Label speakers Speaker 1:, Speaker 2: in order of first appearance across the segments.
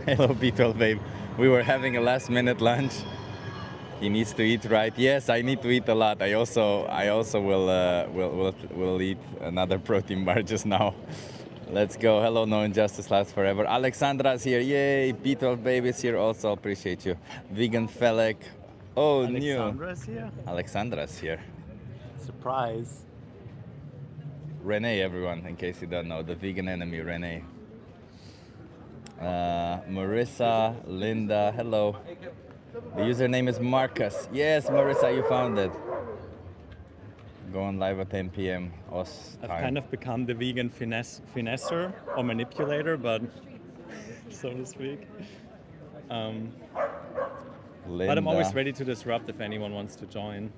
Speaker 1: Hello, Beetle babe. We were having a last-minute lunch. He needs to eat right. Yes, I need to eat a lot. I also will eat another protein bar just now. Let's go. Hello, no injustice lasts forever. Alexandra's here. Yay! Beetle baby's here. Also appreciate you. Vegan Felek. Oh, new.
Speaker 2: Alexandra's here?
Speaker 1: Alexandra's here.
Speaker 2: Surprise.
Speaker 1: Renee, everyone, in case you don't know, the vegan enemy, Renee. Marissa, Linda, hello. The username is Marcus. Yes, Marissa, you found it. Going live at 10 p.m. Us
Speaker 2: I've
Speaker 1: time.
Speaker 2: kind of become the vegan finesser or manipulator, but so to speak. But I'm always ready to disrupt if anyone wants to join.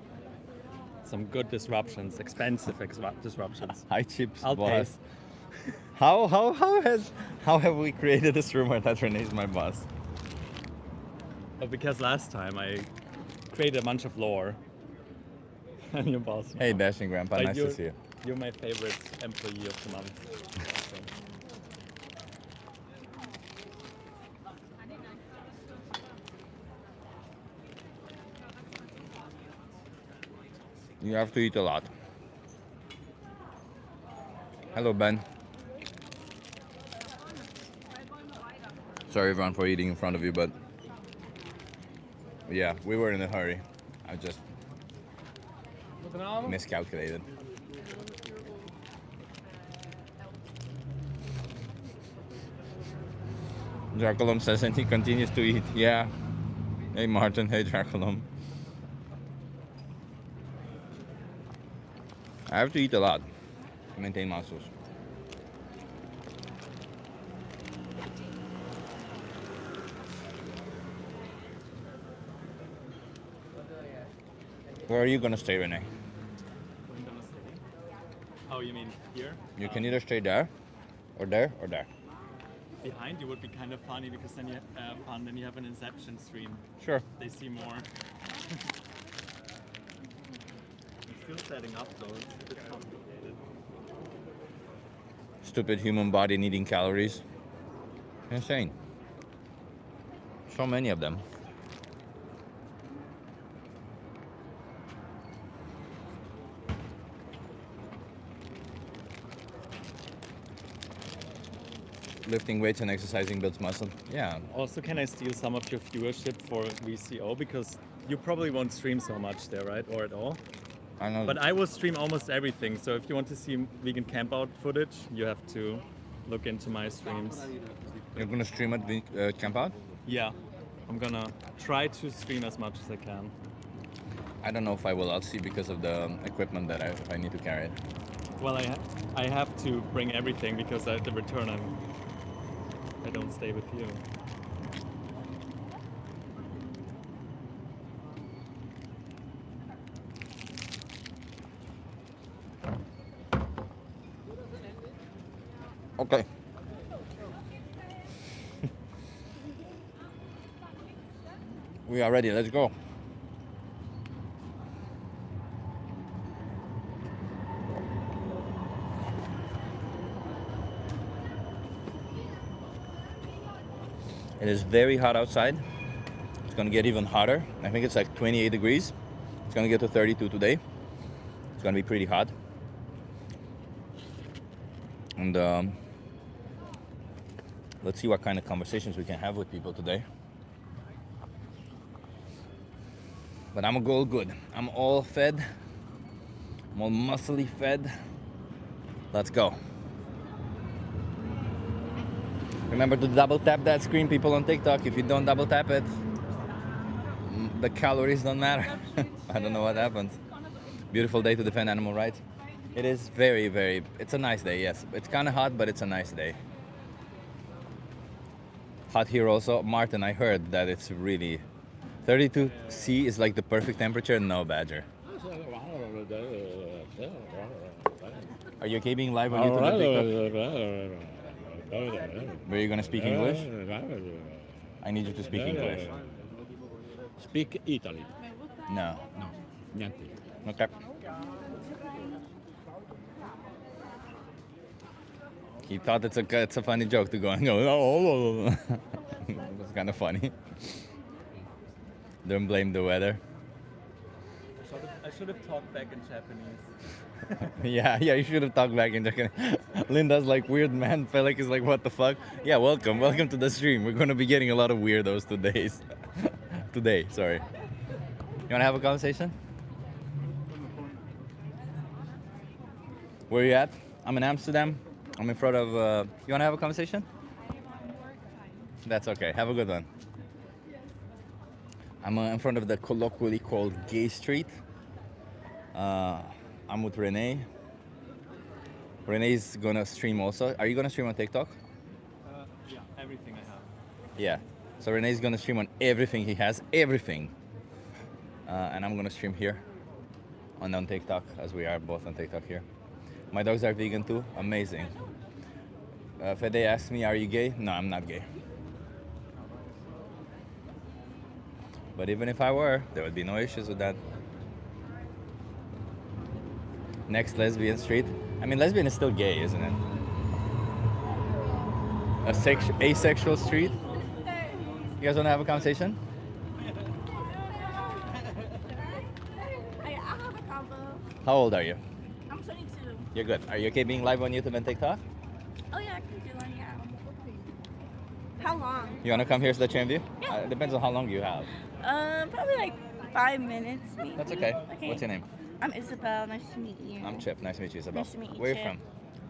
Speaker 2: Some good disruptions, expensive disruptions.
Speaker 1: Hi, Chips,
Speaker 2: I'll pay.
Speaker 1: boss. How have we created this rumor that Renee's my boss?
Speaker 2: But because last time I created a bunch of lore. I'm your boss.
Speaker 1: Hey,
Speaker 2: now.
Speaker 1: Dashing Grandpa,
Speaker 2: Like,
Speaker 1: nice to see you.
Speaker 2: You're my favorite employee of the month.
Speaker 1: You have to eat a lot. Hello, Ben. Sorry, everyone, for eating in front of you, but yeah, we were in a hurry. I just miscalculated. Draculum says, and he continues to eat. Yeah. Hey, Martin. Hey, Draculum. I have to eat a lot to maintain muscles. Where are you gonna stay, Renee?
Speaker 2: Oh, you mean here?
Speaker 1: You can either stay there, or there, or there.
Speaker 2: Behind you would be kind of funny because then you have fun. Then you have an Inception stream.
Speaker 1: Sure.
Speaker 2: They see more. I'm still setting up though. It's a bit complicated.
Speaker 1: Stupid human body needing calories. Insane. So many of them. Lifting weights and exercising builds muscle. Yeah.
Speaker 2: Also, can I steal some of your viewership for VCO? Because you probably won't stream so much there, right? Or at all?
Speaker 1: I know.
Speaker 2: But I will stream almost everything. So if you want to see vegan campout footage, you have to look into my streams.
Speaker 1: You're gonna stream at Camp Out?
Speaker 2: Yeah, I'm gonna try to stream as much as I can.
Speaker 1: I don't know if I will. I'll see because of the equipment that I need to carry.
Speaker 2: Well, I have to bring everything because at the return I don't stay with you.
Speaker 1: Okay. We are ready. Let's go. It is very hot outside. It's gonna get even hotter. I think it's like 28 degrees. It's gonna get to 32 today. It's gonna be pretty hot. And let's see what kind of conversations we can have with people today. But I'm all good. I'm all fed. I'm all muscly fed. Let's go. Remember to double tap that screen, people on TikTok. If you don't double tap it, the calories don't matter. I don't know what happens. Beautiful day to defend animal rights. It is very, very, it's a nice day, yes. It's kind of hot, but it's a nice day. Hot here also. Martin, I heard that it's really, 32 C is like the perfect temperature. No, Badger. Are you okay being live on YouTube and TikTok? Were you gonna speak English? I need you to speak English.
Speaker 3: Speak Italy.
Speaker 1: No.
Speaker 3: No, niente.
Speaker 1: Okay. He thought it's a funny joke to go and go. It's kind of funny. Don't blame the weather.
Speaker 2: I should have talked back in Japanese.
Speaker 1: Yeah, you should have talked back in Japan. Linda's like, weird man. Felix is like, what the fuck? Yeah, welcome to the stream. We're gonna be getting a lot of weirdos today, sorry. You wanna have a conversation? Where you at? I'm in Amsterdam. I'm in front of, you wanna have a conversation? That's okay, have a good one. I'm in front of the colloquially called Gay Street. I'm with Renee. Renee's gonna stream also. Are you gonna stream on TikTok?
Speaker 2: Yeah, everything I have.
Speaker 1: Yeah. So Renee's gonna stream on everything he has, everything. And I'm gonna stream here on TikTok, as we are both on TikTok here. My dogs are vegan too. Amazing. Fede asked me, are you gay? No, I'm not gay. But even if I were, there would be no issues with that. Next lesbian street. I mean, lesbian is still gay, isn't it? Asexual street. You guys want to have a conversation?
Speaker 4: I'll have a combo.
Speaker 1: How old are you?
Speaker 4: I'm 22.
Speaker 1: You're good. Are you okay being live on YouTube and TikTok?
Speaker 4: Oh yeah, I can do one, yeah. How long?
Speaker 1: You want to come here so that you can view?
Speaker 4: Yeah.
Speaker 1: It depends on how long you have.
Speaker 4: Probably like 5 minutes, maybe.
Speaker 1: That's okay. What's your name?
Speaker 4: I'm Isabel. Nice to meet you.
Speaker 1: I'm Chip. Nice to meet you, Isabel.
Speaker 4: Nice to meet you,
Speaker 1: Where are you
Speaker 4: Chip.
Speaker 1: from?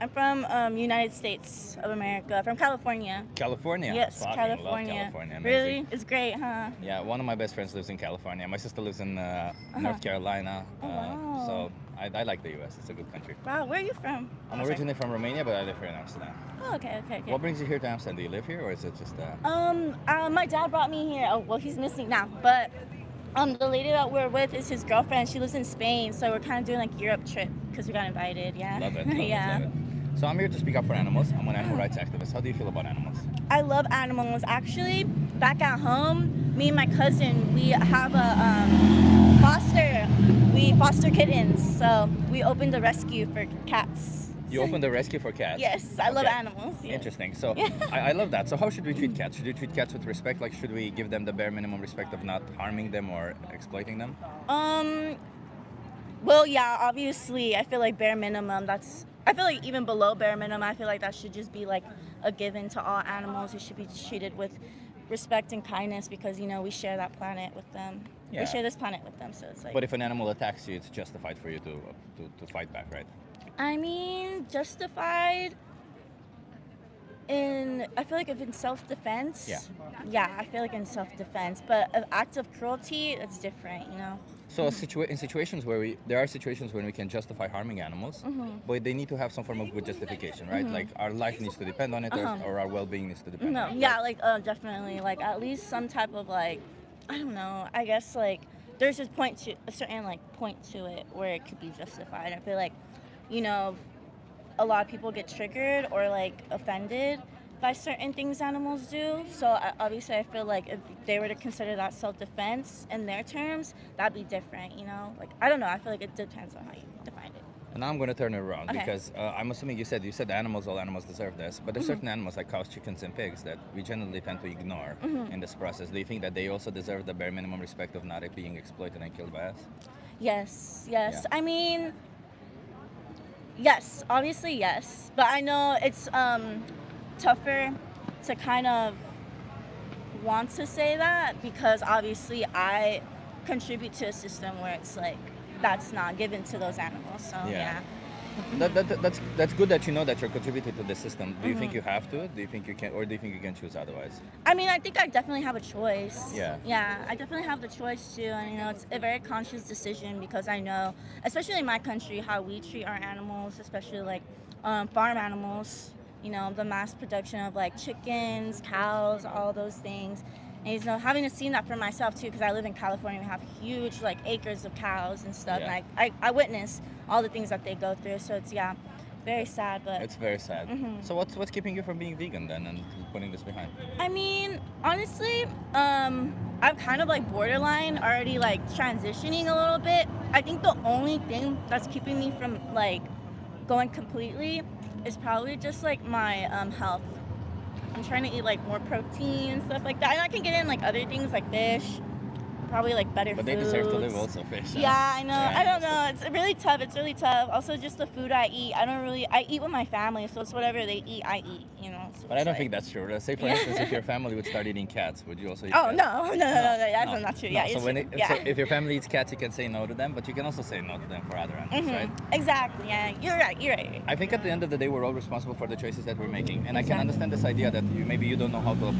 Speaker 4: I'm from United States of America. From California.
Speaker 1: California.
Speaker 4: Yes,
Speaker 1: Fucking
Speaker 4: California.
Speaker 1: Love California. Amazing.
Speaker 4: Really? It's great, huh?
Speaker 1: Yeah, one of my best friends lives in California. My sister lives in North Carolina.
Speaker 4: Oh, wow.
Speaker 1: So I like the U.S. It's a good country.
Speaker 4: Wow, where are you from?
Speaker 1: I'm originally from Romania, but I live here in Amsterdam.
Speaker 4: Oh, okay.
Speaker 1: What brings you here to Amsterdam? Do you live here, or is it just?
Speaker 4: My dad brought me here. Oh, well, he's missing now, but the lady that we're with is his girlfriend. She lives in Spain, so we're kind of doing like Europe trip because we got invited. Yeah.
Speaker 1: Love it.
Speaker 4: Yeah.
Speaker 1: Love it. So I'm here to speak up for animals. I'm an animal rights activist. How do you feel about animals?
Speaker 4: I love animals. Actually, back at home, me and my cousin, we have a we foster kittens. So we opened a rescue for cats.
Speaker 1: You opened a rescue for cats?
Speaker 4: Yes, I love
Speaker 1: Okay.
Speaker 4: animals. Yeah.
Speaker 1: Interesting. So I love that. So how should we treat cats? Should we treat cats with respect? Like, should we give them the bare minimum respect of not harming them or exploiting them?
Speaker 4: Well, yeah, obviously, I feel like bare minimum, I feel like even below bare minimum, I feel like that should just be like a given to all animals. It should be treated with respect and kindness because, you know, we share that planet with them.
Speaker 1: Yeah.
Speaker 4: We share this planet with them, so it's like...
Speaker 1: But if an animal attacks you, it's justified for you to fight back, right?
Speaker 4: I mean, justified I feel like if in self-defense...
Speaker 1: Yeah.
Speaker 4: Yeah, I feel like in self-defense. But an act of cruelty, it's different, you know?
Speaker 1: So in situations where there are situations when we can justify harming animals, but they need to have some form of good justification, right? Like our life needs to depend on it, or our well-being needs to depend
Speaker 4: No,
Speaker 1: on it.
Speaker 4: yeah, like definitely, like at least some type of like, I don't know. I guess like there's just a certain like point to it where it could be justified. I feel like, you know, a lot of people get triggered or like offended by certain things animals do. So obviously, I feel like if they were to consider that self-defense in their terms, that'd be different. You know, like I don't know. I feel like it depends on how you define it.
Speaker 1: And now I'm going to turn it around
Speaker 4: Okay.
Speaker 1: because I'm assuming you said all animals deserve this, but there's certain animals like cows, chickens, and pigs that we generally tend to ignore in this process. Do you think that they also deserve the bare minimum respect of not being exploited and killed by us?
Speaker 4: Yes.
Speaker 1: Yeah.
Speaker 4: I mean, yes, obviously yes, but I know it's tougher to kind of want to say that because obviously I contribute to a system where it's like that's not given to those animals. So
Speaker 1: Yeah.
Speaker 4: yeah.
Speaker 1: That's good that you know that you're contributing to the system. Do you think you have to? Do you think you can, or do you think you can choose otherwise?
Speaker 4: I mean, I think I definitely have a choice.
Speaker 1: Yeah.
Speaker 4: Yeah, I definitely have the choice too, and you know, it's a very conscious decision because I know, especially in my country, how we treat our animals, especially like farm animals. You know, the mass production of like chickens, cows, all those things. And you know, having to see that for myself too, because I live in California, we have huge like acres of cows and stuff,
Speaker 1: Yeah.
Speaker 4: and I witness all the things that they go through. So it's very sad, but
Speaker 1: It's very sad. So what's keeping you from being vegan then and putting this behind?
Speaker 4: I mean, honestly, I'm kind of like borderline already like transitioning a little bit. I think the only thing that's keeping me from like going completely is probably just like my health. I'm trying to eat like more protein, stuff like that. And I can get in like other things like fish, probably like better
Speaker 1: But
Speaker 4: foods.
Speaker 1: they deserve to live also, fish. Huh?
Speaker 4: Yeah, I know.
Speaker 1: Yeah.
Speaker 4: I don't know. It's really tough. It's really tough. Also, just the food I eat. I eat with my family, so it's whatever they eat, I eat. You know. So
Speaker 1: But I
Speaker 4: it's
Speaker 1: don't
Speaker 4: like-
Speaker 1: think that's true. Say for
Speaker 4: Yeah.
Speaker 1: instance, if your family would start eating cats, would you also eat
Speaker 4: Oh
Speaker 1: cats?
Speaker 4: no, no, that's not true.
Speaker 1: No,
Speaker 4: Yeah,
Speaker 1: so
Speaker 4: it's
Speaker 1: when
Speaker 4: true.
Speaker 1: it,
Speaker 4: yeah.
Speaker 1: so if your family eats cats, you can say no to them, but you can also say no to them for other animals,
Speaker 4: Mhm.
Speaker 1: right?
Speaker 4: Exactly. Yeah, you're right. You're right.
Speaker 1: I think at the end of the day, we're all responsible for the choices that we're making, and I can
Speaker 4: Exactly.
Speaker 1: understand this idea that maybe you don't know how to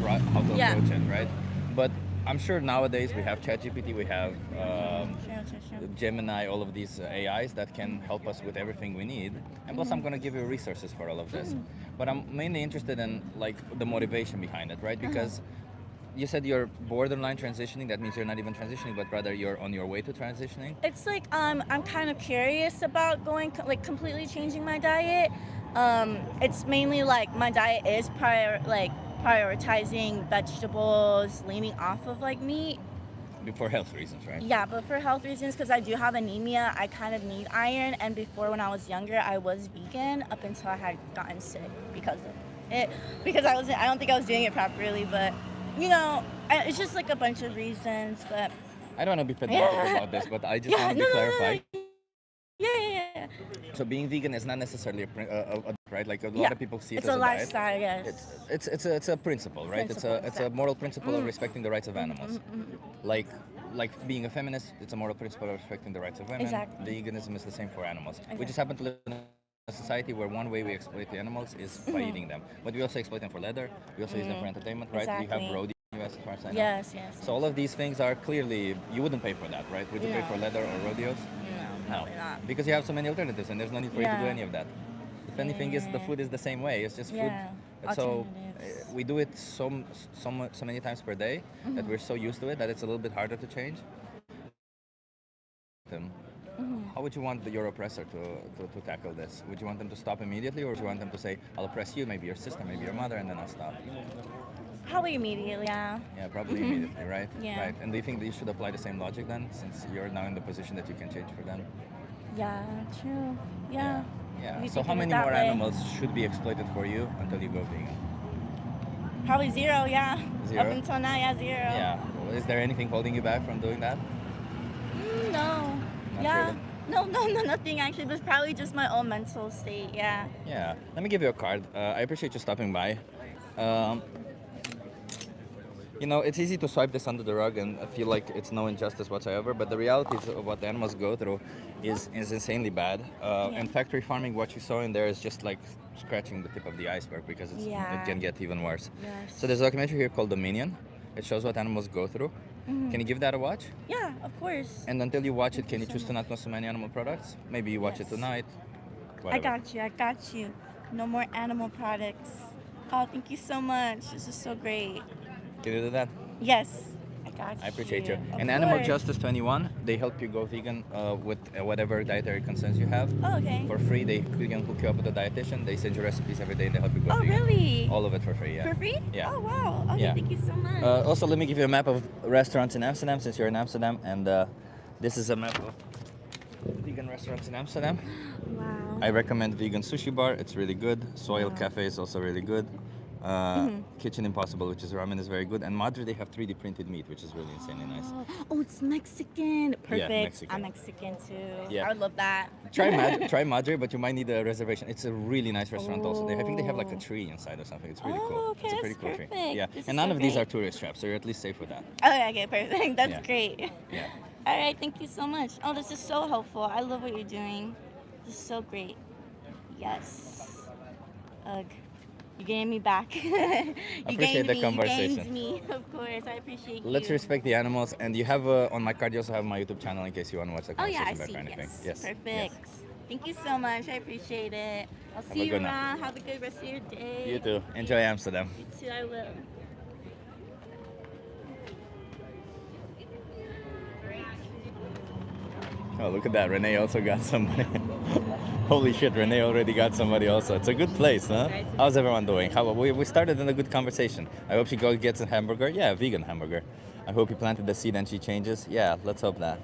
Speaker 4: Yeah.
Speaker 1: approach it, right? But I'm sure nowadays we have ChatGPT, we have
Speaker 4: True.
Speaker 1: Gemini, all of these AIs that can help us with everything we need. And plus, I'm going to give you resources for all of this. But I'm mainly interested in like the motivation behind it, right? Because you said you're borderline transitioning. That means you're not even transitioning, but rather you're on your way to transitioning.
Speaker 4: It's like I'm kind of curious about going like completely changing my diet. It's mainly like my diet is prioritizing vegetables, leaning off of like meat.
Speaker 1: For health reasons, right?
Speaker 4: Yeah, but for health reasons, because I do have anemia, I kind of need iron. And before, when I was younger, I was vegan up until I had gotten sick because of it. Because I don't think I was doing it properly. But you know, it's just like a bunch of reasons. But
Speaker 1: I don't want to be pedantic about this, but I just want to be clarified.
Speaker 4: Yeah.
Speaker 1: So being vegan is not necessarily a right? Like a lot
Speaker 4: Yeah.
Speaker 1: of people see it
Speaker 4: It's
Speaker 1: as
Speaker 4: a
Speaker 1: a diet.
Speaker 4: lifestyle, yes.
Speaker 1: It's a principle, right?
Speaker 4: Principle,
Speaker 1: it's a moral principle of respecting the rights of animals. Like being a feminist, it's a moral principle of respecting the rights of women.
Speaker 4: Exactly.
Speaker 1: Veganism is the same for animals. We
Speaker 4: Exactly.
Speaker 1: just happen to live in a society where one way we exploit the animals is by eating them, but we also exploit them for leather. We also use them for entertainment, right? We have
Speaker 4: Exactly.
Speaker 1: rodeo in the US as far as I know.
Speaker 4: Yes.
Speaker 1: So all of these things are clearly you wouldn't pay for that, right? Would you pay
Speaker 4: No.
Speaker 1: for leather or rodeos?
Speaker 4: No, probably not.
Speaker 1: Because you have so many alternatives and there's no need for you to do
Speaker 4: Yeah.
Speaker 1: any of that. If anything, is the
Speaker 4: Yeah.
Speaker 1: food is the same way. It's just food.
Speaker 4: Yeah,
Speaker 1: And so
Speaker 4: alternatives.
Speaker 1: we do it so many times per day that we're so used to it that it's a little bit harder to change. How would you want your oppressor to tackle this? Would you want them to stop immediately, or would you want them to say, "I'll oppress you, maybe your sister, maybe your mother, and then I'll stop"?
Speaker 4: Probably immediately. Yeah.
Speaker 1: Yeah, probably immediately, right?
Speaker 4: Yeah.
Speaker 1: Right. And do you think that you should apply the same logic then, since you're now in the position that you can change for them?
Speaker 4: Yeah. True. Yeah.
Speaker 1: Yeah.
Speaker 4: You
Speaker 1: So how
Speaker 4: thinking it
Speaker 1: many
Speaker 4: that
Speaker 1: more
Speaker 4: way.
Speaker 1: animals should be exploited for you until you go vegan?
Speaker 4: Probably zero. Yeah.
Speaker 1: Zero?
Speaker 4: Up until now, yeah, zero.
Speaker 1: Yeah. Well, is there anything holding you back from doing that?
Speaker 4: No.
Speaker 1: Not
Speaker 4: yeah.
Speaker 1: really?
Speaker 4: No, nothing actually. But probably just my own mental state. Yeah.
Speaker 1: Yeah. Let me give you a card. I appreciate you stopping by. You know, it's easy to swipe this under the rug and feel like it's no injustice whatsoever, but the reality of what the animals go through is insanely bad. And factory farming, what you saw in there is just like scratching the tip of the iceberg because it can get even worse.
Speaker 4: Yes.
Speaker 1: So there's a documentary here called Dominion. It shows what animals go through. Can you give that a watch?
Speaker 4: Yeah. Of course.
Speaker 1: And until you watch it, can you choose to not consume any animal products? Maybe you watch it
Speaker 4: Yes.
Speaker 1: tonight.
Speaker 4: I got you. No more animal products. Oh, thank you so much. This is so great.
Speaker 1: Can you do that?
Speaker 4: Yes. I got you.
Speaker 1: I appreciate you.
Speaker 4: Of
Speaker 1: And Animal
Speaker 4: course.
Speaker 1: Justice 21, they help you go vegan with whatever dietary concerns you have.
Speaker 4: Oh, okay.
Speaker 1: For free, they can hook you up with a dietitian. They send you recipes every day and they help you go
Speaker 4: Oh,
Speaker 1: vegan.
Speaker 4: really?
Speaker 1: All of it for free, yeah.
Speaker 4: For free?
Speaker 1: Yeah.
Speaker 4: Oh, wow. Okay,
Speaker 1: Yeah.
Speaker 4: thank you so much.
Speaker 1: Also, let me give you a map of restaurants in Amsterdam since you're in Amsterdam. And this is a map of vegan restaurants in Amsterdam.
Speaker 4: Wow.
Speaker 1: I recommend Vegan Sushi Bar. It's really good. Soil Cafe is also really good. Kitchen Impossible, which is ramen, is very good. And Madre, they have 3D printed meat, which is really insanely nice.
Speaker 4: Oh, it's Mexican. Perfect.
Speaker 1: Mexican.
Speaker 4: I'm Mexican too.
Speaker 1: Yeah.
Speaker 4: I would love that.
Speaker 1: Try Madre, but you might need a reservation. It's a really nice restaurant also. I think they have like a
Speaker 4: Oh.
Speaker 1: tree inside or something. It's really
Speaker 4: Oh,
Speaker 1: cool.
Speaker 4: okay,
Speaker 1: It's a
Speaker 4: that's
Speaker 1: pretty cool tree.
Speaker 4: perfect.
Speaker 1: Yeah.
Speaker 4: This
Speaker 1: And
Speaker 4: is
Speaker 1: none
Speaker 4: so
Speaker 1: of these
Speaker 4: great.
Speaker 1: are tourist traps, so you're at least safe with that.
Speaker 4: Okay, perfect. That's
Speaker 1: Yeah.
Speaker 4: great.
Speaker 1: Yeah.
Speaker 4: All right, thank you so much. Oh, this is so helpful. I love what you're doing. This is so great. Yes. Ugh. You gained me back. you
Speaker 1: Appreciate
Speaker 4: gained
Speaker 1: the
Speaker 4: me.
Speaker 1: conversation.
Speaker 4: You gained me, of course. I appreciate you.
Speaker 1: Let's respect the animals. And you have on my card, you also have my YouTube channel in case you want to watch the
Speaker 4: Oh yeah,
Speaker 1: conversation
Speaker 4: I
Speaker 1: back
Speaker 4: see.
Speaker 1: or anything.
Speaker 4: Yes.
Speaker 1: Yes.
Speaker 4: Perfect. Thank you so much. I appreciate it. I'll
Speaker 1: a
Speaker 4: see you
Speaker 1: good night.
Speaker 4: around. Have a good rest of your day.
Speaker 1: You too. Enjoy Amsterdam.
Speaker 4: You too. I will.
Speaker 1: Oh, look at that. Renee also got somebody. Holy shit, Renee already got somebody also. It's a good place, huh? How's everyone doing? We started in a good conversation. I hope she gets a hamburger. Yeah, a vegan hamburger. I hope you planted the seed and she changes. Yeah, let's hope that.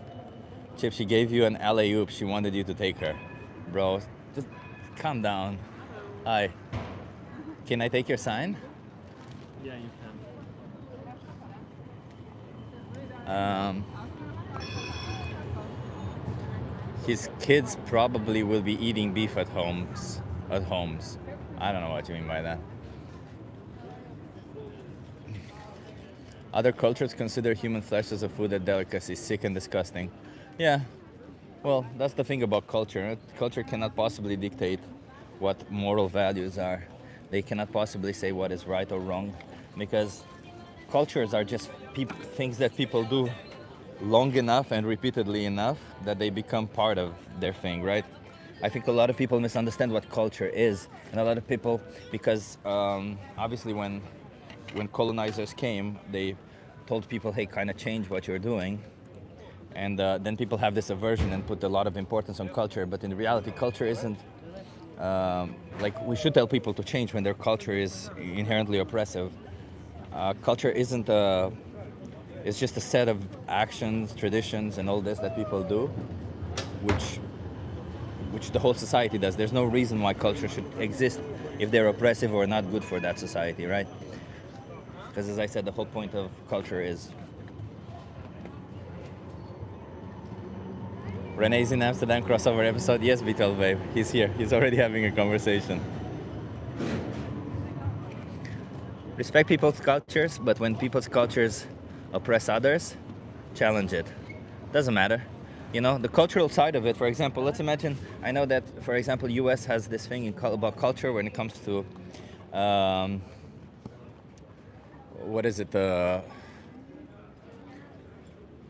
Speaker 1: Chip, she gave you an alley-oop. She wanted you to take her. Bro, just calm down. Hi. Can I take your sign?
Speaker 2: Yeah, you can.
Speaker 1: His kids probably will be eating beef at homes. At homes. I don't know what you mean by that. Other cultures consider human flesh as a food and delicacy, sick and disgusting. Yeah, well, that's the thing about culture. Culture cannot possibly dictate what moral values are. They cannot possibly say what is right or wrong, because cultures are just things that people do long enough and repeatedly enough that they become part of their thing, right? I think a lot of people misunderstand what culture is, and a lot of people, because obviously when colonizers came, they told people, hey, kind of change what you're doing. And then people have this aversion and put a lot of importance on culture. But in reality, culture isn't like we should tell people to change when their culture is inherently oppressive. Culture isn't it's just a set of actions, traditions, and all this that people do, which the whole society does. There's no reason why culture should exist if they're oppressive or not good for that society, right? Because as I said, the whole point of culture is. Renee's in Amsterdam crossover episode. Yes, B12 babe. He's here. He's already having a conversation. Respect people's cultures, but when people's cultures oppress others, challenge it. Doesn't matter. You know, the cultural side of it, for example, let's imagine, I know that, for example, US has this thing about culture when it comes to, what is it,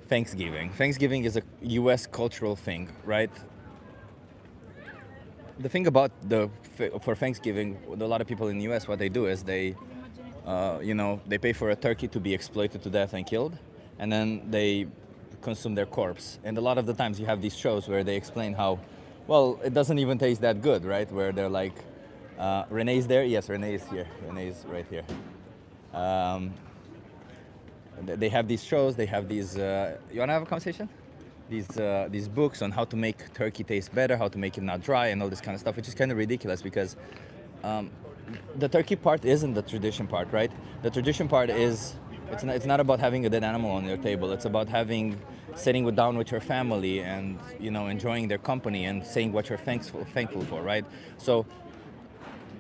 Speaker 1: Thanksgiving. Thanksgiving is a US cultural thing, right? The thing about for Thanksgiving, a lot of people in the US, what they do is they pay for a turkey to be exploited to death and killed, and then they consume their corpse. And a lot of the times you have these shows where they explain how, well, it doesn't even taste that good, right? Where they're like, Renee's there? Yes, Renee is here. Renee's right here. They have these shows, they have these, you wanna have a conversation? These books on how to make turkey taste better, how to make it not dry and all this kind of stuff, which is kind of ridiculous because the turkey part isn't the tradition part, right? The tradition part is, it's not about having a dead animal on your table, it's about sitting down with your family and, enjoying their company and saying what you're thankful for, right? So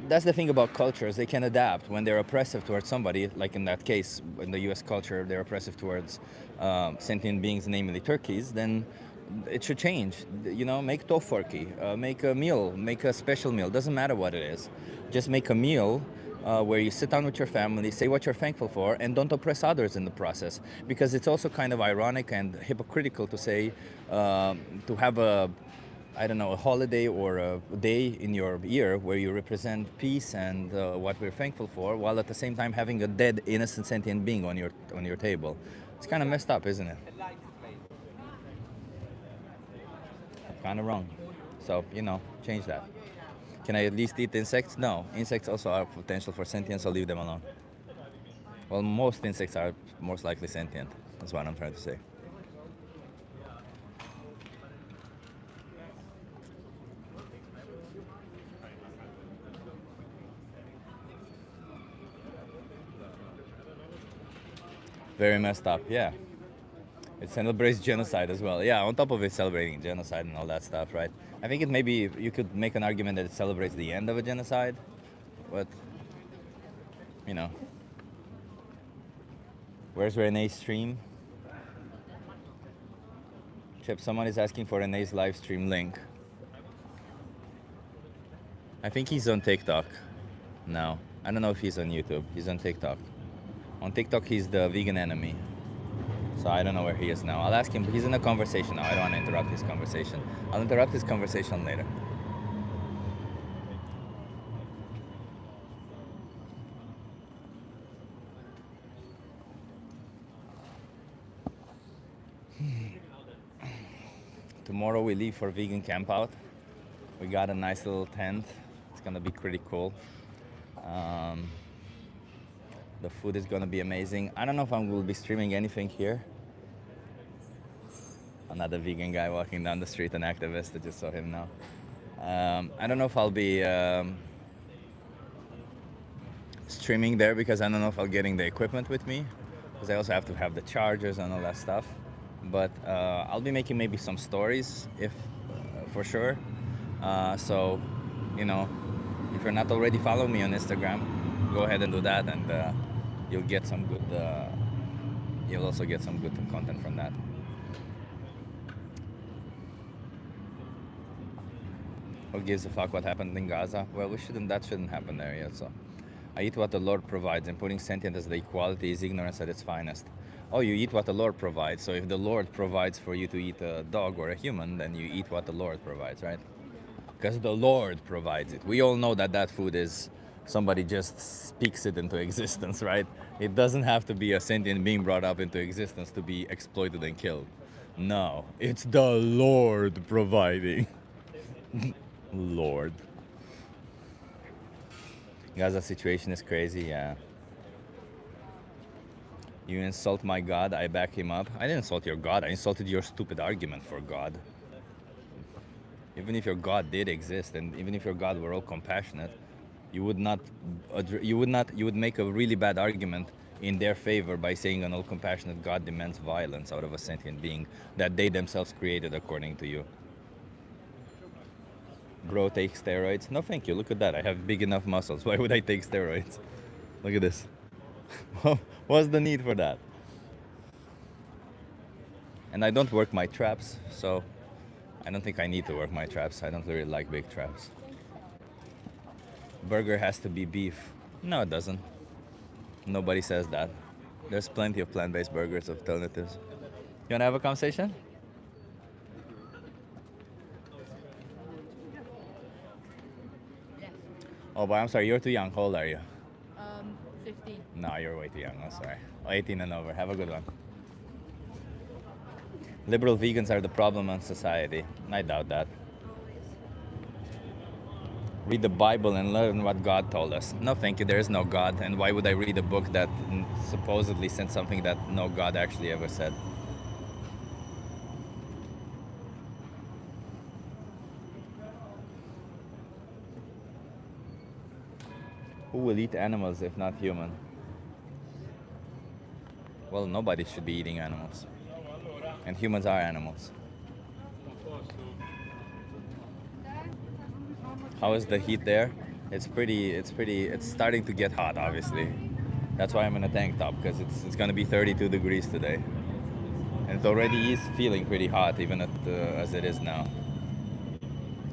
Speaker 1: that's the thing about cultures. They can adapt when they're oppressive towards somebody, like in that case, in the US culture, they're oppressive towards sentient beings, namely turkeys, then it should change. Make tofurkey, make a meal, make a special meal. Doesn't matter what it is. Just make a meal where you sit down with your family, say what you're thankful for, and don't oppress others in the process. Because it's also kind of ironic and hypocritical to say, to have a holiday or a day in your year where you represent peace and what we're thankful for, while at the same time having a dead, innocent, sentient being on your table. It's kind of messed up, isn't it? Kind of wrong. So, change that. Can I at least eat insects? No. Insects also have potential for sentience, so leave them alone. Well, most insects are most likely sentient. That's what I'm trying to say. Very messed up, yeah. It celebrates genocide as well. Yeah, on top of it celebrating genocide and all that stuff, right? I think maybe you could make an argument that it celebrates the end of a genocide, but, Where's Renee's stream? Chip, someone is asking for Renee's live stream link. I think he's on TikTok now. I don't know if he's on YouTube. He's on TikTok. On TikTok, he's the vegan enemy. So I don't know where he is now. I'll ask him. He's in a conversation now. I don't want to interrupt his conversation. I'll interrupt his conversation later. Tomorrow we leave for vegan camp out. We got a nice little tent. It's gonna be pretty cool. The food is gonna be amazing. I don't know if I will be streaming anything here. Another vegan guy walking down the street, an activist. I just saw him now. I don't know if I'll be streaming there because I don't know if I'll getting the equipment with me, because I also have to have the chargers and all that stuff. But I'll be making maybe some stories if for sure. So, you know, if you're not already following me on Instagram, go ahead and do that, and you'll get some good. You'll also get some good content from that. Who gives a fuck what happened in Gaza? Well, that shouldn't happen there yet. So, I eat what the Lord provides, and putting sentient as the equality is ignorance at its finest. Oh, you eat what the Lord provides. So if the Lord provides for you to eat a dog or a human, then you eat what the Lord provides, right? Because the Lord provides it. We all know that that food is somebody just speaks it into existence, right? It doesn't have to be a sentient being brought up into existence to be exploited and killed. No, it's the Lord providing. Lord. Gaza situation is crazy, yeah. You insult my God, I back him up. I didn't insult your God, I insulted your stupid argument for God. Even if your God did exist, and even if your God were all compassionate, you would make a really bad argument in their favor by saying an all compassionate God demands violence out of a sentient being that they themselves created according to you. Bro, take steroids? No, thank you. Look at that. I have big enough muscles. Why would I take steroids? Look at this. What's the need for that? And I don't work my traps, so I don't think I need to work my traps. I don't really like big traps. Burger has to be beef. No, it doesn't. Nobody says that. There's plenty of plant-based burgers alternatives. You wanna have a conversation? Oh, but I'm sorry, you're too young. How old are you?
Speaker 5: 15.
Speaker 1: No, you're way too young. I'm sorry. 18 and over. Have a good one. Liberal vegans are the problem in society. I doubt that. Read the Bible and learn what God told us. No, thank you. There is no God. And why would I read a book that supposedly said something that no God actually ever said? Who will eat animals if not human? Well, nobody should be eating animals. And humans are animals. How is the heat there? It's starting to get hot, obviously. That's why I'm in a tank top, because it's gonna be 32 degrees today. And it already is feeling pretty hot, even as it is now.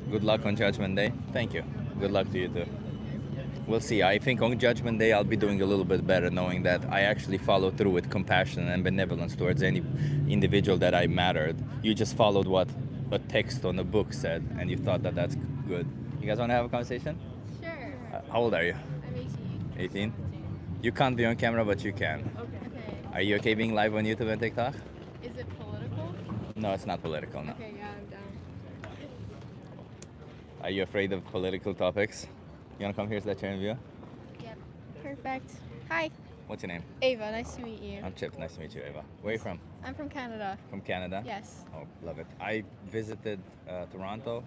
Speaker 1: Good luck on Judgment Day. Thank you. Good luck to you too. We'll see. I think on Judgment Day I'll be doing a little bit better, knowing that I actually follow through with compassion and benevolence towards any individual that I mattered. You just followed what a text on a book said, and you thought that that's good. You guys want to have a conversation?
Speaker 5: Sure.
Speaker 1: How old are you?
Speaker 5: I'm 18.
Speaker 1: 18? You can't be on camera, but you can.
Speaker 5: Okay.
Speaker 1: Are you okay being live on YouTube and TikTok?
Speaker 5: Is it political?
Speaker 1: No, it's not political, no.
Speaker 5: Okay, yeah, I'm down.
Speaker 1: Are you afraid of political topics? You want to come here so that you're in view?
Speaker 5: Yep. Perfect. Hi.
Speaker 1: What's your name?
Speaker 5: Ava, nice to meet you.
Speaker 1: I'm Chip. Nice to meet you, Ava. Where are you from?
Speaker 5: I'm from Canada.
Speaker 1: From Canada?
Speaker 5: Yes.
Speaker 1: Oh, love it. I visited Toronto,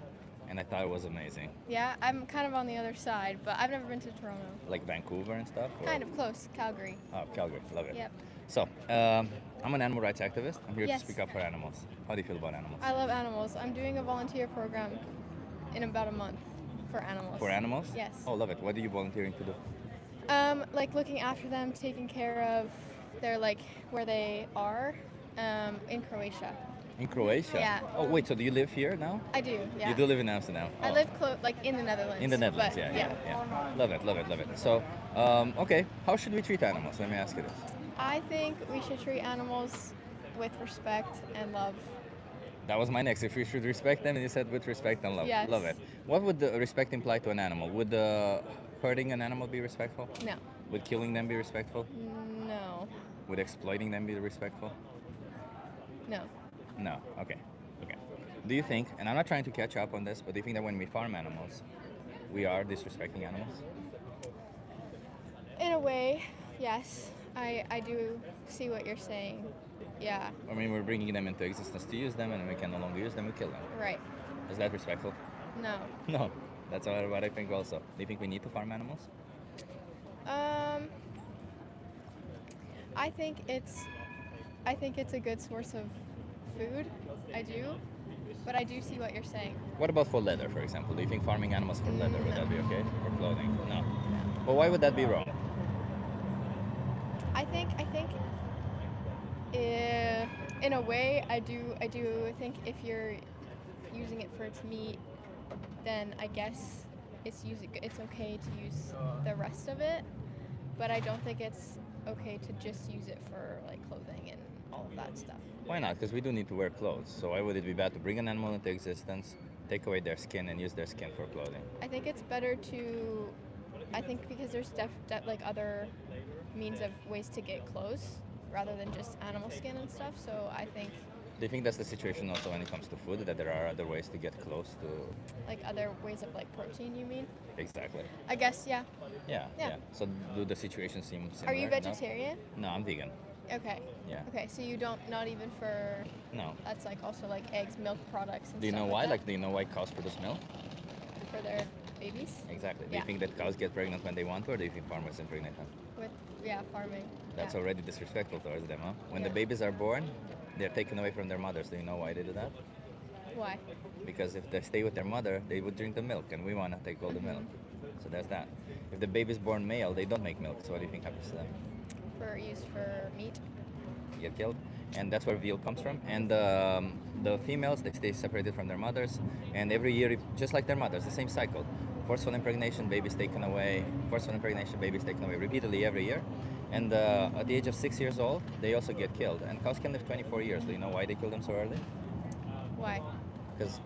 Speaker 1: and I thought it was amazing.
Speaker 5: Yeah, I'm kind of on the other side, but I've never been to Toronto.
Speaker 1: Like Vancouver and stuff? Or?
Speaker 5: Kind of close, Calgary.
Speaker 1: Oh, Calgary. Love it.
Speaker 5: Yep.
Speaker 1: So, I'm an animal rights activist. I'm here
Speaker 5: Yes.
Speaker 1: to speak up for animals. How do you feel about animals?
Speaker 5: I love animals. I'm doing a volunteer program in about a month for animals.
Speaker 1: For animals?
Speaker 5: Yes.
Speaker 1: Oh, love it. What are you volunteering to do?
Speaker 5: Like looking after them, taking care of their where they are, in Croatia.
Speaker 1: In Croatia?
Speaker 5: Yeah.
Speaker 1: Oh, wait. So do you live here now?
Speaker 5: I do. Yeah.
Speaker 1: You do live in Amsterdam?
Speaker 5: I
Speaker 1: Oh.
Speaker 5: live in the Netherlands.
Speaker 1: In the Netherlands,
Speaker 5: but,
Speaker 1: yeah. Love it, love it, love it. So, okay, how should we treat animals? Let me ask you this.
Speaker 5: I think we should treat animals with respect and love.
Speaker 1: That was my next. If we should respect them, and you said with respect and love.
Speaker 5: Yes.
Speaker 1: Love it. What would the respect imply to an animal? Would hurting an animal be respectful?
Speaker 5: No.
Speaker 1: Would killing them be respectful?
Speaker 5: No.
Speaker 1: Would exploiting them be respectful?
Speaker 5: No.
Speaker 1: No. Okay. Okay. Do you think, and I'm not trying to catch up on this, but do you think that when we farm animals, we are disrespecting animals?
Speaker 5: In a way, yes. I do see what you're saying. Yeah.
Speaker 1: I mean, we're bringing them into existence to use them, and when we can no longer use them, we kill them.
Speaker 5: Right.
Speaker 1: Is that respectful?
Speaker 5: No.
Speaker 1: No. That's what I think also. Do you think we need to farm animals?
Speaker 5: Um, I think it's a good source of food. I do, but I do see what you're saying.
Speaker 1: What about for leather, for example? Do you think farming animals for leather would
Speaker 5: No.
Speaker 1: that be okay? For clothing? No. Well, why would that be wrong?
Speaker 5: I think in a way I do think if you're using it for its meat, then I guess it's okay to use the rest of it, but I don't think it's okay to just use it for like clothing and all of that stuff.
Speaker 1: Why not? Because we do need to wear clothes. So why would it be bad to bring an animal into existence, take away their skin, and use their skin for clothing?
Speaker 5: I think it's better to I think because there's like other means of ways to get clothes rather than just animal skin and stuff. So I think
Speaker 1: Do you think that's the situation also when it comes to food, that there are other ways to get close to...
Speaker 5: like other ways of like protein, you mean?
Speaker 1: Exactly.
Speaker 5: I guess, yeah.
Speaker 1: Yeah,
Speaker 5: Yeah.
Speaker 1: yeah. So do the situations seem similar?
Speaker 5: Are you
Speaker 1: No?
Speaker 5: vegetarian?
Speaker 1: No, I'm vegan.
Speaker 5: Okay.
Speaker 1: Yeah.
Speaker 5: Okay, so you don't, not even for,
Speaker 1: No.
Speaker 5: that's like also like eggs, milk products and
Speaker 1: Do you
Speaker 5: stuff
Speaker 1: know why?
Speaker 5: like
Speaker 1: Like, do you know why cows produce milk?
Speaker 5: that for their babies?
Speaker 1: Exactly. Do
Speaker 5: Yeah.
Speaker 1: you think that cows get pregnant when they want to, or do you think farmers impregnate them?
Speaker 5: With, yeah, farming.
Speaker 1: That's
Speaker 5: yeah.
Speaker 1: already disrespectful towards them, huh? When the
Speaker 5: Yeah.
Speaker 1: babies are born, they're taken away from their mothers. Do you know why they do that?
Speaker 5: Why?
Speaker 1: Because if they stay with their mother, they would drink the milk, and we want to take all the milk. So there's that. If the baby's born male, they don't make milk. So what do you think happens to them?
Speaker 5: For use for meat?
Speaker 1: Get killed, and that's where veal comes from. And the females, they stay separated from their mothers, and every year, just like their mothers, the same cycle. Forceful impregnation, babies taken away. Forceful impregnation, babies taken away repeatedly every year. And at the age of 6 years old, they also get killed. And cows can live 24 years. Do you know why they kill them so early?
Speaker 5: Why?
Speaker 1: Because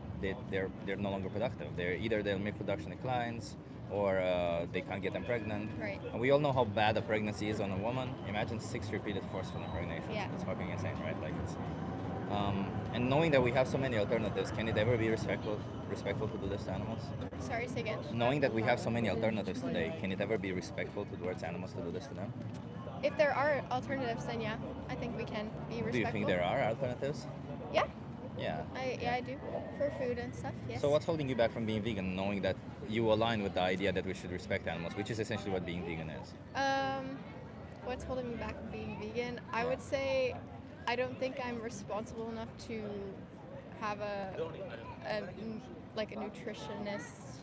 Speaker 1: they're no longer productive. They're either their milk production declines, or they can't get them pregnant.
Speaker 5: Right.
Speaker 1: And we all know how bad a pregnancy is on a woman. Imagine 6 repeated forceful impregnations.
Speaker 5: Yeah.
Speaker 1: It's fucking insane, right? Like it's. And knowing that we have so many alternatives, can it ever be respectful to do this to animals?
Speaker 5: Sorry, say again.
Speaker 1: Knowing that we have so many alternatives today, can it ever be respectful towards animals to do this to them?
Speaker 5: If there are alternatives, then yeah, I think we can be respectful.
Speaker 1: Do you think there are alternatives?
Speaker 5: Yeah,
Speaker 1: Yeah.
Speaker 5: I do. For food and stuff, yes.
Speaker 1: So what's holding you back from being vegan, knowing that you align with the idea that we should respect animals, which is essentially what being vegan is?
Speaker 5: What's holding me back from being vegan? I would say I don't think I'm responsible enough to have like a nutritionist,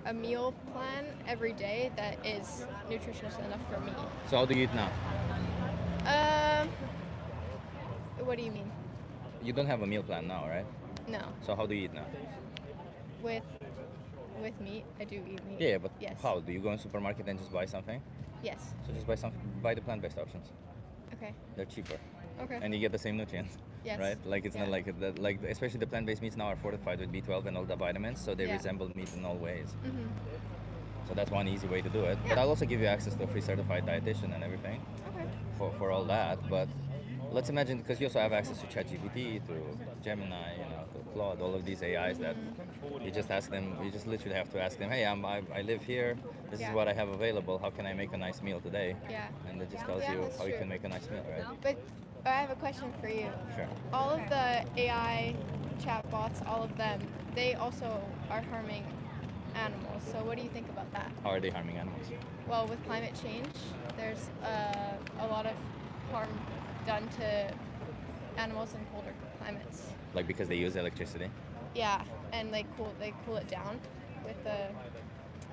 Speaker 5: a meal plan every day that is nutritious enough for me.
Speaker 1: So how do you eat now?
Speaker 5: What do you mean?
Speaker 1: You don't have a meal plan now, right?
Speaker 5: No,
Speaker 1: So how do you eat now?
Speaker 5: with meat, I do eat meat.
Speaker 1: Yeah, but
Speaker 5: yes.
Speaker 1: how? Do you go in supermarket and just buy something?
Speaker 5: Yes.
Speaker 1: So just buy the plant-based options.
Speaker 5: Okay.
Speaker 1: They're cheaper,
Speaker 5: Okay.
Speaker 1: and you get the same nutrients.
Speaker 5: Yes.
Speaker 1: Right? Like it's not
Speaker 5: Yeah.
Speaker 1: like especially the plant-based meats now are fortified with B12 and all the vitamins, so they
Speaker 5: Yeah.
Speaker 1: resemble meat in all ways.
Speaker 5: Mhm.
Speaker 1: So that's one easy way to do it. But
Speaker 5: Yeah.
Speaker 1: I'll also give you access to a free certified dietitian and everything
Speaker 5: Okay.
Speaker 1: for all that. But let's imagine, because you also have access to ChatGPT, to Gemini, to Claude, all of these AIs that you just ask them. You just literally have to ask them, hey, I live here. This
Speaker 5: Yeah.
Speaker 1: is what I have available. How can I make a nice meal today?
Speaker 5: Yeah.
Speaker 1: And it just
Speaker 5: Yeah.
Speaker 1: tells
Speaker 5: Yeah,
Speaker 1: you
Speaker 5: that's
Speaker 1: how you
Speaker 5: true.
Speaker 1: can make a nice meal, right?
Speaker 5: But I have a question for you.
Speaker 1: Sure.
Speaker 5: All of the AI chatbots, all of them, they also are harming animals. So what do you think about that?
Speaker 1: How are they harming animals?
Speaker 5: Well, with climate change, there's a lot of harm done to animals in colder climates.
Speaker 1: Like because they use electricity?
Speaker 5: Yeah, and they cool it down with the.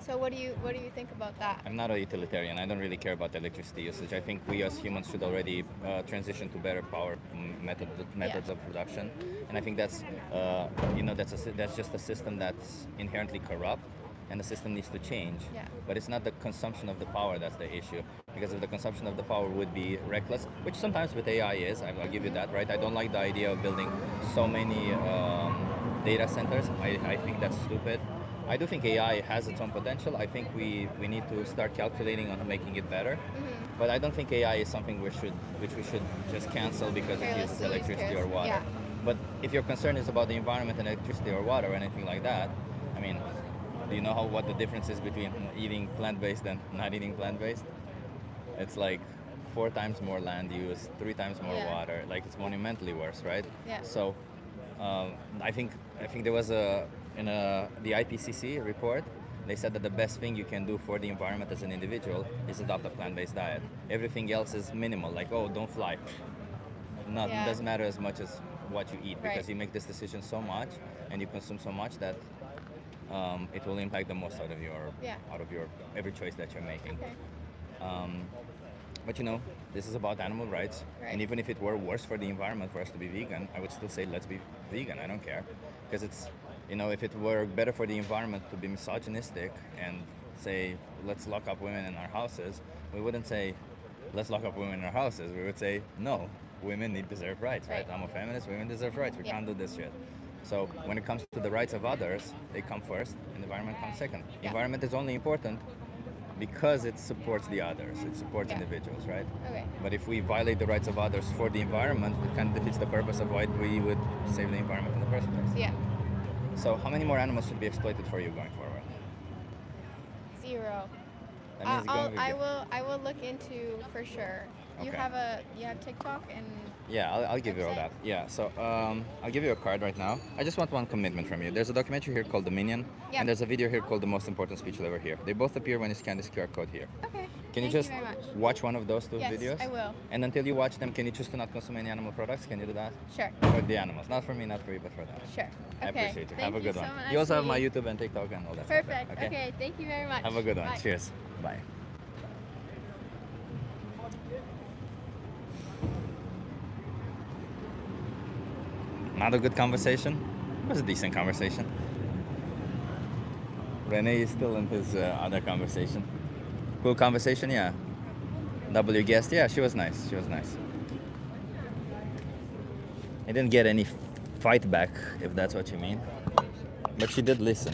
Speaker 5: So what do you think about that?
Speaker 1: I'm not a utilitarian. I don't really care about electricity usage. I think we as humans should already transition to better power methods of production, and I think that's that's just a system that's inherently corrupt, and the system needs to change.
Speaker 5: Yeah.
Speaker 1: But it's not the consumption of the power that's the issue, because if the consumption of the power would be reckless, which sometimes with AI is, I'll give you that, right? I don't like the idea of building so many data centers. I think that's stupid. I do think AI has its own potential. I think we need to start calculating on making it better. But I don't think AI is something which we should just cancel because it uses
Speaker 5: Carelessly use
Speaker 1: electricity or water.
Speaker 5: Yeah.
Speaker 1: But if your concern is about the environment and electricity or water or anything like that, I mean, do you know what the difference is between eating plant-based and not eating plant-based? It's like 4 times more land use, 3 times more
Speaker 5: Yeah.
Speaker 1: water. Like it's monumentally worse, right?
Speaker 5: Yeah.
Speaker 1: So I think there was the IPCC report. they said that the best thing you can do for the environment as an individual is adopt a plant-based diet. Everything else is minimal, like, oh, don't fly. Not,
Speaker 5: Yeah.
Speaker 1: It doesn't matter as much as what you eat, because
Speaker 5: Right.
Speaker 1: you make this decision so much and you consume so much that it will impact the most out of
Speaker 5: Yeah.
Speaker 1: your every choice that you're making.
Speaker 5: Okay.
Speaker 1: But you know, this is about animal rights,
Speaker 5: Right.
Speaker 1: and even if it were worse for the environment for us to be vegan, I would still say let's be vegan. I don't care, because it's, you know, if it were better for the environment to be misogynistic and say let's lock up women in our houses, we wouldn't say let's lock up women in our houses. We would say no, women deserve rights, right?
Speaker 5: Right.
Speaker 1: I'm a feminist. Women deserve rights. We
Speaker 5: Yeah.
Speaker 1: can't do this shit. So when it comes to the rights of others, they come first, and the environment comes second. The
Speaker 5: Yeah.
Speaker 1: environment is only important because it supports the others. It supports
Speaker 5: Yeah.
Speaker 1: individuals, right?
Speaker 5: Okay.
Speaker 1: But if we violate the rights of others for the environment, it kind of defeats the purpose of why we would save the environment in the first place.
Speaker 5: Yeah.
Speaker 1: So how many more animals should be exploited for you going forward?
Speaker 5: 0.
Speaker 1: That means going vegan.
Speaker 5: I will look into for sure. You
Speaker 1: Okay.
Speaker 5: have TikTok and
Speaker 1: Yeah, I'll give you all that.
Speaker 5: website?
Speaker 1: Yeah, so I'll give you a card right now. I just want one commitment from you. There's a documentary here called Dominion,
Speaker 5: Yeah.
Speaker 1: and there's a video here called The Most Important Speech You'll Ever Hear. They both appear when you scan this QR code here.
Speaker 5: Okay.
Speaker 1: Can you
Speaker 5: Thank
Speaker 1: just
Speaker 5: very much.
Speaker 1: watch one of those two
Speaker 5: Yes,
Speaker 1: videos?
Speaker 5: I will.
Speaker 1: And until you watch them, can you choose to not consume any animal products? Can you do that?
Speaker 5: Sure.
Speaker 1: For the animals, not for me, not for you, but for them.
Speaker 5: Sure.
Speaker 1: I
Speaker 5: Okay.
Speaker 1: appreciate you.
Speaker 5: Thank
Speaker 1: Have a good
Speaker 5: you
Speaker 1: one.
Speaker 5: so much,
Speaker 1: You also have my
Speaker 5: sweetie.
Speaker 1: YouTube and TikTok and all that stuff.
Speaker 5: Perfect. Okay. Thank you very much.
Speaker 1: Have a good one.
Speaker 5: Bye.
Speaker 1: Cheers. Bye. Not a good conversation. It was a decent conversation. Rene is still in his other conversation. Cool conversation, yeah. W guest, yeah, she was nice. She was nice. I didn't get any fight back, if that's what you mean. But she did listen.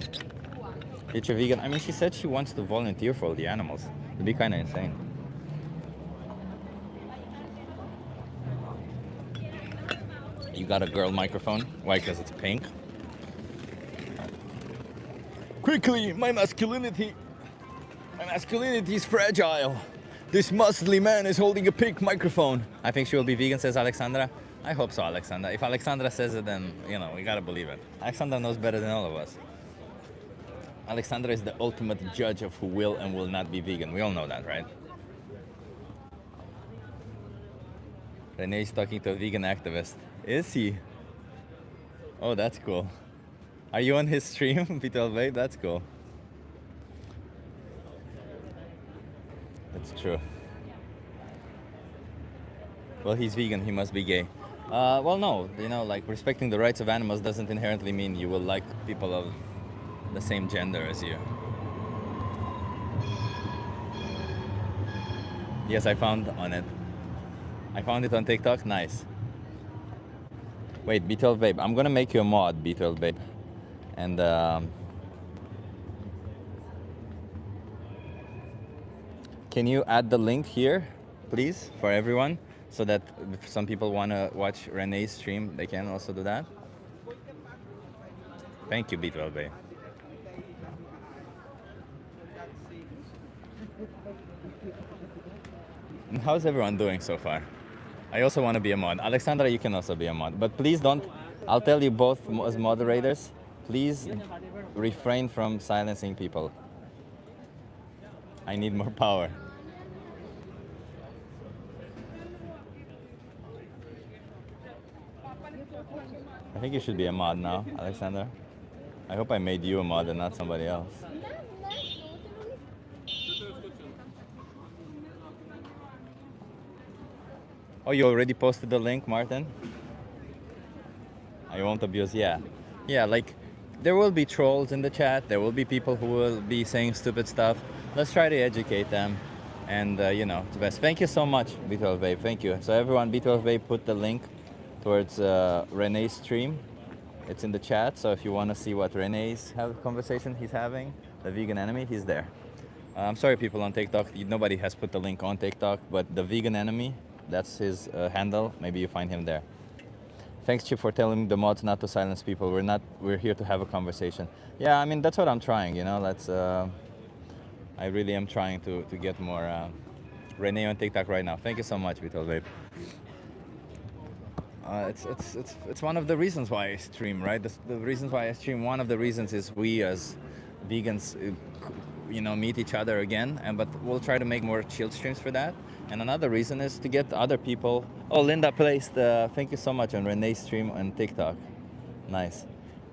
Speaker 1: Future vegan. I mean, she said she wants to volunteer for all the animals. It'd be kind of insane. You got a girl microphone? Why? Because it's pink? Quickly, my masculinity is fragile. This muscly man is holding a pink microphone. I think she will be vegan, says Alexandra. I hope so, Alexandra. If Alexandra says it, then, you know, we gotta believe it. Alexandra knows better than all of us. Alexandra is the ultimate judge of who will and will not be vegan. We all know that, right? Rene is talking to a vegan activist. Is he? Oh, that's cool. Are you on his stream, B12 That's cool. That's true. Well, he's vegan, he must be gay. Well, no, you know, like respecting the rights of animals doesn't inherently mean you will like people of the same gender as you. Yes, I found on it. I found it on TikTok. Nice. Wait, B12 Babe. I'm gonna make you a mod, B12 Babe. And can you add the link here, please, for everyone, so that if some people wanna watch Renee's stream, they can also do that. Thank you, B12 Babe. And how's everyone doing so far? I also want to be a mod. Alexandra, you can also be a mod. But please don't, I'll tell you both as moderators, please refrain from silencing people. I need more power. I think you should be a mod now, Alexandra. I hope I made you a mod and not somebody else. Oh, you already posted the link, Martin? I won't abuse, yeah. Yeah, like, there will be trolls in the chat. There will be people who will be saying stupid stuff. Let's try to educate them. And, you know, it's best. Thank you so much, B12 Babe. Thank you. So everyone, B12 Babe put the link towards Renee's stream. It's in the chat. So if you want to see what Renee's conversation he's having, the vegan enemy, he's there. I'm sorry, people on TikTok. Nobody has put the link on TikTok, but the vegan enemy, that's his handle. Maybe you find him there. Thanks, Chip, for telling the mods not to silence people. We're here to have a conversation. Yeah, I mean, that's what I'm trying, you know. I really am trying to get more Renee on TikTok right now. Thank you so much, B12 Babe. It's one of the reasons why I stream, right? The reasons why I stream, one of the reasons is we as vegans, meet each other again. But we'll try to make more chilled streams for that. And another reason is to get other people. Oh, Linda placed. Thank you so much on Renee's stream on TikTok. Nice.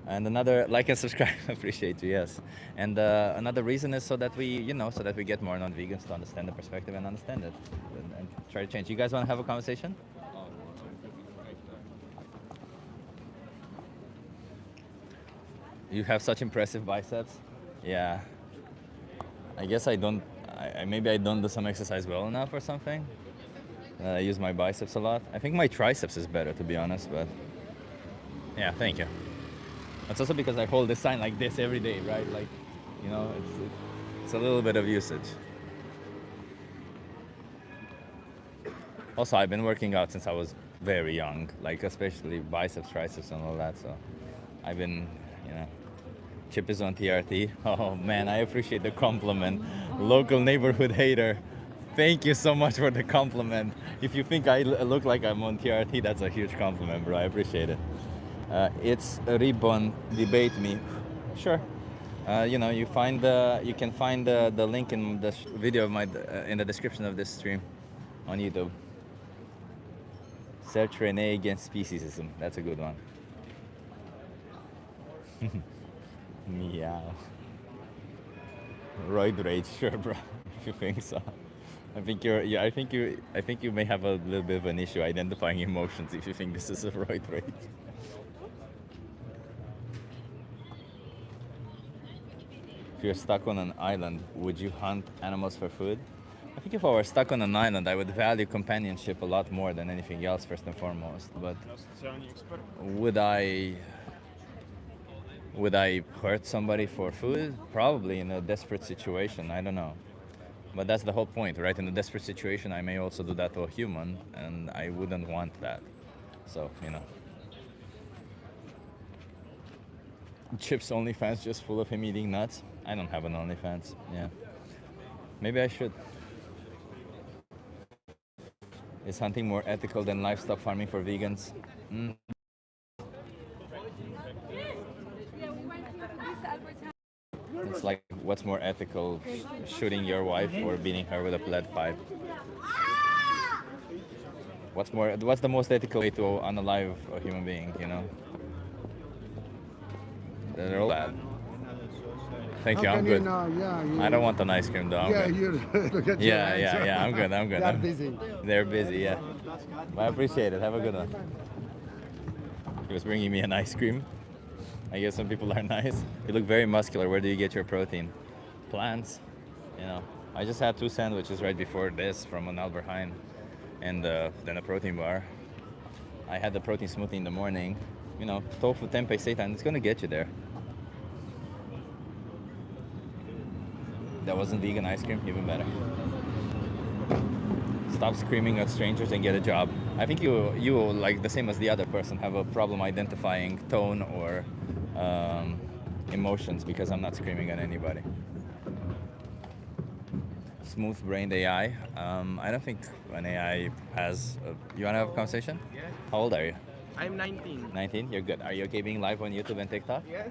Speaker 1: And another like and subscribe. Appreciate you. Yes. And another reason is so that we get more non-vegans to understand the perspective and understand it and try to change. You guys want to have a conversation? You have such impressive biceps. Yeah. I guess I don't. Maybe I don't do some exercise well enough or something. I use my biceps a lot. I think my triceps is better, to be honest. But yeah, thank you. It's also because I hold this sign like this every day, right? Like, it's a little bit of usage. Also, I've been working out since I was very young, like especially biceps, triceps, and all that. So I've been, Chip is on TRT. Oh man, I appreciate the compliment. Local neighborhood hater. Thank you so much for the compliment. If you think I look like I'm on TRT, that's a huge compliment, bro. I appreciate it. It's a ribbon. Debate me. Sure. You can find the link in the video of in the description of this stream on YouTube. Search Renee against speciesism. That's a good one. Meow. Roid rage, sure, bro. If you think so. I think you may have a little bit of an issue identifying emotions if you think this is a roid rage. If you're stuck on an island, would you hunt animals for food? I think if I were stuck on an island, I would value companionship a lot more than anything else, first and foremost. But would I hurt somebody for food? Probably in a desperate situation. I don't know. But that's the whole point, right? In a desperate situation, I may also do that to a human, and I wouldn't want that. So, Chip's OnlyFans just full of him eating nuts. I don't have an OnlyFans. Yeah. Maybe I should. Is hunting more ethical than livestock farming for vegans? It's like, what's more ethical, shooting your wife or beating her with a lead pipe? What's the most ethical way to unalive a human being, They're all bad. Thank you, I'm good. I don't want an ice cream though. I'm good.
Speaker 6: You look at
Speaker 1: Yeah, I'm good.
Speaker 6: They're busy.
Speaker 1: They're busy, yeah. But I appreciate it. Have a good one. He was bringing me an ice cream. I guess some people are nice. You look very muscular. Where do you get your protein? Plants. I just had 2 sandwiches right before this from an Albert Heijn, and then a protein bar. I had the protein smoothie in the morning. Tofu, tempeh, seitan. It's gonna get you there. That wasn't vegan ice cream. Even better. Stop screaming at strangers and get a job. I think you like the same as the other person have a problem identifying tone or emotions, because I'm not screaming at anybody. Smooth-brained AI. I don't think an AI has. You wanna have a conversation?
Speaker 7: Yeah.
Speaker 1: How old are you?
Speaker 7: I'm 19.
Speaker 1: 19. You're good. Are you okay being live on YouTube and TikTok?
Speaker 7: Yes.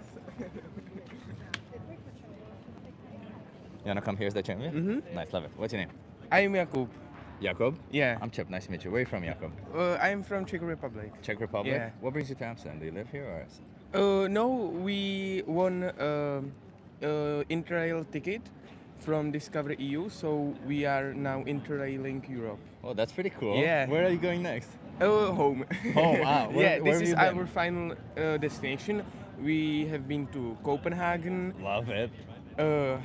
Speaker 1: You wanna come? Here's the channel.
Speaker 7: Mm-hmm.
Speaker 1: Nice, love it. What's your name?
Speaker 7: I'm Jakub.
Speaker 1: Jakob?
Speaker 7: Yeah.
Speaker 1: I'm Chip. Nice to meet you. Where are you from, Jakob?
Speaker 7: I'm from Czech Republic.
Speaker 1: Czech Republic?
Speaker 7: Yeah.
Speaker 1: What brings you to Amsterdam? Do you live here or?
Speaker 7: No, we won Interrail ticket from Discover EU, so we are now interrailing Europe.
Speaker 1: Oh, that's pretty cool.
Speaker 7: Yeah.
Speaker 1: Where are you going next?
Speaker 7: Home.
Speaker 1: Oh, wow.
Speaker 7: Yeah,
Speaker 1: Where
Speaker 7: this
Speaker 1: have
Speaker 7: is
Speaker 1: you been?
Speaker 7: our final destination. We have been to Copenhagen,
Speaker 1: Love it.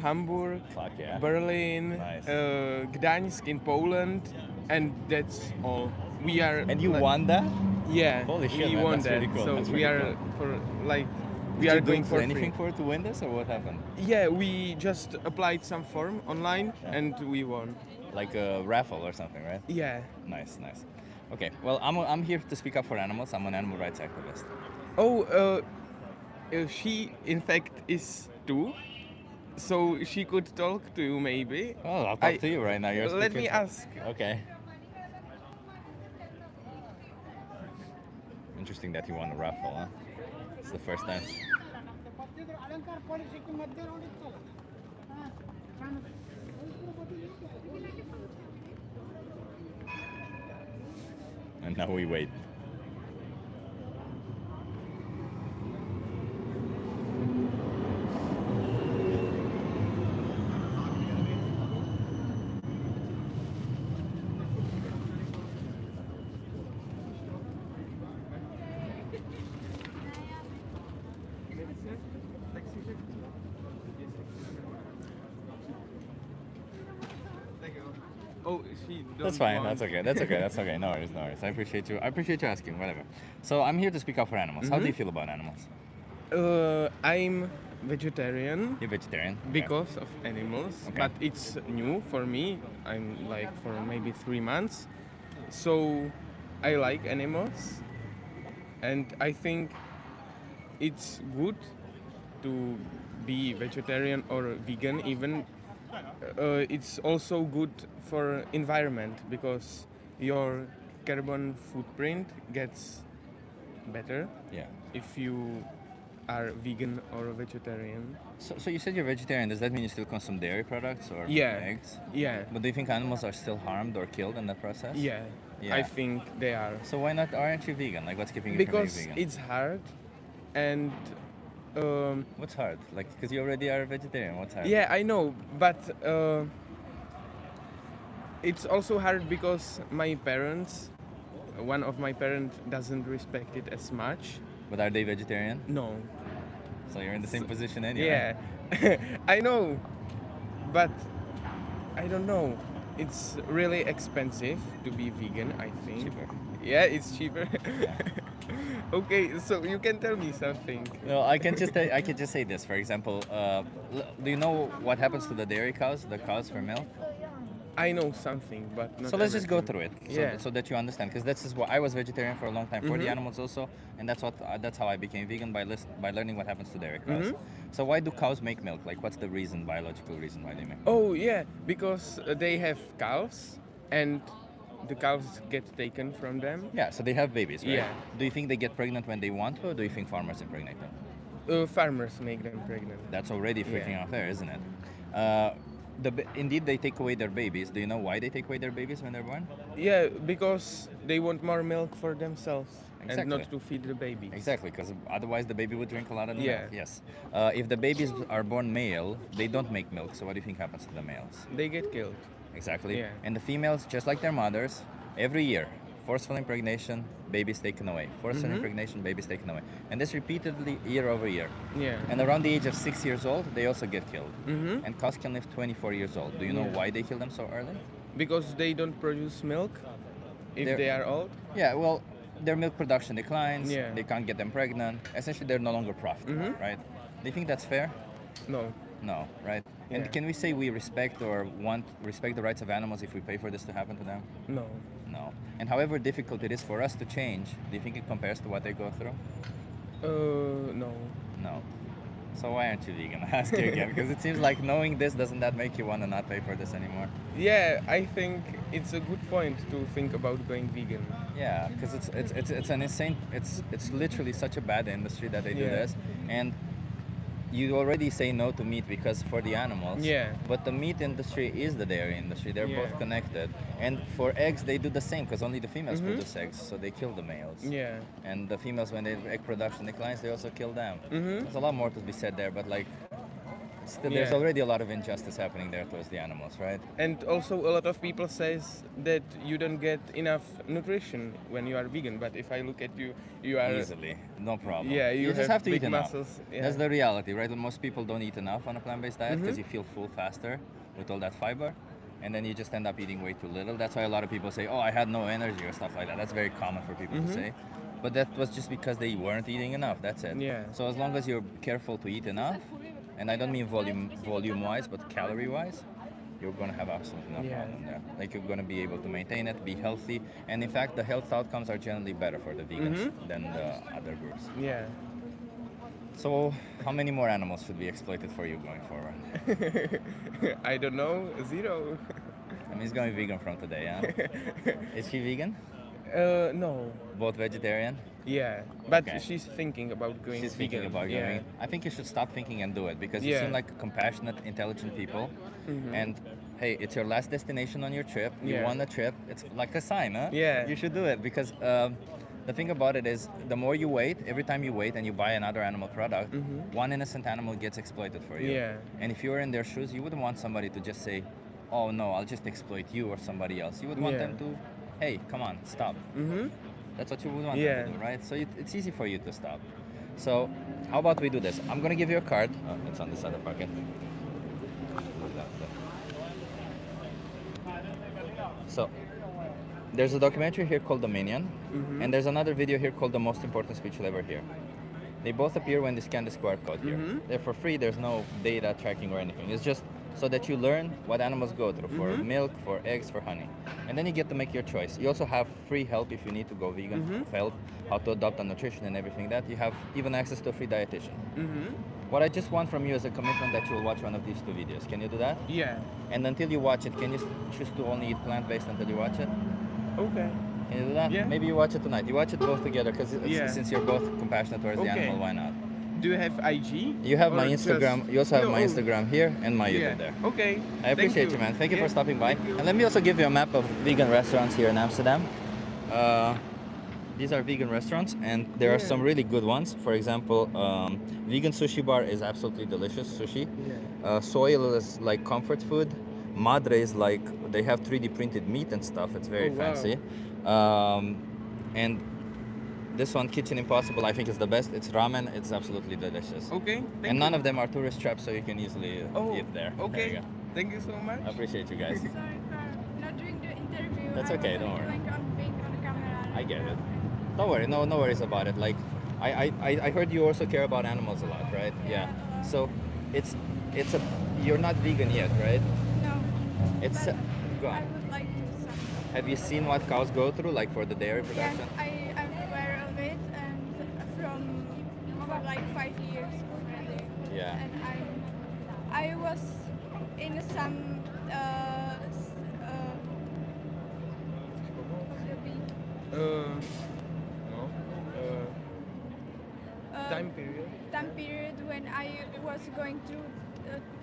Speaker 7: Hamburg,
Speaker 1: Fuck yeah.
Speaker 7: Berlin,
Speaker 1: Nice.
Speaker 7: Gdańsk in Poland, and that's all. We are.
Speaker 1: And you
Speaker 7: like-
Speaker 1: won that?
Speaker 7: Yeah,
Speaker 1: Holy shit,
Speaker 7: we
Speaker 1: man,
Speaker 7: won
Speaker 1: that's
Speaker 7: that.
Speaker 1: really cool.
Speaker 7: So
Speaker 1: That's
Speaker 7: we
Speaker 1: really
Speaker 7: are
Speaker 1: cool.
Speaker 7: for like we
Speaker 1: Did
Speaker 7: are
Speaker 1: you
Speaker 7: going
Speaker 1: do
Speaker 7: for
Speaker 1: anything
Speaker 7: free.
Speaker 1: for it to win this, or what happened?
Speaker 7: Yeah, we just applied some form online and we won.
Speaker 1: Like a raffle or something, right?
Speaker 7: Yeah.
Speaker 1: Nice. Okay, well, I'm here to speak up for animals. I'm an animal rights activist.
Speaker 7: Oh, she in fact is too. So she could talk to you maybe.
Speaker 1: Oh, I'll talk to you right now. You're
Speaker 7: Let
Speaker 1: speaking
Speaker 7: me
Speaker 1: to-
Speaker 7: ask.
Speaker 1: Okay. Interesting that you won a raffle, huh? It's the first time. And now we wait.
Speaker 7: Oh, she.
Speaker 1: That's fine. That's okay. That's okay. That's okay. No worries. No worries. I appreciate you. I appreciate you asking. Whatever. So I'm here to speak up for animals. How do you feel about animals?
Speaker 7: I'm vegetarian
Speaker 1: You're vegetarian. Okay.
Speaker 7: because of animals,
Speaker 1: Okay.
Speaker 7: but it's new for me. I'm like for maybe 3 months, so I like animals, and I think it's good to be vegetarian or vegan. Even it's also good for environment because your carbon footprint gets better
Speaker 1: Yeah.
Speaker 7: if you are vegan or vegetarian.
Speaker 1: So you said you're vegetarian. Does that mean you still consume dairy products or
Speaker 7: Yeah.
Speaker 1: eggs?
Speaker 7: Yeah,
Speaker 1: But do you think animals are still harmed or killed in that process?
Speaker 7: yeah,
Speaker 1: Yeah.
Speaker 7: I think they are.
Speaker 1: So why not? Aren't you vegan? Like, what's keeping you
Speaker 7: Because
Speaker 1: from being vegan?
Speaker 7: it's hard, and
Speaker 1: What's hard? Like, because you already are a vegetarian. What's hard?
Speaker 7: yeah, I know, but it's also hard because my parents, one of my parents doesn't respect it as much.
Speaker 1: But are they vegetarian?
Speaker 7: No.
Speaker 1: So you're in the same position anyway.
Speaker 7: Yeah, I know, but I don't know. It's really expensive to be vegan, I think.
Speaker 1: Cheaper.
Speaker 7: Yeah, it's cheaper. Okay, so you can tell me something.
Speaker 1: No, I can just say this. For example, do you know what happens to the dairy cows? The cows for milk.
Speaker 7: I know something, but not
Speaker 1: So let's just go
Speaker 7: everything.
Speaker 1: through it, so,
Speaker 7: Yeah.
Speaker 1: so that you understand. Because this is what I was vegetarian for a long time for the
Speaker 7: Mhm.
Speaker 1: animals also, and that's how I became vegan by learning what happens to dairy cows.
Speaker 7: Mhm.
Speaker 1: So why do cows make milk? Like, what's the reason, biological reason why they make? Milk?
Speaker 7: Oh yeah, because they have cows, and the cows get taken from them.
Speaker 1: Yeah, so they have babies, right?
Speaker 7: Yeah.
Speaker 1: Do you think they get pregnant when they want to, or do you think farmers impregnate them?
Speaker 7: Farmers make them pregnant.
Speaker 1: That's already freaking
Speaker 7: Yeah.
Speaker 1: unfair, isn't it? Indeed, they take away their babies. Do you know why they take away their babies when they're born?
Speaker 7: Yeah, because they want more milk for themselves and
Speaker 1: Exactly.
Speaker 7: not to feed the baby.
Speaker 1: Exactly, because otherwise the baby would drink a lot of milk.
Speaker 7: Yeah.
Speaker 1: Yes. If the babies are born male, they don't make milk. So what do you think happens to the males?
Speaker 7: They get killed.
Speaker 1: Exactly.
Speaker 7: Yeah.
Speaker 1: And the females, just like their mothers, every year, forceful impregnation, babies taken away. Forceful
Speaker 7: Mhm.
Speaker 1: impregnation, babies taken away. And this repeatedly year over year.
Speaker 7: Yeah.
Speaker 1: And around the age of 6 years old, they also get killed.
Speaker 7: Mm-hmm.
Speaker 1: And cows can live 24 years old. Do you know
Speaker 7: Yeah.
Speaker 1: why they kill them so early?
Speaker 7: Because they don't produce milk if
Speaker 1: They're-
Speaker 7: they are old.
Speaker 1: Yeah, well, their milk production declines.
Speaker 7: Yeah.
Speaker 1: They can't get them pregnant. Essentially, they're no longer profitable,
Speaker 7: Mhm.
Speaker 1: right? Do you think that's fair?
Speaker 7: No.
Speaker 1: No, right? And
Speaker 7: Yeah.
Speaker 1: can we say we respect or respect the rights of animals if we pay for this to happen to them?
Speaker 7: No.
Speaker 1: No. And however difficult it is for us to change, do you think it compares to what they go through?
Speaker 7: No.
Speaker 1: No. So why aren't you vegan? I ask you again, because it seems like knowing this, doesn't that make you want to not pay for this anymore?
Speaker 7: Yeah, I think it's a good point to think about going vegan.
Speaker 1: Yeah, because it's an insane, it's literally such a bad industry that they do
Speaker 7: Yeah.
Speaker 1: this, and you already say no to meat because for the animals.
Speaker 7: Yeah.
Speaker 1: But the meat industry is the dairy industry. They're
Speaker 7: Yeah.
Speaker 1: both connected. And for eggs, they do the same because only the females
Speaker 7: Mhm.
Speaker 1: produce eggs, so they kill the males.
Speaker 7: Yeah.
Speaker 1: And the females, when their egg production declines, they also kill them.
Speaker 7: Mhm.
Speaker 1: There's a lot more to be said there, but like, still, there's
Speaker 7: Yeah.
Speaker 1: already a lot of injustice happening there towards the animals, right?
Speaker 7: And also a lot of people says that you don't get enough nutrition when you are vegan. But if I look at you, you are
Speaker 1: Easily, no problem.
Speaker 7: Yeah, you
Speaker 1: just
Speaker 7: have
Speaker 1: have to
Speaker 7: big
Speaker 1: eat enough.
Speaker 7: muscles, yeah.
Speaker 1: That's the reality, right? Most people don't eat enough on a plant-based diet because
Speaker 7: Mhm.
Speaker 1: you feel full faster with all that fiber, and then you just end up eating way too little. That's why a lot of people say, "Oh, I had no energy" or stuff like that. That's very common for people to
Speaker 7: Mhm.
Speaker 1: say, but that was just because they weren't eating enough. That's it.
Speaker 7: Yeah.
Speaker 1: So as long as you're careful to eat enough, and I don't mean volume-wise, but calorie-wise, you're gonna have absolutely no
Speaker 7: Yeah.
Speaker 1: problem there. Like you're gonna be able to maintain it, be healthy, and in fact, the health outcomes are generally better for the vegans
Speaker 7: Mhm.
Speaker 1: than the other groups.
Speaker 7: yeah.
Speaker 1: So, how many more animals should be exploited for you going forward?
Speaker 7: I don't know. 0.
Speaker 1: I mean, he's going vegan from today, yeah? Is she vegan?
Speaker 7: No.
Speaker 1: Both vegetarian?
Speaker 7: Yeah, but
Speaker 1: Okay.
Speaker 7: she's thinking about going
Speaker 1: She's
Speaker 7: vegan.
Speaker 1: thinking about
Speaker 7: yeah.
Speaker 1: going. I think you should stop thinking and do it because you
Speaker 7: Yeah.
Speaker 1: seem like compassionate, intelligent people.
Speaker 7: Mhm.
Speaker 1: And hey, it's your last destination on your trip. You
Speaker 7: Yeah.
Speaker 1: won the trip. It's like a sign, huh?
Speaker 7: Yeah.
Speaker 1: You should do it because the thing about it is, the more you wait, every time you wait and you buy another animal product, one innocent animal gets exploited for you.
Speaker 7: Yeah.
Speaker 1: And if you were in their shoes, you wouldn't want somebody to just say, "Oh no, I'll just exploit you or somebody else." You would want
Speaker 7: Yeah.
Speaker 1: them to, "Hey, come on, stop."
Speaker 7: Mhm.
Speaker 1: That's what you would want
Speaker 7: Yeah.
Speaker 1: them to do, right? So it's easy for you to stop. So how about we do this? I'm gonna give you a card. Oh, it's on this other pocket. So there's a documentary here called Dominion, and there's another video here called The Most Important Speech You'll Ever Hear. They both appear when you scan this QR code here. They're for free. There's no data tracking or anything. It's just so that you learn what animals go through for milk, for eggs, for honey. And then you get to make your choice. You also have free help if you need to go vegan, help, how to adopt on nutrition and everything that. You have even access to a free dietitian.
Speaker 7: Mhm.
Speaker 1: What I just want from you is a commitment that you will watch one of these two videos. Can you do that?
Speaker 7: Yeah.
Speaker 1: And until you watch it, can you choose to only eat plant-based until you watch it?
Speaker 7: Okay.
Speaker 1: Can you do that?
Speaker 7: Yeah.
Speaker 1: Maybe you watch it tonight. You watch it both together because
Speaker 7: Yeah.
Speaker 1: since you're both compassionate towards the
Speaker 7: Okay.
Speaker 1: animal, why not?
Speaker 7: Do you have IG?
Speaker 1: You have my
Speaker 7: Or just-
Speaker 1: Instagram. You also have
Speaker 7: No,
Speaker 1: my
Speaker 7: oh,
Speaker 1: Instagram here and my
Speaker 7: Yeah.
Speaker 1: YouTube there.
Speaker 7: Okay.
Speaker 1: I appreciate you, man. Thank you
Speaker 7: Yeah.
Speaker 1: for stopping by.
Speaker 7: Thank you.
Speaker 1: And let me also give you a map of vegan restaurants here in Amsterdam. These are vegan restaurants, and there are
Speaker 7: Yeah.
Speaker 1: some really good ones. For example, vegan sushi bar is absolutely delicious sushi. Soil is like comfort food. Madre is like they have 3D printed meat and stuff. It's very
Speaker 7: Oh, wow.
Speaker 1: fancy. And this one, Kitchen Impossible, I think is the best. It's ramen. It's absolutely delicious.
Speaker 7: Okay.
Speaker 1: And none of them are tourist traps, so you can easily
Speaker 7: Oh,
Speaker 1: eat there. There
Speaker 7: okay.
Speaker 1: you go.
Speaker 7: Thank you so much.
Speaker 1: I appreciate you guys.
Speaker 6: Sorry for not doing the interview.
Speaker 1: That's okay, don't worry.
Speaker 6: Like on being on the camera.
Speaker 1: I get it. Don't worry, no worries about it. Like, I heard you also care about animals a lot, right? Yeah. So, it's a you're not vegan yet, right?
Speaker 6: No.
Speaker 1: It's
Speaker 6: but
Speaker 1: go
Speaker 6: I
Speaker 1: on.
Speaker 6: would like to some.
Speaker 1: Have you seen what cows go through, like for the dairy
Speaker 6: Yeah,
Speaker 1: production?
Speaker 6: I'm aware of it, and from for like 5 years already.
Speaker 1: Yeah.
Speaker 6: And I was in some what would it be?
Speaker 7: No. Time period.
Speaker 6: Time period when I was going through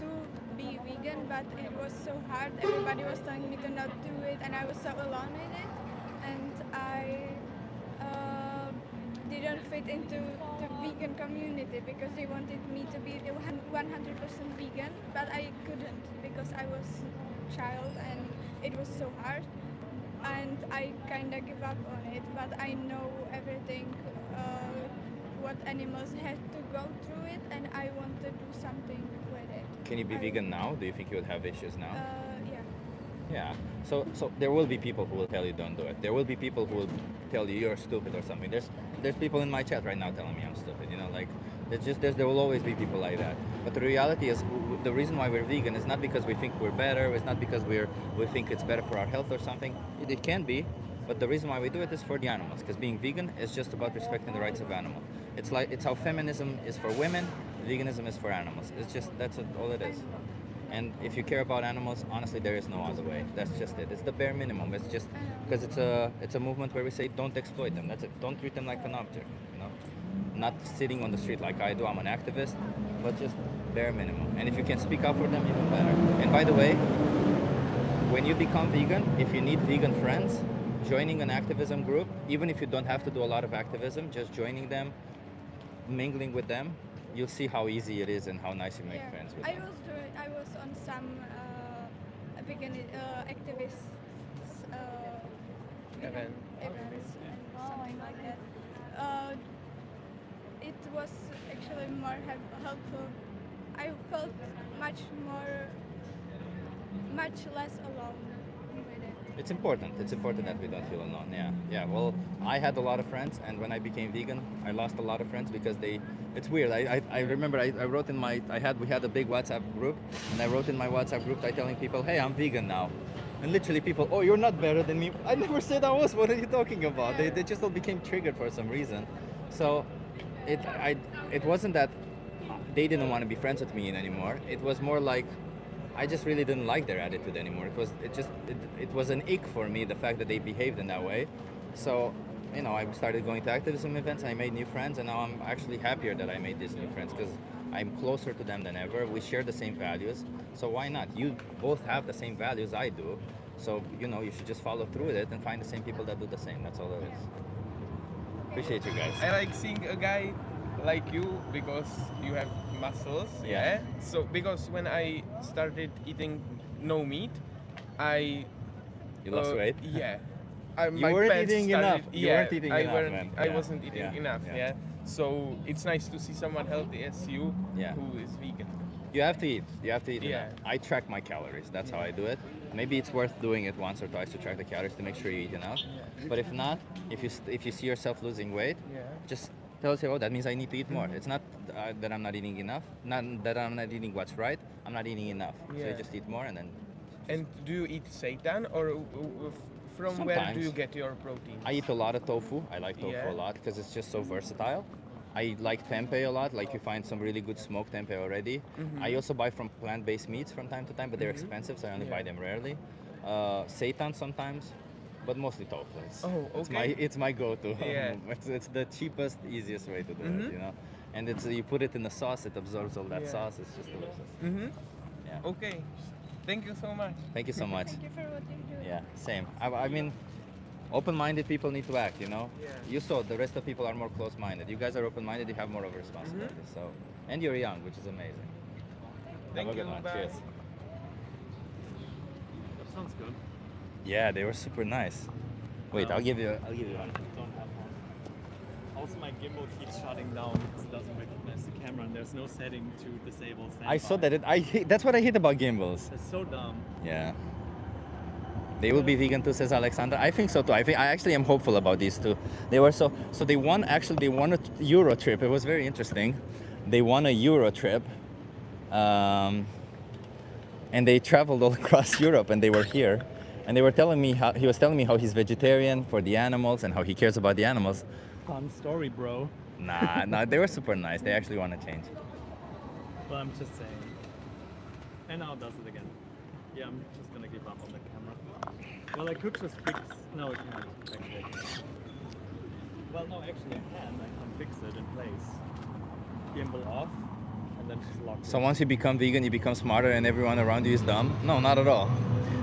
Speaker 6: to be vegan, but it was so hard. Everybody was telling me to not do it, and I was so alone in it. And I didn't fit into the vegan community because they wanted me to be 100% vegan, but I couldn't because I was child and it was so hard. And I kind of give up on it, but I know everything. What animals had to go through it, and I want to do something with it.
Speaker 1: Can you be vegan now? Do you think you would have issues now?
Speaker 6: Yeah.
Speaker 1: Yeah. So there will be people who will tell you don't do it. There will be people who will tell you you're stupid or something. There's people in my chat right now telling me I'm stupid. You know, like there will always be people like that. But the reality is, the reason why we're vegan is not because we think we're better. It's not because we think it's better for our health or something. It can be, but the reason why we do it is for the animals. Because being vegan is just about respecting the rights of animals. It's how feminism is for women, veganism is for animals. That's all it is. And if you care about animals, honestly, there is no other way. That's just it. It's the bare minimum. It's just because it's a movement where we say don't exploit them. That's it. Don't treat them like an object. You know, not sitting on the street like I do. I'm an activist, but just bare minimum. And if you can speak up for them, even better. And by the way, when you become vegan, if you need vegan friends, joining an activism group, even if you don't have to do a lot of activism, just joining them, mingling with them, you'll see how easy it is and how nice you make friends with them.
Speaker 6: I was on some vegan activists vegan events and something like that. It was actually more helpful. I felt much less alone with it.
Speaker 1: It's important. It's important that we don't feel alone. Yeah, yeah. Well, I had a lot of friends, and when I became vegan, I lost a lot of friends because it's weird. I remember I wrote in we had a big WhatsApp group, and I wrote in my WhatsApp group telling people, hey, I'm vegan now. And literally people, oh, you're not better than me. I never said I was. What are you talking about? They just all became triggered for some reason. So it wasn't that they didn't want to be friends with me anymore. It was more like I just really didn't like their attitude anymore. It was an ick for me, the fact that they behaved in that way. So, you know, I started going to activism events and I made new friends, and now I'm actually happier that I made these new friends because I'm closer to them than ever. We share the same values, so why not? You both have the same values I do, so you know you should just follow through with it and find the same people that do the same. That's all it is. Appreciate you guys.
Speaker 7: I like seeing a guy like you because you have muscles.
Speaker 1: Yeah.
Speaker 7: So because when I started eating no meat, I
Speaker 1: You lost weight?
Speaker 7: Yeah.
Speaker 1: You weren't eating enough. You
Speaker 7: Yeah,
Speaker 1: weren't eating
Speaker 7: I
Speaker 1: enough,
Speaker 7: weren't,
Speaker 1: man.
Speaker 7: I
Speaker 1: Yeah,
Speaker 7: wasn't eating
Speaker 1: yeah,
Speaker 7: enough.
Speaker 1: yeah.
Speaker 7: Yeah. So it's nice to see someone healthy as you,
Speaker 1: Yeah.
Speaker 7: who is vegan.
Speaker 1: You have to eat. You have to eat.
Speaker 7: Yeah.
Speaker 1: Enough. I track my calories. That's how I do it. Maybe it's worth doing it once or twice to track the calories to make sure you eat enough. But if not, if you see yourself losing weight,
Speaker 7: Yeah.
Speaker 1: just tell yourself, oh, that means I need to eat more. It's not that I'm not eating enough. Not that I'm not eating what's right. I'm not eating enough. So
Speaker 7: Yeah.
Speaker 1: you just eat more and then.
Speaker 7: And do you eat seitan, or from where do
Speaker 1: Sometimes.
Speaker 7: you get your protein?
Speaker 1: I eat a lot of tofu. I like tofu
Speaker 7: Yeah.
Speaker 1: a lot because it's just so versatile. I like tempeh a lot. Like you find some really good smoked tempeh already. I also buy from plant-based meats from time to time, but they're expensive, so I only buy
Speaker 7: Yeah.
Speaker 1: them rarely. Seitan sometimes, but mostly tofu.
Speaker 7: Oh,
Speaker 1: It's
Speaker 7: okay.
Speaker 1: it's my go-to.
Speaker 7: Yeah.
Speaker 1: it's the cheapest, easiest way to do
Speaker 7: Mhm.
Speaker 1: it, you know. And it's you put it in the sauce, it absorbs all that
Speaker 7: Yeah.
Speaker 1: sauce. It's just delicious.
Speaker 7: Mm-hmm.
Speaker 1: Yeah.
Speaker 7: Okay. Thank you so much.
Speaker 1: Thank you so much.
Speaker 6: Thank you for what you do.
Speaker 1: Yeah, same. I mean, open-minded people need to act, you know?
Speaker 7: Yeah.
Speaker 1: You saw the rest of people are more close-minded. You guys are open-minded, you have more of a responsibility. So, and you're young, which is amazing.
Speaker 7: Thank
Speaker 1: have a
Speaker 7: you.
Speaker 1: good one.
Speaker 7: Bye.
Speaker 1: Cheers.
Speaker 2: That sounds good.
Speaker 1: Yeah, they were super nice. Wait, I'll give you one.
Speaker 2: Don't have one. Also, my gimbal keeps shutting down because it doesn't recognize the camera, and there's no setting to disable standby.
Speaker 1: I saw that. That's what I hate about gimbals.
Speaker 2: It's so dumb.
Speaker 1: Yeah. They will be vegan too, says Alexander. I think so too. I actually am hopeful about these two. They were so they won a Euro trip. It was very interesting. They won a Euro trip. And they traveled all across Europe and they were here. And they were telling me he was telling me how he's vegetarian for the animals and how he cares about the animals.
Speaker 2: Fun story, bro.
Speaker 1: Nah, they were super nice. They actually want to change.
Speaker 2: But I'm just saying. And now it does it again. Yeah, I'm just gonna give up on the camera. Well, I could just fix. No, I can't. Actually. Well, no, actually, I can fix it in place. Gimbal off, and then just lock it.
Speaker 1: So once you become vegan, you become smarter and everyone around you is dumb? No, not at all.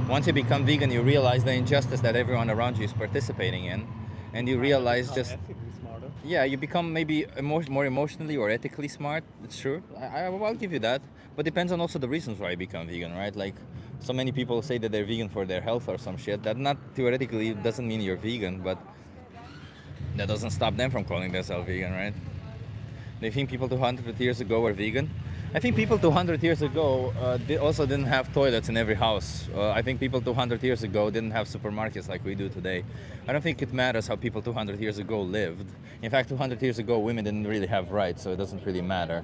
Speaker 1: Once you become vegan, you realize the injustice that everyone around you is participating in. And you realize
Speaker 2: Become
Speaker 1: just,
Speaker 2: ethically smarter.
Speaker 1: yeah, you become maybe more emotionally or ethically smart. It's true. I'll give you that. But depends on also the reasons why you become vegan, right? Like, so many people say that they're vegan for their health or some shit. That not theoretically doesn't mean you're vegan, but that doesn't stop them from calling themselves vegan, right? Do you think people 200 years ago were vegan? I think people 200 years ago they also didn't have toilets in every house. I think people 200 years ago didn't have supermarkets like we do today. I don't think it matters how people 200 years ago lived. In fact, 200 years ago, women didn't really have rights, so it doesn't really matter.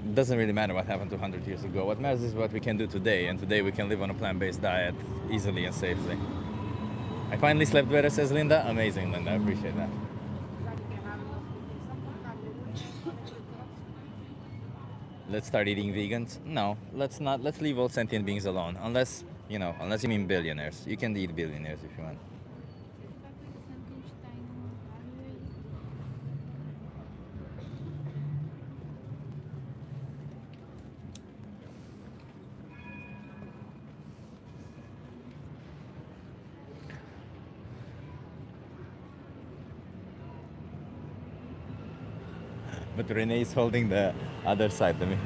Speaker 1: It doesn't really matter what happened 200 years ago. What matters is what we can do today, and today we can live on a plant-based diet easily and safely. I finally slept better, says Linda. Amazing, Linda. I appreciate that. Let's start eating vegans? No, let's not. Let's leave all sentient beings alone. Unless you mean billionaires. You can eat billionaires if you want. But Renee is holding the other side to me.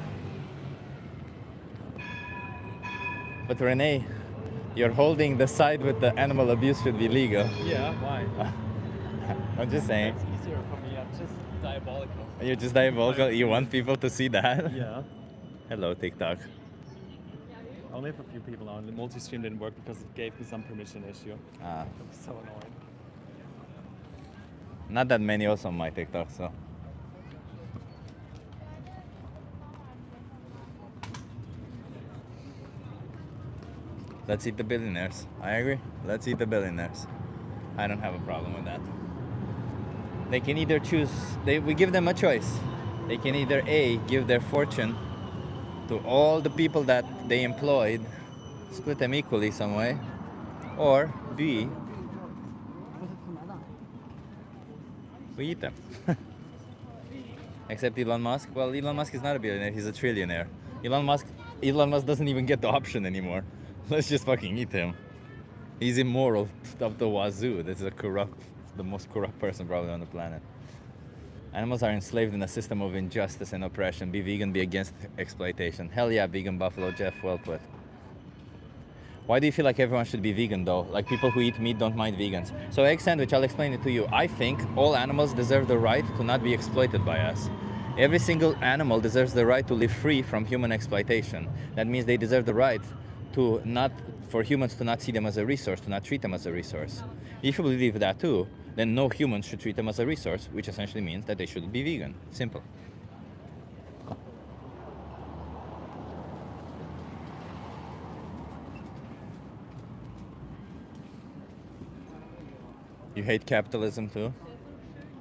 Speaker 1: But Renee, you're holding the side with the animal abuse should be legal.
Speaker 2: Yeah, why?
Speaker 1: I'm just saying.
Speaker 2: It's easier for me. I'm just diabolical.
Speaker 1: You're just diabolical. You want people to see that?
Speaker 2: Yeah.
Speaker 1: Hello, TikTok.
Speaker 2: I only have a few people now, and the multi-stream didn't work because it gave me some permission issue.
Speaker 1: Ah,
Speaker 2: It was so annoying.
Speaker 1: not that many also on my TikTok, so. Let's eat the billionaires. I agree. Let's eat the billionaires. I don't have a problem with that. They can either choose, we give them a choice. They can either A, give their fortune to all the people that they employed, split them equally some way, or B, We eat them. Except Elon Musk. Well, Elon Musk is not a billionaire. He's a trillionaire. Elon Musk doesn't even get the option anymore. Let's just fucking eat him. He's immoral up the wazoo. This is the most corrupt person probably on the planet. Animals are enslaved in a system of injustice and oppression. Be vegan, be against exploitation. Hell yeah, vegan buffalo, Jeff, well put. Why do you feel like everyone should be vegan though? Like people who eat meat don't mind vegans. So egg sandwich, I'll explain it to you. I think all animals deserve the right to not be exploited by us. Every single animal deserves the right to live free from human exploitation. That means they deserve the right for humans to not see them as a resource, to not treat them as a resource. If you believe that too, then no humans should treat them as a resource, which essentially means that they shouldn't be vegan. Simple. You hate capitalism too?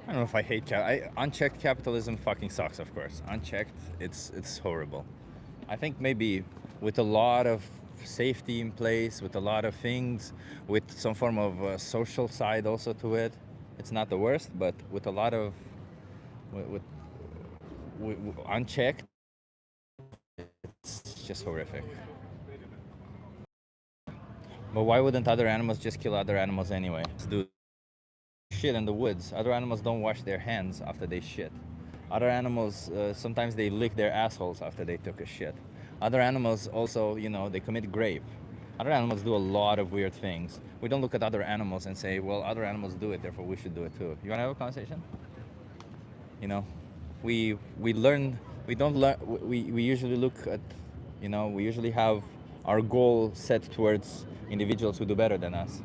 Speaker 1: I don't know if I hate unchecked capitalism fucking sucks, of course. Unchecked, it's horrible. I think maybe with a lot of safety in place, with a lot of things, with some form of social side also to it, it's not the worst, but with a lot of with unchecked, it's just horrific. But why wouldn't other animals just kill other animals anyway? Do shit in the woods. Other animals don't wash their hands after they shit. Other animals, sometimes they lick their assholes after they took a shit. Other animals also, they commit rape. Other animals do a lot of weird things. We don't look at other animals and say, well, other animals do it, therefore we should do it too. You wanna have a conversation? We learn, we don't learn, we usually look at, we usually have our goal set towards individuals who do better than us.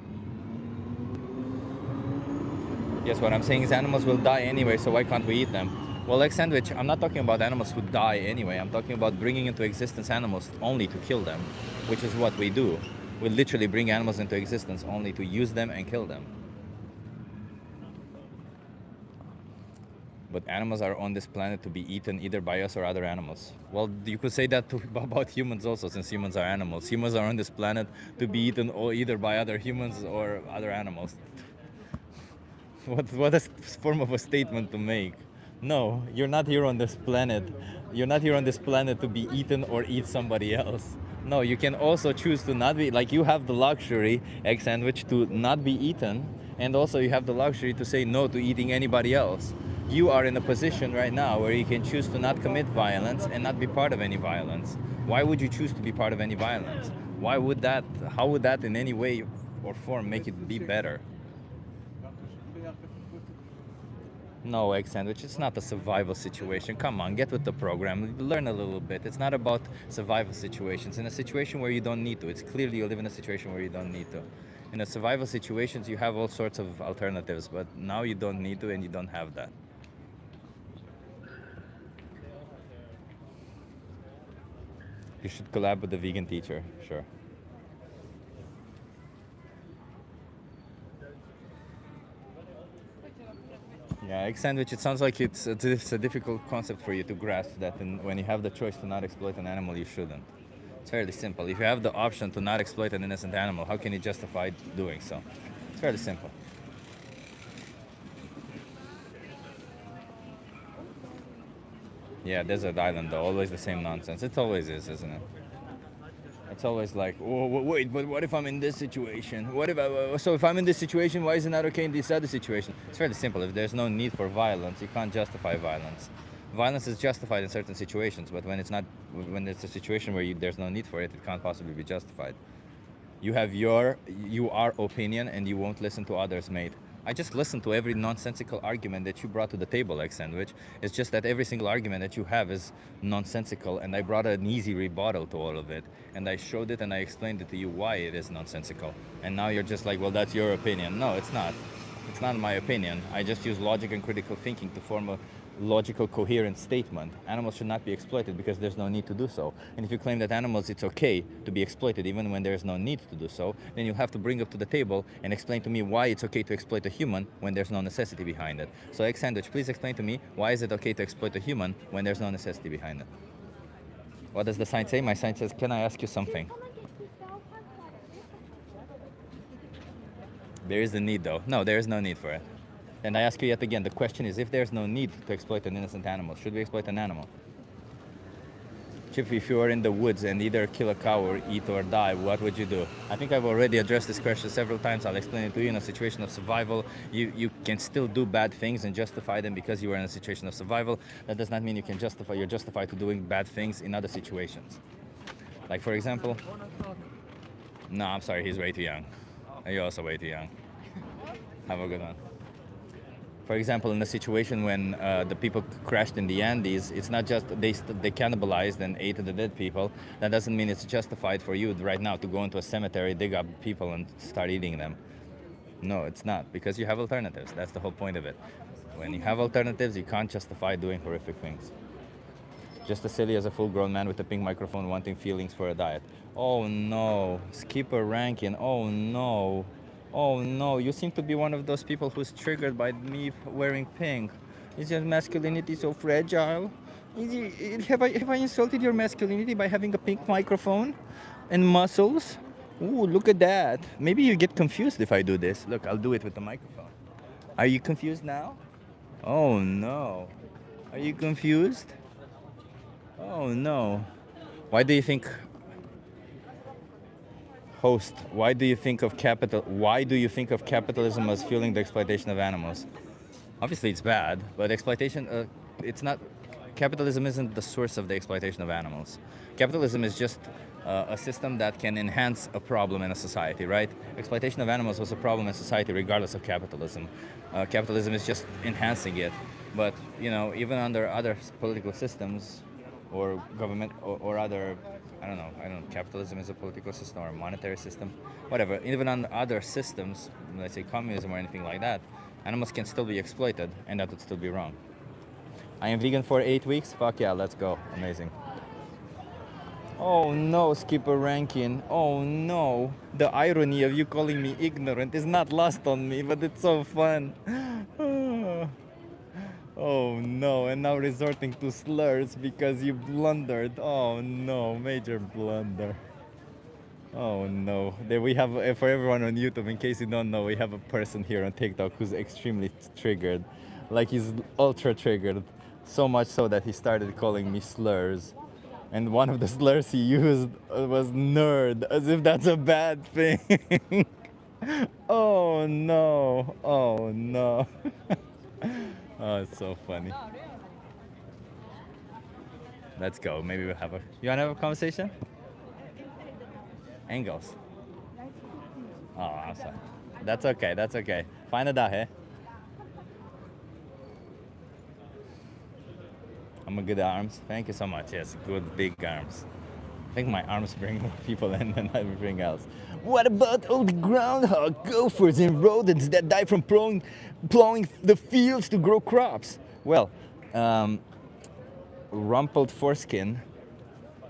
Speaker 1: Yes, what I'm saying is animals will die anyway, so why can't we eat them? Well, egg sandwich, I'm not talking about animals who die anyway. I'm talking about bringing into existence animals only to kill them, which is what we do. We literally bring animals into existence only to use them and kill them. But animals are on this planet to be eaten either by us or other animals. Well, you could say that about humans also, since humans are animals. Humans are on this planet to be eaten either by other humans or other animals. What a form of a statement to make. No, you're not here on this planet. You're not here on this planet to be eaten or eat somebody else. No, you can also choose to not be, like you have the luxury, egg sandwich, to not be eaten. And also you have the luxury to say no to eating anybody else. You are in a position right now where you can choose to not commit violence and not be part of any violence. Why would you choose to be part of any violence? How would that in any way or form make it be better? No, egg sandwich, it's not a survival situation. Come on, get with the program, learn a little bit. It's not about survival situations. In a situation where you don't need to, it's clearly you live in a situation where you don't need to. In a survival situations, you have all sorts of alternatives, but now you don't need to and you don't have that. You should collab with the vegan teacher, sure. Yeah, egg sandwich, it sounds like it's a difficult concept for you to grasp that when you have the choice to not exploit an animal, you shouldn't. It's fairly simple. If you have the option to not exploit an innocent animal, how can you justify doing so? It's fairly simple. Yeah, desert island though, always the same nonsense. It always is, isn't it? It's always like, oh, wait, but what if I'm in this situation? So if I'm in this situation, why is it not okay in this other situation? It's fairly simple. If there's no need for violence, you can't justify violence. Violence is justified in certain situations, but when it's a situation where there's no need for it, it can't possibly be justified. You have your opinion and you won't listen to others, mate. I just listened to every nonsensical argument that you brought to the table, egg sandwich. It's just that every single argument that you have is nonsensical, and I brought an easy rebuttal to all of it. And I showed it and I explained it to you why it is nonsensical. And now you're just like, well, that's your opinion. No, it's not. It's not my opinion. I just use logic and critical thinking to form a logical, coherent statement. Animals should not be exploited because there's no need to do so. And if you claim that animals, it's okay to be exploited even when there's no need to do so, then you'll have to bring up to the table and explain to me why it's okay to exploit a human when there's no necessity behind it. So egg sandwich, please explain to me why is it okay to exploit a human when there's no necessity behind it. What does the sign say? My sign says, can I ask you something? There is a need though. No, there is no need for it. And I ask you yet again, the question is, if there's no need to exploit an innocent animal, should we exploit an animal? Chip, if you are in the woods and either kill a cow or eat or die, what would you do? I think I've already addressed this question several times. I'll explain it to you. In a situation of survival, you can still do bad things and justify them because you are in a situation of survival. That does not mean you're justified to doing bad things in other situations. Like, for example, no, I'm sorry, he's way too young. You're also way too young. Have a good one. For example, in a situation when the people crashed in the Andes, it's not just they cannibalized and ate the dead people. That doesn't mean it's justified for you right now to go into a cemetery, dig up people, and start eating them. No, it's not, because you have alternatives. That's the whole point of it. When you have alternatives, you can't justify doing horrific things. Just as silly as a full-grown man with a pink microphone wanting feelings for a diet. Oh no, Skipper Rankin. Oh no. Oh no, you seem to be one of those people who's triggered by me wearing pink. Is your masculinity so fragile? Have I insulted your masculinity by having a pink microphone and muscles? Ooh, look at that. Maybe you get confused if I do this. Look, I'll do it with the microphone. Are you confused now? Oh no. Are you confused? Oh no. Why do you think why do you think of capitalism as fueling the exploitation of animals? Obviously it's bad, but exploitation capitalism isn't the source of the exploitation of animals. Capitalism is just a system that can enhance a problem in a society, right? Exploitation of animals was a problem in society regardless of capitalism. Capitalism is just enhancing it. But, even under other political systems or government or other, I don't know, capitalism is a political system or a monetary system, whatever. Even on other systems, let's say communism or anything like that, animals can still be exploited, and that would still be wrong. I am vegan for 8 weeks. Fuck yeah, let's go. Amazing. Oh no, Skipper Rankin. Oh no. The irony of you calling me ignorant is not lost on me, but it's so fun. Oh no, and now resorting to slurs because you blundered. Oh no, major blunder. Oh no. There we have, for everyone on YouTube, in case you don't know, we have a person here on TikTok who's extremely triggered. Like, he's ultra triggered. So much so that he started calling me slurs. And one of the slurs he used was nerd, as if that's a bad thing. Oh no. Oh no. Oh, it's so funny. Let's go. Maybe we'll have you wanna have a conversation? Angles. Oh, I'm sorry. That's okay. That's okay. Find it out here. I'm a good arms. Thank you so much. Yes, good big arms. I think my arms bring more people in than everything else. What about all the groundhog, gophers, and rodents that die from plowing the fields to grow crops? Well, rumpled foreskin,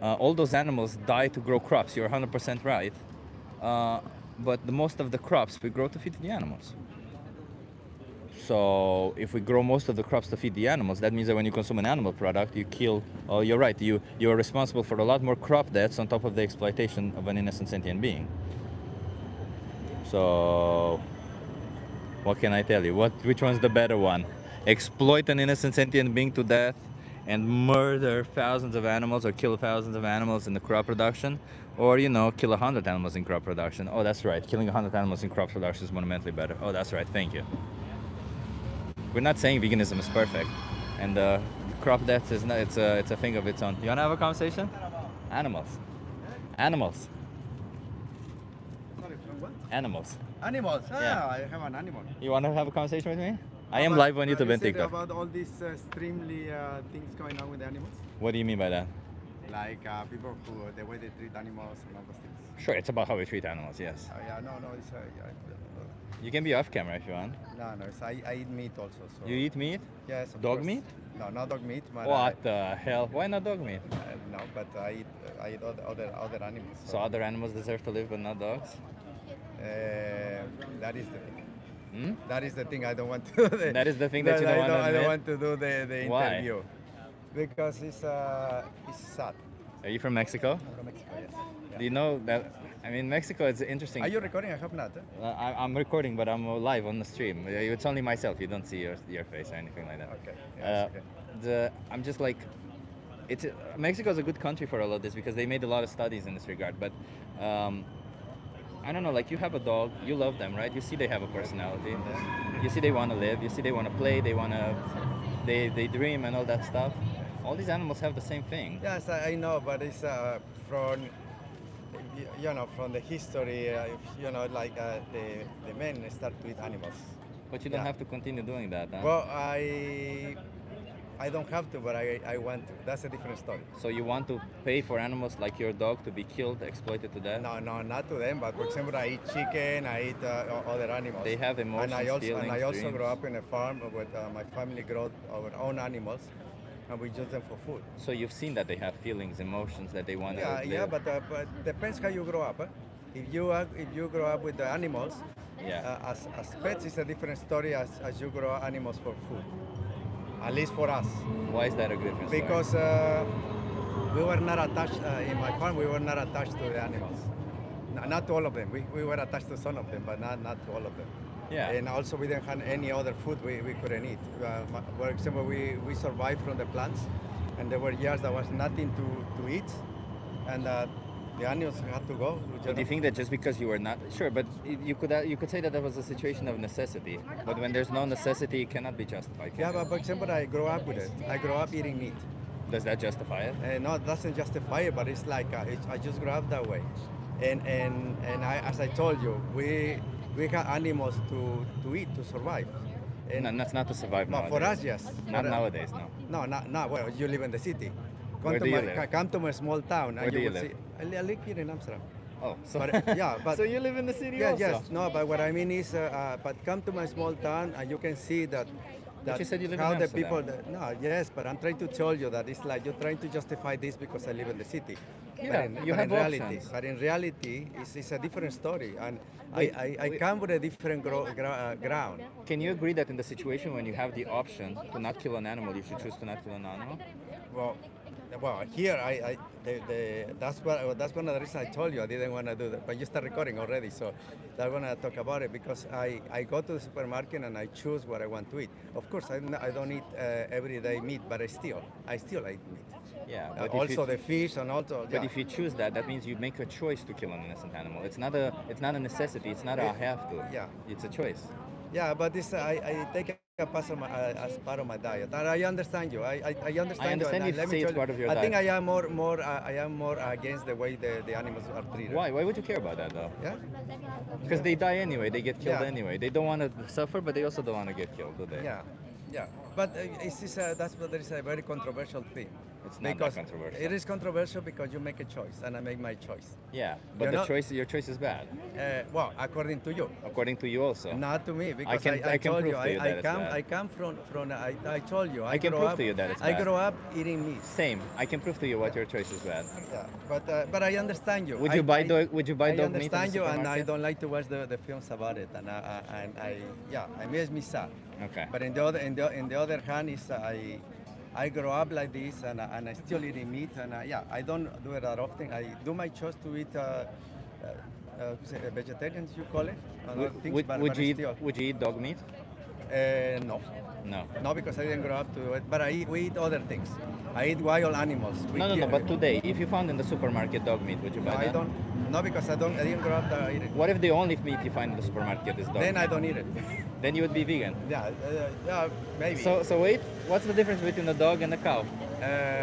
Speaker 1: all those animals die to grow crops. You're 100% right. But most of the crops we grow to feed the animals. So if we grow most of the crops to feed the animals, that means that when you consume an animal product, you kill. Oh, you're right. You are responsible for a lot more crop deaths on top of the exploitation of an innocent sentient being. So what can I tell you? Which one's the better one? Exploit an innocent sentient being to death and murder thousands of animals or kill thousands of animals in the crop production, or kill 100 animals in crop production. Oh, that's right. Killing 100 animals in crop production is monumentally better. Oh, that's right. Thank you. We're not saying veganism is perfect, and crop death is not. It's a thing of its own. You wanna have a conversation? Animals. Animals.
Speaker 8: Sorry, from what?
Speaker 1: Animals.
Speaker 8: Animals.
Speaker 1: Yeah.
Speaker 8: I have an animal.
Speaker 1: You wanna have a conversation with me? I am live on YouTube and
Speaker 8: you said
Speaker 1: TikTok.
Speaker 8: about all these extremely things going on with the animals,
Speaker 1: What do you mean by that?
Speaker 8: like people who the way they treat animals and all those things.
Speaker 1: Sure, it's about how we treat animals. Yes.
Speaker 8: Yeah, no, it's
Speaker 1: You can be off camera if you want.
Speaker 8: no, it's, I eat meat also. So
Speaker 1: You eat meat?
Speaker 8: yes, of
Speaker 1: dog
Speaker 8: course.
Speaker 1: meat?
Speaker 8: No, not dog meat. But
Speaker 1: What the hell? Why not dog meat?
Speaker 8: no, but I eat other animals.
Speaker 1: So other animals deserve to live, but not dogs.
Speaker 8: That is the thing.
Speaker 1: Hmm?
Speaker 8: That is the thing I don't want to.
Speaker 1: That is the thing that you don't want to
Speaker 8: I don't
Speaker 1: admit?
Speaker 8: want to do the
Speaker 1: Why?
Speaker 8: interview because it's sad.
Speaker 1: Are you from Mexico?
Speaker 8: From Mexico, yes.
Speaker 1: Do you know that I mean, Mexico is interesting.
Speaker 8: Are you recording? I hope not.
Speaker 1: I'm recording, but I'm live on the stream. It's only myself. You don't see your face or anything like that.
Speaker 8: Okay. Yeah, it's okay.
Speaker 1: I'm just like, Mexico is a good country for all of this because they made a lot of studies in this regard. But I don't know, like you have a dog, you love them, right? You see they have a personality. You see they want to live. You see they want to play. They dream and all that stuff. All these animals have the same thing.
Speaker 8: Yes, I know, but it's from from the history. Like the men start to eat animals.
Speaker 1: But you don't
Speaker 8: Yeah.
Speaker 1: have to continue doing that. Huh?
Speaker 8: Well, I don't have to, but I want to. That's a different story.
Speaker 1: So you want to pay for animals like your dog to be killed, exploited to death?
Speaker 8: No, not to them, but for example, I eat chicken, I eat other animals.
Speaker 1: They have emotions,
Speaker 8: and I also
Speaker 1: feelings,
Speaker 8: grew up in a farm with my family grow our own animals, and we use them for food.
Speaker 1: So you've seen that they have feelings, emotions that they want to
Speaker 8: Yeah,
Speaker 1: live.
Speaker 8: yeah, but depends how you grow up. If you grow up with the animals,
Speaker 1: Yeah.
Speaker 8: as pets, it's a different story as you grow animals for food. At least for us,
Speaker 1: Why is that a good difference?
Speaker 8: because we were not attached in my farm. We were not attached to the animals. Not to all of them. We were attached to some of them, but not to all of them.
Speaker 1: Yeah.
Speaker 8: And also we didn't have any other food we couldn't eat. For example, we survived from the plants, and there were years there was nothing to eat, and the animals had to go.
Speaker 1: But do you think that just because you were not sure, but you could say that that was a situation of necessity. But when there's no necessity, it cannot be justified. can
Speaker 8: Yeah,
Speaker 1: it?
Speaker 8: but for example, I grew up with it. I grew up eating meat.
Speaker 1: Does that justify it?
Speaker 8: No, it doesn't justify it, but it's like I just grew up that way. And as I told you, we have animals to eat, to survive.
Speaker 1: And that's not to survive
Speaker 8: No,
Speaker 1: nowadays.
Speaker 8: for us, yes.
Speaker 1: Not
Speaker 8: For,
Speaker 1: nowadays, no.
Speaker 8: No, not well. You live in the city.
Speaker 1: Where do you live?
Speaker 8: Come to my small town,
Speaker 1: Where
Speaker 8: and
Speaker 1: do
Speaker 8: you
Speaker 1: you
Speaker 8: will
Speaker 1: live?
Speaker 8: see. I live here in Amsterdam.
Speaker 1: Oh, so
Speaker 8: But, yeah, but
Speaker 1: so you live in the city
Speaker 8: Yeah,
Speaker 1: also?
Speaker 8: yes. No, but what I mean is, but come to my small town, and you can see that.
Speaker 1: But you said you live in
Speaker 8: how the
Speaker 1: Amsterdam.
Speaker 8: people. No, yes, but I'm trying to tell you that it's like you're trying to justify this because I live in the city.
Speaker 1: Yeah, you have
Speaker 8: reality,
Speaker 1: options.
Speaker 8: but in reality, it's a different story, and
Speaker 1: Wait,
Speaker 8: I come with a different ground.
Speaker 1: Can you agree that in the situation when you have the option to not kill an animal, you should choose to not kill an animal?
Speaker 8: Well, here that's one of the reasons I told you I didn't want to do that. But you start recording already, so I want to talk about it because I go to the supermarket and I choose what I want to eat. Of course, I don't eat everyday meat, but I still eat meat.
Speaker 1: Yeah. But
Speaker 8: Also the fish and also.
Speaker 1: But if you choose that, that means you make a choice to kill an innocent animal. It's not a necessity. It's not a have to.
Speaker 8: Yeah.
Speaker 1: It's a choice.
Speaker 8: Yeah, but this I take it as part of my diet. And I understand you. I understand
Speaker 1: I understand
Speaker 8: you.
Speaker 1: you
Speaker 8: Let me
Speaker 1: say it's
Speaker 8: tell you,
Speaker 1: part of your
Speaker 8: I think I
Speaker 1: diet.
Speaker 8: am more against the way the animals are treated.
Speaker 1: Why? Why would you care about that though?
Speaker 8: Yeah.
Speaker 1: Because they die anyway. They get killed
Speaker 8: Yeah.
Speaker 1: anyway. They don't want to suffer, but they also don't want to get killed, do they?
Speaker 8: Yeah, yeah. But that's what there is a very controversial thing.
Speaker 1: It's not
Speaker 8: because
Speaker 1: that controversial.
Speaker 8: It is controversial because you make a choice, and I make my choice.
Speaker 1: Yeah, but
Speaker 8: You know-
Speaker 1: your choice is bad,
Speaker 8: Well, according to you,
Speaker 1: according to you also.
Speaker 8: not to me, because
Speaker 1: can
Speaker 8: I
Speaker 1: prove
Speaker 8: told you,
Speaker 1: to you that it's bad.
Speaker 8: I come from I told you,
Speaker 1: I can
Speaker 8: grew
Speaker 1: prove
Speaker 8: up,
Speaker 1: to you that it's
Speaker 8: I
Speaker 1: bad.
Speaker 8: grew up eating meat.
Speaker 1: Same. I can prove to you what your choice is bad.
Speaker 8: Yeah, but I understand you.
Speaker 1: Would you buy dog? Would you buy
Speaker 8: I
Speaker 1: dog meat in the
Speaker 8: understand you, and I
Speaker 1: supermarket?
Speaker 8: don't like to watch the films about it, and it makes me sad.
Speaker 1: Okay.
Speaker 8: But in the other hand, is I grow up like this, and I still eating meat, and I don't do it that often. I do my choice to eat vegetarian, you call it.
Speaker 1: Would you eat dog meat?
Speaker 8: No.
Speaker 1: No.
Speaker 8: No, because I didn't grow up to it. But we eat other things. I eat wild animals. We
Speaker 1: No.
Speaker 8: kill-
Speaker 1: But today, if you found in the supermarket dog meat, would you buy
Speaker 8: No,
Speaker 1: that?
Speaker 8: I don't. No, because I didn't grow up to eat it.
Speaker 1: What if the only meat you find in the supermarket is dog
Speaker 8: Then
Speaker 1: meat?
Speaker 8: I don't eat it.
Speaker 1: Then you would be vegan.
Speaker 8: Yeah, maybe.
Speaker 1: So wait, what's the difference between a dog and a cow?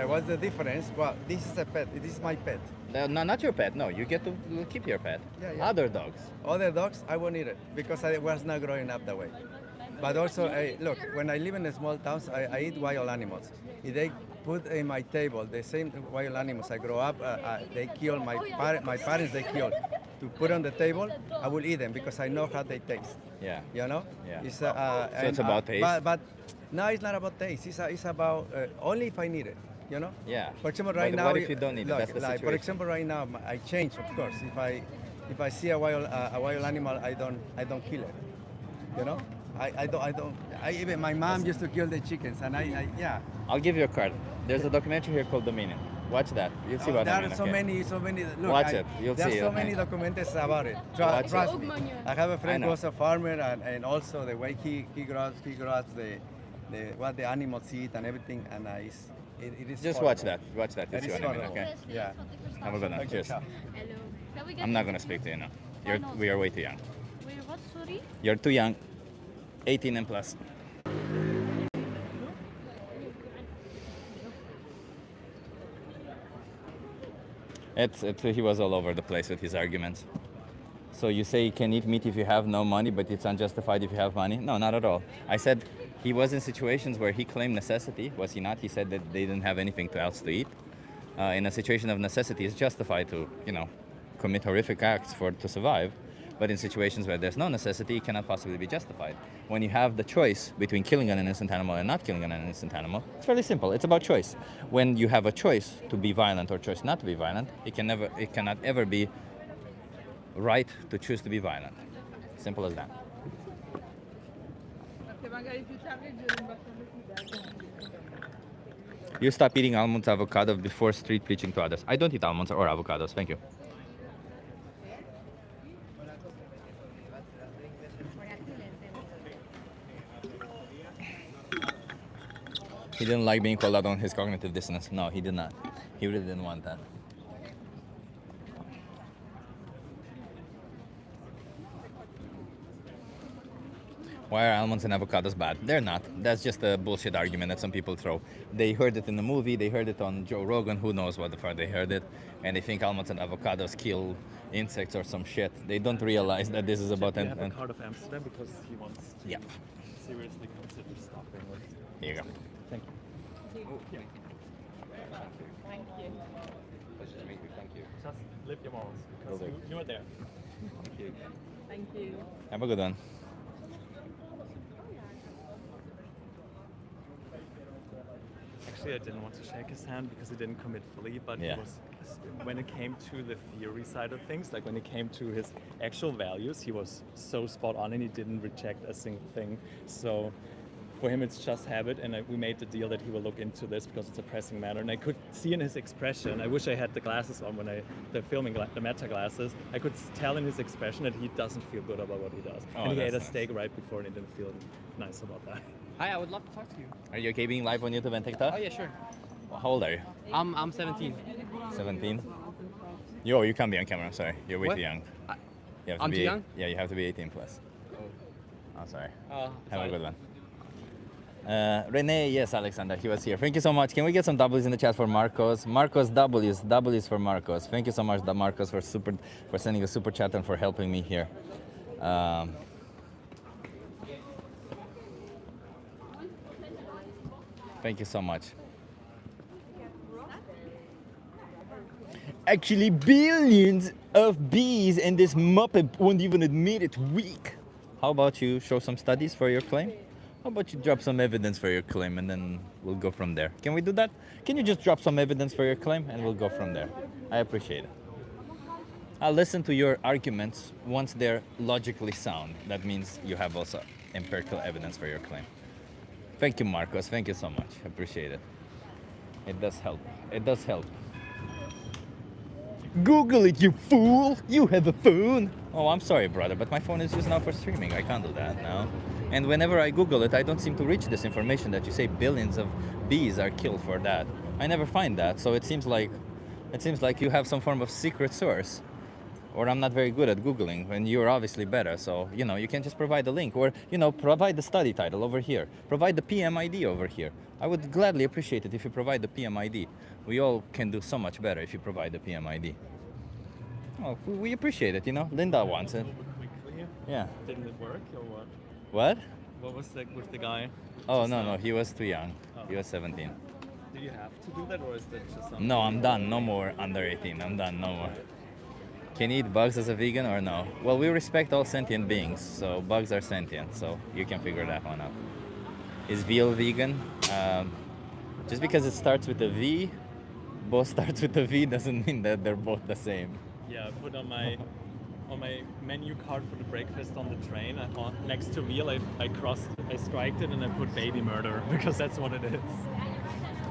Speaker 8: What's the difference? Well, this is a pet. This is my pet.
Speaker 1: No, not your pet. No, you get to keep your pet.
Speaker 8: Yeah.
Speaker 1: Other dogs.
Speaker 8: Other dogs, I won't eat it because I was not growing up that way. But also, look, when I live in the small towns, I eat wild animals. If they put in my table the same wild animals I grow up, they kill my parents. They kill to put on the table. I will eat them because I know how they taste.
Speaker 1: Yeah.
Speaker 8: You know?
Speaker 1: Yeah.
Speaker 8: It's,
Speaker 1: So it's about taste?
Speaker 8: But no, it's not about taste. It's about only if I need it. You know?
Speaker 1: Yeah.
Speaker 8: For example,
Speaker 1: But
Speaker 8: right now.
Speaker 1: what if you don't need it?
Speaker 8: look,
Speaker 1: That's the
Speaker 8: like, for
Speaker 1: situation.
Speaker 8: example, right now I change, of course. If I see a wild animal, I don't kill it. You know? I don't. Even my mom used to kill the chickens, and yeah.
Speaker 1: I'll give you a card. There's a documentary here called Dominion. Watch that. You'll see what
Speaker 8: there
Speaker 1: I
Speaker 8: are
Speaker 1: mean.
Speaker 8: so
Speaker 1: okay.
Speaker 8: many. Look,
Speaker 1: Watch it. You'll
Speaker 8: there
Speaker 1: see.
Speaker 8: are so many documentaries about it.
Speaker 1: Watch it.
Speaker 8: Trust me. I have a friend
Speaker 1: know.
Speaker 8: who was a farmer, and also the way he grows the what the animals eat and everything, and it is.
Speaker 1: Just
Speaker 8: horrible.
Speaker 1: watch that. Watch that. You'll
Speaker 8: That
Speaker 1: see
Speaker 8: is
Speaker 1: what I mean.
Speaker 8: horrible.
Speaker 1: Okay.
Speaker 8: Yeah.
Speaker 1: Have a good one.
Speaker 8: Okay,
Speaker 1: Cheers.
Speaker 8: ciao.
Speaker 1: I'm not gonna speak to you now. We are way too young.
Speaker 4: Wait, what? Sorry?
Speaker 1: You're too young. 18 and plus. He was all over the place with his arguments. So you say you can eat meat if you have no money, but it's unjustified if you have money? No, not at all. I said he was in situations where he claimed necessity, was he not? He said that they didn't have anything else to eat. In a situation of necessity, it's justified to, commit horrific acts to survive. But in situations where there's no necessity, it cannot possibly be justified. When you have the choice between killing an innocent animal and not killing an innocent animal, it's fairly simple. It's about choice. When you have a choice to be violent or choice not to be violent, it cannot ever be right to choose to be violent. Simple as that. You stop eating almonds, avocado before street preaching to others. I don't eat almonds or avocados. Thank you. He didn't like being called out on his cognitive dissonance. No, he did not. He really didn't want that. Why are almonds and avocados bad? They're not. That's just a bullshit argument that some people throw. They heard it in the movie, they heard it on Joe Rogan, who knows what the fuck they heard it, and they think almonds and avocados kill insects or some shit. They don't realize that this is about...
Speaker 2: We have a card of Amsterdam because he wants to
Speaker 1: Yeah.
Speaker 2: seriously consider stopping with.
Speaker 1: Here you go.
Speaker 2: Thank you. Yeah.
Speaker 5: Thank you.
Speaker 1: Pleasure to meet you. Thank you.
Speaker 2: Just live your morals because
Speaker 1: Will do.
Speaker 2: you are there.
Speaker 1: Thank you.
Speaker 5: Thank you.
Speaker 1: Have a good one.
Speaker 2: Actually, I didn't want to shake his hand because he didn't commit fully, but
Speaker 1: Yeah.
Speaker 2: he was, when it came to the theory side of things, like when it came to his actual values, he was so spot on and he didn't reject a single thing. So for him, it's just habit, and we made the deal that he will look into this because it's a pressing matter. And I could see in his expression, I wish I had the glasses on when the meta glasses, I could tell in his expression that he doesn't feel good about what he does.
Speaker 1: Oh,
Speaker 2: and he
Speaker 1: that's
Speaker 2: ate a
Speaker 1: nice.
Speaker 2: steak right before and he didn't feel nice about that.
Speaker 9: Hi, I would love to talk to you.
Speaker 1: Are you okay being live on YouTube and TikTok?
Speaker 9: Oh yeah, sure.
Speaker 1: How old are you?
Speaker 9: I'm 17.
Speaker 1: 17? You can't be on camera, I'm sorry. You're way
Speaker 9: What?
Speaker 1: too young. You have
Speaker 9: I'm
Speaker 1: be
Speaker 9: too young?
Speaker 1: Yeah, you have to be 18 plus. Oh, sorry. Have
Speaker 9: sorry.
Speaker 1: a good one. Renee, yes, Alexander, he was here. Thank you so much. Can we get some W's in the chat for Marcos? Marcos, W's for Marcos. Thank you so much, Marcos, for sending a super chat and for helping me here. Thank you so much. Actually, billions of bees, and this Muppet won't even admit it. Weak. How about you show some studies for your claim? How about you drop some evidence for your claim, and then we'll go from there. Can we do that? Can you just drop some evidence for your claim, and we'll go from there? I appreciate it. I'll listen to your arguments once they're logically sound. That means you have also empirical evidence for your claim. Thank you, Marcos. Thank you so much. Appreciate it. It does help. It does help. Google it, you fool! You have a phone! Oh, I'm sorry, brother, but my phone is used now for streaming. I can't do that now. And whenever I Google it, I don't seem to reach this information that you say billions of bees are killed for that. I never find that, so it seems like you have some form of secret source. Or I'm not very good at Googling, and you're obviously better. So, you can just provide the link, or, provide the study title over here. Provide the PMID over here. I would gladly appreciate it if you provide the PMID. We all can do so much better if you provide the PMID. Oh, we appreciate it, Linda wants it.
Speaker 2: A little bit quickly.
Speaker 1: Yeah.
Speaker 2: Didn't it work or what?
Speaker 1: What?
Speaker 2: What was with the guy?
Speaker 1: Oh,
Speaker 2: just
Speaker 1: no,
Speaker 2: now?
Speaker 1: he was too young.
Speaker 2: Oh.
Speaker 1: He was 17.
Speaker 2: Do you have to do that or is that just something?
Speaker 1: No, I'm done. No more under 18. I'm done. No more. Can you eat bugs as a vegan or no? Well, we respect all sentient beings, so bugs are sentient, so you can figure that one out. Is veal vegan? Just because it starts with a V, both starts with a V doesn't mean that they're both the same.
Speaker 2: Yeah, I put on my menu card for the breakfast on the train. Next to veal, I striked it and I put baby murder because that's what it is.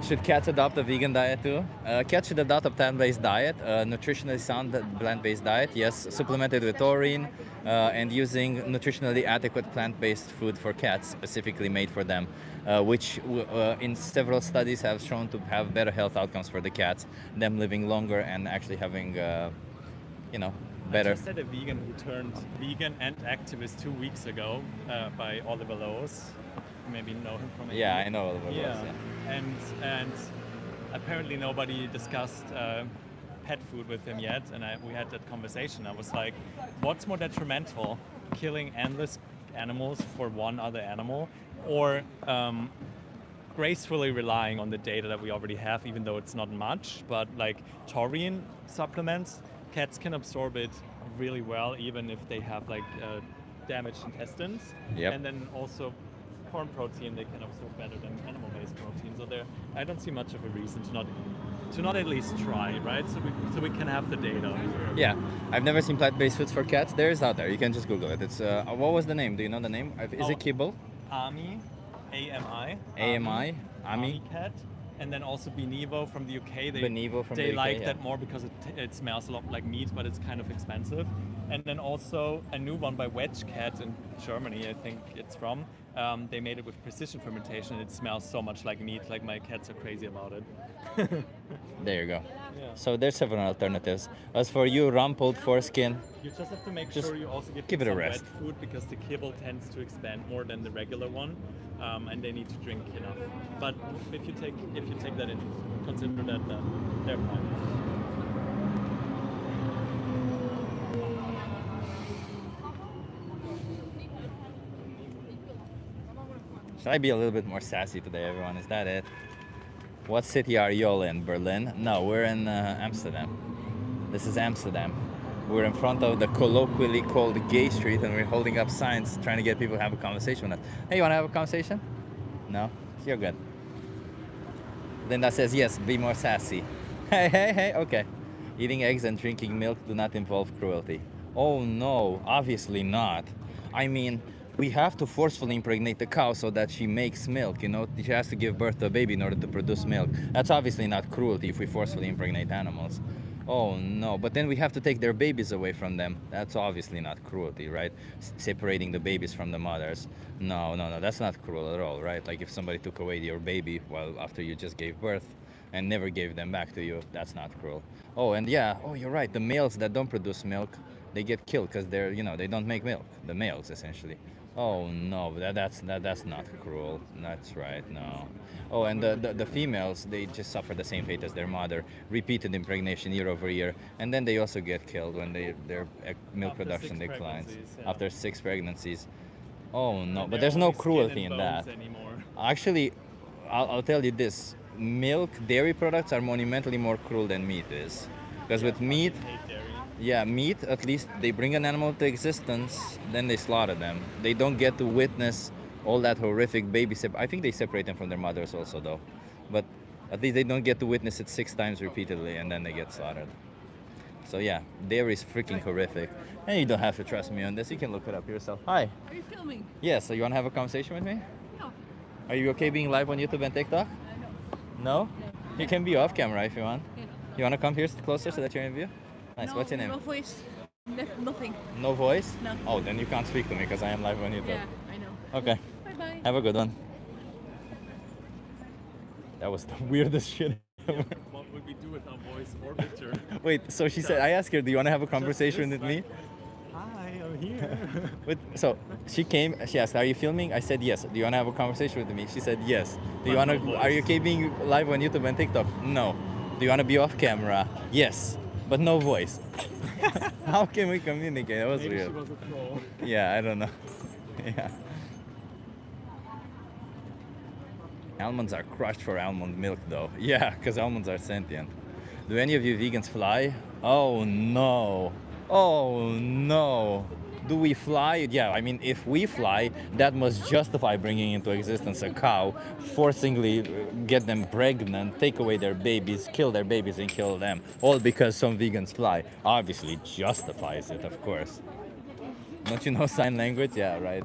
Speaker 1: Should cats adopt a vegan diet too? Cats should adopt a plant-based diet, a nutritionally sound plant-based diet, yes, supplemented with taurine, and using nutritionally adequate plant-based food for cats, specifically made for them, which in several studies have shown to have better health outcomes for the cats, them living longer and actually having, you know,
Speaker 2: I
Speaker 1: better.
Speaker 2: just had a vegan who turned vegan and activist 2 weeks ago by Oliver Lowe's. Maybe know him from
Speaker 1: Yeah,
Speaker 2: AE.
Speaker 1: I know Oliver Lowe's,
Speaker 2: Yeah,
Speaker 1: yeah.
Speaker 2: and apparently nobody discussed pet food with him yet, and we had that conversation. I was like, what's more detrimental, killing endless animals for one other animal, or gracefully relying on the data that we already have, even though it's not much, but like taurine supplements, cats can absorb it really well, even if they have like damaged intestines.
Speaker 1: Yep.
Speaker 2: And then also corn protein they can absorb better than animal-based protein. So there, I don't see much of a reason to not at least try, right? So we can have the data.
Speaker 1: Yeah, I've never seen plant-based foods for cats. There is out there. You can just Google it. It's what was the name? Do you know the name? Is it Kibble?
Speaker 2: AMI, AMI,
Speaker 1: AMI, Ami.
Speaker 2: cat, and then also Benevo from the UK.
Speaker 1: Benevo from
Speaker 2: they
Speaker 1: the UK,
Speaker 2: like
Speaker 1: yeah.
Speaker 2: that more because it smells a lot like meat, but it's kind of expensive. And then also a new one by Wedge Cat in Germany, I think it's from. They made it with precision fermentation. It smells so much like meat. Like my cats are crazy about it.
Speaker 1: There you go.
Speaker 2: Yeah.
Speaker 1: So there's several alternatives. As for you, rumpled foreskin,
Speaker 2: You just have to make
Speaker 1: Just
Speaker 2: sure you also
Speaker 1: give it a
Speaker 2: some
Speaker 1: rest.
Speaker 2: wet food because the kibble tends to expand more than the regular one, and they need to drink enough. But if you take that in consider that, they're fine.
Speaker 1: should I be a little bit more sassy today, everyone? Is that it? What city are you all in? Berlin? No, we're in Amsterdam. This is Amsterdam. We're in front of the colloquially called Gay Street, and we're holding up signs trying to get people to have a conversation with us. Hey, you want to have a conversation? No? You're good. Linda says, yes, be more sassy. Hey, okay. Eating eggs and drinking milk do not involve cruelty. Oh no, obviously not. I mean, we have to forcefully impregnate the cow so that she makes milk, you know? She has to give birth to a baby in order to produce milk. That's obviously not cruelty if we forcefully impregnate animals. Oh no, but then we have to take their babies away from them. That's obviously not cruelty, right? Separating the babies from the mothers. No, that's not cruel at all, right? Like if somebody took away your baby while after you just gave birth and never gave them back to you, that's not cruel. Oh, and yeah, you're right. The males that don't produce milk, they get killed because they're, you know, they don't make milk. The males, essentially. Oh no, that's not cruel. That's right. No. Oh, and the females, they just suffer the same fate as their mother, repeated impregnation year over year, and then they also get killed when their milk
Speaker 2: After
Speaker 1: production
Speaker 2: 6
Speaker 1: declines
Speaker 2: pregnancies, yeah.
Speaker 1: after 6 pregnancies. Oh no,
Speaker 2: And
Speaker 1: but
Speaker 2: they're
Speaker 1: there's no
Speaker 2: only skin
Speaker 1: cruelty
Speaker 2: and
Speaker 1: in
Speaker 2: bones
Speaker 1: that.
Speaker 2: anymore.
Speaker 1: Actually, I'll tell you this: milk, dairy products are monumentally more cruel than meat is, because with meat.
Speaker 2: Hate dairy.
Speaker 1: Yeah, meat, at least they bring an animal to existence, then they slaughter them. They don't get to witness all that horrific baby I think they separate them from their mothers also, though. But at least they don't get to witness it 6 times repeatedly and then they get slaughtered. So yeah, dairy is freaking horrific. And you don't have to trust me on this, you can look it up yourself. Hi.
Speaker 10: Are you filming?
Speaker 1: Yeah, so you want to have a conversation with me?
Speaker 10: No.
Speaker 1: Are you okay being live on YouTube and TikTok? No? You can be off camera if you want.
Speaker 10: Yeah.
Speaker 1: You want to come here closer so that you're in view? Nice,
Speaker 10: No,
Speaker 1: what's your name?
Speaker 10: No voice. Nothing.
Speaker 1: No voice?
Speaker 10: No.
Speaker 1: Oh, then you can't speak to me because I am live on YouTube.
Speaker 10: Yeah, I know.
Speaker 1: Okay.
Speaker 10: Bye bye.
Speaker 1: Have a good one. That was the weirdest shit ever.
Speaker 2: What would we do without voice or picture?
Speaker 1: Wait, so she said, I asked her, do you want to have a conversation with me?
Speaker 2: Hi, I'm here.
Speaker 1: So she came, she asked, are you filming? I said, yes. Do you want to have a conversation with me? She said, yes. Do you
Speaker 2: But
Speaker 1: want
Speaker 2: no
Speaker 1: to, are you
Speaker 2: voice.
Speaker 1: okay being live on YouTube and TikTok? No. Do you want to be off camera? Yes. But no voice. How can we communicate? That was
Speaker 2: Maybe
Speaker 1: weird.
Speaker 2: she was a troll.
Speaker 1: Yeah, I don't know. Yeah. Almonds are crushed for almond milk, though. Yeah, because almonds are sentient. Do any of you vegans fly? Oh no. Oh no. Do we fly? Yeah, I mean, if we fly, that must justify bringing into existence a cow, forcibly get them pregnant, take away their babies, kill their babies, and kill them. All because some vegans fly. Obviously justifies it, of course. Don't you know sign language? Yeah, right.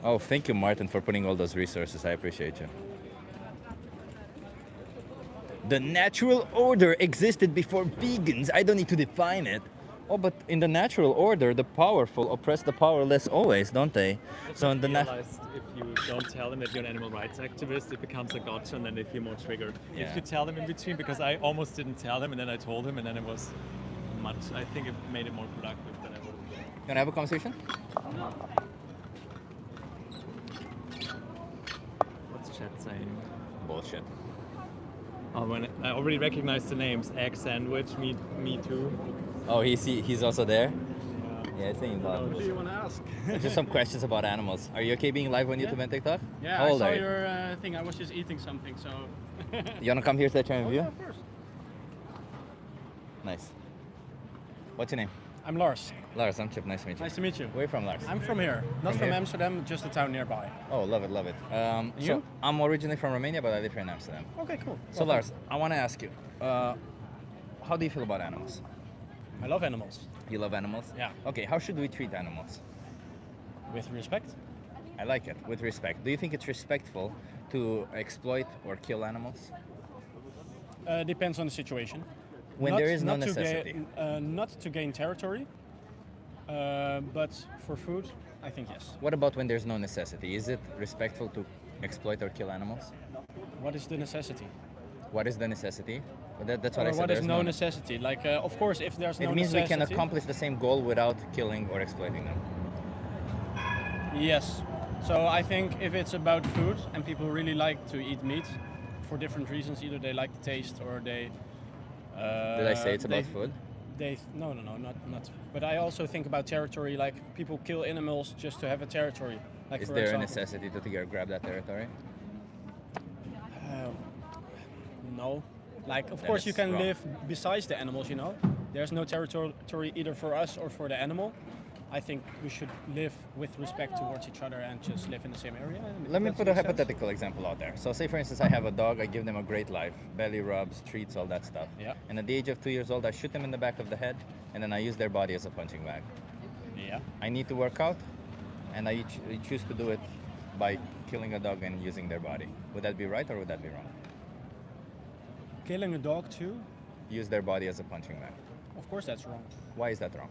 Speaker 1: Oh, thank you, Martin, for putting all those resources. I appreciate you. The natural order existed before vegans. I don't need to define it. Oh, but in the natural order, the powerful oppress the powerless always, don't they? So in the
Speaker 2: realized if you don't tell them that you're an animal rights activist, it becomes a gotcha, and then they feel more triggered.
Speaker 1: Yeah.
Speaker 2: If you tell them in between, because I almost didn't tell them, and then I told him, and then it was much. I think it made it more productive than I would have.
Speaker 1: Can I have a conversation?
Speaker 2: What's chat saying?
Speaker 1: Bullshit.
Speaker 2: Oh, when I already recognized the names. Egg sandwich. Me too.
Speaker 1: Oh, he's also there? Yeah, I think
Speaker 9: What do you want to ask?
Speaker 1: just some questions about animals. Are you okay being live on YouTube and TikTok?
Speaker 9: Yeah,
Speaker 1: How
Speaker 9: I
Speaker 1: old
Speaker 9: saw
Speaker 1: are you?
Speaker 9: your thing. I was just eating something, so.
Speaker 1: You wanna come here to the channel view?
Speaker 9: Yeah, of course.
Speaker 1: Nice. What's your name?
Speaker 9: I'm Lars.
Speaker 1: Lars, I'm Chip. Nice to meet you.
Speaker 9: Nice to meet you.
Speaker 1: Where are you from, Lars?
Speaker 9: I'm from here, not
Speaker 1: From
Speaker 9: from
Speaker 1: here?
Speaker 9: Amsterdam, just a town nearby.
Speaker 1: Oh, love it, love it. So
Speaker 9: You?
Speaker 1: I'm originally from Romania, but I live here in Amsterdam.
Speaker 9: Okay, cool.
Speaker 1: So Lars, I want to ask you, how do you feel about animals?
Speaker 9: I love animals.
Speaker 1: You love animals?
Speaker 9: Yeah.
Speaker 1: Okay, how should we treat animals?
Speaker 9: With respect.
Speaker 1: I like it, with respect. Do you think it's respectful to exploit or kill animals?
Speaker 9: Depends on the situation.
Speaker 1: When there is no
Speaker 9: not
Speaker 1: necessity.
Speaker 9: Not to gain territory, but for food, I think yes.
Speaker 1: What about when there's no necessity? Is it respectful to exploit or kill animals?
Speaker 9: What is the necessity?
Speaker 1: What is the necessity? Well, that's what
Speaker 9: Or
Speaker 1: I said.
Speaker 9: what is
Speaker 1: there's
Speaker 9: no necessity? Like, of course, if there's no
Speaker 1: It means
Speaker 9: necessity.
Speaker 1: we can accomplish the same goal without killing or exploiting them.
Speaker 9: Yes. So I think if it's about food and people really like to eat meat for different reasons, either they like the taste or they.
Speaker 1: Did I say it's about food?
Speaker 9: No, not. But I also think about territory. Like people kill animals just to have a territory. Like
Speaker 1: Is
Speaker 9: for
Speaker 1: there a
Speaker 9: example,
Speaker 1: necessity to grab that territory?
Speaker 9: No. Like of
Speaker 1: Then
Speaker 9: course you
Speaker 1: it's
Speaker 9: can
Speaker 1: wrong.
Speaker 9: live besides the animals. You know, there's no territory either for us or for the animal. I think we should live with respect towards each other and just live in the same area.
Speaker 1: Let me
Speaker 9: Does
Speaker 1: put a
Speaker 9: that make sense?
Speaker 1: hypothetical example out there. So say for instance I have a dog, I give them a great life, belly rubs, treats, all that stuff.
Speaker 9: Yeah.
Speaker 1: And at the age of 2 years old I shoot them in the back of the head and then I use their body as a punching bag.
Speaker 9: Yeah.
Speaker 1: I need to work out and I choose to do it by killing a dog and using their body. Would that be right or would that be wrong?
Speaker 9: Killing a dog too?
Speaker 1: Use their body as a punching bag.
Speaker 9: Of course that's wrong.
Speaker 1: Why is that wrong?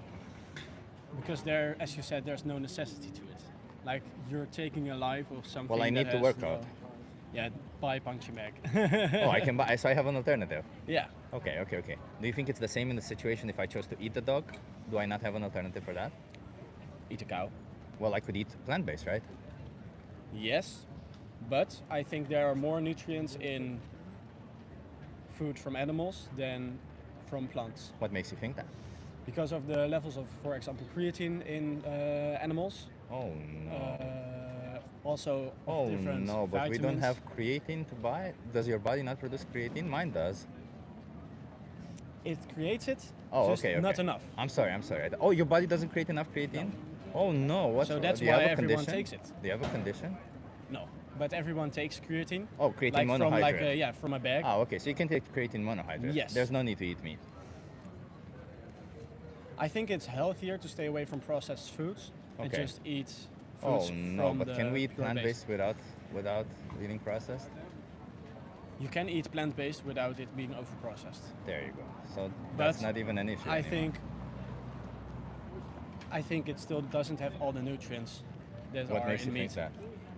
Speaker 9: Because there, as you said, there's no necessity to it. Like you're taking a life of something.
Speaker 1: Well, I
Speaker 9: that
Speaker 1: need to
Speaker 9: has
Speaker 1: work
Speaker 9: no-
Speaker 1: out.
Speaker 9: Yeah, buy punching bag.
Speaker 1: Oh, I can buy, so I have an alternative.
Speaker 9: Yeah.
Speaker 1: Okay. Do you think it's the same in the situation if I chose to eat the dog? Do I not have an alternative for that?
Speaker 9: Eat a cow.
Speaker 1: Well, I could eat plant-based, right?
Speaker 9: Yes, but I think there are more nutrients in food from animals than from plants.
Speaker 1: What makes you think that?
Speaker 9: Because of the levels of, for example, creatine in animals.
Speaker 1: Oh no.
Speaker 9: Also of
Speaker 1: Oh
Speaker 9: different
Speaker 1: no, but we don't
Speaker 9: vitamins.
Speaker 1: have creatine to buy. Does your body not produce creatine? Mine does.
Speaker 9: It creates it,
Speaker 1: Oh,
Speaker 9: just
Speaker 1: okay.
Speaker 9: not enough.
Speaker 1: I'm sorry. Oh, your body doesn't create enough creatine? Oh no. What's
Speaker 9: So that's
Speaker 1: do you
Speaker 9: why
Speaker 1: have a
Speaker 9: everyone
Speaker 1: condition?
Speaker 9: takes it.
Speaker 1: Do you have a condition?
Speaker 9: No, but everyone takes creatine.
Speaker 1: Oh, creatine
Speaker 9: like
Speaker 1: monohydrate.
Speaker 9: from like yeah, from a bag.
Speaker 1: Ah, okay. So you can take creatine monohydrate.
Speaker 9: Yes.
Speaker 1: There's no need to eat meat.
Speaker 9: I think it's healthier to stay away from processed foods and
Speaker 1: Okay.
Speaker 9: just eat
Speaker 1: Oh
Speaker 9: foods
Speaker 1: no,
Speaker 9: from
Speaker 1: but
Speaker 9: the
Speaker 1: can we eat
Speaker 9: pure-based.
Speaker 1: plant-based without eating processed?
Speaker 9: You can eat plant-based without it being over-processed.
Speaker 1: There you go. So that's
Speaker 9: But
Speaker 1: not even an issue.
Speaker 9: I
Speaker 1: anymore.
Speaker 9: think it still doesn't have all the nutrients that
Speaker 1: What
Speaker 9: are
Speaker 1: makes
Speaker 9: in
Speaker 1: you
Speaker 9: meat.
Speaker 1: think that?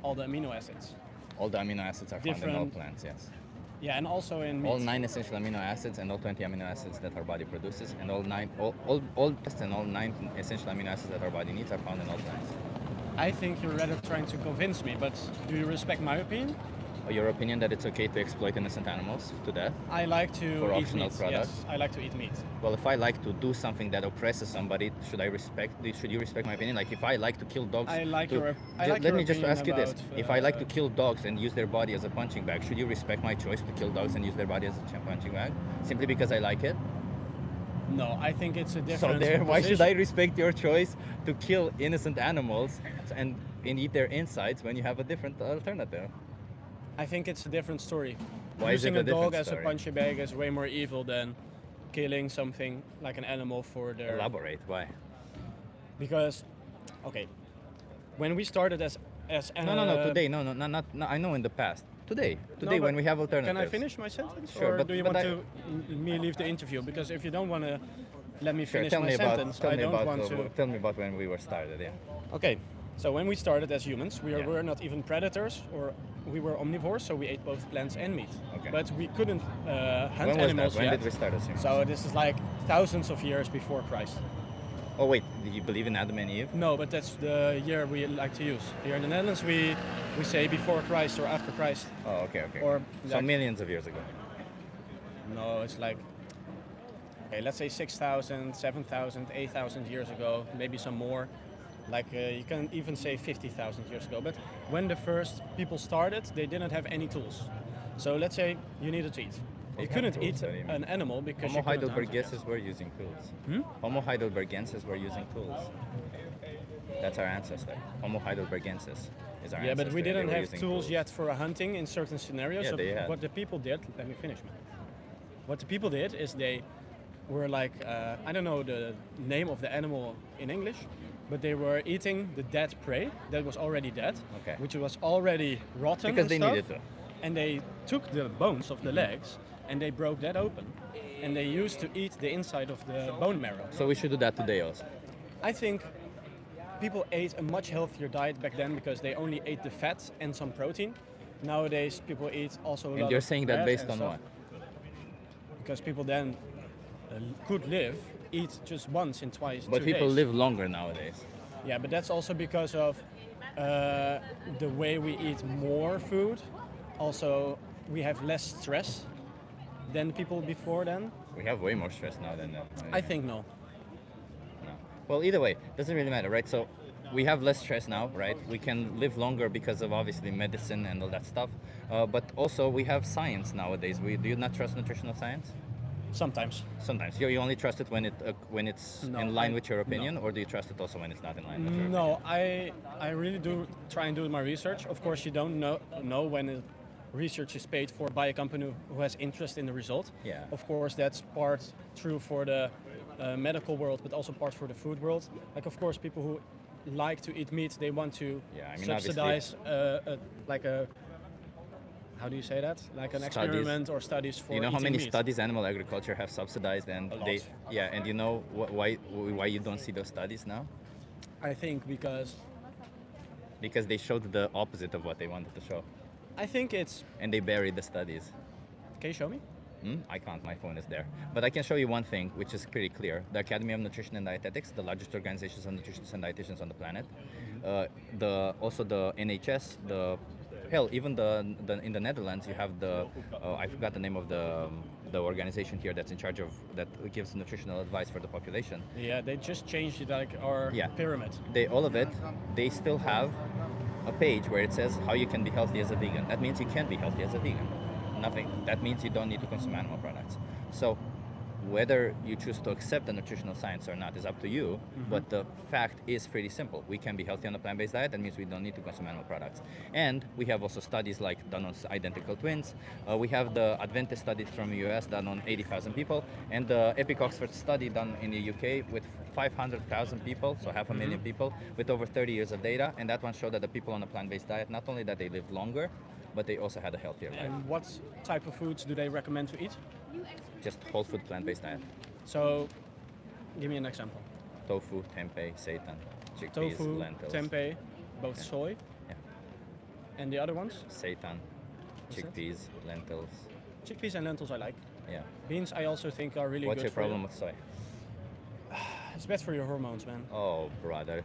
Speaker 9: All the amino acids.
Speaker 1: All the amino acids are found in all
Speaker 9: Different-
Speaker 1: plants, yes.
Speaker 9: Yeah, and also in meat.
Speaker 1: All 9 essential amino acids and all 20 amino acids that our body produces, and all 9 essential amino acids that our body needs are found in all plants.
Speaker 9: I think you're rather trying to convince me, but do you respect my opinion?
Speaker 1: Your opinion that it's okay to exploit innocent animals to death?
Speaker 9: I like to
Speaker 1: For
Speaker 9: eat
Speaker 1: optional
Speaker 9: meat.
Speaker 1: products?
Speaker 9: Yes, I like to eat meat.
Speaker 1: Well, if I like to do something that oppresses somebody, should you respect my opinion? Like if I like to kill dogs,
Speaker 9: I like
Speaker 1: to-
Speaker 9: your- I
Speaker 1: Ju-
Speaker 9: like
Speaker 1: let
Speaker 9: your
Speaker 1: me just
Speaker 9: opinion
Speaker 1: ask you this:
Speaker 9: about,
Speaker 1: if I like to kill dogs and use their body as a punching bag, should you respect my choice to kill dogs and use their body as a punching bag simply because I like it?
Speaker 9: No, I think it's a different.
Speaker 1: So there, why should
Speaker 9: position.
Speaker 1: I respect your choice to kill innocent animals and eat their insides when you have a different alternative?
Speaker 9: I think it's a different story.
Speaker 1: Why is
Speaker 9: Using
Speaker 1: it a
Speaker 9: a dog
Speaker 1: different
Speaker 9: as
Speaker 1: story?
Speaker 9: a punching bag is way more evil than killing something like an animal for their.
Speaker 1: Elaborate. Why?
Speaker 9: Because, okay, when we started as as
Speaker 1: No, today. No, not. I know in the past. Today,
Speaker 9: No,
Speaker 1: when
Speaker 9: but
Speaker 1: we have alternatives.
Speaker 9: Can I finish my sentence,
Speaker 1: Sure,
Speaker 9: or
Speaker 1: but-
Speaker 9: do you
Speaker 1: but
Speaker 9: want
Speaker 1: I-
Speaker 9: to me leave the interview? Because if you don't want to let me
Speaker 1: Sure,
Speaker 9: finish
Speaker 1: tell
Speaker 9: my
Speaker 1: me about.
Speaker 9: sentence,
Speaker 1: Tell
Speaker 9: I
Speaker 1: me
Speaker 9: don't
Speaker 1: about.
Speaker 9: want to.
Speaker 1: Tell me about when we were started. Yeah.
Speaker 9: Okay, so when we started as humans, we
Speaker 1: Yeah.
Speaker 9: were not even predators, or we were omnivores, so we ate both plants and meat.
Speaker 1: Okay.
Speaker 9: But we couldn't hunt
Speaker 1: When was that?
Speaker 9: animals
Speaker 1: When
Speaker 9: yet.
Speaker 1: did we start as humans?
Speaker 9: So this is like thousands of years before Christ.
Speaker 1: Oh wait, do you believe in Adam and Eve?
Speaker 9: No, but that's the year we like to use. Here in the Netherlands, we say before Christ or after Christ.
Speaker 1: Oh, okay.
Speaker 9: Or
Speaker 1: So
Speaker 9: like-
Speaker 1: millions of years ago.
Speaker 9: No, it's like, okay, let's say 6,000, 7,000, 8,000 years ago, maybe some more. Like you can even say 50,000 years ago. But when the first people started, they didn't have any tools. So let's say you needed to eat. You
Speaker 1: What
Speaker 9: couldn't
Speaker 1: kind of
Speaker 9: eat
Speaker 1: tools do you mean?
Speaker 9: an animal because
Speaker 1: Homo
Speaker 9: you couldn't hunt it.
Speaker 1: heidelbergensis were using tools.
Speaker 9: Hmm?
Speaker 1: Homo heidelbergensis were using tools. That's our ancestor. Homo heidelbergensis is our
Speaker 9: Yeah,
Speaker 1: ancestor.
Speaker 9: but we
Speaker 1: They
Speaker 9: didn't
Speaker 1: were
Speaker 9: have
Speaker 1: using
Speaker 9: tools yet for hunting in certain scenarios.
Speaker 1: Yeah,
Speaker 9: So
Speaker 1: they had.
Speaker 9: what the people did, let me finish, man. What the people did is they were like, I don't know the name of the animal in English, but they were eating the dead prey that was already dead,
Speaker 1: Okay.
Speaker 9: which was already rotten.
Speaker 1: Because
Speaker 9: and
Speaker 1: they
Speaker 9: stuff,
Speaker 1: needed to.
Speaker 9: And they took the bones of the legs and they broke that open. And they used to eat the inside of the bone marrow.
Speaker 1: So we should do that today also.
Speaker 9: I think people ate a much healthier diet back then because they only ate the fat and some protein. Nowadays, people eat also a lot
Speaker 1: And you're
Speaker 9: of
Speaker 1: saying that
Speaker 9: bread
Speaker 1: based
Speaker 9: and
Speaker 1: on
Speaker 9: stuff.
Speaker 1: what?
Speaker 9: Because people then could live, eat just once and twice.
Speaker 1: But
Speaker 9: 2
Speaker 1: people
Speaker 9: days.
Speaker 1: live longer nowadays.
Speaker 9: Yeah, but that's also because of the way we eat more food. Also, we have less stress than people before then.
Speaker 1: We have way more stress now than.
Speaker 9: I think no.
Speaker 1: No. Well, either way, doesn't really matter, right? So we have less stress now, right? We can live longer because of obviously medicine and all that stuff. But also we have science nowadays. Do you not trust nutritional science?
Speaker 9: Sometimes.
Speaker 1: Sometimes. You only trust it when it's
Speaker 9: No,
Speaker 1: in line
Speaker 9: I-
Speaker 1: with your opinion,
Speaker 9: no.
Speaker 1: or do you trust it also when it's not in line with your opinion?
Speaker 9: No, I really do try and do my research. Of course, you don't know when the research is paid for by a company who has interest in the result.
Speaker 1: Yeah.
Speaker 9: Of course, that's part true for the medical world, but also part for the food world. Like, of course, people who like to eat meat, they want to
Speaker 1: Yeah, I mean, obviously-
Speaker 9: subsidize like a. How do you say that? Like an
Speaker 1: Studies.
Speaker 9: experiment or studies for
Speaker 1: You know how
Speaker 9: eating
Speaker 1: many
Speaker 9: meat.
Speaker 1: studies animal agriculture have subsidized, and
Speaker 9: A
Speaker 1: they
Speaker 9: lot.
Speaker 1: yeah, and you know why you don't see those studies now?
Speaker 9: I think because
Speaker 1: Because they showed the opposite of what they wanted to show,
Speaker 9: I think it's.
Speaker 1: and they buried the studies.
Speaker 9: Can you show me?
Speaker 1: I can't, my phone is there. But I can show you one thing, which is pretty clear. The Academy of Nutrition and Dietetics, the largest organizations of nutritionists and dietitians on the planet, also the NHS, even in the Netherlands, you have the, I forgot the name of the organization here that's in charge of, that gives nutritional advice for the population.
Speaker 9: Yeah, they just changed it, like our
Speaker 1: Yeah.
Speaker 9: pyramid.
Speaker 1: All of it, they still have a page where it says how you can be healthy as a vegan. That means you can be healthy as a vegan. Nothing. That means you don't need to consume animal products. So whether you choose to accept the nutritional science or not is up to you, but the fact is pretty simple. We can be healthy on a plant-based diet. That means we don't need to consume animal products. And we have also studies like done on identical twins. We have the Adventist studies from the US done on 80,000 people, and the Epic Oxford study done in the UK with 500,000 people, so half a million people, with over 30 years of data. And that one showed that the people on a plant-based diet, not only that they lived longer, but they also had a healthier life.
Speaker 9: And what type of foods do they recommend to eat?
Speaker 1: Just whole food plant-based diet.
Speaker 9: So, give me an example.
Speaker 1: Tofu, tempeh, seitan, chickpeas,
Speaker 9: Tofu,
Speaker 1: lentils.
Speaker 9: tempeh, both soy.
Speaker 1: Yeah.
Speaker 9: And the other ones?
Speaker 1: Seitan,
Speaker 9: What's that?
Speaker 1: chickpeas, lentils.
Speaker 9: Chickpeas and lentils I like.
Speaker 1: Yeah.
Speaker 9: Beans I also think are really
Speaker 1: What's
Speaker 9: good
Speaker 1: your
Speaker 9: for
Speaker 1: problem
Speaker 9: you.
Speaker 1: with soy?
Speaker 9: It's bad for your hormones, man.
Speaker 1: Oh, brother.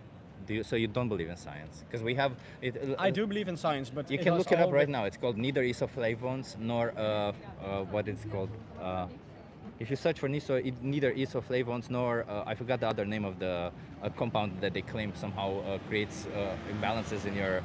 Speaker 1: So you don't believe in science? Because we have it.
Speaker 9: I do believe in science, but
Speaker 1: You
Speaker 9: it
Speaker 1: can
Speaker 9: has
Speaker 1: look it up
Speaker 9: all
Speaker 1: right
Speaker 9: the-
Speaker 1: now. It's called neither isoflavones nor what it's called. If you search for neither isoflavones nor I forgot the other name of the compound that they claim somehow creates imbalances in your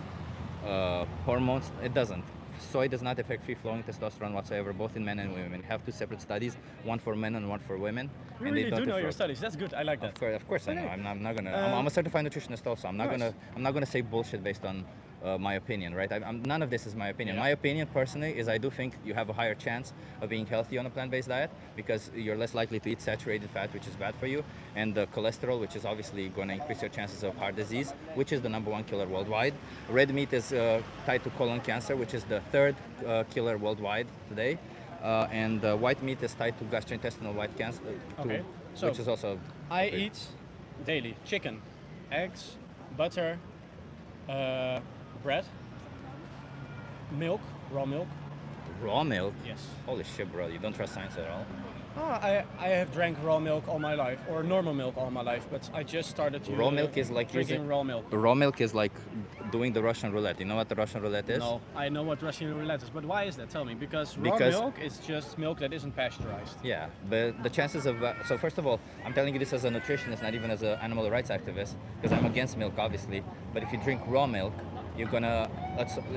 Speaker 1: hormones. It doesn't. Soy does not affect free-flowing testosterone whatsoever, both in men and women. We have two separate studies, one for men and one for women.
Speaker 9: You
Speaker 1: and
Speaker 9: really
Speaker 1: they don't
Speaker 9: do know your
Speaker 1: affect-
Speaker 9: studies. That's good. I like that.
Speaker 1: Of course I know.
Speaker 9: Okay.
Speaker 1: I'm not gonna.
Speaker 9: Um,
Speaker 1: I'm a certified nutritionist also. I'm not
Speaker 9: nice.
Speaker 1: gonna. I'm not gonna say bullshit based on my opinion, right? None of this is my opinion.
Speaker 9: Yeah.
Speaker 1: My opinion personally is I do think you have a higher chance of being healthy on a plant-based diet because you're less likely to eat saturated fat, which is bad for you, and the cholesterol, which is obviously going to increase your chances of heart disease, which is the #1 killer worldwide. Red meat is tied to colon cancer, which is the 3rd killer worldwide today. And white meat is tied to gastrointestinal white cancer,
Speaker 9: Okay, so
Speaker 1: which is also
Speaker 9: I eat daily chicken, eggs, butter, bread, milk, raw milk.
Speaker 1: raw milk.
Speaker 9: Yes.
Speaker 1: Holy shit, bro! You don't trust science at all.
Speaker 9: Oh, I have drank raw milk all my life, or normal milk all my life, but I just started to
Speaker 1: Raw milk is like
Speaker 9: drinking
Speaker 1: using
Speaker 9: raw milk.
Speaker 1: Raw milk is like doing the Russian roulette. You know what the Russian roulette is?
Speaker 9: No, I know what Russian roulette is, but why is that? Tell me. Because raw
Speaker 1: Because-
Speaker 9: milk is just milk that isn't pasteurized.
Speaker 1: Yeah, but the chances of so first of all, I'm telling you this as a nutritionist, not even as an animal rights activist, because I'm against milk, obviously. But if you drink raw milk, you're gonna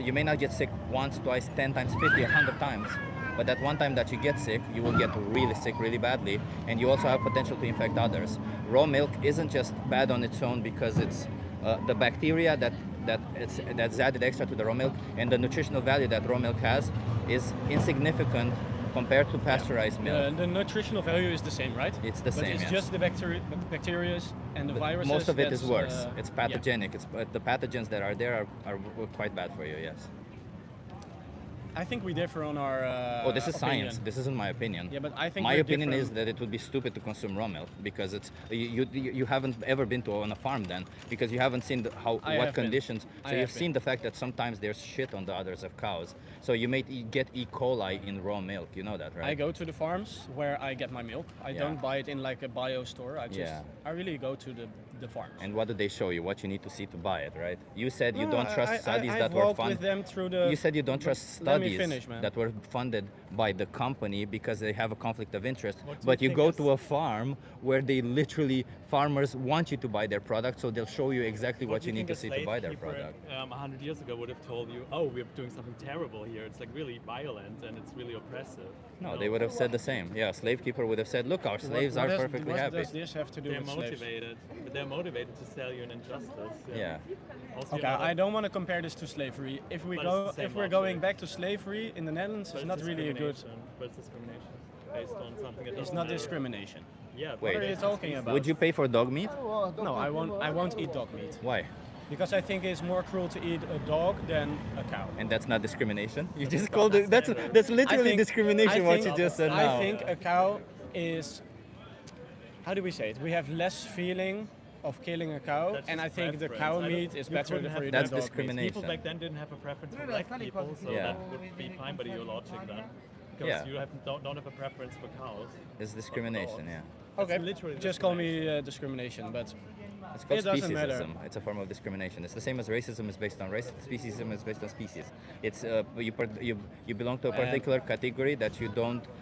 Speaker 1: you may not get sick once, twice, 10 times, 50, 100 times. But that one time that you get sick, you will get really sick really badly, and you also have potential to infect others. Raw milk isn't just bad on its own because it's the bacteria that's added extra to the raw milk, and the nutritional value that raw milk has is insignificant compared to pasteurized milk.
Speaker 9: The nutritional value is the same, right?
Speaker 1: It's the
Speaker 9: But
Speaker 1: same,
Speaker 9: it's
Speaker 1: yes.
Speaker 9: just the bacteria and the viruses.
Speaker 1: Most of it is
Speaker 9: that's,
Speaker 1: worse. It's
Speaker 9: yeah.
Speaker 1: pathogenic. It's the pathogens that are there are quite bad for you. Yes.
Speaker 9: I think we differ on our.
Speaker 1: Oh, this is
Speaker 9: opinion.
Speaker 1: science. This isn't my opinion.
Speaker 9: Yeah, but I think
Speaker 1: my
Speaker 9: we're
Speaker 1: opinion is
Speaker 9: different.
Speaker 1: that it would be stupid to consume raw milk because it's you haven't ever been to on a farm then because you haven't seen
Speaker 9: I
Speaker 1: what
Speaker 9: have been.
Speaker 1: conditions.
Speaker 9: I
Speaker 1: So you've
Speaker 9: have
Speaker 1: seen the fact that sometimes there's shit on the udders of cows. So you may get E. coli in raw milk. You know that, right?
Speaker 9: I go to the farms where I get my milk. I
Speaker 1: Yeah.
Speaker 9: don't buy it in like a bio store. I just
Speaker 1: Yeah.
Speaker 9: I really go to the farms.
Speaker 1: And what do they show you? What you need to see to buy it, right? You said you
Speaker 9: No,
Speaker 1: don't trust studies
Speaker 9: I've
Speaker 1: that were
Speaker 9: walked
Speaker 1: funded.
Speaker 9: with them through the.
Speaker 1: You said you don't
Speaker 9: but
Speaker 1: trust
Speaker 9: let me
Speaker 1: studies
Speaker 9: finish, man.
Speaker 1: that were funded by the company because they have a conflict of interest.
Speaker 2: What do
Speaker 1: But
Speaker 2: you
Speaker 1: you
Speaker 2: think
Speaker 1: go
Speaker 2: is-
Speaker 1: to a farm where they literally farmers want you to buy their product, so they'll show you exactly what
Speaker 2: do
Speaker 1: you need to
Speaker 2: think a
Speaker 1: see to
Speaker 2: slave
Speaker 1: buy their
Speaker 2: keeper,
Speaker 1: product.
Speaker 2: 100 years ago would have told you, oh, we're doing something terrible here. It's like really violent and it's really oppressive.
Speaker 1: No, they would have said the same. Yeah, slave keeper would have said, look, our slaves are perfectly
Speaker 9: what
Speaker 1: happy.
Speaker 9: does this have to do
Speaker 2: They're
Speaker 9: with slaves?
Speaker 2: motivated, but they're motivated to sell you an injustice.
Speaker 1: Yeah.
Speaker 2: Also,
Speaker 9: Okay, I don't want to compare this to slavery. If we
Speaker 2: But
Speaker 9: go,
Speaker 2: it's the
Speaker 9: if
Speaker 2: same
Speaker 9: we're going
Speaker 2: logic.
Speaker 9: back to slavery in the Netherlands, it's not really a good.
Speaker 2: But it's discrimination based on something that
Speaker 9: It's
Speaker 2: doesn't
Speaker 9: not
Speaker 2: matter.
Speaker 9: discrimination.
Speaker 2: Yeah.
Speaker 1: Wait.
Speaker 9: What are you talking about?
Speaker 1: Would you pay for dog meat?
Speaker 9: No, I won't. I won't eat dog meat
Speaker 1: Why?
Speaker 9: because I think it's more cruel to eat a dog than a cow.
Speaker 1: And that's not discrimination? You just called it, that's literally discrimination what you just said now.
Speaker 9: I think a cow is. How do we say it? We have less feeling of killing a cow,
Speaker 2: That's
Speaker 9: and I
Speaker 2: just
Speaker 9: think the
Speaker 2: preference.
Speaker 9: cow
Speaker 2: I don't-
Speaker 9: meat is
Speaker 2: you
Speaker 9: better
Speaker 2: couldn't
Speaker 9: for
Speaker 2: have-
Speaker 1: That's
Speaker 9: dog meat.
Speaker 1: discrimination.
Speaker 2: People back then didn't have a preference for black people, so
Speaker 1: Yeah.
Speaker 2: that would be fine by your logic then. Because
Speaker 1: Yeah.
Speaker 2: you don't have a preference for cows.
Speaker 1: It's discrimination, yeah.
Speaker 9: Okay,
Speaker 2: literally
Speaker 9: just call me discrimination, but
Speaker 1: It's called
Speaker 9: It doesn't matter.
Speaker 1: speciesism. It's a form of discrimination. It's the same as racism is based on race. Speciesism is based on species. It's you belong to a particular category that you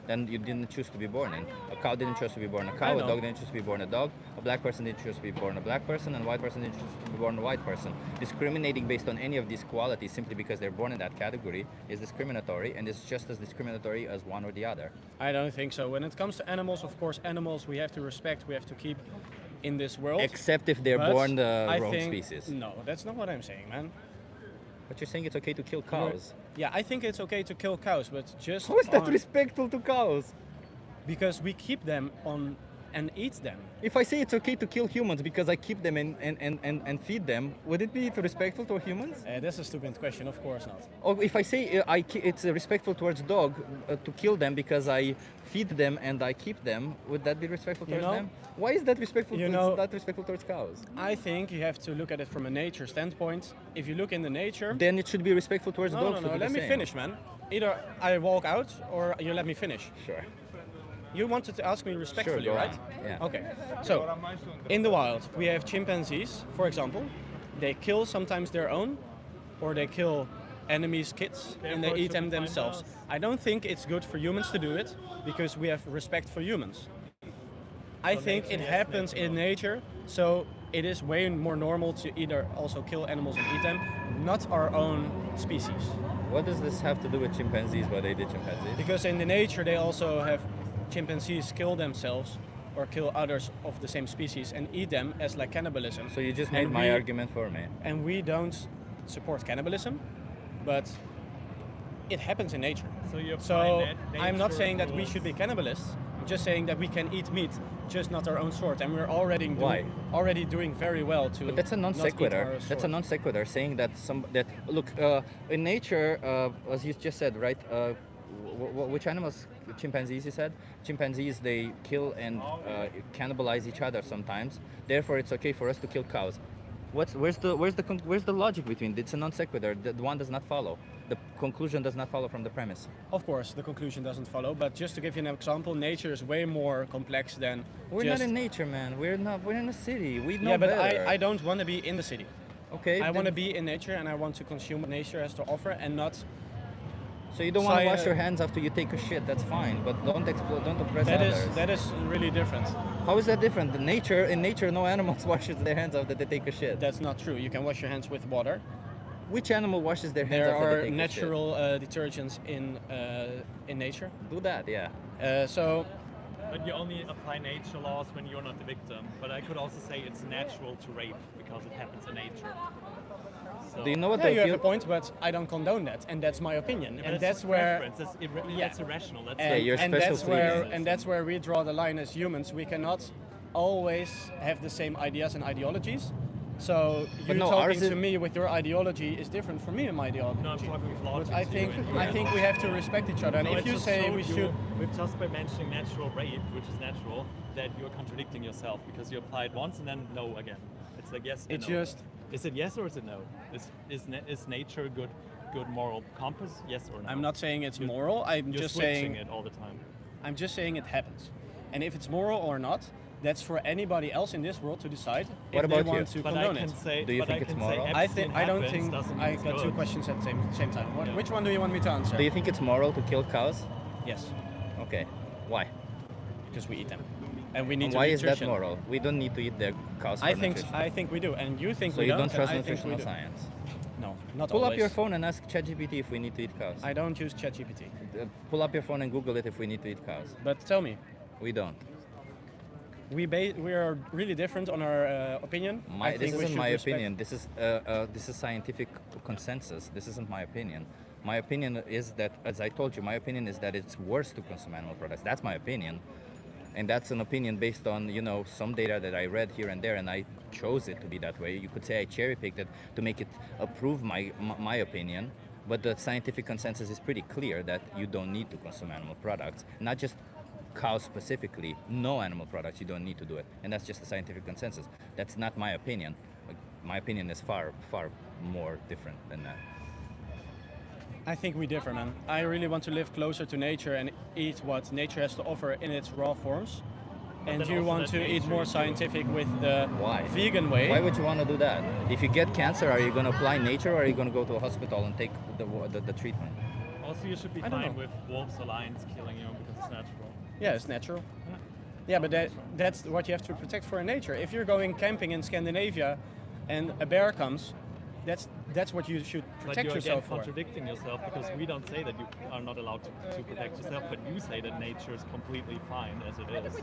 Speaker 1: didn't choose to be born in. A cow didn't choose to be born a
Speaker 9: I
Speaker 1: cow. A
Speaker 9: know.
Speaker 1: dog didn't choose to be born a dog. A black person didn't choose to be born a black person, and a white person didn't choose to be born a white person. Discriminating based on any of these qualities simply because they're born in that category is discriminatory, and it's just as discriminatory as one or the other.
Speaker 9: I don't think so. When it comes to animals, of course, animals we have to respect, we have to keep in this world.
Speaker 1: Except if they're
Speaker 9: But
Speaker 1: born the
Speaker 9: I
Speaker 1: wrong
Speaker 9: think-
Speaker 1: species.
Speaker 9: No, that's not what I'm saying, man.
Speaker 1: But you're saying it's okay to kill cows.
Speaker 9: Yeah, I think it's okay to kill cows, but just
Speaker 1: How is that
Speaker 9: on-
Speaker 1: respectful to cows?
Speaker 9: because we keep them on and eat them.
Speaker 1: If I say it's okay to kill humans because I keep them and feed them, would it be respectful to humans?
Speaker 9: That's a stupid question, of course not.
Speaker 1: Or if I say it's respectful towards dog to kill them because I feed them and I keep them, would that be respectful
Speaker 9: You
Speaker 1: towards
Speaker 9: know-
Speaker 1: them? Why is that respectful?
Speaker 9: You know-
Speaker 1: not respectful towards cows?
Speaker 9: I think you have to look at it from a nature standpoint. If you look in the nature,
Speaker 1: Then it should be respectful towards
Speaker 9: no,
Speaker 1: dogs.
Speaker 9: no,
Speaker 1: to
Speaker 9: no.
Speaker 1: do
Speaker 9: Let
Speaker 1: the
Speaker 9: me
Speaker 1: same.
Speaker 9: finish, man. Either I walk out or you let me finish.
Speaker 1: Sure.
Speaker 9: You wanted to ask me respectfully,
Speaker 1: go
Speaker 9: right?
Speaker 1: on. Yeah.
Speaker 9: Okay. So, in the wild, we have chimpanzees, for example. They kill sometimes their own, or they kill enemies' kids, and they
Speaker 2: Therefore,
Speaker 9: eat them
Speaker 2: should we find
Speaker 9: themselves.
Speaker 2: us?
Speaker 9: I don't think it's good for humans to do it because we have respect for humans. I think it
Speaker 2: nature, yes,
Speaker 9: happens
Speaker 2: nature
Speaker 9: in
Speaker 2: will.
Speaker 9: nature, so it is way more normal to either also kill animals and eat them, not our own species.
Speaker 1: What does this have to do with chimpanzees? What they did chimpanzees?
Speaker 9: Because in the nature they also have chimpanzees kill themselves or kill others of the same species and eat them as like cannibalism.
Speaker 1: So you just
Speaker 9: And
Speaker 1: made my
Speaker 9: we-
Speaker 1: argument for me.
Speaker 9: And we don't support cannibalism, but it happens in nature.
Speaker 2: So you
Speaker 9: So
Speaker 2: apply
Speaker 9: I'm not
Speaker 2: nature
Speaker 9: saying that we
Speaker 2: rules.
Speaker 9: should be cannibalists. I'm just saying that we can eat meat, just not our own sort, and we're
Speaker 1: Why?
Speaker 9: already doing very well to.
Speaker 1: But that's a non
Speaker 9: not eat
Speaker 1: sequitur.
Speaker 9: our
Speaker 1: That's a
Speaker 9: sort.
Speaker 1: non sequitur, saying that look in nature, as you just said, right? Which animals? Chimpanzees, you said. Chimpanzees, they kill and cannibalize each other sometimes. Therefore, it's okay for us to kill cows. Where's the logic between? It's a non sequitur. The one does not follow. The conclusion does not follow from the premise.
Speaker 9: Of course, the conclusion doesn't follow, but just to give you an example, nature is way more complex than.
Speaker 1: We're
Speaker 9: just,
Speaker 1: not in nature, man. We're not. We're in a city. We know
Speaker 9: Yeah, but
Speaker 1: better.
Speaker 9: I don't want to be in the city.
Speaker 1: Okay.
Speaker 9: I want to
Speaker 1: then-
Speaker 9: be in nature and I want to consume what nature has to offer and not.
Speaker 1: So you don't want to wash your
Speaker 9: Sci-
Speaker 1: hands after you take a shit. That's fine, but don't explode. Don't oppress
Speaker 9: That
Speaker 1: others.
Speaker 9: is really different.
Speaker 1: How is that different? In nature, no animals washes their hands after they take a shit.
Speaker 9: That's not true. You can wash your hands with water.
Speaker 1: Which animal washes their hands
Speaker 9: There
Speaker 1: after they
Speaker 9: are
Speaker 1: take
Speaker 9: natural detergents in nature.
Speaker 1: a shit? Do that, yeah.
Speaker 9: So
Speaker 2: But you only apply nature laws when you're not the victim. But I could also say it's natural to rape because it happens in nature. So,
Speaker 1: Do you know what
Speaker 9: yeah,
Speaker 1: they
Speaker 9: you have
Speaker 1: feel?
Speaker 9: a point, but I don't condone that, and that's my opinion.
Speaker 2: Yeah,
Speaker 9: And
Speaker 2: but
Speaker 9: that's
Speaker 2: it's
Speaker 9: where.
Speaker 2: preference.
Speaker 9: Yeah.
Speaker 2: That's irrational. That's
Speaker 1: Yeah, you're special
Speaker 9: that's where
Speaker 1: please.
Speaker 9: and that's where we draw the line as humans. We cannot always have the same ideas and ideologies. So
Speaker 1: But
Speaker 9: you
Speaker 1: no,
Speaker 9: talking
Speaker 1: ours
Speaker 9: to
Speaker 1: is-
Speaker 9: me with your ideology is different from me and my ideology.
Speaker 2: No, I'm talking with
Speaker 9: But
Speaker 2: logic.
Speaker 9: I
Speaker 2: to
Speaker 9: think
Speaker 2: you.
Speaker 9: I think we have to respect each other. And
Speaker 2: No,
Speaker 9: if
Speaker 2: it
Speaker 9: you
Speaker 2: just
Speaker 9: say
Speaker 2: showed
Speaker 9: we
Speaker 2: you
Speaker 9: should,
Speaker 2: with just by mentioning natural rape, which is natural, that you're contradicting yourself because you apply it once and then no again. It's like yes and
Speaker 9: it's
Speaker 2: no.
Speaker 9: just
Speaker 2: Is it yes or is it no? Is nature a good moral compass? Yes or no?
Speaker 9: I'm not saying it's moral. I'm
Speaker 2: You're
Speaker 9: just
Speaker 2: switching
Speaker 9: saying
Speaker 2: it all the time.
Speaker 9: I'm just saying it happens. And if it's moral or not, that's for anybody else in this world to decide
Speaker 1: What
Speaker 9: if
Speaker 1: about
Speaker 9: they
Speaker 1: you?
Speaker 9: want to
Speaker 2: But I
Speaker 9: condone
Speaker 2: can
Speaker 9: it.
Speaker 2: say.
Speaker 1: Do you
Speaker 2: but
Speaker 1: think
Speaker 2: I
Speaker 1: it's
Speaker 2: can
Speaker 1: moral?
Speaker 2: Say
Speaker 9: I don't
Speaker 2: happens
Speaker 9: think
Speaker 2: doesn't mean
Speaker 9: I
Speaker 2: it's
Speaker 9: got two
Speaker 2: good.
Speaker 9: questions at the same time.
Speaker 2: Yeah.
Speaker 9: Which one do you want me to answer?
Speaker 1: Do you think it's moral to kill cows?
Speaker 9: Yes,
Speaker 1: Okay. Why?
Speaker 9: because we eat them, and we need
Speaker 1: And
Speaker 9: to
Speaker 1: why is that
Speaker 9: nutrition.
Speaker 1: moral? We don't need to eat their cows for nutrition.
Speaker 9: I think we do, and you think
Speaker 1: So
Speaker 9: we
Speaker 1: you
Speaker 9: don't.
Speaker 1: don't trust
Speaker 9: and I think we
Speaker 1: nutritional
Speaker 9: do.
Speaker 1: science?
Speaker 9: No, not
Speaker 1: Pull
Speaker 9: always.
Speaker 1: up your phone and ask ChatGPT if we need to eat cows.
Speaker 9: I don't use ChatGPT,
Speaker 1: Pull up your phone and Google it if we need to eat cows.
Speaker 9: but tell me,
Speaker 1: We don't.
Speaker 9: we are really different on our opinion. I
Speaker 1: This
Speaker 9: think we
Speaker 1: isn't
Speaker 9: should
Speaker 1: my
Speaker 9: respect-
Speaker 1: opinion. This is scientific consensus. This isn't my opinion. My opinion is that, as I told you, my opinion is that it's worse to consume animal products. That's my opinion, and that's an opinion based on some data that I read here and there, and I chose it to be that way. You could say I cherry picked it to make it approve my opinion, but the scientific consensus is pretty clear that you don't need to consume animal products, not just cows specifically. No animal products, you don't need to do it, and that's just the scientific consensus. That's not my opinion. My opinion is far more different than that.
Speaker 9: I think we differ, man. I really want to live closer to nature and eat what nature has to offer in its raw forms. And
Speaker 2: then
Speaker 9: you
Speaker 2: also
Speaker 9: want
Speaker 2: that
Speaker 9: to eat
Speaker 2: nature
Speaker 9: more
Speaker 2: is
Speaker 9: scientific with the
Speaker 1: Why?
Speaker 9: vegan way.
Speaker 1: Why would you want to do that? If you get cancer, are you going to apply nature, or are you going to go to a hospital and take the treatment?
Speaker 2: Also, you should be
Speaker 9: I don't
Speaker 2: fine
Speaker 9: know.
Speaker 2: with wolves or lions killing you because it's natural.
Speaker 9: Yeah, it's natural. Yeah, but that's what you have to protect for in nature. If you're going camping in Scandinavia and a bear comes, that's what you should
Speaker 2: But
Speaker 9: protect
Speaker 2: you're
Speaker 9: yourself
Speaker 2: again
Speaker 9: for.
Speaker 2: contradicting yourself because we don't say that you are not allowed to protect yourself, but you say that nature is completely fine as it is.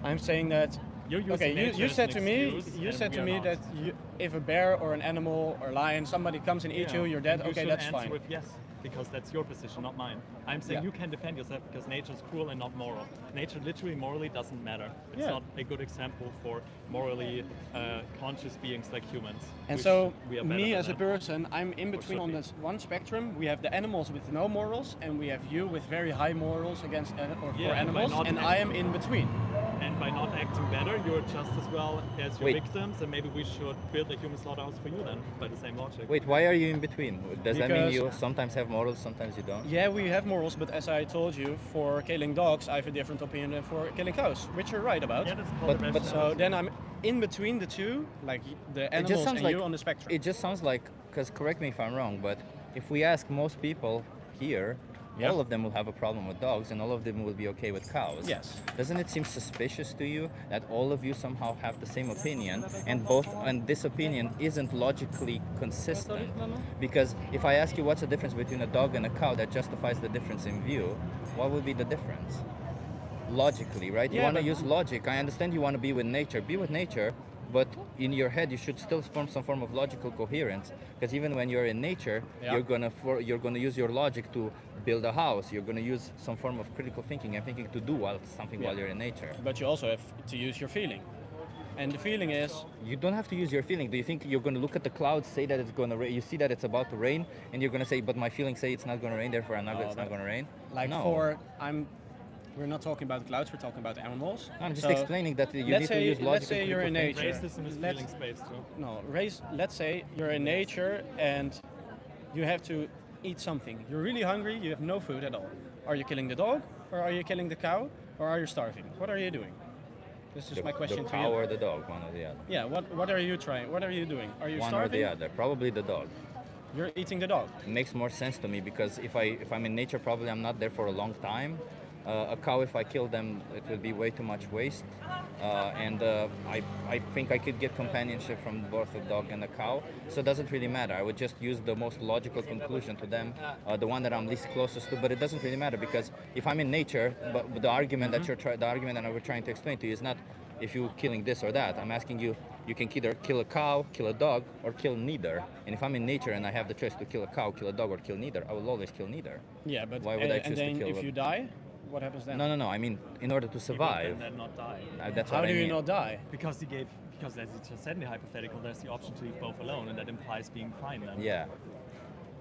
Speaker 9: I'm saying that.
Speaker 2: You're using
Speaker 9: Okay,
Speaker 2: nature
Speaker 9: you
Speaker 2: as
Speaker 9: said
Speaker 2: an
Speaker 9: to me,
Speaker 2: excuse,
Speaker 9: you
Speaker 2: and
Speaker 9: said
Speaker 2: we
Speaker 9: to
Speaker 2: are
Speaker 9: me
Speaker 2: not.
Speaker 9: that if a bear or an animal or lion, somebody comes and eats you, you're dead.
Speaker 2: You
Speaker 9: Okay,
Speaker 2: should
Speaker 9: that's
Speaker 2: answer
Speaker 9: fine.
Speaker 2: with yes, because that's your position, not mine. I'm saying
Speaker 9: Yeah.
Speaker 2: you can defend yourself because nature is cruel and not moral. Nature literally morally doesn't matter. It's
Speaker 9: Yeah.
Speaker 2: not a good example for morally conscious beings like humans.
Speaker 9: And
Speaker 2: which
Speaker 9: so,
Speaker 2: we are better
Speaker 9: me
Speaker 2: than
Speaker 9: as a
Speaker 2: them.
Speaker 9: person, I'm in between
Speaker 2: should
Speaker 9: on
Speaker 2: be.
Speaker 9: this one spectrum. We have the animals with no morals, and we have you with very high morals against or
Speaker 2: Yeah,
Speaker 9: for
Speaker 2: and by
Speaker 9: animals,
Speaker 2: not
Speaker 9: and I am in between.
Speaker 2: And by not acting better, you're just as well as your
Speaker 1: Wait.
Speaker 2: victims, and maybe we should build a human slaughterhouse for you then, by the same logic.
Speaker 1: Wait, why are you in between? Does that mean
Speaker 9: Because-
Speaker 1: you sometimes have morals, sometimes you don't?
Speaker 9: Yeah, we have morals, but as I told you, for killing dogs, I have a different opinion than for killing cows, which you're right about.
Speaker 2: Yeah, that's called
Speaker 1: But- but-
Speaker 9: So then I'm in between the two, like the
Speaker 1: It
Speaker 9: animals
Speaker 1: just sounds
Speaker 9: and
Speaker 1: like
Speaker 9: you on the spectrum.
Speaker 1: It just sounds like, because correct me if I'm wrong, but if we ask most people here,
Speaker 9: Yeah.
Speaker 1: all of them will have a problem with dogs, and all of them will be okay with cows.
Speaker 9: Yes.
Speaker 1: Doesn't it seem suspicious to you that all of you somehow have the same opinion, and this opinion isn't logically consistent? Because if I ask you what's the difference between a dog and a cow, that justifies the difference in view, what would be the difference? Logically, right? You
Speaker 9: Yeah,
Speaker 1: want to
Speaker 9: but-
Speaker 1: use logic. I understand you want to be with nature. Be with nature, but in your head you should still form some form of logical coherence. Because even when you're in nature,
Speaker 9: Yeah.
Speaker 1: you're gonna use your logic to build a house. You're gonna use some form of critical thinking and thinking to do something while you're in nature.
Speaker 9: But you also have to use your feeling. And the feeling is,
Speaker 1: You don't have to use your feeling. Do you think you're going to look at the clouds, say that it's going to rain? You see that it's about to rain, and you're going to say, "But my feelings say it's not going to rain, therefore it's not
Speaker 9: but
Speaker 1: going to rain."
Speaker 9: like
Speaker 1: no.
Speaker 9: we're not talking about clouds, we're talking about animals.
Speaker 1: I'm just
Speaker 9: So,
Speaker 1: explaining that you
Speaker 9: let's
Speaker 1: need to
Speaker 9: say-
Speaker 1: use logic.
Speaker 9: let's say
Speaker 1: and
Speaker 9: you're in
Speaker 1: critical
Speaker 9: nature.
Speaker 1: thinking.
Speaker 2: Racism is
Speaker 9: Let's-
Speaker 2: feeling space too.
Speaker 9: No, let's say you're in nature and you have to eat something. You're really hungry, you have no food at all. Are you killing the dog, or are you killing the cow, or are you starving? What are you doing? This is my question
Speaker 1: The
Speaker 9: to
Speaker 1: cow
Speaker 9: you.
Speaker 1: or the dog, one or the other.
Speaker 9: Yeah, what are you trying? What are you doing? Are you
Speaker 1: One
Speaker 9: starving?
Speaker 1: or the other. Probably the dog.
Speaker 9: You're eating the dog.
Speaker 1: It makes more sense to me because if I'm in nature, probably I'm not there for a long time. A cow, if I kill them, it would be way too much waste. And I think I could get companionship from both a dog and a cow. So it doesn't really matter. I would just use the most logical conclusion to them, the one that I'm least closest to. But it doesn't really matter because if I'm in nature, but the argument that the argument that I was trying to explain to you is not if you're killing this or that. I'm asking you, you can either kill a cow, kill a dog, or kill neither. And if I'm in nature and I have the choice to kill a cow, kill a dog, or kill neither, I will always kill neither.
Speaker 9: Yeah, but
Speaker 1: Why would I
Speaker 9: and
Speaker 1: choose to
Speaker 9: then
Speaker 1: kill
Speaker 9: if
Speaker 1: a-
Speaker 9: you die, what happens then?
Speaker 1: No. I mean, in order to survive.
Speaker 2: And then not die.
Speaker 1: That's
Speaker 9: How
Speaker 1: what
Speaker 9: do
Speaker 1: I
Speaker 9: you
Speaker 1: mean.
Speaker 9: not die?
Speaker 2: Because as you just said in the hypothetical, there's the option to leave both alone, and that implies being fine then.
Speaker 1: Yeah.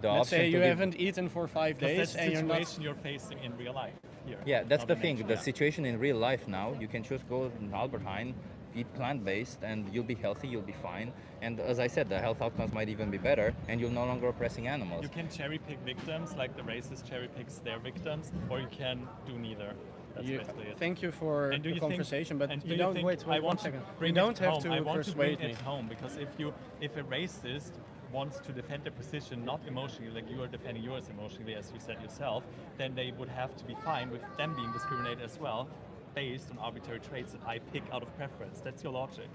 Speaker 1: The
Speaker 9: Let's
Speaker 1: option
Speaker 9: say
Speaker 1: to
Speaker 9: you
Speaker 1: live-
Speaker 9: haven't eaten for 5
Speaker 2: Because
Speaker 9: days
Speaker 2: that's the
Speaker 9: and you're not.
Speaker 2: situation you're facing in real life here.
Speaker 1: Yeah, that's
Speaker 2: not
Speaker 1: the
Speaker 2: in
Speaker 1: thing.
Speaker 2: nature.
Speaker 1: The situation in real life now, you can just go in Albert Heijn, eat plant-based, and you'll be healthy, you'll be fine. And as I said, the health outcomes might even be better, and you're no longer oppressing animals.
Speaker 2: You can cherry pick victims like the racist cherry picks their victims, or you can do neither. That's basically it.
Speaker 9: Thank you for
Speaker 2: And do
Speaker 9: the
Speaker 2: you think-
Speaker 9: conversation, but
Speaker 2: and do
Speaker 9: you don't
Speaker 2: think
Speaker 9: wait.
Speaker 2: I
Speaker 9: Wait
Speaker 2: want
Speaker 9: one
Speaker 2: to
Speaker 9: second.
Speaker 2: bring
Speaker 9: You
Speaker 2: it
Speaker 9: don't have
Speaker 2: home.
Speaker 9: to
Speaker 2: I want to bring
Speaker 9: persuade me.
Speaker 2: it home because if a racist wants to defend their position not emotionally, like you are defending yours emotionally, as you said yourself, then they would have to be fine with them being discriminated as well, based on arbitrary traits that I pick out of preference. That's your logic.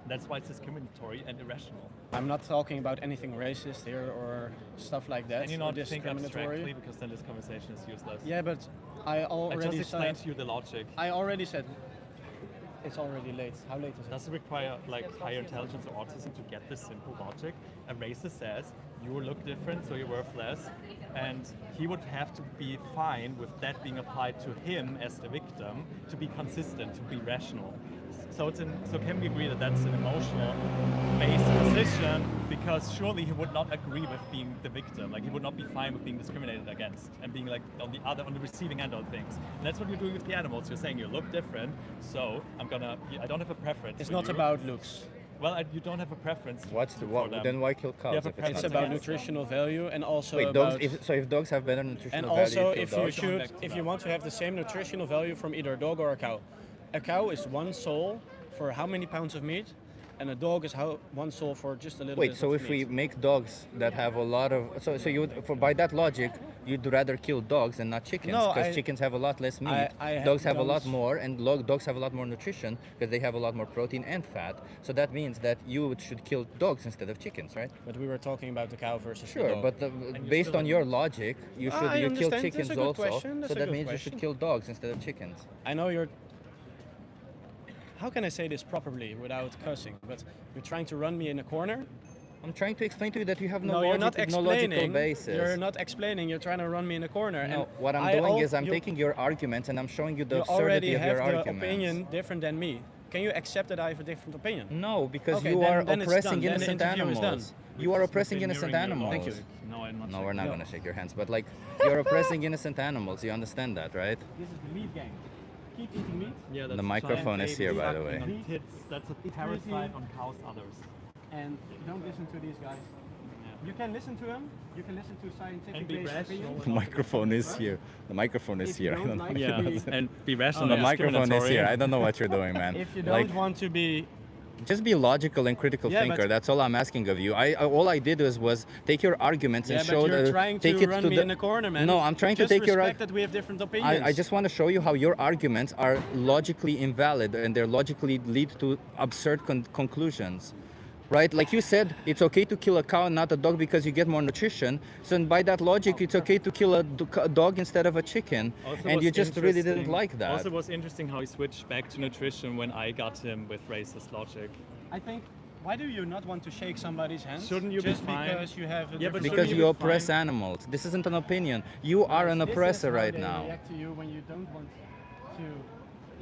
Speaker 2: That's why it's discriminatory and irrational.
Speaker 9: I'm not talking about anything racist here or stuff like that.
Speaker 2: And you
Speaker 9: or
Speaker 2: not think
Speaker 9: discriminatory.
Speaker 2: abstractly, because then this conversation is useless.
Speaker 9: Yeah, but I
Speaker 2: I
Speaker 9: already
Speaker 2: just explained
Speaker 9: said.
Speaker 2: to you the logic.
Speaker 9: I already said. It's already late. How late is it?
Speaker 2: Does it require like higher intelligence or autism to get this simple logic? A racist says you look different, so you're worth less, and he would have to be fine with that being applied to him as the victim to be consistent, to be rational. So so can we agree that that's an emotional based position? Because surely he would not agree with being the victim. Like he would not be fine with being discriminated against and being like on the receiving end of things. And that's what you're doing with the animals. You're saying you look different, so I don't have a preference.
Speaker 9: It's
Speaker 2: for
Speaker 9: not
Speaker 2: you.
Speaker 9: about looks.
Speaker 2: Well, you don't have a preference.
Speaker 1: What?
Speaker 2: them.
Speaker 1: Then why kill cows?
Speaker 2: You have a
Speaker 1: if it's
Speaker 2: preference
Speaker 9: It's
Speaker 1: not-
Speaker 9: about nutritional value and also
Speaker 1: Wait,
Speaker 9: about.
Speaker 1: dogs. If dogs have better nutritional
Speaker 9: And
Speaker 1: value,
Speaker 9: also,
Speaker 1: kill
Speaker 9: if you
Speaker 1: dogs?
Speaker 9: should, if you want to have the same nutritional value from either a dog or a cow is one soul for how many pounds of meat, and a dog is one soul for just a little bit.
Speaker 1: Wait, so
Speaker 9: of
Speaker 1: if we
Speaker 9: meat.
Speaker 1: make dogs that have a lot of, so you would, by that logic, you'd rather kill dogs and not chickens,
Speaker 9: No,
Speaker 1: because
Speaker 9: I-
Speaker 1: chickens have a lot less meat.
Speaker 9: I
Speaker 1: Dogs have a lot
Speaker 9: don't-
Speaker 1: more, and dogs have a lot more nutrition because they have a lot more protein and fat. So that means that you should kill dogs instead of chickens, right?
Speaker 9: But we were talking about the cow versus the
Speaker 1: Sure,
Speaker 9: dog.
Speaker 1: but based on your logic, you
Speaker 9: Ah,
Speaker 1: should
Speaker 9: I
Speaker 1: you kill
Speaker 9: understand. That's a
Speaker 1: chickens
Speaker 9: good
Speaker 1: also.
Speaker 9: question. That's
Speaker 1: So
Speaker 9: a
Speaker 1: that
Speaker 9: good
Speaker 1: means you should
Speaker 9: question.
Speaker 1: kill dogs instead of chickens.
Speaker 9: I know you're. How can I say this properly without cussing? But you're trying to run me in a corner.
Speaker 1: I'm trying to explain to you that you have no,
Speaker 9: you're not
Speaker 1: logic, no logical
Speaker 9: explaining.
Speaker 1: basis.
Speaker 9: You're not explaining. You're trying to run me in a corner.
Speaker 1: No,
Speaker 9: and
Speaker 1: what I'm
Speaker 9: I
Speaker 1: doing is I'm
Speaker 9: you-
Speaker 1: taking your arguments and I'm showing you the
Speaker 9: You already
Speaker 1: absurdity of
Speaker 9: have
Speaker 1: your
Speaker 9: the
Speaker 1: arguments.
Speaker 9: opinion different than me. Can you accept that I have a different opinion?
Speaker 1: No, because
Speaker 9: Okay,
Speaker 1: you
Speaker 9: then-
Speaker 1: are
Speaker 9: then it's
Speaker 1: oppressing
Speaker 9: done. Then the
Speaker 1: innocent
Speaker 9: interview is done.
Speaker 1: animals. You are oppressing
Speaker 2: Been
Speaker 1: innocent
Speaker 2: mirroring your
Speaker 1: animals.
Speaker 9: Thank you.
Speaker 2: No, I'm not.
Speaker 1: No, we're not
Speaker 9: No.
Speaker 1: gonna shake your hands, but like you're oppressing innocent animals. You understand that, right?
Speaker 9: This is the meat gang. Keep eating meat.
Speaker 2: Yeah,
Speaker 1: The microphone is here, by the way.
Speaker 2: On tits. That's a parasite on cows' others.
Speaker 9: And don't listen to these guys. You can listen to them. You can listen to scientific
Speaker 2: And be
Speaker 9: based
Speaker 2: rational.
Speaker 9: opinions.
Speaker 1: The microphone is here. The microphone is
Speaker 9: If you
Speaker 1: here. I
Speaker 9: don't
Speaker 1: don't know.
Speaker 9: like
Speaker 2: Yeah,
Speaker 9: to be-
Speaker 2: and be rational.
Speaker 1: The
Speaker 2: and
Speaker 1: microphone is
Speaker 2: discriminatory.
Speaker 1: here. I don't know what you're doing, man.
Speaker 9: If you don't
Speaker 1: like,
Speaker 9: want to be,
Speaker 1: just be logical and critical
Speaker 9: Yeah,
Speaker 1: thinker.
Speaker 9: but-
Speaker 1: That's all I'm asking of you. All I did was take your arguments
Speaker 9: yeah,
Speaker 1: and
Speaker 9: but
Speaker 1: show
Speaker 9: you're
Speaker 1: the
Speaker 9: trying
Speaker 1: take
Speaker 9: to
Speaker 1: it
Speaker 9: run
Speaker 1: to
Speaker 9: me
Speaker 1: the.
Speaker 9: in a corner, man.
Speaker 1: No, I'm trying to
Speaker 9: Just
Speaker 1: take your.
Speaker 9: respect that we have different opinions.
Speaker 1: I just want to show you how your arguments are logically invalid and they're logically lead to absurd conclusions. right? Like you said, it's okay to kill a cow, not a dog, because you get more nutrition. So by that logic, it's okay to kill a dog instead of a chicken.
Speaker 2: Also
Speaker 1: And
Speaker 2: was
Speaker 1: you just really didn't
Speaker 2: interesting-
Speaker 1: like that.
Speaker 2: Also, was interesting how he switched back to nutrition when I got him with racist logic.
Speaker 9: I think, why do you not want to shake somebody's hand?
Speaker 2: Shouldn't you be
Speaker 9: just
Speaker 2: fine?
Speaker 9: because you have a
Speaker 2: Yeah, but
Speaker 9: different
Speaker 1: Because
Speaker 2: shouldn't
Speaker 1: you
Speaker 2: you be
Speaker 1: oppress
Speaker 2: fine?
Speaker 1: animals. This isn't an opinion. You are an
Speaker 9: This is
Speaker 1: oppressor
Speaker 9: how
Speaker 1: right
Speaker 9: they
Speaker 1: now.
Speaker 9: react to you when you don't want to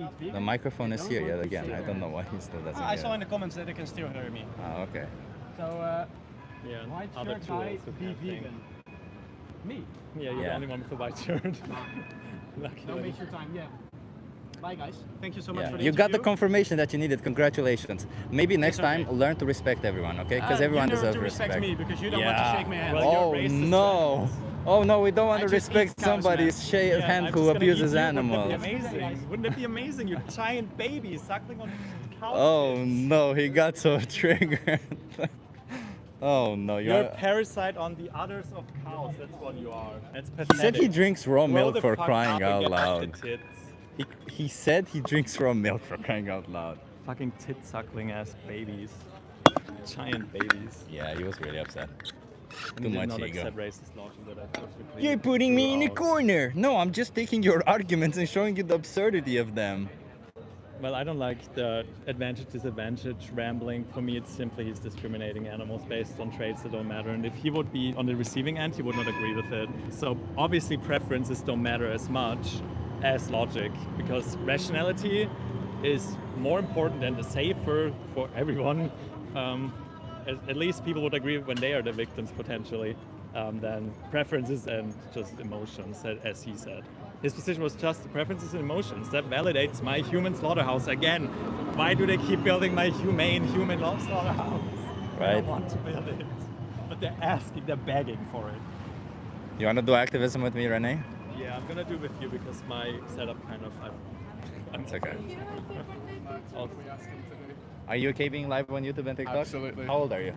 Speaker 9: eat vegan.
Speaker 1: The microphone
Speaker 9: You
Speaker 1: is
Speaker 9: don't
Speaker 1: here
Speaker 9: want
Speaker 1: yet
Speaker 9: to
Speaker 1: again.
Speaker 9: sit
Speaker 1: I
Speaker 9: there.
Speaker 1: don't know why he still doesn't
Speaker 9: I
Speaker 1: hear
Speaker 9: saw
Speaker 1: it.
Speaker 9: in the comments that they can still hear me.
Speaker 1: Ah, okay.
Speaker 9: So,
Speaker 2: Yeah, and
Speaker 9: white
Speaker 2: other
Speaker 9: shirt guy,
Speaker 2: tools who
Speaker 9: be
Speaker 2: can't think.
Speaker 9: vegan. Me?
Speaker 2: Yeah, you're
Speaker 1: Yeah.
Speaker 2: the only one with the white shirt.
Speaker 9: Don't
Speaker 2: Luckily.
Speaker 9: waste your time, yeah. Bye, guys. Thank you so much
Speaker 1: Yeah.
Speaker 9: for the
Speaker 1: You got the
Speaker 9: interview.
Speaker 1: confirmation that you needed. Congratulations. Maybe next
Speaker 9: okay.
Speaker 1: time, learn to respect everyone, okay? Because everyone
Speaker 9: you
Speaker 1: deserves
Speaker 9: to respect me because you don't want to shake my hand.
Speaker 2: Well,
Speaker 1: Oh
Speaker 2: you're racist
Speaker 1: no!
Speaker 2: animals.
Speaker 1: Oh no, we don't want
Speaker 9: I
Speaker 1: to
Speaker 9: just
Speaker 1: respect
Speaker 9: eat cows, man.
Speaker 1: somebody's
Speaker 2: Yeah,
Speaker 1: hand
Speaker 2: I'm
Speaker 1: who
Speaker 2: just gonna
Speaker 1: abuses
Speaker 2: eat you.
Speaker 1: animals.
Speaker 2: Wouldn't it be amazing? Wouldn't it be amazing? You giant baby suckling on cows.
Speaker 1: Oh
Speaker 2: tits.
Speaker 1: no, he got so triggered. Oh no,
Speaker 2: You're a
Speaker 1: you're.
Speaker 2: parasite on the udders of cows. That's what you are. That's
Speaker 1: He
Speaker 2: pathetic.
Speaker 1: said he drinks raw
Speaker 2: Grow
Speaker 1: milk
Speaker 2: the
Speaker 1: for
Speaker 2: fuck
Speaker 1: crying
Speaker 2: up and
Speaker 1: out
Speaker 2: get off the
Speaker 1: loud.
Speaker 2: tits.
Speaker 1: He said he drinks raw milk for crying out loud.
Speaker 2: Fucking tit suckling ass babies. Giant babies.
Speaker 1: Yeah, he was really upset.
Speaker 2: And
Speaker 1: Too
Speaker 2: did
Speaker 1: much
Speaker 2: not
Speaker 1: ego.
Speaker 2: accept racist logic that I perfectly
Speaker 1: You're putting me in a
Speaker 2: threw out.
Speaker 1: corner. No, I'm just taking your arguments and showing you the absurdity of them.
Speaker 2: Well, I don't like the advantage disadvantage rambling. For me, it's simply he's discriminating animals based on traits that don't matter. And if he would be on the receiving end, he would not agree with it. So obviously, preferences don't matter as much as logic because rationality is more important and safer for everyone. At least people would agree when they are the victims potentially than preferences and just emotions, as he said. His position was just the preferences and emotions. That validates my human slaughterhouse again. Why do they keep building my humane human slaughterhouse? I
Speaker 1: Right.
Speaker 2: don't want to build it. But they're asking, they're begging for it.
Speaker 1: You want to do activism with me, Renee?
Speaker 2: Yeah, I'm gonna do with you because my setup kind of.
Speaker 1: It's okay.
Speaker 2: I'll-
Speaker 1: Are you okay being live on YouTube and TikTok?
Speaker 7: Absolutely.
Speaker 1: How old are you?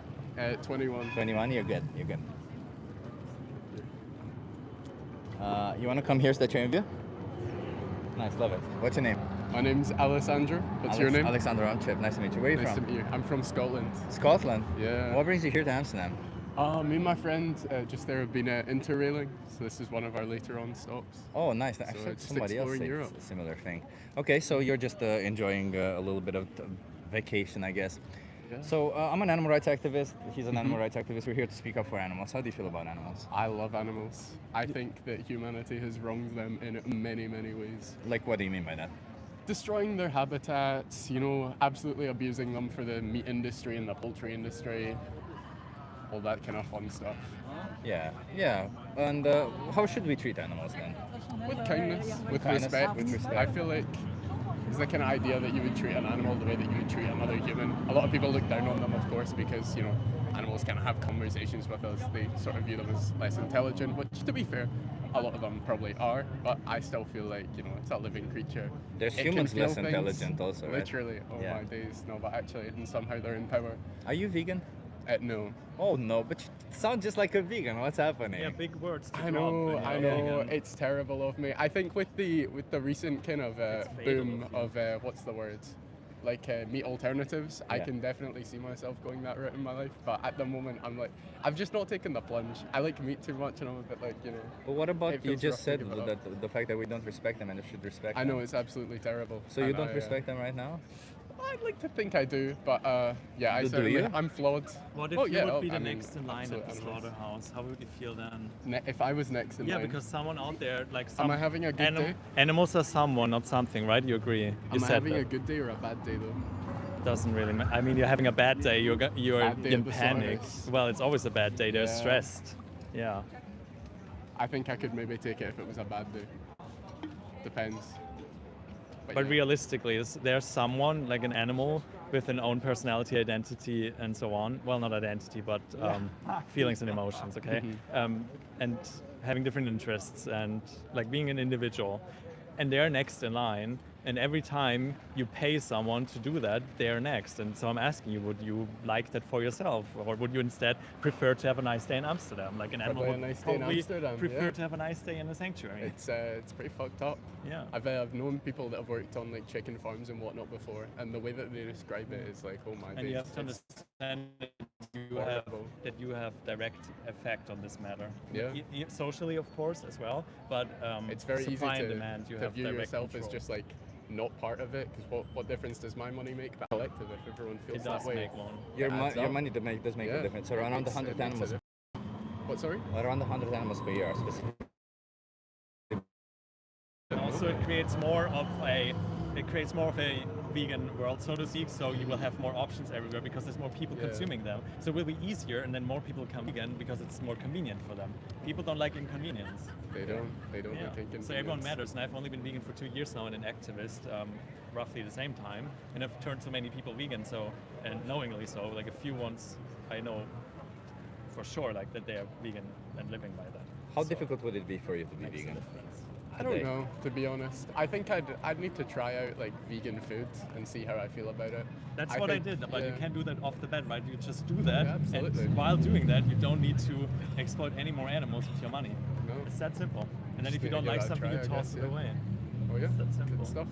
Speaker 7: 21.
Speaker 1: 21? You're good. You're good. You want to come here, so that your interview? Nice, love it. What's your name?
Speaker 7: My name's Alessandro. What's your name?
Speaker 1: Alexander Ramchip. Nice to meet you. Where are you
Speaker 7: Nice
Speaker 1: from?
Speaker 7: to meet you. I'm from Scotland.
Speaker 1: Scotland.
Speaker 7: Yeah.
Speaker 1: What brings you here to Amsterdam?
Speaker 7: Me and my friend just there have been interrailing, so this is one of our later on stops.
Speaker 1: Oh, nice. I've
Speaker 7: So
Speaker 1: heard
Speaker 7: just
Speaker 1: somebody else
Speaker 7: exploring
Speaker 1: say
Speaker 7: Europe.
Speaker 1: a similar thing. Okay, so you're just enjoying a little bit of vacation, I guess.
Speaker 7: Yeah.
Speaker 1: So I'm an animal rights activist. He's an animal rights activist. We're here to speak up for animals. How do you feel about animals?
Speaker 7: I love animals. I think that humanity has wronged them in many, many ways.
Speaker 1: Like, what do you mean by that?
Speaker 7: Destroying their habitats, absolutely abusing them for the meat industry and the poultry industry, all that kind of fun stuff.
Speaker 1: Yeah, yeah. And how should we treat animals then?
Speaker 7: With kindness, with
Speaker 1: kindness,
Speaker 7: respect.
Speaker 1: with respect.
Speaker 7: I feel like it's the kind of idea that you would treat an animal the way that you would treat another human. A lot of people look down on them, of course, because, animals kind of have conversations with us. They sort of view them as less intelligent, which, to be fair, a lot of them probably are, but I still feel like, it's a living creature.
Speaker 1: There's
Speaker 7: It can
Speaker 1: humans
Speaker 7: feel
Speaker 1: less
Speaker 7: things,
Speaker 1: intelligent also, right?
Speaker 7: Literally, oh
Speaker 1: Yeah.
Speaker 7: my days, no, but actually, and somehow they're in power.
Speaker 1: Are you vegan?
Speaker 7: No.
Speaker 1: Oh no, but you sound just like a vegan. What's happening?
Speaker 2: Yeah, big words. To
Speaker 7: I
Speaker 2: drop
Speaker 7: know,
Speaker 2: when
Speaker 7: I
Speaker 2: you're
Speaker 7: know.
Speaker 2: vegan.
Speaker 7: It's terrible of me. I think with the recent kind of
Speaker 2: fatal
Speaker 7: boom
Speaker 2: of you.
Speaker 7: of what's the word, like meat alternatives, I
Speaker 1: Yeah.
Speaker 7: can definitely see myself going that route in my life. But at the moment, I'm like, I've just not taken the plunge. I like meat too much, and I'm a bit like,
Speaker 1: But what about
Speaker 7: it
Speaker 1: you
Speaker 7: feels
Speaker 1: just
Speaker 7: rough to
Speaker 1: said
Speaker 7: give it up.
Speaker 1: that the fact that we don't respect them and they should respect
Speaker 7: I
Speaker 1: them?
Speaker 7: know it's absolutely terrible.
Speaker 1: So you
Speaker 7: and
Speaker 1: don't
Speaker 7: I,
Speaker 1: respect them right now?
Speaker 7: I'd like to think I do, but yeah, I
Speaker 1: Do
Speaker 7: certainly,
Speaker 1: you?
Speaker 7: I'm flawed.
Speaker 2: What if
Speaker 7: Oh,
Speaker 2: you
Speaker 7: yeah,
Speaker 2: would be the
Speaker 7: I mean,
Speaker 2: next in line at the
Speaker 7: absolute animals.
Speaker 2: slaughterhouse? How would you feel then?
Speaker 7: If I was next in
Speaker 2: Yeah,
Speaker 7: line,
Speaker 2: because someone out there, like
Speaker 7: am I having a good day?
Speaker 2: Animals are someone, not something, right? You agree? You
Speaker 7: Am I
Speaker 2: said
Speaker 7: having
Speaker 2: that.
Speaker 7: a good day or a bad day though?
Speaker 2: Doesn't really matter. I mean, you're having a bad day. You're
Speaker 7: Bad day
Speaker 2: in
Speaker 7: at the
Speaker 2: panic.
Speaker 7: slaughterhouse.
Speaker 2: Well, it's always a bad day. They're
Speaker 7: Yeah.
Speaker 2: stressed. Yeah.
Speaker 7: I think I could maybe take it if it was a bad day. Depends.
Speaker 2: But
Speaker 7: yeah.
Speaker 2: realistically, is there someone like an animal with an own personality, identity, and so on? Well, not identity, but feelings and emotions. Okay, and having different interests and like being an individual, and they're next in line, And every time you pay someone to do that, they're next. And so I'm asking you, would you like that for yourself? Or would you instead prefer to have a nice day in Amsterdam? Like an animal
Speaker 11: Probably a
Speaker 2: would
Speaker 11: nice day in
Speaker 2: probably
Speaker 11: Amsterdam,
Speaker 2: prefer
Speaker 11: yeah.
Speaker 2: to have a nice day in a sanctuary.
Speaker 11: It's pretty fucked up.
Speaker 2: Yeah.
Speaker 11: I've known people that have worked on like chicken farms and whatnot before, and the way that they describe it is like, oh my days.
Speaker 2: And you have to
Speaker 11: it's
Speaker 2: understand
Speaker 11: horrible.
Speaker 2: that you have direct effect on this matter.
Speaker 11: Yeah.
Speaker 2: Socially, of course, as well, but
Speaker 11: It's very easy
Speaker 2: supply and
Speaker 11: to,
Speaker 2: demand, you
Speaker 11: to
Speaker 2: have
Speaker 11: view
Speaker 2: direct
Speaker 11: yourself
Speaker 2: control.
Speaker 11: as just like not part of it, because what difference does my money make? But collective, if everyone feels
Speaker 2: It
Speaker 11: that
Speaker 2: does
Speaker 11: way,
Speaker 2: make one.
Speaker 1: Your,
Speaker 11: adds
Speaker 1: your
Speaker 11: up.
Speaker 1: money does make
Speaker 11: Yeah,
Speaker 1: a difference. So
Speaker 11: it
Speaker 1: around
Speaker 11: makes-
Speaker 1: 100
Speaker 11: it makes a
Speaker 1: animals.
Speaker 11: difference. What, sorry?
Speaker 1: Around 100 animals per year, specifically.
Speaker 2: And also, it creates more of a vegan world, so to speak. So you will have more options everywhere because there's more people
Speaker 11: Yeah.
Speaker 2: consuming them. So it will be easier, and then more people become vegan because it's more convenient for them. People don't like inconvenience.
Speaker 11: They don't
Speaker 2: Yeah.
Speaker 11: think
Speaker 2: So everyone
Speaker 11: inconvenience.
Speaker 2: matters, and I've only been vegan for 2 years now and an activist, roughly the same time, and I've turned so many people vegan. So, and knowingly so, like a few ones I know for sure, like that they are vegan and living by that.
Speaker 1: How
Speaker 2: So,
Speaker 1: difficult would it be for you to be
Speaker 2: makes a
Speaker 1: vegan?
Speaker 2: difference.
Speaker 11: I don't know, to be honest. I think I'd need to try out like vegan food and see how I feel about it.
Speaker 2: That's
Speaker 11: I
Speaker 2: what I
Speaker 11: think-
Speaker 2: did, but you
Speaker 11: yeah.
Speaker 2: can't do that off the bat, right? You just do that,
Speaker 11: Yeah, absolutely.
Speaker 2: and while doing that, you don't need to exploit any more animals with your money.
Speaker 11: No.
Speaker 2: It's that simple. And then
Speaker 11: Just
Speaker 2: if you
Speaker 11: need to
Speaker 2: don't
Speaker 11: give
Speaker 2: like
Speaker 11: that a
Speaker 2: something,
Speaker 11: try,
Speaker 2: you
Speaker 11: I
Speaker 2: toss
Speaker 11: guess,
Speaker 2: it
Speaker 11: yeah.
Speaker 2: away.
Speaker 11: Oh yeah,
Speaker 2: That's simple.
Speaker 11: good stuff.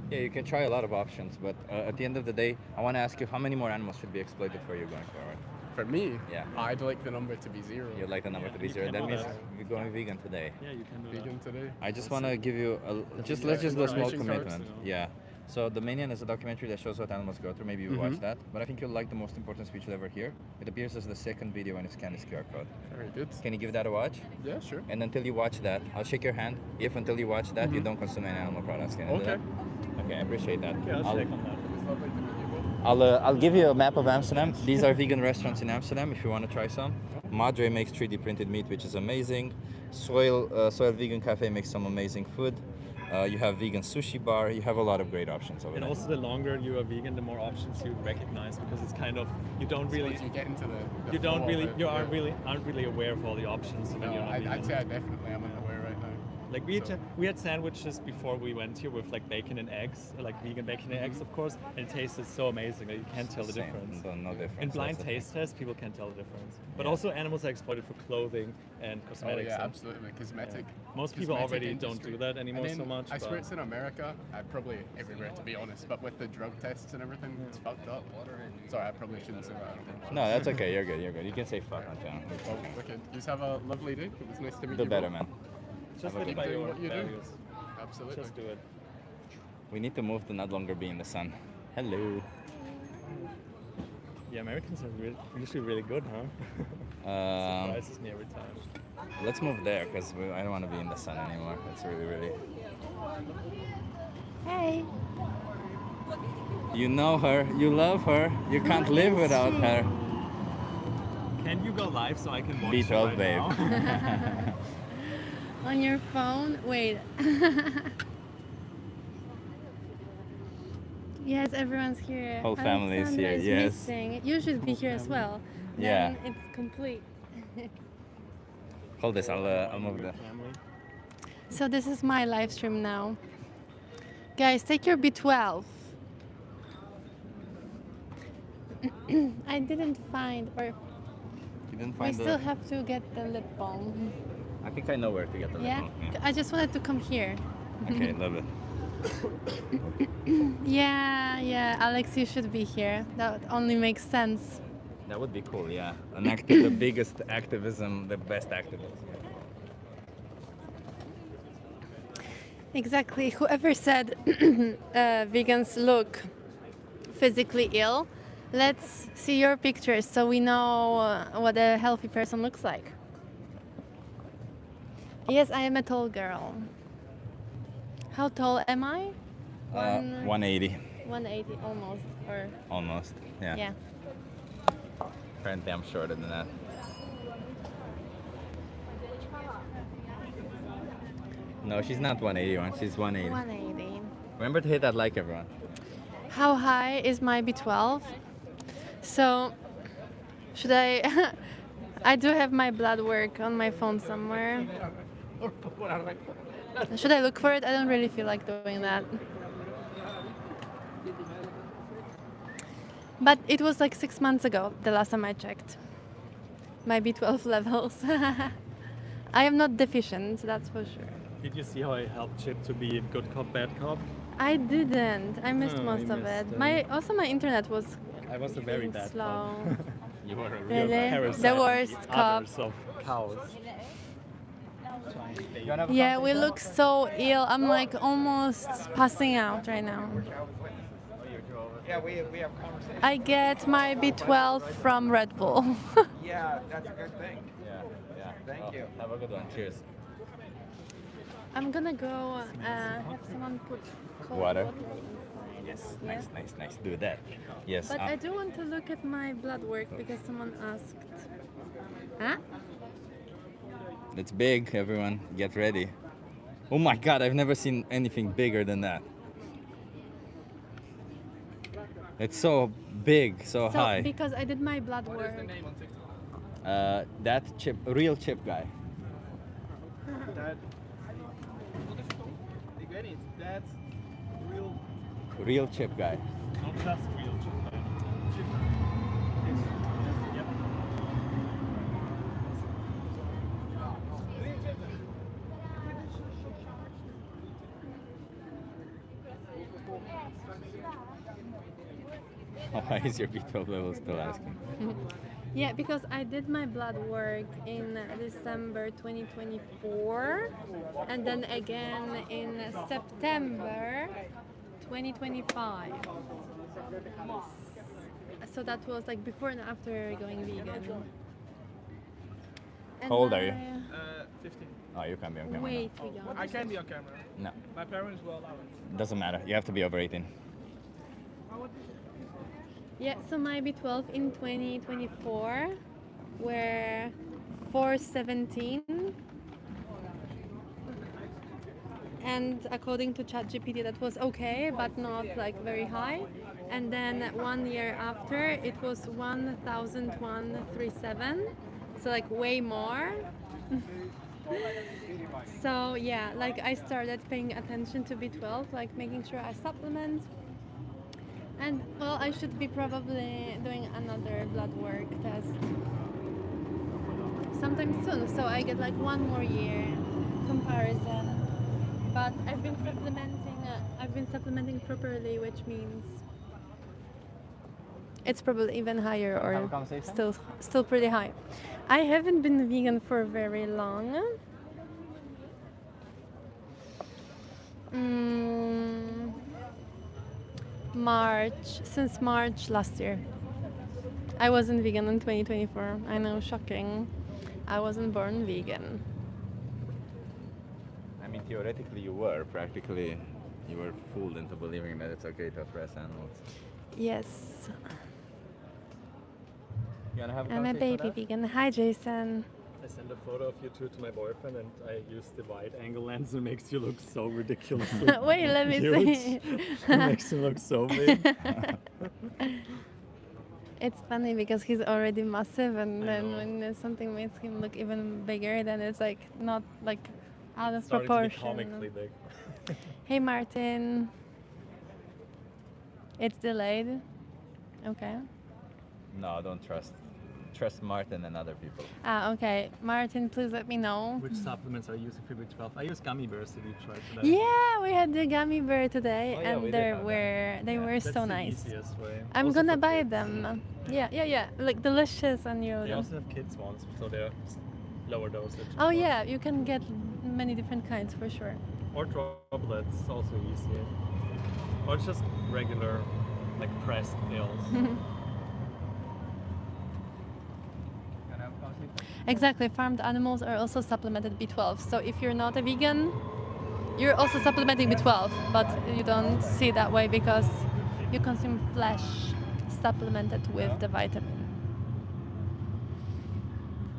Speaker 1: Yeah, you can try a lot of options, but at the end of the day, I want to ask you how many more animals should be exploited for you going forward?
Speaker 11: For me,
Speaker 1: Yeah.
Speaker 11: I'd like the number to be 0.
Speaker 1: You'd like the number
Speaker 2: Yeah,
Speaker 1: to be
Speaker 2: you
Speaker 1: 0.
Speaker 2: can
Speaker 1: That
Speaker 2: do
Speaker 1: means
Speaker 2: that.
Speaker 1: we're going vegan today.
Speaker 2: Yeah, you can do
Speaker 11: Vegan today.
Speaker 1: I just want to give you let's
Speaker 11: Yeah,
Speaker 1: just do a small
Speaker 11: information cards,
Speaker 1: commitment.
Speaker 2: you know.
Speaker 1: Yeah. So The Minion is a documentary that shows what animals go through. Maybe you watch that. But I think you'll like the most important speech you'll ever hear. It appears as the second video when you scan this QR code.
Speaker 11: Very good.
Speaker 1: Can you give that a watch?
Speaker 11: Yeah, sure.
Speaker 1: And until you watch that, I'll shake your hand. If until you watch that, you don't consume any animal products. Can you do
Speaker 11: Okay.
Speaker 1: that? Okay, I appreciate that.
Speaker 2: Yeah, I'll check on that.
Speaker 11: It's lovely to meet you both.
Speaker 1: I'll give you a map of Amsterdam. These are vegan restaurants in Amsterdam if you want to try some. Madre makes 3D printed meat, which is amazing. Soil Vegan Cafe makes some amazing food. You have vegan sushi bar. You have a lot of great options over
Speaker 2: And
Speaker 1: there.
Speaker 2: also, the longer you are vegan, the more options you recognize because it's kind of you don't really
Speaker 11: Once you get into the
Speaker 2: you don't
Speaker 11: flow of
Speaker 2: really
Speaker 11: it,
Speaker 2: you
Speaker 11: yeah.
Speaker 2: aren't really aware of all the options when
Speaker 11: No,
Speaker 2: you're not vegan.
Speaker 11: I'd say I definitely am unaware right now.
Speaker 2: Like we had,
Speaker 11: So-
Speaker 2: we had sandwiches before we went here with like bacon and eggs, like vegan bacon and eggs, of course, and it tasted so amazing that you can't tell the
Speaker 1: Same.
Speaker 2: difference.
Speaker 1: No difference.
Speaker 2: In blind
Speaker 1: That's the
Speaker 2: taste tests, people can't tell the difference. But
Speaker 1: Yeah.
Speaker 2: also, animals are exploited for clothing and
Speaker 11: Oh
Speaker 2: cosmetics.
Speaker 11: yeah,
Speaker 2: and-
Speaker 11: absolutely. Cosmetic.
Speaker 2: Most people
Speaker 11: cosmetic
Speaker 2: already don't
Speaker 11: industry.
Speaker 2: do that anymore
Speaker 11: And then,
Speaker 2: so much.
Speaker 11: I swear
Speaker 2: but-
Speaker 11: it's in America. Probably everywhere to be honest. But with the drug tests and everything, it's fucked up. Sorry, I probably shouldn't say that. I don't know.
Speaker 1: No, that's okay. You're good. You're good. You can say fuck on channel.
Speaker 11: Well, wicked. You have a lovely day. It was nice to meet
Speaker 1: Do
Speaker 11: you.
Speaker 1: better,
Speaker 11: both.
Speaker 1: man.
Speaker 2: Just
Speaker 1: Have a
Speaker 2: live
Speaker 1: good
Speaker 2: by
Speaker 11: day.
Speaker 2: your
Speaker 11: What you do.
Speaker 2: values.
Speaker 11: Absolutely.
Speaker 2: Just do it.
Speaker 1: We need to move to not longer be in the sun. Hello.
Speaker 2: Yeah, Americans are usually really good, huh? Surprises me every time.
Speaker 1: Let's move there because I don't want to be in the sun anymore. It's really.
Speaker 5: Hey.
Speaker 1: You know her. You love her. You can't live without her.
Speaker 2: Can you go live so I can watch
Speaker 1: B12,
Speaker 2: you right
Speaker 1: babe.
Speaker 2: now?
Speaker 12: On your phone? Wait. Yes, everyone's here.
Speaker 1: Whole family is
Speaker 12: Alexandra
Speaker 1: here,
Speaker 12: is
Speaker 1: yes.
Speaker 12: missing. You should be here as well.
Speaker 1: Yeah.
Speaker 12: Then it's complete.
Speaker 1: Hold this. I'll move the.
Speaker 2: Family.
Speaker 12: So this is my live stream now. Guys, take your B12. I didn't find, or
Speaker 1: You didn't
Speaker 12: we
Speaker 1: find
Speaker 12: still
Speaker 1: the.
Speaker 12: have to get the lip balm.
Speaker 1: I think I know where to get the
Speaker 12: Yeah?
Speaker 1: lip balm.
Speaker 12: I just wanted to come here.
Speaker 1: Okay, love it.
Speaker 12: Yeah, Alex, you should be here. That only makes sense.
Speaker 1: That would be cool. Yeah, the biggest activism, the best activism.
Speaker 12: Exactly. Whoever said vegans look physically ill, let's see your pictures so we know what a healthy person looks like. Yes, I am a tall girl. How tall am I?
Speaker 1: 180,
Speaker 12: 180 almost, or
Speaker 1: almost. Yeah.
Speaker 12: yeah.
Speaker 1: Apparently, I'm shorter than that. No, she's not 181. She's 180.
Speaker 12: 180.
Speaker 1: Remember to hit that like, everyone.
Speaker 12: How high is my B12? So, should I? I do have my blood work on my phone somewhere. Should I look for it? I don't really feel like doing that. But it was like 6 months ago, the last time I checked. My B12 levels. I am not deficient, that's for sure.
Speaker 2: Did you see how I helped Chip to be good cop, bad cop?
Speaker 12: I didn't. I missed
Speaker 2: Oh,
Speaker 12: most
Speaker 2: you
Speaker 12: of it.
Speaker 2: missed,
Speaker 12: My internet was
Speaker 2: I was a very
Speaker 12: getting
Speaker 2: bad
Speaker 12: slow.
Speaker 2: cop.
Speaker 1: You were a
Speaker 12: Really?
Speaker 2: Parasite
Speaker 12: The
Speaker 2: on
Speaker 12: worst cop.
Speaker 2: others of cows.
Speaker 12: Yeah, we look so ill. I'm like almost passing out right now.
Speaker 13: Yeah, we have conversation.
Speaker 12: I get my B12 from Red Bull.
Speaker 13: Yeah, that's a good thing.
Speaker 1: Yeah, yeah.
Speaker 13: Thank you.
Speaker 1: Have a good one. Cheers.
Speaker 12: I'm gonna go have someone put cold
Speaker 1: Water.
Speaker 12: inside.
Speaker 1: Yes,
Speaker 12: Yeah.
Speaker 1: nice. Do that. Yes.
Speaker 12: But I do want to look at my blood work because someone asked. Huh?
Speaker 1: It's big, everyone. Get ready. Oh my god, I've never seen anything bigger than that. It's so big, so high.
Speaker 12: Because I did my blood work.
Speaker 1: That chip, real chip guy.
Speaker 2: That's real,
Speaker 1: Real chip guy.
Speaker 2: not just real Chip. Yep.
Speaker 1: Why is your B12 level still asking?
Speaker 12: Yeah, because I did my blood work in December 2024 and then again in September 2025. So that was like before and after going vegan. And
Speaker 1: How old are you?
Speaker 11: 15.
Speaker 1: Oh, you can't be on camera.
Speaker 12: Wait, we don't.
Speaker 11: I can be on camera.
Speaker 1: No,
Speaker 11: My parents will allow it.
Speaker 1: doesn't matter. You have to be over 18.
Speaker 12: Yeah, so my B12 in 2024 were 417. And according to ChatGPT, that was okay, but not like very high. And then 1 year after, it was 1,137. So like way more. So yeah, like I started paying attention to B12, like making sure I supplement. And well, I should be probably doing another blood work test sometime soon. So I get like 1 more year comparison. But I've been supplementing properly, which means it's probably even higher
Speaker 1: Have a
Speaker 12: or
Speaker 1: conversation?
Speaker 12: still pretty high. I haven't been vegan for very long. Since March last year. I wasn't vegan in 2024. I know, shocking. I wasn't born vegan.
Speaker 1: I mean, theoretically you were. Practically, you were fooled into believing that it's okay to oppress animals.
Speaker 12: Yes.
Speaker 1: You wanna have a
Speaker 12: I'm a
Speaker 1: conversation
Speaker 12: baby
Speaker 1: with
Speaker 12: vegan. Hi, Jason.
Speaker 2: I sent a photo of you two to my boyfriend and I used the wide angle lens and it makes you look so ridiculous.
Speaker 12: Wait, let me see.
Speaker 2: It makes you look so big.
Speaker 12: It's funny because he's already massive, and
Speaker 2: I
Speaker 12: then
Speaker 2: know.
Speaker 12: when something makes him look even bigger, then it's like not like out of
Speaker 2: Starting
Speaker 12: proportion.
Speaker 2: to be comically big.
Speaker 12: Hey, Martin. It's delayed. Okay.
Speaker 1: No, don't trust. Trust Martin and other people.
Speaker 12: Ah, okay. Martin, please let me know.
Speaker 2: Which supplements are you using for B12? I use gummy bears that you tried today.
Speaker 12: Yeah, we had the gummy bear today,
Speaker 1: Oh, yeah, we
Speaker 12: and
Speaker 1: did
Speaker 12: they
Speaker 1: have them.
Speaker 12: were
Speaker 2: That's
Speaker 12: so
Speaker 2: the
Speaker 12: nice.
Speaker 2: easiest way.
Speaker 12: I'm
Speaker 2: Also
Speaker 12: gonna
Speaker 2: for
Speaker 12: buy
Speaker 2: kids.
Speaker 12: them. Yeah, like delicious and you.
Speaker 2: They also have kids ones, so they're lower dosage.
Speaker 12: Oh yeah, you can get many different kinds for sure.
Speaker 2: Or droplets, also easy. Or just regular, like pressed pills.
Speaker 12: Exactly, farmed animals are also supplemented B12. So if you're not a vegan, you're also supplementing B12, but you don't see it that way because you consume flesh supplemented with the vitamin.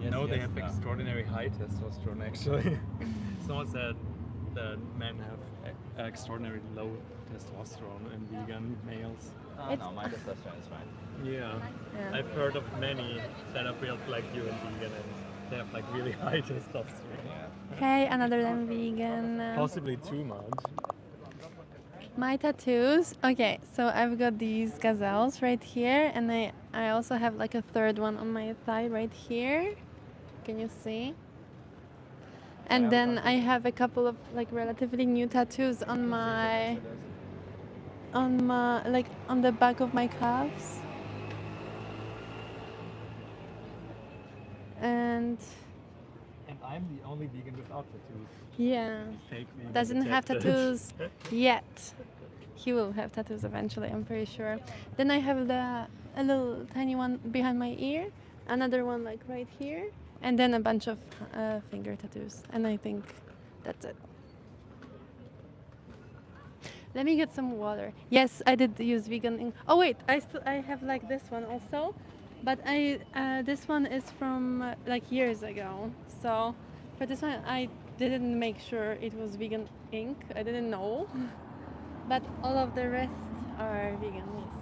Speaker 2: You know, they have extraordinary high testosterone actually. Someone said that men have extraordinary low testosterone in vegan males.
Speaker 1: No, my testosterone is fine.
Speaker 2: Yeah.
Speaker 12: Yeah.
Speaker 2: I've heard of many that are built like you and vegan and they have like really high testosterone.
Speaker 12: Hey, another than vegan.
Speaker 2: Possibly too much.
Speaker 12: My tattoos. Okay, so I've got these gazelles right here, and I also have like a third one on my thigh right here. Can you see? And then I have a couple of like relatively new tattoos on the back of my calves. And
Speaker 2: And I'm the only vegan without tattoos.
Speaker 12: yeah,
Speaker 2: Fake vegan
Speaker 12: doesn't have
Speaker 2: detected.
Speaker 12: tattoos yet. He will have tattoos eventually, I'm pretty sure. Then I have a little tiny one behind my ear, another one like right here, and then a bunch of finger tattoos. And I think that's it. Let me get some water. Yes, I did use vegan ink. Oh wait, I have like this one also, but this one is from like years ago. So for this one I didn't make sure it was vegan ink. I didn't know, but all of the rest are vegan. Yes.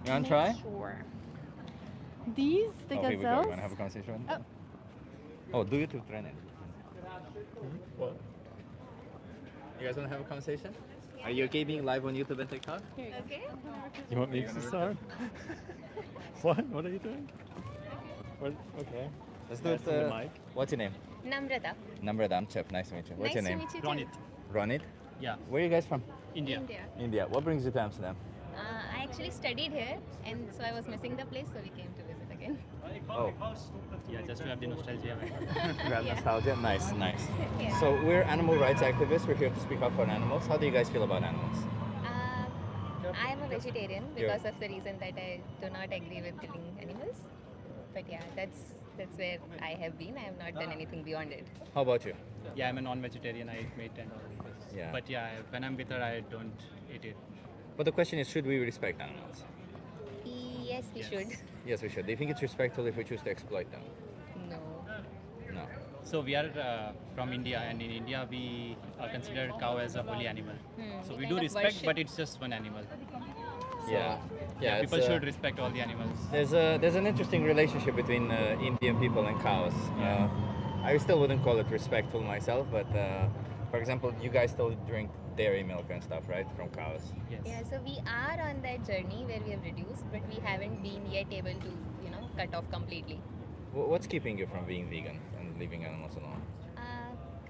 Speaker 1: You wanna
Speaker 12: Make
Speaker 1: try?
Speaker 12: Sure. These the
Speaker 1: Oh, here we go. You
Speaker 12: gazelles.
Speaker 1: wanna have a conversation with them? Oh, do it to train it.
Speaker 2: What?
Speaker 1: You guys wanna have a conversation? Are you okay being live on YouTube and TikTok?
Speaker 5: Okay.
Speaker 2: You want me to start? What? What are you doing? What? Okay.
Speaker 1: Let's do it.
Speaker 2: Pass me the mic.
Speaker 1: What's your name?
Speaker 5: Namrata.
Speaker 1: Namrata, I'm Chip. Nice to meet you. What's your name?
Speaker 5: Nice to meet you too.
Speaker 1: Ronit?
Speaker 9: Yeah,
Speaker 1: Where are you guys from?
Speaker 9: India.
Speaker 1: India. What brings you to Amsterdam?
Speaker 5: I actually studied here, and so I was missing the place, so we came to visit again.
Speaker 1: Oh,
Speaker 9: Yeah, just to have the nostalgia.
Speaker 1: grab
Speaker 5: Yeah.
Speaker 1: nostalgia. Nice, nice.
Speaker 5: Yeah.
Speaker 1: So we're animal rights activists. We're here to speak up for animals. How do you guys feel about animals?
Speaker 5: I'm a vegetarian because of the reason that I do not agree with killing animals. But yeah, that's where I have been. I have not done anything beyond it.
Speaker 1: How about you?
Speaker 9: Yeah, I'm a non-vegetarian. I eat meat and all this.
Speaker 1: Yeah.
Speaker 9: But yeah, when I'm with her, I don't eat it.
Speaker 1: But the question is, should we respect animals?
Speaker 5: Yes, we should.
Speaker 1: Yes, we should. Do you think it's respectful if we choose to exploit them?
Speaker 5: No.
Speaker 1: No.
Speaker 9: So we are from India, and in India we consider cow as a holy animal. So we
Speaker 5: kind
Speaker 9: do
Speaker 5: of
Speaker 9: respect,
Speaker 5: worship.
Speaker 9: but it's just one animal.
Speaker 1: Yeah. Yeah.
Speaker 9: People
Speaker 1: it's,
Speaker 9: should respect all the animals.
Speaker 1: There's an interesting relationship between Indian people and cows. I still wouldn't call it respectful myself, but for example, you guys still drink dairy milk and stuff, right, from cows?
Speaker 9: Yes.
Speaker 5: Yeah, so we are on that journey where we have reduced, but we haven't been yet able to, cut off completely.
Speaker 1: What's keeping you from being vegan and leaving animals alone?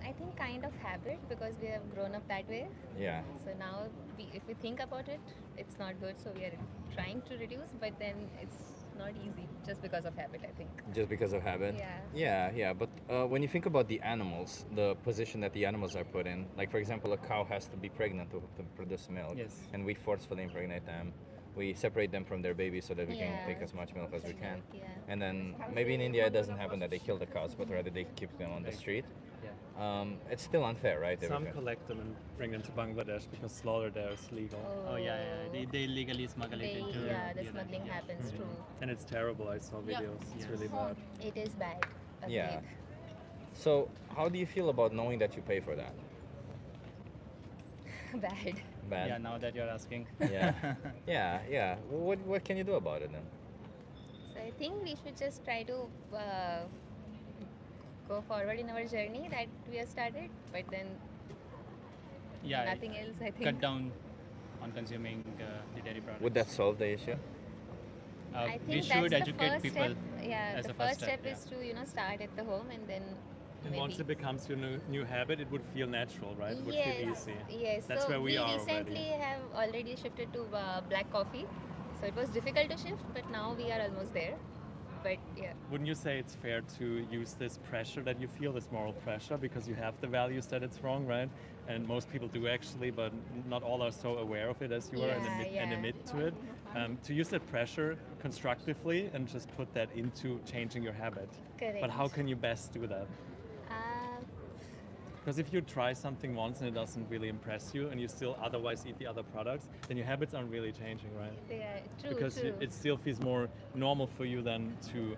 Speaker 5: I think kind of habit because we have grown up that way.
Speaker 1: Yeah.
Speaker 5: So now, if we think about it, it's not good. So we are trying to reduce, but then it's not easy just because of habit, I think.
Speaker 1: Just because of habit?
Speaker 5: Yeah.
Speaker 1: Yeah. But when you think about the animals, the position that the animals are put in, like for example, a cow has to be pregnant to produce milk.
Speaker 9: Yes.
Speaker 1: And we forcefully impregnate them. We separate them from their babies so that we can
Speaker 5: Yeah.
Speaker 1: take as much milk as we can.
Speaker 5: Yeah.
Speaker 1: And then maybe in India it doesn't happen that they kill the cows, but rather they keep them on the street. It's still unfair, right?
Speaker 2: Some
Speaker 1: Everything.
Speaker 2: collect them and bring them to Bangladesh because slaughter there is legal.
Speaker 9: Oh yeah. They legally smuggle it into.
Speaker 5: The smuggling happens true.
Speaker 2: And it's terrible. I saw videos. It's really bad.
Speaker 5: It is bad.
Speaker 1: Yeah.
Speaker 5: Agreed.
Speaker 1: So how do you feel about knowing that you pay for that?
Speaker 5: Bad.
Speaker 1: Bad.
Speaker 9: Yeah, now that you're asking.
Speaker 1: Yeah. Yeah. What can you do about it then?
Speaker 5: So I think we should just try to go forward in our journey that we have started, but then
Speaker 9: Yeah.
Speaker 5: nothing else, I think.
Speaker 9: Cut down on consuming the dairy products.
Speaker 1: Would that solve the issue?
Speaker 5: I think
Speaker 9: we
Speaker 5: that's
Speaker 9: should
Speaker 5: the
Speaker 9: educate
Speaker 5: first
Speaker 9: people.
Speaker 5: step. Yeah,
Speaker 9: as
Speaker 5: the
Speaker 9: a first
Speaker 5: first step
Speaker 9: step,
Speaker 5: is to start at the home and then
Speaker 2: And
Speaker 5: maybe.
Speaker 2: once it becomes your new habit, it would feel natural, right? It would feel easy.
Speaker 5: Yes.
Speaker 2: That's
Speaker 5: so
Speaker 2: where we are
Speaker 5: recently
Speaker 2: already.
Speaker 5: have already shifted to black coffee. So it was difficult to shift, but now we are almost there. But yeah.
Speaker 2: Wouldn't you say it's fair to use this pressure that you feel, this moral pressure, because you have the values that it's wrong, right? And most people do actually, but not all are so aware of it as you are and
Speaker 5: Yeah,
Speaker 2: admit to it. To use that pressure constructively and just put that into changing your habit.
Speaker 5: Correct.
Speaker 2: But how can you best do that? Because if you try something once and it doesn't really impress you, and you still otherwise eat the other products, then your habits aren't really changing, right?
Speaker 5: Yeah, true.
Speaker 2: Because
Speaker 5: true.
Speaker 2: it still feels more normal for you than to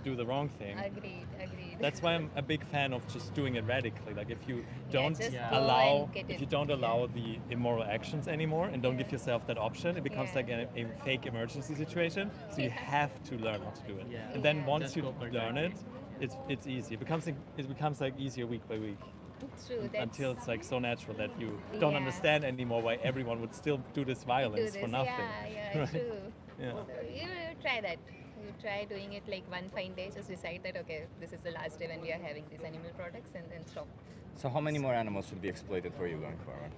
Speaker 2: do the wrong thing.
Speaker 5: Agreed.
Speaker 2: That's why I'm a big fan of just doing it radically. Like if you don't
Speaker 5: just go
Speaker 2: allow,
Speaker 5: and get
Speaker 2: if
Speaker 5: it.
Speaker 2: you don't allow the immoral actions anymore, and don't give yourself that option, it becomes
Speaker 5: Yeah.
Speaker 2: like a fake emergency situation. So you have to learn how to do it.
Speaker 9: Yeah.
Speaker 2: And then
Speaker 5: Yeah.
Speaker 2: once
Speaker 9: Just
Speaker 2: you
Speaker 9: go for
Speaker 2: learn
Speaker 9: it.
Speaker 2: it, it's easy. It becomes like easier week by week.
Speaker 14: True. That's
Speaker 2: until it's like so natural that you don't
Speaker 14: Yeah.
Speaker 2: understand anymore why everyone would still do this violence
Speaker 14: do
Speaker 2: for
Speaker 14: this.
Speaker 2: nothing.
Speaker 14: Yeah,
Speaker 2: right?
Speaker 14: true.
Speaker 2: Yeah.
Speaker 14: So you try that. You try doing it like one fine day. Just decide that okay, this is the last day when we are having these animal products, and then stop.
Speaker 1: So how many more animals should be exploited for you going forward?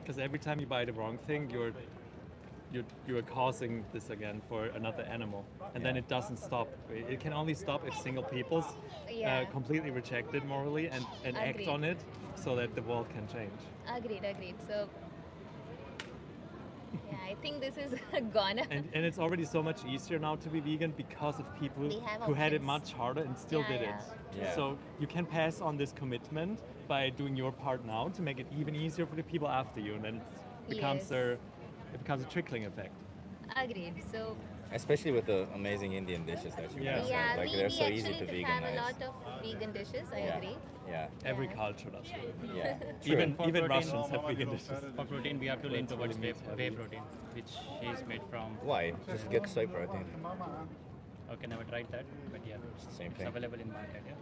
Speaker 2: Because every time you buy the wrong thing, you're causing this again for another animal, and then it doesn't stop. It can only stop if single peoples
Speaker 14: Yeah.
Speaker 2: completely reject it morally and act
Speaker 14: Agreed.
Speaker 2: on it, so that the world can change.
Speaker 14: Agreed. So yeah, I think this is gone.
Speaker 2: And it's already so much easier now to be vegan because of people
Speaker 14: They have
Speaker 2: who had it
Speaker 14: options.
Speaker 2: much harder and still
Speaker 14: Yeah,
Speaker 2: did
Speaker 14: yeah.
Speaker 2: it.
Speaker 1: Yeah.
Speaker 2: So you can pass on this commitment by doing your part now to make it even easier for the people after you, and then it becomes
Speaker 14: Yes.
Speaker 2: it becomes a trickling effect.
Speaker 14: Agreed. So
Speaker 1: Especially with the amazing Indian dishes that you
Speaker 2: Yeah.
Speaker 1: guys
Speaker 14: yeah,
Speaker 1: have. Like
Speaker 14: we
Speaker 1: they're so easy
Speaker 14: actually
Speaker 1: to
Speaker 14: have a
Speaker 1: veganize.
Speaker 14: lot of vegan dishes. I
Speaker 1: Yeah.
Speaker 14: agree.
Speaker 1: Yeah.
Speaker 2: Every
Speaker 14: Yeah.
Speaker 2: culture does.
Speaker 1: Yeah.
Speaker 2: Even
Speaker 15: For
Speaker 2: even
Speaker 15: protein-
Speaker 2: Russians have vegan dishes.
Speaker 15: For protein, we have to lean
Speaker 2: It's
Speaker 15: towards
Speaker 2: really
Speaker 15: whey
Speaker 2: meat
Speaker 15: protein, which is made from.
Speaker 1: Why? Just get soy protein.
Speaker 15: Okay, never tried that, but yeah,
Speaker 1: It's the same
Speaker 15: it's
Speaker 1: thing.
Speaker 15: available in market. Yeah.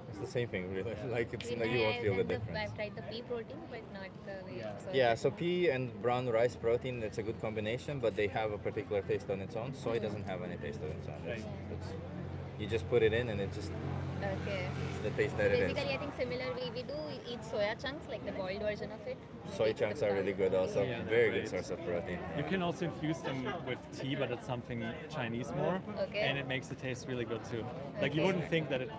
Speaker 1: It's the same thing, really. Like it's
Speaker 14: Even
Speaker 1: like you won't feel the
Speaker 14: I've
Speaker 1: difference.
Speaker 14: tried the pea protein, but not the whey. So
Speaker 1: Yeah, so pea and brown rice protein, it's a good combination, but they have a particular taste on its own. Soy doesn't have any taste on its own. It's, you just put it in and it just,
Speaker 14: Okay.
Speaker 1: it's the taste
Speaker 14: So
Speaker 1: that it is.
Speaker 14: basically, I think similarly, we do eat soya chunks, like the boiled version of it.
Speaker 1: Soy chunks are really good also.
Speaker 2: Yeah, they're
Speaker 1: Very
Speaker 2: great.
Speaker 1: good source of protein.
Speaker 2: You can also infuse them with tea, but it's something Chinese more,
Speaker 14: Okay.
Speaker 2: and it makes it taste really good too. Like you
Speaker 14: Okay.
Speaker 2: wouldn't think that it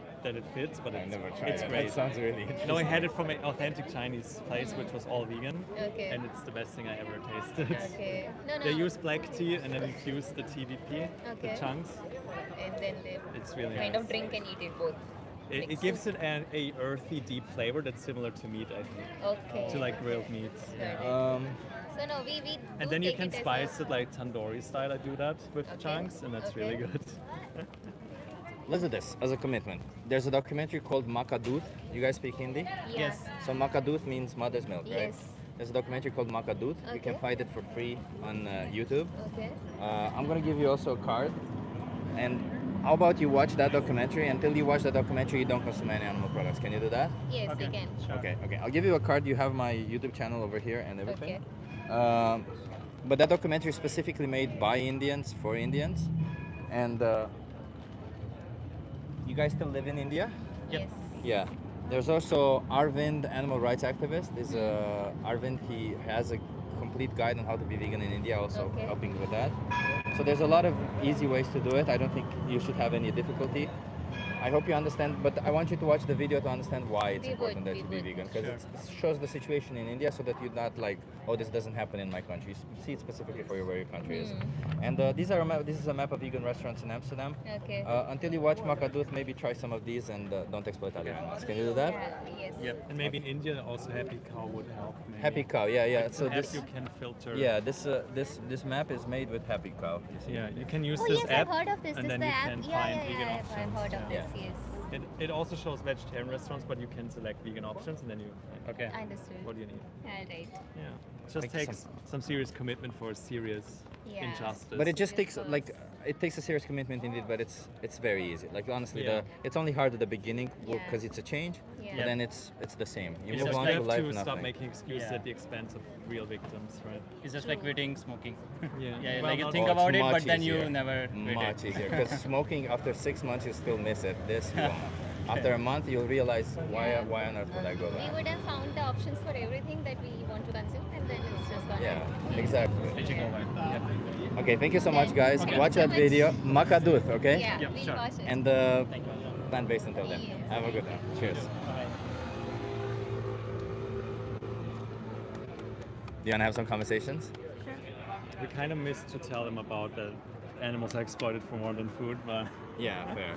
Speaker 2: fits, but
Speaker 1: I
Speaker 2: it's,
Speaker 1: never tried
Speaker 2: it's
Speaker 1: it.
Speaker 2: great.
Speaker 1: That sounds really interesting.
Speaker 2: No, I had it from an authentic Chinese place, which was all vegan,
Speaker 14: Okay.
Speaker 2: and it's the best thing I ever tasted.
Speaker 14: Okay. No, no.
Speaker 2: They use black tea and then infuse the TVP,
Speaker 14: Okay.
Speaker 2: the chunks.
Speaker 14: And then they
Speaker 2: It's really
Speaker 14: kind
Speaker 2: nice.
Speaker 14: of drink and eat it both.
Speaker 2: It gives it a earthy, deep flavor that's similar to meat, I think.
Speaker 14: Okay.
Speaker 2: To like grilled meats.
Speaker 14: Got it. So no, we do
Speaker 2: And then you
Speaker 14: take
Speaker 2: can
Speaker 14: it as
Speaker 2: spice it like tandoori style. I do that with chunks, and that's really
Speaker 14: Okay.
Speaker 2: good.
Speaker 1: Listen to this as a commitment. There's a documentary called Maka Doodh. You guys speak Hindi?
Speaker 14: Yes.
Speaker 1: So Maka Doodh means mother's milk, right?
Speaker 14: Yes.
Speaker 1: There's a documentary called Maka Doodh. You can
Speaker 14: Okay.
Speaker 1: find it for free on YouTube.
Speaker 14: Okay.
Speaker 1: I'm gonna give you also a card. And how about you watch that documentary? Until you watch the documentary, you don't consume any animal products. Can you do that?
Speaker 14: Yes, I can.
Speaker 1: Okay, okay. I'll give you a card. You have my YouTube channel over here and everything.
Speaker 14: Okay.
Speaker 1: But that documentary is specifically made by Indians for Indians. And you guys still live in India?
Speaker 14: Yes.
Speaker 1: Yeah. There's also Arvind, animal rights activist. Is Arvind? He has a complete guide on how to be vegan in India, also
Speaker 14: Okay.
Speaker 1: helping with that. So there's a lot of easy ways to do it. I don't think you should have any difficulty. I hope you understand, but I want you to watch the video to understand why it's
Speaker 14: We
Speaker 1: important
Speaker 14: would,
Speaker 1: that you
Speaker 14: we
Speaker 1: be
Speaker 14: would.
Speaker 1: vegan, because it shows the situation in India, so that you're not like, oh, this doesn't happen in my country. You see it specifically for where your country is. And this is a map of vegan restaurants in Amsterdam.
Speaker 14: Okay.
Speaker 1: Until you watch Maka Doodh, maybe try some of these and don't exploit other animals. Can you do that?
Speaker 14: Yes.
Speaker 2: Yep. And maybe in India also Happy Cow would help. Maybe.
Speaker 1: Happy Cow, yeah, yeah.
Speaker 2: Like
Speaker 1: So
Speaker 2: an app
Speaker 1: this,
Speaker 2: you can filter.
Speaker 1: yeah, this map is made with Happy Cow. You see?
Speaker 2: Yeah, you can use
Speaker 14: Oh
Speaker 2: this
Speaker 14: yes,
Speaker 2: app,
Speaker 14: I've heard of this.
Speaker 2: and
Speaker 14: This
Speaker 2: then
Speaker 14: the
Speaker 2: you
Speaker 14: app.
Speaker 2: can
Speaker 14: Yeah,
Speaker 2: find
Speaker 14: yeah,
Speaker 2: vegan
Speaker 14: yeah.
Speaker 2: options.
Speaker 14: I've heard of
Speaker 1: Yeah.
Speaker 14: this. Yes.
Speaker 2: It also shows vegetarian restaurants, but you can select vegan options, and then you. Okay.
Speaker 14: Understood.
Speaker 2: What do you need?
Speaker 14: All right.
Speaker 2: Yeah. It just
Speaker 1: Like
Speaker 2: takes some serious commitment for a serious
Speaker 14: Yeah.
Speaker 2: injustice.
Speaker 1: But it just takes like it takes a serious commitment indeed, but it's very easy. Like honestly,
Speaker 2: Yeah.
Speaker 1: it's only hard at the beginning
Speaker 14: Yeah.
Speaker 1: because it's a change,
Speaker 14: Yeah.
Speaker 1: but then it's the same. You
Speaker 2: You
Speaker 1: move
Speaker 2: just
Speaker 1: on
Speaker 2: have
Speaker 1: to life,
Speaker 2: to stop
Speaker 1: nothing.
Speaker 2: making excuses
Speaker 15: Yeah.
Speaker 2: at the expense of real victims, right?
Speaker 15: It's just like quitting smoking.
Speaker 2: Yeah.
Speaker 15: Yeah,
Speaker 2: Well,
Speaker 15: like you
Speaker 2: not-
Speaker 15: think
Speaker 1: Oh, it's
Speaker 15: about it,
Speaker 1: much
Speaker 15: but then you
Speaker 1: easier.
Speaker 15: never quit
Speaker 1: Much
Speaker 15: it.
Speaker 1: easier because smoking after 6 months you still miss it. This you won't. After a month you'll realize why on earth would I go
Speaker 14: We
Speaker 1: back?
Speaker 14: would have found the options for everything that we want to consume, and then it's just gone.
Speaker 1: Yeah, exactly.
Speaker 15: Switching over. Yeah.
Speaker 1: Okay, thank you so much, guys.
Speaker 14: Thank you
Speaker 1: Watch
Speaker 14: so
Speaker 1: that
Speaker 14: much.
Speaker 1: video, Maka Doodh, okay?
Speaker 14: Yeah,
Speaker 2: Yep,
Speaker 14: we'll
Speaker 2: sure.
Speaker 14: watch it.
Speaker 1: And plant-based until then.
Speaker 14: Yes.
Speaker 1: Have a good one. Cheers. Do you wanna have some conversations?
Speaker 2: We kind of missed to tell them about that animals are exploited for more than food, but
Speaker 1: Yeah, fair.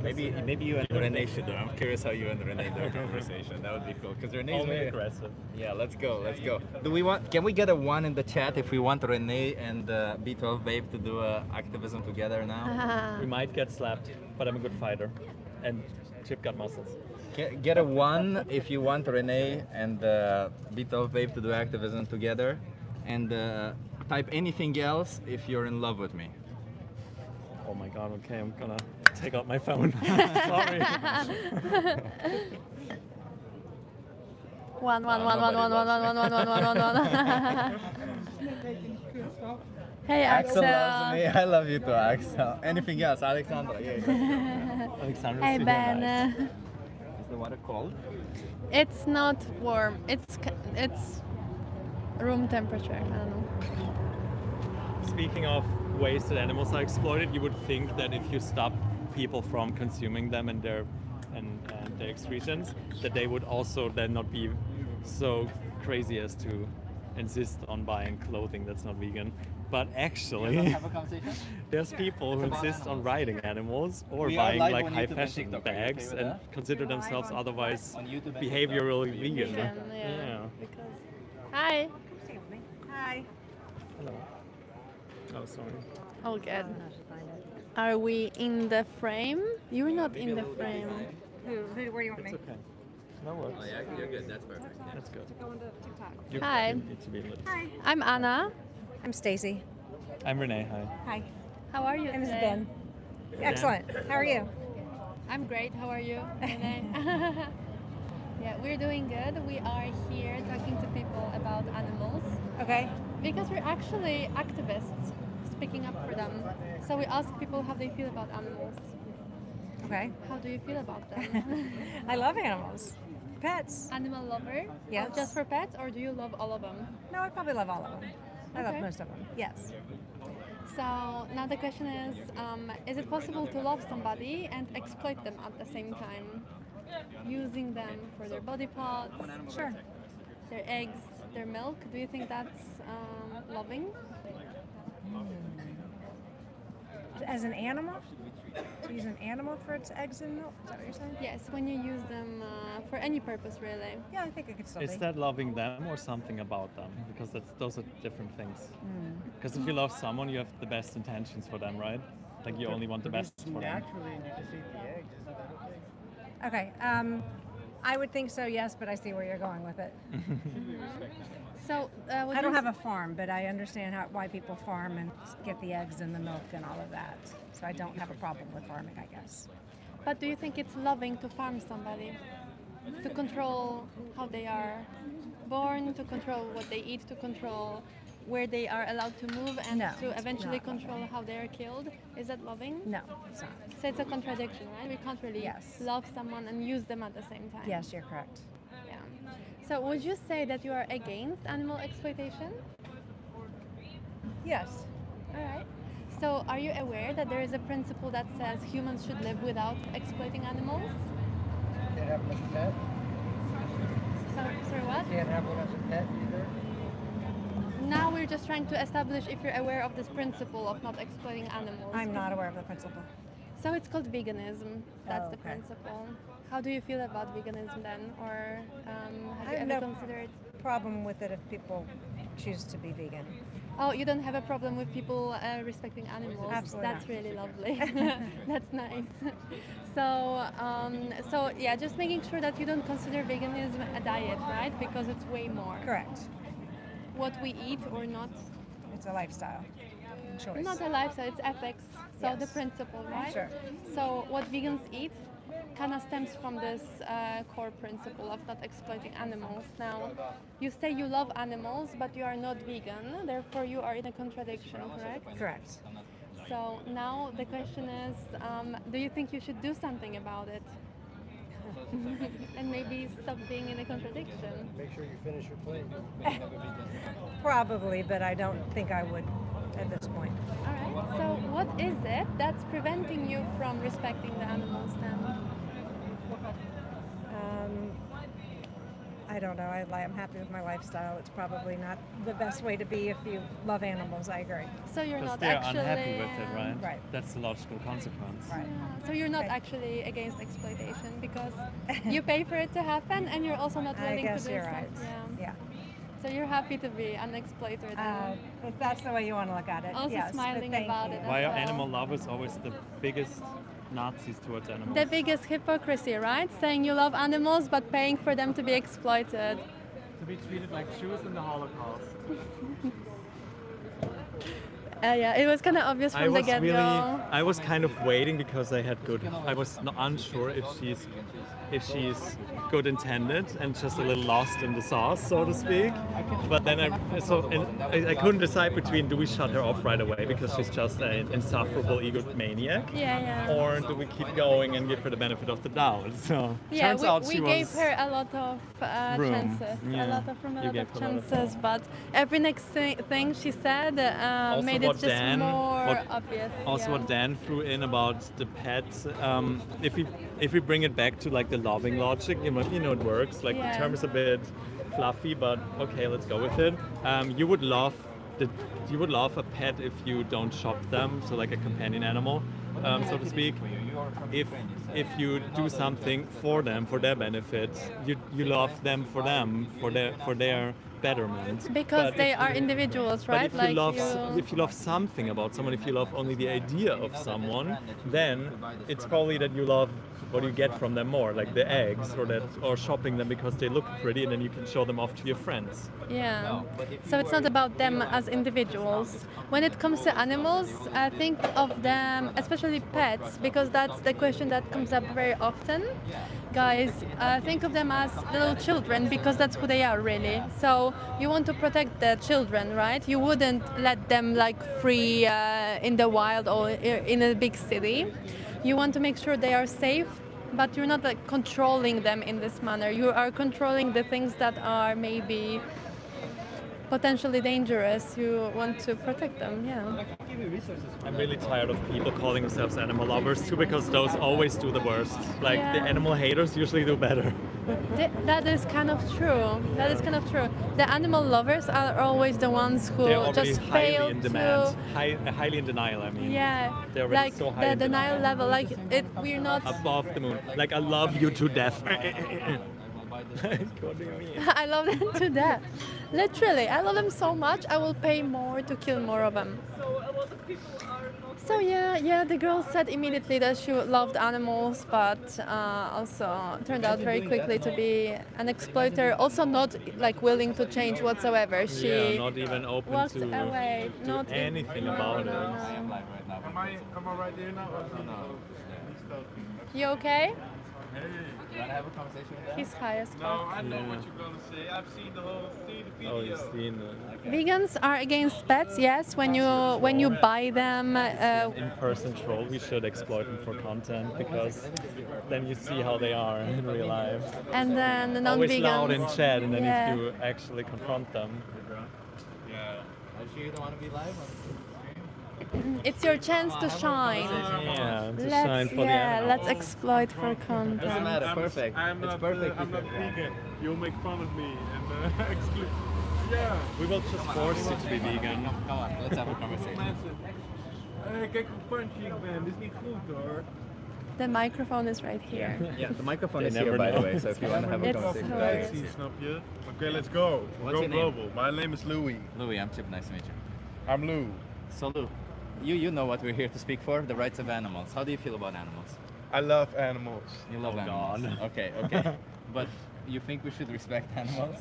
Speaker 1: Maybe you and Renee should do. I'm curious how you and Renee do a conversation. That would be cool because Renee's
Speaker 2: only
Speaker 1: very
Speaker 2: aggressive.
Speaker 1: Yeah, let's go. Do we want? Can we get a 1 in the chat if we want Renee and B12 Babe to do activism together now?
Speaker 2: We might get slapped. but I'm a good fighter, and Chip got muscles.
Speaker 1: Get a 1 if you want Renee and Beat of Babe to do activism together, and type anything else if you're in love with me.
Speaker 2: Oh my god, okay, I'm gonna take out my phone. Sorry.
Speaker 12: One. Hey,
Speaker 1: Axel
Speaker 12: Axel.
Speaker 1: loves me. I love you too, Axel. Anything else, Alexandra? Yeah.
Speaker 2: Alexandra,
Speaker 12: Hey,
Speaker 2: super
Speaker 12: Ben.
Speaker 2: nice.
Speaker 1: Is the water cold?
Speaker 12: It's not warm. It's room temperature. I don't know.
Speaker 2: Speaking of ways that animals are exploited, you would think that if you stop people from consuming them and their excretions, that they would also then not be so crazy as to insist on buying clothing that's not vegan. But actually, there's people who insist on riding animals or
Speaker 1: We are
Speaker 2: buying
Speaker 1: live
Speaker 2: like
Speaker 1: on
Speaker 2: high
Speaker 1: YouTube and
Speaker 2: fashion
Speaker 1: TikTok. Are you okay
Speaker 2: bags
Speaker 1: with
Speaker 2: and
Speaker 1: that?
Speaker 2: consider themselves otherwise
Speaker 1: On YouTube and
Speaker 2: behaviorally vegan.
Speaker 12: Yeah. Hi.
Speaker 10: Hi.
Speaker 2: Hello. Oh, sorry.
Speaker 12: Oh, good. Are we in the frame? You're not in the frame.
Speaker 10: Where do you want me?
Speaker 2: It's okay. That works.
Speaker 1: Oh, yeah, you're good. That's perfect. Yeah.
Speaker 2: That's good.
Speaker 10: Go into TikTok.
Speaker 2: You
Speaker 12: Hi.
Speaker 2: need to be lit.
Speaker 10: Hi.
Speaker 12: I'm Anna.
Speaker 10: I'm Stacy.
Speaker 2: I'm Renee. Hi.
Speaker 10: Hi.
Speaker 12: How are you
Speaker 10: And this is
Speaker 12: today?
Speaker 10: Ben. Excellent. How are you?
Speaker 12: I'm great. How are you? Renee? Yeah, we're doing good. We are here talking to people about animals.
Speaker 10: Okay.
Speaker 12: Because we're actually activists speaking up for them. So we ask people how they feel about animals.
Speaker 10: Okay.
Speaker 12: How do you feel about them?
Speaker 10: I love animals. Pets.
Speaker 12: Animal lover?
Speaker 10: Yes.
Speaker 12: Just for pets, or do you love all of them?
Speaker 10: No, I probably love all of them. I love
Speaker 12: Okay.
Speaker 10: most of them. Yes.
Speaker 12: So now the question is it possible to love somebody and exploit them at the same time? Using them for their body parts,
Speaker 10: Sure.
Speaker 12: their eggs, their milk. Do you think that's loving?
Speaker 10: As an animal? To use an animal for its eggs and milk? Is that what you're saying?
Speaker 12: Yes, when you use them for any purpose, really.
Speaker 10: Yeah, I think it could still
Speaker 2: Is
Speaker 10: be.
Speaker 2: that loving them or something about them? Because those are different things. Because if you love someone, you have the best intentions for them, right? Like you only want the best for them.
Speaker 16: Naturally, and you just eat the eggs. Isn't that okay?
Speaker 10: Okay. I would think so, yes, but I see where you're going with it.
Speaker 12: So
Speaker 10: I don't have a farm, but I understand why people farm and get the eggs and the milk and all of that. So I don't have a problem with farming, I guess.
Speaker 12: But do you think it's loving to farm somebody? To control how they are born, to control what they eat, to control where they are allowed to move, and
Speaker 10: No,
Speaker 12: to eventually
Speaker 10: not
Speaker 12: control how they are killed? Is that loving?
Speaker 10: No, it's not.
Speaker 12: So it's a contradiction, right? We can't really
Speaker 10: Yes.
Speaker 12: love someone and use them at the same time.
Speaker 10: Yes, you're correct.
Speaker 12: Yeah. So would you say that you are against animal exploitation?
Speaker 10: Yes.
Speaker 12: All right. So are you aware that there is a principle that says humans should live without exploiting animals?
Speaker 16: Can't have one as a pet.
Speaker 12: Sorry, what?
Speaker 16: Can't have one as a pet either.
Speaker 12: Now we're just trying to establish if you're aware of this principle of not exploiting animals.
Speaker 10: I'm not aware of the principle.
Speaker 12: So it's called veganism. That's
Speaker 10: Oh,
Speaker 12: the
Speaker 10: okay.
Speaker 12: principle. How do you feel about veganism then? Or have
Speaker 10: I
Speaker 12: you
Speaker 10: have
Speaker 12: ever
Speaker 10: no
Speaker 12: considered?
Speaker 10: problem with it if people choose to be vegan.
Speaker 12: Oh, you don't have a problem with people respecting animals.
Speaker 10: Absolutely
Speaker 12: That's
Speaker 10: not.
Speaker 12: really lovely. That's nice. So yeah, just making sure that you don't consider veganism a diet, right? Because it's way more.
Speaker 10: Correct.
Speaker 12: What we eat or not.
Speaker 10: It's a lifestyle choice.
Speaker 12: Not a lifestyle, it's ethics. So the
Speaker 10: Yes.
Speaker 12: principle, right?
Speaker 10: Sure.
Speaker 12: So what vegans eat kind of stems from this core principle of not exploiting animals. Now, you say you love animals, but you are not vegan. Therefore, you are in a contradiction, correct?
Speaker 10: Correct.
Speaker 12: So now the question is, do you think you should do something about it? And maybe stop being in a contradiction.
Speaker 16: Make sure you finish your plate.
Speaker 10: Probably, but I don't think I would at this point.
Speaker 12: All right. So what is it that's preventing you from respecting the animals then?
Speaker 10: I don't know. I'm happy with my lifestyle. It's probably not the best way to be if you love animals. I agree.
Speaker 12: So you're
Speaker 2: Because
Speaker 12: not
Speaker 2: they're
Speaker 12: actually
Speaker 2: unhappy with it, right?
Speaker 10: Right.
Speaker 2: That's the logical consequence.
Speaker 10: Right.
Speaker 12: So you're not actually against exploitation because you pay for it to happen, and you're also not
Speaker 10: I
Speaker 12: willing
Speaker 10: guess
Speaker 12: to do
Speaker 10: you're
Speaker 12: so.
Speaker 10: right.
Speaker 12: Yeah.
Speaker 10: Yeah.
Speaker 12: So you're happy to be an exploiter then.
Speaker 10: If that's the way you want to look at it.
Speaker 12: Also
Speaker 10: yes, but
Speaker 12: smiling
Speaker 10: thank
Speaker 12: about
Speaker 10: you.
Speaker 12: it.
Speaker 2: Why are
Speaker 12: well.
Speaker 2: animal lovers always the biggest Nazis towards animals.
Speaker 12: The biggest hypocrisy, right? Saying you love animals but paying for them to be exploited.
Speaker 2: To be treated like Jews in the Holocaust.
Speaker 12: Yeah, it was kind of obvious from the get-go.
Speaker 2: I was kind of waiting because I was not unsure if she's good intended and just a little lost in the sauce, so to speak. But then I couldn't decide between do we shut her off right away because she's just an insufferable egomaniac,
Speaker 12: Yeah.
Speaker 2: or do we keep going and give her the benefit of the doubt? So
Speaker 12: Yeah,
Speaker 2: turns out
Speaker 12: we gave her a lot of
Speaker 2: room.
Speaker 12: chances,
Speaker 2: Yeah.
Speaker 12: a lot of room, a
Speaker 2: You
Speaker 12: lot
Speaker 2: gave
Speaker 12: of
Speaker 2: her a lot of
Speaker 12: chances, but every next thing she said made it just more obvious.
Speaker 2: Also,
Speaker 12: yeah.
Speaker 2: what Dan threw in about the pets, if we bring it back to like the loving logic, it works. Like
Speaker 12: Yeah.
Speaker 2: the term is a bit fluffy, but okay, let's go with it. You would love a pet if you don't shop them, so like a companion animal, so to speak. If you do something for them, for their benefit, you love them for their betterment.
Speaker 12: Because
Speaker 2: But
Speaker 12: they
Speaker 2: if
Speaker 12: are
Speaker 2: you-
Speaker 12: individuals,
Speaker 2: But
Speaker 12: right?
Speaker 2: if you love something about someone, if you love only the idea of someone, then it's probably that you love what you get from them more, like the eggs, or shopping them because they look pretty, and then you can show them off to your friends.
Speaker 12: Yeah. So it's not about them as individuals. When it comes to animals, I think of them, especially pets, because that's the question that comes up very often. Guys, think of them as little children because that's who they are really. So you want to protect the children, right? You wouldn't let them like free in the wild or in a big city. You want to make sure they are safe, but you're not like controlling them in this manner. You are controlling the things that are maybe potentially dangerous. You want to protect them, yeah.
Speaker 2: I'm really tired of people calling themselves animal lovers too, because those always do the worst. Like the
Speaker 12: Yeah.
Speaker 2: animal haters usually do better.
Speaker 12: That is kind of true. That is kind of true. The animal lovers are always the ones who
Speaker 2: They're already
Speaker 12: just
Speaker 2: highly
Speaker 12: fail
Speaker 2: in demand,
Speaker 12: to.
Speaker 2: highly in denial. I mean,
Speaker 12: Yeah,
Speaker 2: they're already
Speaker 12: like
Speaker 2: so high
Speaker 12: the
Speaker 2: in
Speaker 12: denial level, like we're not.
Speaker 2: above the moon. Like I love you to death.
Speaker 12: I love them to death. Literally, I love them so much. I will pay more to kill more of them. So yeah, the girl said immediately that she loved animals, but also turned out very quickly to be an exploiter. Also not like willing to change whatsoever. She
Speaker 2: Yeah, not even open
Speaker 12: walked
Speaker 2: to
Speaker 12: away.
Speaker 2: do
Speaker 12: Not
Speaker 2: anything
Speaker 12: no,
Speaker 2: about
Speaker 12: no,
Speaker 2: it.
Speaker 12: no.
Speaker 13: Am I right there now?
Speaker 12: You okay?
Speaker 1: You wanna have a conversation with
Speaker 12: He's high as
Speaker 13: No,
Speaker 12: fuck.
Speaker 13: I know what you're gonna say. I've seen the video.
Speaker 2: Oh, you've seen
Speaker 12: Vegans are against pets, yes. When you buy them,
Speaker 2: in-person troll. We should exploit them for content because then you see how they are in real life.
Speaker 12: and then the
Speaker 2: Always
Speaker 12: non-vegans.
Speaker 2: loud in chat, and then
Speaker 12: yeah.
Speaker 2: if you actually confront them,
Speaker 1: Are you sure you don't want to be live?
Speaker 12: It's your chance to shine.
Speaker 2: yeah, to
Speaker 12: Let's
Speaker 2: shine for the animals.
Speaker 12: let's exploit for content.
Speaker 1: Doesn't matter. Perfect. It's perfect.
Speaker 13: I'm not vegan. You'll make fun of me and exclude. Yeah.
Speaker 2: We will just force you to be vegan.
Speaker 1: Come on, let's have a conversation.
Speaker 13: Kijk hoe punchy ik ben. Dit is niet goed hoor.
Speaker 12: The microphone is right here.
Speaker 1: Yeah, the microphone
Speaker 2: They
Speaker 1: is here,
Speaker 2: never
Speaker 1: by the
Speaker 2: know.
Speaker 1: way. So if you want to have a
Speaker 12: It's
Speaker 1: conversation,
Speaker 12: hilarious.
Speaker 13: Zie, snap je? Okay, let's go.
Speaker 1: What's
Speaker 13: Go
Speaker 1: your name?
Speaker 13: global. My name is Louis.
Speaker 1: Louis, I'm Chip. Nice to meet you.
Speaker 13: I'm Lou.
Speaker 1: So Lou, you know what we're here to speak for, the rights of animals. How do you feel about animals?
Speaker 13: I love animals.
Speaker 1: You love
Speaker 2: Oh,
Speaker 1: animals.
Speaker 2: God.
Speaker 1: Okay. But you think we should respect animals?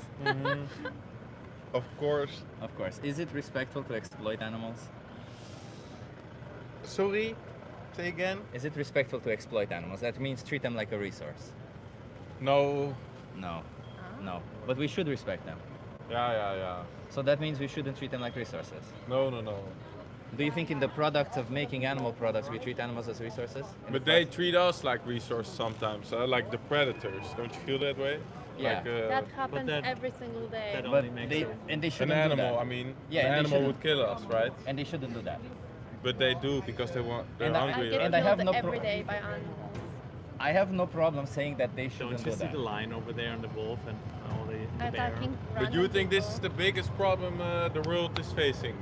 Speaker 13: Of course.
Speaker 1: Of course. Is it respectful to exploit animals?
Speaker 13: Sorry? Say again?
Speaker 1: Is it respectful to exploit animals? That means treat them like a resource.
Speaker 13: No.
Speaker 1: No. No. But we should respect them.
Speaker 13: Yeah.
Speaker 1: So that means we shouldn't treat them like resources.
Speaker 13: No.
Speaker 1: Do you think in the products of making animal products we treat animals as resources?
Speaker 13: But they treat us like resources sometimes, like the predators. Don't you feel that way?
Speaker 1: Yeah.
Speaker 13: Like,
Speaker 12: That happens
Speaker 2: that-
Speaker 12: every single day.
Speaker 2: that
Speaker 1: But
Speaker 2: only makes
Speaker 1: they
Speaker 2: it-
Speaker 1: and they
Speaker 13: an
Speaker 1: shouldn't do
Speaker 13: animal,
Speaker 1: that.
Speaker 13: I mean,
Speaker 1: Yeah,
Speaker 13: the
Speaker 1: and they
Speaker 13: animal would
Speaker 1: shouldn't-
Speaker 13: kill us, right?
Speaker 1: And they shouldn't do that.
Speaker 13: But they do because they're
Speaker 1: And I-
Speaker 13: hungry,
Speaker 12: I get
Speaker 1: And
Speaker 13: right?
Speaker 1: I have
Speaker 12: killed
Speaker 1: no
Speaker 12: every
Speaker 1: pro-
Speaker 12: day by animals.
Speaker 1: I have no problem saying that they
Speaker 2: Don't
Speaker 1: shouldn't
Speaker 2: you
Speaker 1: do
Speaker 2: see
Speaker 1: that.
Speaker 2: the line over there on the wolf and all the
Speaker 12: Attacking
Speaker 13: But you think this is the biggest problem the world is facing?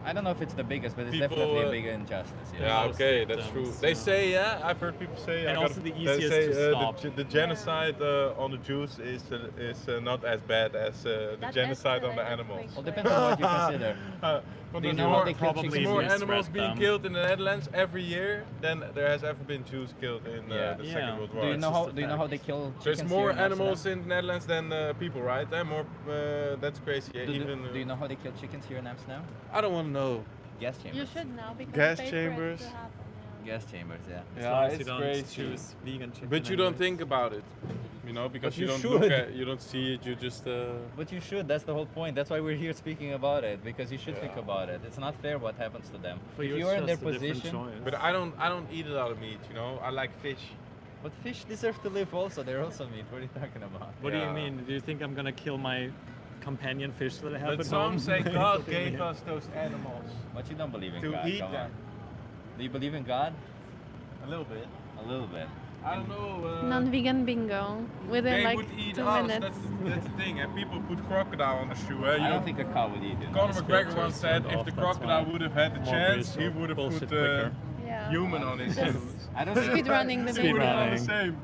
Speaker 1: I don't know if it's the biggest, but it's
Speaker 13: People,
Speaker 1: definitely a big injustice.
Speaker 13: Yeah, okay, that's true. They say, yeah, I've heard people say,
Speaker 2: And
Speaker 13: I
Speaker 2: also
Speaker 13: got-
Speaker 2: the
Speaker 13: they
Speaker 2: easiest
Speaker 13: say,
Speaker 2: to stop.
Speaker 13: the genocide on the Jews is not as bad as the
Speaker 12: That
Speaker 13: genocide on the
Speaker 12: escalated
Speaker 13: animals.
Speaker 12: quickly.
Speaker 1: Well, depends on what you consider.
Speaker 13: But
Speaker 1: Do you
Speaker 13: there's
Speaker 1: know how
Speaker 13: more,
Speaker 1: they kill
Speaker 2: probably
Speaker 1: chickens?
Speaker 13: more
Speaker 2: misread
Speaker 13: animals being
Speaker 2: them.
Speaker 13: killed in the Netherlands every year than there has ever been Jews killed in
Speaker 1: Yeah.
Speaker 13: the
Speaker 2: Yeah.
Speaker 13: Second World War.
Speaker 1: Do you know how?
Speaker 2: just
Speaker 1: Do you know
Speaker 2: a
Speaker 1: how they kill chickens?
Speaker 13: There's
Speaker 1: here
Speaker 13: more
Speaker 1: in
Speaker 13: animals
Speaker 1: Amsterdam?
Speaker 13: in the Netherlands than people, right? More. That's crazy.
Speaker 1: Do,
Speaker 13: Even.
Speaker 1: do you know how they kill chickens here in Amsterdam?
Speaker 13: I don't want to know.
Speaker 1: Gas chambers.
Speaker 12: You should know because
Speaker 13: Gas
Speaker 12: pay for it
Speaker 13: chambers.
Speaker 12: to happen.
Speaker 1: Gas chambers, yeah.
Speaker 2: As
Speaker 13: Yeah,
Speaker 2: long as
Speaker 13: it's
Speaker 2: you don't
Speaker 13: crazy.
Speaker 2: choose vegan chicken.
Speaker 13: But you don't
Speaker 2: anyways.
Speaker 13: think about it, you know, because
Speaker 1: But
Speaker 13: you
Speaker 1: you
Speaker 13: don't
Speaker 1: should.
Speaker 13: look at, you don't see it. You just.
Speaker 1: But you should. That's the whole point. That's why we're here speaking about it, because you should think
Speaker 13: Yeah.
Speaker 1: about it. It's not fair what happens to them.
Speaker 2: For
Speaker 1: if
Speaker 2: you,
Speaker 1: you
Speaker 2: it's
Speaker 1: are in their
Speaker 2: just a different
Speaker 1: position,
Speaker 2: choice.
Speaker 13: But I don't eat a lot of meat, you know. I like fish.
Speaker 1: but fish deserve to live also. They're also meat. What are you talking about?
Speaker 2: What do
Speaker 13: Yeah.
Speaker 2: you mean? Do you think I'm gonna kill my companion fish that I have
Speaker 13: But
Speaker 2: at
Speaker 13: some
Speaker 2: home?
Speaker 13: say God
Speaker 2: What do you
Speaker 13: gave
Speaker 2: mean?
Speaker 13: us those animals
Speaker 1: But you don't believe in
Speaker 13: to
Speaker 1: God.
Speaker 13: eat
Speaker 1: Come
Speaker 13: them.
Speaker 1: on. Do you believe in God?
Speaker 13: A little bit.
Speaker 1: A little bit.
Speaker 13: I don't know.
Speaker 12: Non-vegan bingo within
Speaker 13: They
Speaker 12: like
Speaker 13: would eat
Speaker 12: 2
Speaker 13: us.
Speaker 12: minutes.
Speaker 13: That's the thing. And people put crocodile on the shoe. You
Speaker 1: I
Speaker 13: know,
Speaker 1: don't think a cow would eat it.
Speaker 13: Conor
Speaker 2: His
Speaker 13: McGregor
Speaker 2: filter's
Speaker 13: once said
Speaker 2: turned
Speaker 13: if
Speaker 2: off,
Speaker 13: the
Speaker 2: that's
Speaker 13: crocodile
Speaker 2: why.
Speaker 13: would have had the
Speaker 2: More
Speaker 13: chance,
Speaker 2: real
Speaker 13: he would have
Speaker 2: bullshit
Speaker 13: put
Speaker 2: quicker.
Speaker 12: Yeah.
Speaker 13: human on his
Speaker 12: Just
Speaker 13: shoes.
Speaker 1: I don't
Speaker 12: speed running the
Speaker 2: Speed
Speaker 12: video.
Speaker 2: running.
Speaker 13: The same.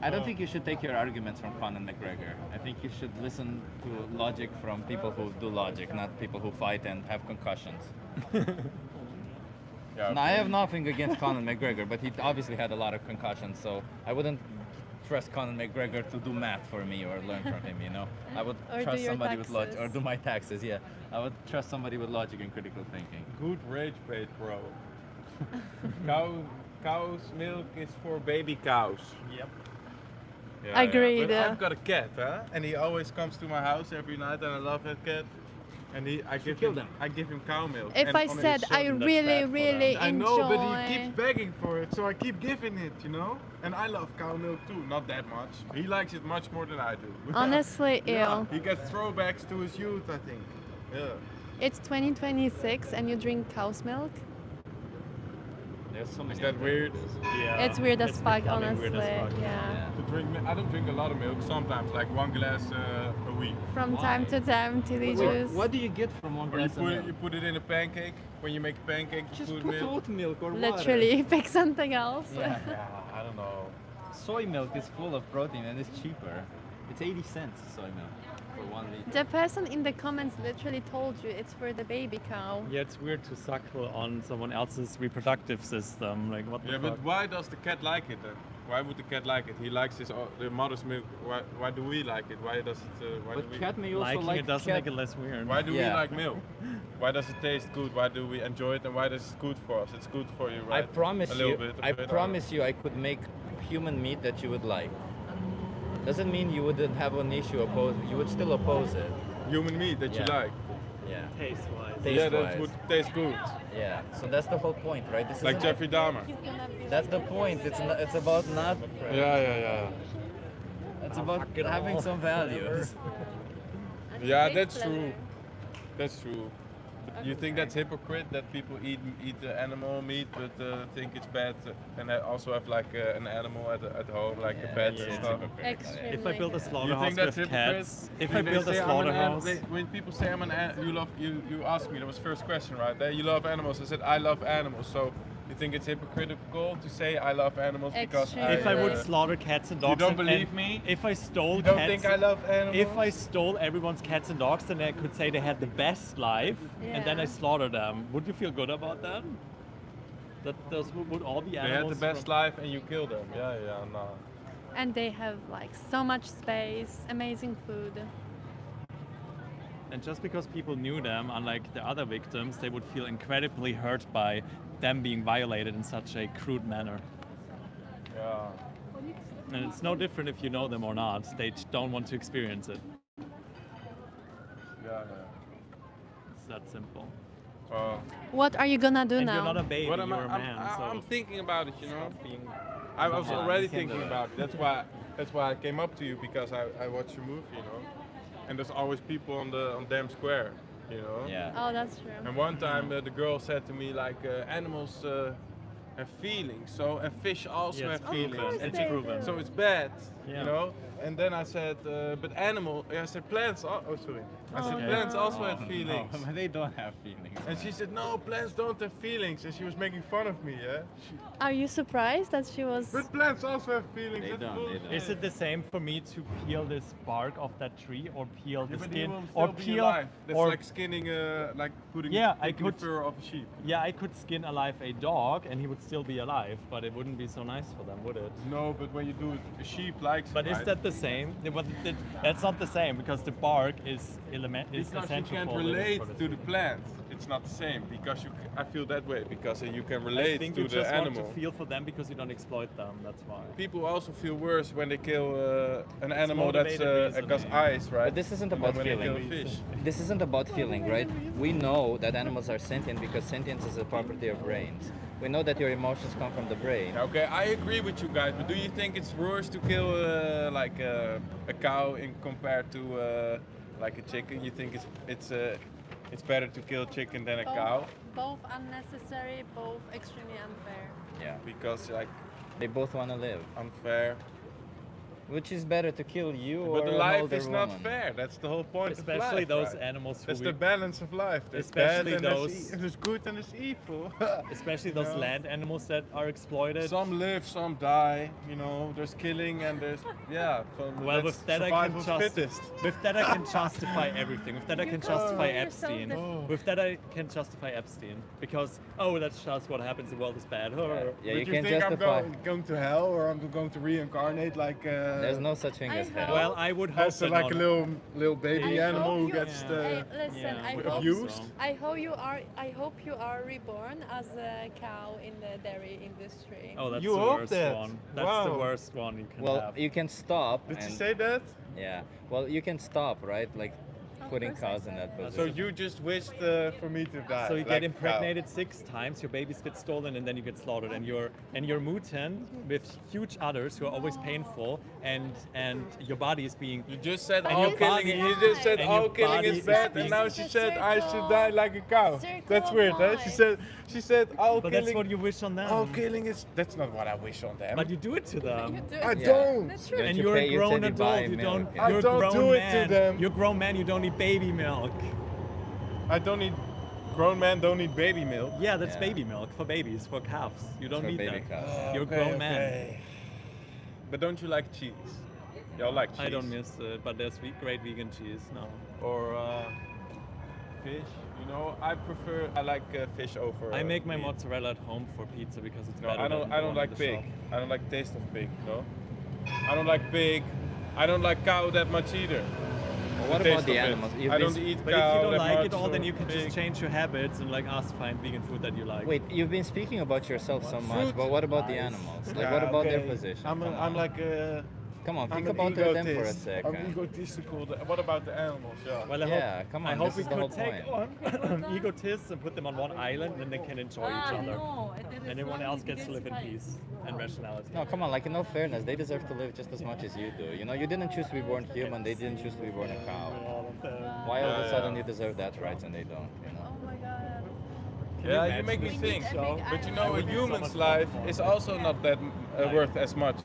Speaker 1: I don't think you should take your arguments from Conor McGregor. I think you should listen to logic from people who do logic, not people who fight and have concussions.
Speaker 13: Yeah,
Speaker 1: No, I have nothing against Conor McGregor, but he obviously had a lot of concussions, so I wouldn't trust Conor McGregor to do math for me or learn from him, you know? I would
Speaker 12: Or do
Speaker 1: trust
Speaker 12: your
Speaker 1: somebody with logic, or
Speaker 12: taxes.
Speaker 1: do my taxes, yeah. I would trust somebody with logic and critical thinking.
Speaker 13: Good rage bait, bro. Cow's milk is for baby cows.
Speaker 2: Yep.
Speaker 13: Yeah,
Speaker 12: Agreed,
Speaker 13: But
Speaker 12: yeah.
Speaker 13: I've got a cat, huh? And he always comes to my house every night, and I love that cat. And I give him cow milk.
Speaker 12: If
Speaker 13: and
Speaker 12: I
Speaker 13: on his
Speaker 12: said I
Speaker 2: that's
Speaker 12: really,
Speaker 2: bad for
Speaker 12: really
Speaker 13: I
Speaker 12: enjoy.
Speaker 13: know, but he keeps begging for it, so I keep giving it, you know? And I love cow milk too, not that much. He likes it much more than I do.
Speaker 12: Honestly,
Speaker 13: Yeah,
Speaker 12: ew.
Speaker 13: he gets throwbacks to his youth, I think. Yeah.
Speaker 12: It's 2026 and you drink cow's milk.
Speaker 1: There's so many
Speaker 13: Is that weird?
Speaker 2: Yeah.
Speaker 12: It's weird as fuck,
Speaker 2: becoming
Speaker 12: honestly.
Speaker 2: weird as fuck.
Speaker 12: Yeah.
Speaker 13: I don't drink a lot of milk, sometimes, like 1 glass a week.
Speaker 12: From time to time, TD juice.
Speaker 1: What do you get from one
Speaker 13: Or you
Speaker 1: glass of milk?
Speaker 13: put it in a pancake. When you make a pancake, you
Speaker 1: Just
Speaker 13: put
Speaker 1: put
Speaker 13: milk.
Speaker 1: oat milk or water.
Speaker 12: Literally, pick something else.
Speaker 1: Yeah.
Speaker 13: Yeah, I don't know.
Speaker 1: Soy milk is full of protein and it's cheaper. It's 80 cents soy milk for 1 liter.
Speaker 12: The person in the comments literally told you it's for the baby cow.
Speaker 2: Yeah, it's weird to suckle on someone else's reproductive system. Like, what the
Speaker 13: Yeah,
Speaker 2: fuck?
Speaker 13: but why does the cat like it then? Why would the cat like it? He likes the mother's milk. Why do we like it? Why does it? Why
Speaker 1: But
Speaker 13: do we?
Speaker 1: cat may also
Speaker 2: Liking
Speaker 1: like
Speaker 2: it doesn't
Speaker 1: cat.
Speaker 2: make it less weird.
Speaker 13: Why do we
Speaker 1: Yeah.
Speaker 13: like milk? Why does it taste good? Why do we enjoy it? And why does it good for us? It's good for you,
Speaker 1: I
Speaker 13: right?
Speaker 1: promise
Speaker 13: a little
Speaker 1: you.
Speaker 13: bit.
Speaker 1: I promise you, I could make human meat that you would like. Doesn't mean you wouldn't have an issue oppose. You would still oppose it.
Speaker 13: Human meat that you
Speaker 1: Yeah.
Speaker 13: like.
Speaker 1: Yeah.
Speaker 2: Taste-wise.
Speaker 13: Yeah, that
Speaker 1: Taste-wise.
Speaker 13: would taste good.
Speaker 1: Yeah. So that's the whole point, right? This
Speaker 13: Like
Speaker 1: isn't-
Speaker 13: Jeffrey Dahmer.
Speaker 1: That's the point. It's about not.
Speaker 13: Yeah.
Speaker 1: It's about having some values.
Speaker 13: Yeah, that's true. That's true. But you think that's hypocrite that people eat the animal meat, but think it's bad, and they also have like an animal at home, like a pet
Speaker 2: yeah,
Speaker 13: and
Speaker 2: it's
Speaker 13: stuff.
Speaker 12: Extremely.
Speaker 2: If I build a
Speaker 13: You
Speaker 2: slaughterhouse
Speaker 13: think that's
Speaker 2: with
Speaker 13: hypocrite?
Speaker 2: cats, if
Speaker 13: When
Speaker 2: I
Speaker 13: they
Speaker 2: build a
Speaker 13: say I'm an
Speaker 2: slaughterhouse,
Speaker 13: when people say I'm an you asked me, that was the first question, right? You love animals. I said I love animals. So you think it's hypocritical to say I love animals because
Speaker 12: Extremely.
Speaker 2: if I would slaughter cats and dogs,
Speaker 13: don't
Speaker 2: and
Speaker 13: believe me?
Speaker 2: If I stole
Speaker 13: You don't
Speaker 2: cats,
Speaker 13: think I love animals?
Speaker 2: if I stole everyone's cats and dogs, then I could say they had the best life, and then I
Speaker 12: Yeah.
Speaker 2: slaughter them. Would you feel good about that? That those would all the
Speaker 13: they had
Speaker 2: animals
Speaker 13: the best
Speaker 2: from-
Speaker 13: life and you kill them. Yeah, no.
Speaker 12: And they have like so much space, amazing food.
Speaker 2: And just because people knew them, unlike the other victims, they would feel incredibly hurt by them being violated in such a crude manner.
Speaker 13: Yeah.
Speaker 2: And it's no different if you know them or not. They don't want to experience it.
Speaker 13: Yeah.
Speaker 2: It's that simple.
Speaker 12: What are you gonna do
Speaker 2: And
Speaker 12: now?
Speaker 2: you're not a baby,
Speaker 13: What am
Speaker 2: you're
Speaker 13: I?
Speaker 2: a man. so
Speaker 13: I'm thinking about it, you know.
Speaker 2: being
Speaker 13: I was
Speaker 2: Yeah,
Speaker 13: already
Speaker 2: you can
Speaker 13: thinking
Speaker 2: do it.
Speaker 13: about it. That's why I came up to you, because I watched your movie, you know. And there's always people on Dam Square, you know.
Speaker 1: Yeah.
Speaker 12: Oh, that's true.
Speaker 13: And one time the girl said to me like, animals have feelings. So and fish also
Speaker 2: Yeah,
Speaker 13: have
Speaker 2: it's
Speaker 13: feelings.
Speaker 2: proven.
Speaker 13: And
Speaker 2: It's proven.
Speaker 13: So it's bad,
Speaker 2: Yeah.
Speaker 13: you know. And then I said, but I said plants. Oh, sorry. I said
Speaker 2: okay.
Speaker 13: plants also
Speaker 1: Oh,
Speaker 13: have feelings.
Speaker 1: No, they don't have feelings.
Speaker 13: And she said, no, plants don't have feelings. And she was making fun of me, yeah?
Speaker 12: Are you surprised that she was?
Speaker 13: But plants also have feelings.
Speaker 1: They
Speaker 13: that's
Speaker 1: don't,
Speaker 13: bullshit.
Speaker 1: they don't.
Speaker 2: Is it the same for me to peel this bark off that tree or peel the
Speaker 13: Yeah, but he
Speaker 2: skin
Speaker 13: will
Speaker 2: or
Speaker 13: still be
Speaker 2: peel
Speaker 13: alive. That's
Speaker 2: or
Speaker 13: like skinning, like putting
Speaker 2: Yeah, I
Speaker 13: taking the
Speaker 2: could-
Speaker 13: fur off a sheep.
Speaker 2: yeah, I could skin alive a dog and he would still be alive, but it wouldn't be so nice for them, would it?
Speaker 13: No, but when you do it, a sheep likes
Speaker 2: But
Speaker 13: it,
Speaker 2: is
Speaker 13: right?
Speaker 2: that the same? That's not the same because the bark is
Speaker 13: Because you
Speaker 2: essential
Speaker 13: can't
Speaker 2: for living
Speaker 13: relate
Speaker 2: for the
Speaker 13: to the
Speaker 2: tree.
Speaker 13: plant. It's not the same because I feel that way because you can
Speaker 2: I
Speaker 13: relate
Speaker 2: think
Speaker 13: to
Speaker 2: you
Speaker 13: the
Speaker 2: just
Speaker 13: animal.
Speaker 2: want to feel for them because you don't exploit them. That's why.
Speaker 13: People also feel worse when they kill an animal that's
Speaker 2: motivated
Speaker 13: got
Speaker 2: reasoning.
Speaker 13: eyes, right?
Speaker 17: But this isn't
Speaker 13: Than
Speaker 17: about
Speaker 13: when they kill
Speaker 17: feeling.
Speaker 13: a fish.
Speaker 17: This isn't about feeling, right? We know that animals are sentient because sentience is a property of brains. We know that your emotions come from the brain.
Speaker 13: Okay, I agree with you guys, but do you think it's worse to kill like a cow in compared to like a chicken? You think it's better to kill chicken than a cow?
Speaker 12: Both unnecessary, both extremely unfair.
Speaker 17: Yeah.
Speaker 13: Because like
Speaker 17: They both want to live.
Speaker 13: unfair.
Speaker 17: Which is better to kill you
Speaker 13: But
Speaker 17: or
Speaker 13: the
Speaker 17: an
Speaker 13: life
Speaker 17: older
Speaker 13: is not
Speaker 17: woman?
Speaker 13: fair. That's the whole point
Speaker 2: Especially
Speaker 13: of life,
Speaker 2: those
Speaker 13: right?
Speaker 2: animals who
Speaker 13: That's
Speaker 2: we-
Speaker 13: the balance of life. There's
Speaker 2: Especially
Speaker 13: bad and
Speaker 2: those-
Speaker 13: there's good and there's evil.
Speaker 2: Especially those
Speaker 13: You know?
Speaker 2: land animals that are exploited.
Speaker 13: Some live, some die. You know, there's killing and there's
Speaker 2: Well,
Speaker 13: that's
Speaker 2: with that I
Speaker 13: survival
Speaker 2: can
Speaker 13: fittest.
Speaker 2: with that I can justify everything. With that I can justify Epstein.
Speaker 13: Oh.
Speaker 2: With that I can justify Epstein because that's just what happens. The world is bad.
Speaker 17: Yeah,
Speaker 13: But
Speaker 17: you
Speaker 13: you
Speaker 17: can
Speaker 13: think
Speaker 17: justify.
Speaker 13: I'm going to hell or I'm going to reincarnate like?
Speaker 17: There's no such thing as hell.
Speaker 2: Well, I would hope
Speaker 13: As
Speaker 2: that
Speaker 13: like a
Speaker 2: not.
Speaker 13: little baby
Speaker 12: I
Speaker 13: animal
Speaker 12: hope
Speaker 13: who
Speaker 12: you-
Speaker 13: gets the
Speaker 12: Hey, listen, I hope
Speaker 13: abused.
Speaker 12: I hope you are reborn as a cow in the dairy industry.
Speaker 2: Oh, that's
Speaker 13: You
Speaker 2: the
Speaker 13: hope
Speaker 2: worst
Speaker 13: that.
Speaker 2: one. That's the
Speaker 13: Wow.
Speaker 2: worst one you can
Speaker 17: Well,
Speaker 2: have.
Speaker 17: you can stop.
Speaker 13: Did you
Speaker 17: and-
Speaker 13: say that?
Speaker 17: Yeah. Well, you can stop, right? Like putting cows in that
Speaker 13: So
Speaker 17: position.
Speaker 13: you just wished for me to die.
Speaker 2: So you
Speaker 13: like
Speaker 2: get
Speaker 13: a
Speaker 2: impregnated 6 times, your babies get stolen, and then you get slaughtered. And you're mutant with huge udders who are always painful, and your body is being.
Speaker 13: You just said
Speaker 2: And
Speaker 13: all
Speaker 2: your
Speaker 13: killing.
Speaker 2: body-
Speaker 13: You just said
Speaker 2: and
Speaker 13: all
Speaker 2: your
Speaker 13: killing
Speaker 2: body
Speaker 13: is
Speaker 2: is
Speaker 13: bad,
Speaker 2: being-
Speaker 13: and now she
Speaker 5: It's a
Speaker 13: said I should
Speaker 5: circle.
Speaker 13: die like a cow.
Speaker 5: Circle
Speaker 13: That's
Speaker 5: of
Speaker 13: weird, huh?
Speaker 5: life.
Speaker 13: She said all
Speaker 2: But
Speaker 13: killing.
Speaker 2: that's what you wish on them.
Speaker 13: all killing is. That's not what I wish on them.
Speaker 2: But you do it to them.
Speaker 13: I
Speaker 17: Yeah.
Speaker 13: don't.
Speaker 5: That's true.
Speaker 17: Don't
Speaker 2: And
Speaker 17: you
Speaker 2: you're
Speaker 17: pay
Speaker 2: a
Speaker 17: your
Speaker 2: grown
Speaker 17: teddy buy
Speaker 2: adult. You
Speaker 17: milk,
Speaker 2: don't.
Speaker 17: yeah.
Speaker 13: I
Speaker 2: You're a
Speaker 13: don't
Speaker 2: grown
Speaker 13: do it
Speaker 2: man.
Speaker 13: to them.
Speaker 2: You're a grown man. You don't need baby milk.
Speaker 13: I don't need. Grown men don't need baby milk.
Speaker 2: Yeah, that's
Speaker 17: Yeah.
Speaker 2: baby milk for babies, for calves. You don't
Speaker 17: For
Speaker 2: need
Speaker 17: baby
Speaker 2: that.
Speaker 17: calves.
Speaker 2: You're a grown man.
Speaker 13: But don't you like cheese? Y'all like cheese?
Speaker 2: I don't miss it, but there's great vegan cheese now.
Speaker 13: Or fish. You know, I like fish over.
Speaker 2: I make my
Speaker 13: meat.
Speaker 2: mozzarella at home for pizza because it's
Speaker 13: No,
Speaker 2: better
Speaker 13: I
Speaker 2: than
Speaker 13: don't.
Speaker 2: the
Speaker 13: I don't
Speaker 2: one
Speaker 13: like
Speaker 2: in the
Speaker 13: pig.
Speaker 2: shop.
Speaker 13: I don't like taste of pig. No. I don't like pig. I don't like cow that much either.
Speaker 17: Well, what
Speaker 13: The
Speaker 17: about
Speaker 13: taste
Speaker 17: the
Speaker 13: of it.
Speaker 17: animals? You've
Speaker 13: I
Speaker 17: been
Speaker 13: don't eat
Speaker 2: But
Speaker 13: cow
Speaker 2: if you don't
Speaker 13: that
Speaker 2: like
Speaker 13: much
Speaker 2: it all, then
Speaker 13: or
Speaker 2: you can
Speaker 13: pig.
Speaker 2: just change your habits and like us find vegan food that you like.
Speaker 17: Wait, you've been speaking about yourself so much,
Speaker 13: Fruit.
Speaker 17: but what about the
Speaker 2: Lies.
Speaker 17: animals? Like,
Speaker 13: Yeah,
Speaker 17: what about their
Speaker 13: okay.
Speaker 17: position?
Speaker 13: I'm
Speaker 17: Come
Speaker 13: like a.
Speaker 17: Come on,
Speaker 13: I'm
Speaker 17: think
Speaker 13: an
Speaker 17: about them for a
Speaker 13: egotist. I'm
Speaker 17: second.
Speaker 13: egotistical. What about the animals? Yeah.
Speaker 2: Well, I
Speaker 17: Yeah,
Speaker 2: hope,
Speaker 17: come
Speaker 2: I
Speaker 17: on,
Speaker 2: hope
Speaker 17: this
Speaker 2: we
Speaker 17: is the whole
Speaker 2: could take on egotists and put them on one island, and they can enjoy each other, and everyone else gets to live in peace and rationality.
Speaker 17: No, come on, like in all fairness, they deserve to live just as much as you do. You know, you didn't choose to be born human, they didn't choose to be born a cow. Why all of a sudden you deserve that right and they don't, you know?
Speaker 12: Oh my god.
Speaker 13: Yeah, you make me think. But you know, a human's life is also not that worth as much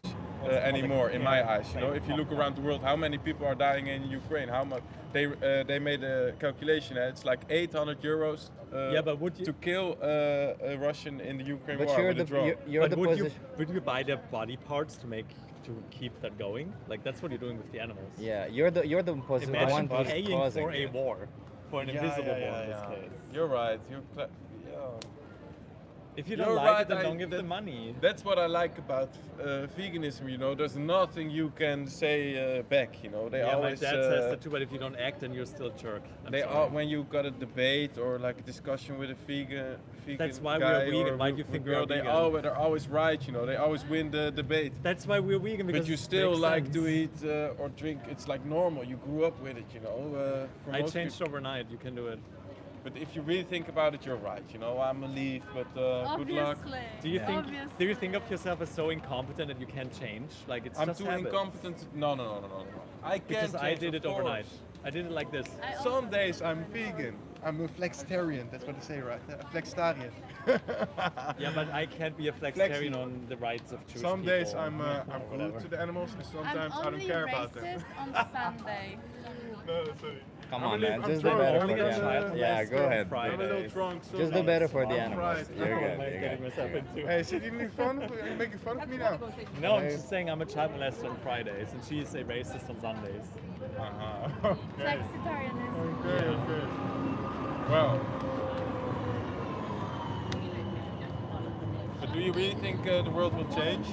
Speaker 13: anymore in my eyes. You know, if you look around the world, how many people are dying in Ukraine? How much? They made a calculation. It's like 800 euros.
Speaker 2: Yeah, but would you-
Speaker 13: to kill a Russian in the Ukraine
Speaker 17: But
Speaker 13: war
Speaker 17: you're
Speaker 13: with a
Speaker 17: the
Speaker 13: drone?
Speaker 17: you're
Speaker 2: But
Speaker 17: the
Speaker 2: would you
Speaker 17: position.
Speaker 2: would you buy their body parts to keep that going? Like that's what you're doing with the animals.
Speaker 17: Yeah, you're the the
Speaker 2: Imagine
Speaker 17: one who's
Speaker 2: paying
Speaker 17: causing
Speaker 2: for a
Speaker 17: it.
Speaker 2: war, for an invisible war in this
Speaker 13: yeah.
Speaker 2: case.
Speaker 13: You're right. Yeah.
Speaker 2: If you don't
Speaker 13: You're
Speaker 2: like
Speaker 13: right,
Speaker 2: it, then
Speaker 13: I-
Speaker 2: don't give
Speaker 13: that-
Speaker 2: them money.
Speaker 13: That's what I like about veganism. You know, there's nothing you can say back. You know, they
Speaker 2: Yeah,
Speaker 13: always.
Speaker 2: my dad says that too, but if you don't act, then you're still a jerk. I'm
Speaker 13: They
Speaker 2: sorry.
Speaker 13: are when you got a debate or like a discussion with a vegan.
Speaker 2: That's why
Speaker 13: guy
Speaker 2: we're vegan.
Speaker 13: or
Speaker 2: Why do you
Speaker 13: with
Speaker 2: think
Speaker 13: girl,
Speaker 2: we're vegan?
Speaker 13: they're always right. You know, they always win the debate.
Speaker 2: That's why we're vegan because
Speaker 13: But you
Speaker 2: it
Speaker 13: still
Speaker 2: makes
Speaker 13: like
Speaker 2: sense.
Speaker 13: to eat or drink. It's like normal. You grew up with it. You know. For
Speaker 2: I
Speaker 13: most
Speaker 2: changed
Speaker 13: people.
Speaker 2: overnight. You can do it.
Speaker 13: But if you really think about it, you're right. You know, I'm a leaf, but good luck.
Speaker 2: Do you think? Do you think of yourself as so incompetent that you can't change? Like it's
Speaker 13: I'm
Speaker 2: just
Speaker 13: too
Speaker 2: habits.
Speaker 13: incompetent. No. I can't.
Speaker 2: Because I
Speaker 13: change,
Speaker 2: did
Speaker 13: of
Speaker 2: it overnight.
Speaker 13: course.
Speaker 2: I did it like this.
Speaker 13: Some days I'm vegan.
Speaker 11: I'm a flexitarian. That's what they say, right? A flexitarian.
Speaker 2: Yeah, but I can't be a flexitarian on the rights of Jewish
Speaker 13: Some
Speaker 2: people.
Speaker 13: days I'm glued to the animals, and sometimes I don't care about them.
Speaker 12: on Sunday.
Speaker 13: No, sorry.
Speaker 17: Come
Speaker 13: I'm
Speaker 17: on,
Speaker 13: a little-
Speaker 17: man.
Speaker 13: I'm
Speaker 17: Just do
Speaker 13: drunk.
Speaker 17: better
Speaker 13: Only
Speaker 17: for the
Speaker 13: on
Speaker 17: animals. Yeah, go ahead.
Speaker 13: I'm a little drunk. So
Speaker 17: Just do better for the animals.
Speaker 13: Friday.
Speaker 17: You're
Speaker 2: What
Speaker 17: good.
Speaker 2: am I
Speaker 17: You're
Speaker 2: getting
Speaker 17: good.
Speaker 2: myself into?
Speaker 13: Hey, so you making fun of me? Are you making fun of me now?
Speaker 2: No, I'm just saying I'm a child molester on Fridays, and she's a racist on Sundays.
Speaker 13: Okay.
Speaker 12: Flexitarianism.
Speaker 13: Okay. Well. But do you really think the world will change?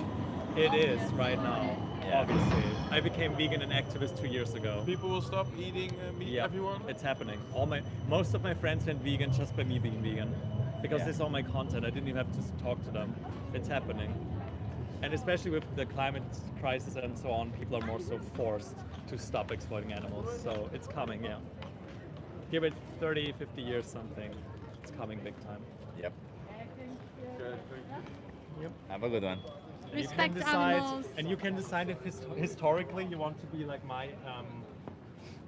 Speaker 2: It is right now, obviously. I became vegan and activist 2 years ago.
Speaker 13: People will stop eating meat,
Speaker 2: Yeah,
Speaker 13: everyone?
Speaker 2: it's happening. Most of my friends went vegan just by me being vegan, because
Speaker 17: Yeah.
Speaker 2: they saw my content. I didn't even have to talk to them. It's happening, and especially with the climate crisis and so on, people are more so forced to stop exploiting animals. So it's coming. Yeah, give it 30, 50 years, something. It's coming big time.
Speaker 17: Yep.
Speaker 13: Okay, thank you.
Speaker 2: Yep.
Speaker 17: Have a good one.
Speaker 2: You
Speaker 12: Respect
Speaker 2: can decide,
Speaker 12: animals.
Speaker 2: and you can decide if historically you want to be like my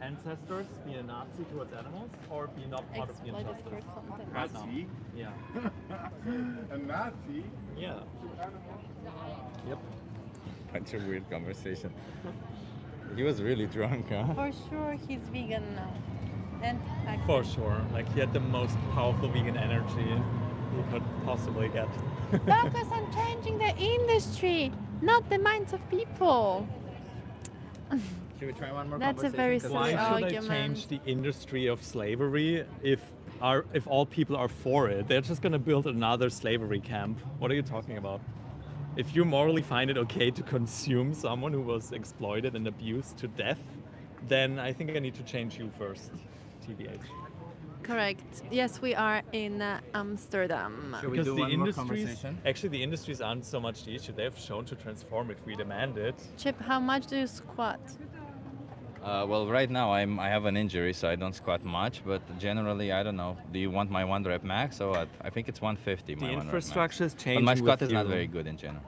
Speaker 2: ancestors, be a Nazi towards animals, or be not part of the
Speaker 12: Exploited
Speaker 2: injustice.
Speaker 12: for content.
Speaker 2: Right now.
Speaker 13: Nazi?
Speaker 2: Yeah.
Speaker 13: A Nazi?
Speaker 2: Yeah. Yep.
Speaker 1: Bunch of weird conversation. He was really drunk, huh?
Speaker 12: For sure, he's vegan now. And
Speaker 2: For sure. Like he had the most powerful vegan energy he could possibly get.
Speaker 12: focus on changing the industry, not the minds of people.
Speaker 17: Should we try one more
Speaker 12: That's a
Speaker 17: conversation?
Speaker 12: very
Speaker 17: 'Cause
Speaker 2: Why
Speaker 12: silly
Speaker 2: should
Speaker 12: argument.
Speaker 2: I change the industry of slavery if all people are for it? They're just gonna build another slavery camp. What are you talking about? If you morally find it okay to consume someone who was exploited and abused to death, then I think I need to change you first, TBH.
Speaker 12: Correct. Yes, we are in Amsterdam.
Speaker 17: Should we
Speaker 2: Because
Speaker 17: do
Speaker 2: the
Speaker 17: one more
Speaker 2: industries,
Speaker 17: conversation?
Speaker 2: actually the industries aren't so much the issue. They've shown to transform if we demand it.
Speaker 12: Chip, how much do you squat?
Speaker 1: Well, right now I have an injury, so I don't squat much. But generally, I don't know. Do you want my 1 rep max or what? I think it's 150.
Speaker 2: The
Speaker 1: my 1 rep max.
Speaker 2: infrastructure is
Speaker 1: But
Speaker 2: changing
Speaker 1: my squat
Speaker 2: with
Speaker 1: is not
Speaker 2: you.
Speaker 1: very good in general.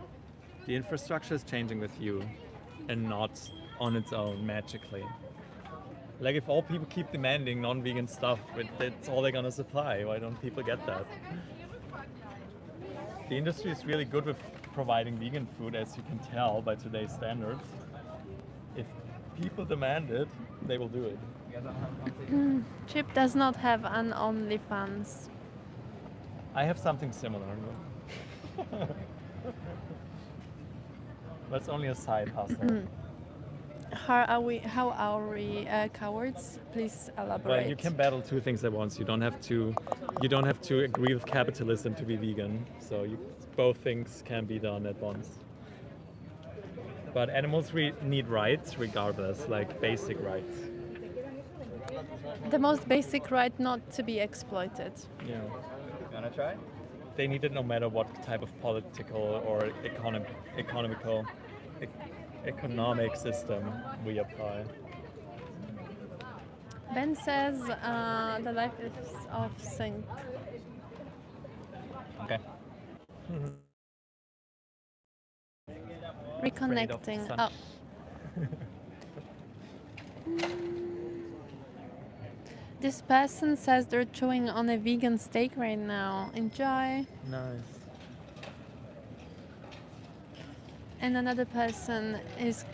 Speaker 2: The infrastructure is changing with you and not on its own magically. Like if all people keep demanding non-vegan stuff, that's all they're gonna supply. Why don't people get that? The industry is really good with providing vegan food, as you can tell by today's standards. If people demand it, they will do it.
Speaker 12: Chip does not have an OnlyFans.
Speaker 2: I have something similar. But it's only a side hustle.
Speaker 12: How are we cowards? Please elaborate.
Speaker 2: Well, you can battle two things at once. You don't have to agree with capitalism to be vegan. So both things can be done at once. But animals need rights regardless, like basic rights.
Speaker 12: The most basic right not to be exploited.
Speaker 2: Yeah.
Speaker 17: You wanna try?
Speaker 2: They need it no matter what type of political or economic system we apply.
Speaker 12: Ben says the life is off sync.
Speaker 17: Okay.
Speaker 12: Reconnecting.
Speaker 2: sun.
Speaker 12: Oh. This person says they're chewing on a vegan steak right now. Enjoy.
Speaker 2: Nice.
Speaker 12: And another person is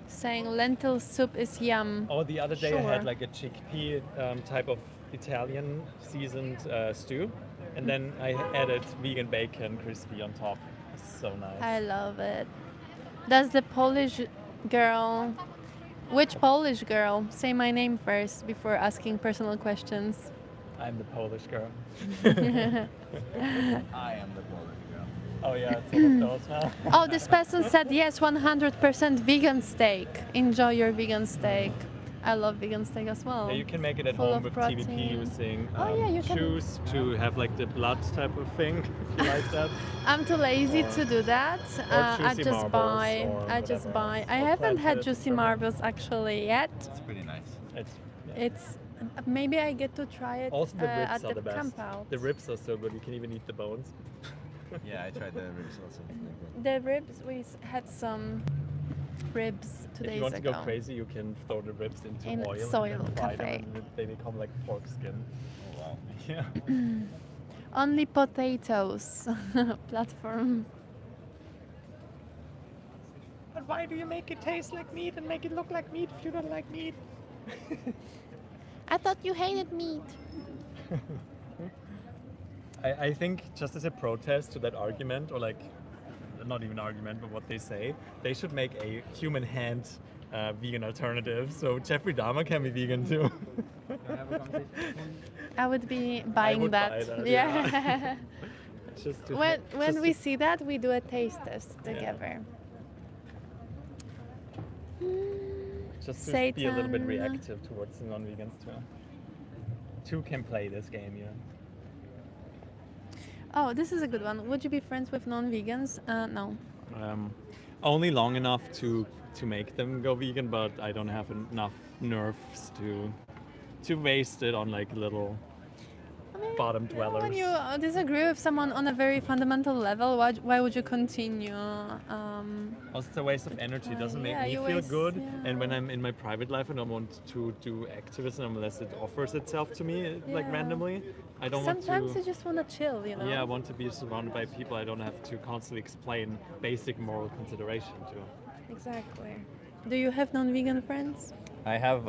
Speaker 12: saying lentil soup is yum.
Speaker 2: Oh, the other day I
Speaker 12: Sure.
Speaker 2: had like a chickpea type of Italian seasoned stew, and then I added vegan bacon crispy on top. It's so nice.
Speaker 12: I love it. Does the Polish girl, which Polish girl, say my name first before asking personal questions?
Speaker 2: I'm the Polish girl.
Speaker 17: I am the Polish girl.
Speaker 2: Oh yeah, it's one of those now.
Speaker 12: Oh, this person said yes, 100% vegan steak. Enjoy your vegan steak. I love vegan steak as well.
Speaker 2: Yeah, you can make it at
Speaker 12: Full
Speaker 2: home
Speaker 12: of
Speaker 2: with
Speaker 12: protein.
Speaker 2: TVP using
Speaker 12: Oh, yeah, you can-
Speaker 2: choose to have like the blood type of thing, if you like that.
Speaker 12: I'm too lazy
Speaker 2: Or-
Speaker 12: to do that. I
Speaker 2: Juicy
Speaker 12: just
Speaker 2: Marbles
Speaker 12: buy.
Speaker 2: or
Speaker 12: I just
Speaker 2: whatever.
Speaker 12: buy. I
Speaker 2: Or
Speaker 12: haven't had
Speaker 2: Plant-based
Speaker 12: juicy
Speaker 2: or-
Speaker 12: marbles actually yet.
Speaker 17: It's pretty nice.
Speaker 12: It's maybe I get to try it
Speaker 2: Also the ribs
Speaker 12: at
Speaker 2: are
Speaker 12: the
Speaker 2: the best.
Speaker 12: camp out.
Speaker 2: The ribs are so good, you can even eat the bones.
Speaker 17: Yeah, I tried the ribs also.
Speaker 12: The ribs, we had some ribs 2
Speaker 2: If
Speaker 12: days
Speaker 2: you want
Speaker 12: ago.
Speaker 2: to go crazy, you can throw the ribs into
Speaker 12: In
Speaker 2: oil
Speaker 12: soil
Speaker 2: and then fry
Speaker 12: cafe.
Speaker 2: them, and they become like pork skin.
Speaker 17: Wow.
Speaker 2: Yeah.
Speaker 12: Only potatoes platform.
Speaker 2: But why do you make it taste like meat and make it look like meat if you don't like meat?
Speaker 12: I thought you hated meat.
Speaker 2: I think just as a protest to that argument, or like, not even argument, but what they say, they should make a human hand vegan alternative. So Jeffrey Dahmer can be vegan too.
Speaker 12: I would be buying
Speaker 2: would
Speaker 12: that.
Speaker 2: buy that,
Speaker 12: Yeah.
Speaker 2: yeah. Just to-
Speaker 12: when
Speaker 2: just
Speaker 12: we
Speaker 2: to-
Speaker 12: see that, we do a taste test together.
Speaker 2: Just to be a little bit
Speaker 12: Satan.
Speaker 2: reactive towards the non-vegans too. Two can play this game, yeah.
Speaker 12: Oh, this is a good one. Would you be friends with non-vegans? No.
Speaker 2: Only long enough to make them go vegan, but I don't have enough nerves to waste it on like little bottom dwellers.
Speaker 12: When you disagree with someone on a very fundamental level, why would you continue?
Speaker 2: Also, it's a waste of energy. It doesn't make
Speaker 12: yeah,
Speaker 2: me
Speaker 12: you
Speaker 2: feel
Speaker 12: waste-
Speaker 2: good.
Speaker 12: yeah.
Speaker 2: And when I'm in my private life, I don't want to do activism unless it offers itself to me like
Speaker 12: Yeah.
Speaker 2: randomly. I don't
Speaker 12: Sometimes
Speaker 2: want to.
Speaker 12: you just want to chill, you know?
Speaker 2: Yeah, I want to be surrounded by people I don't have to constantly explain basic moral consideration to.
Speaker 12: Exactly. Do you have non-vegan friends?
Speaker 1: I have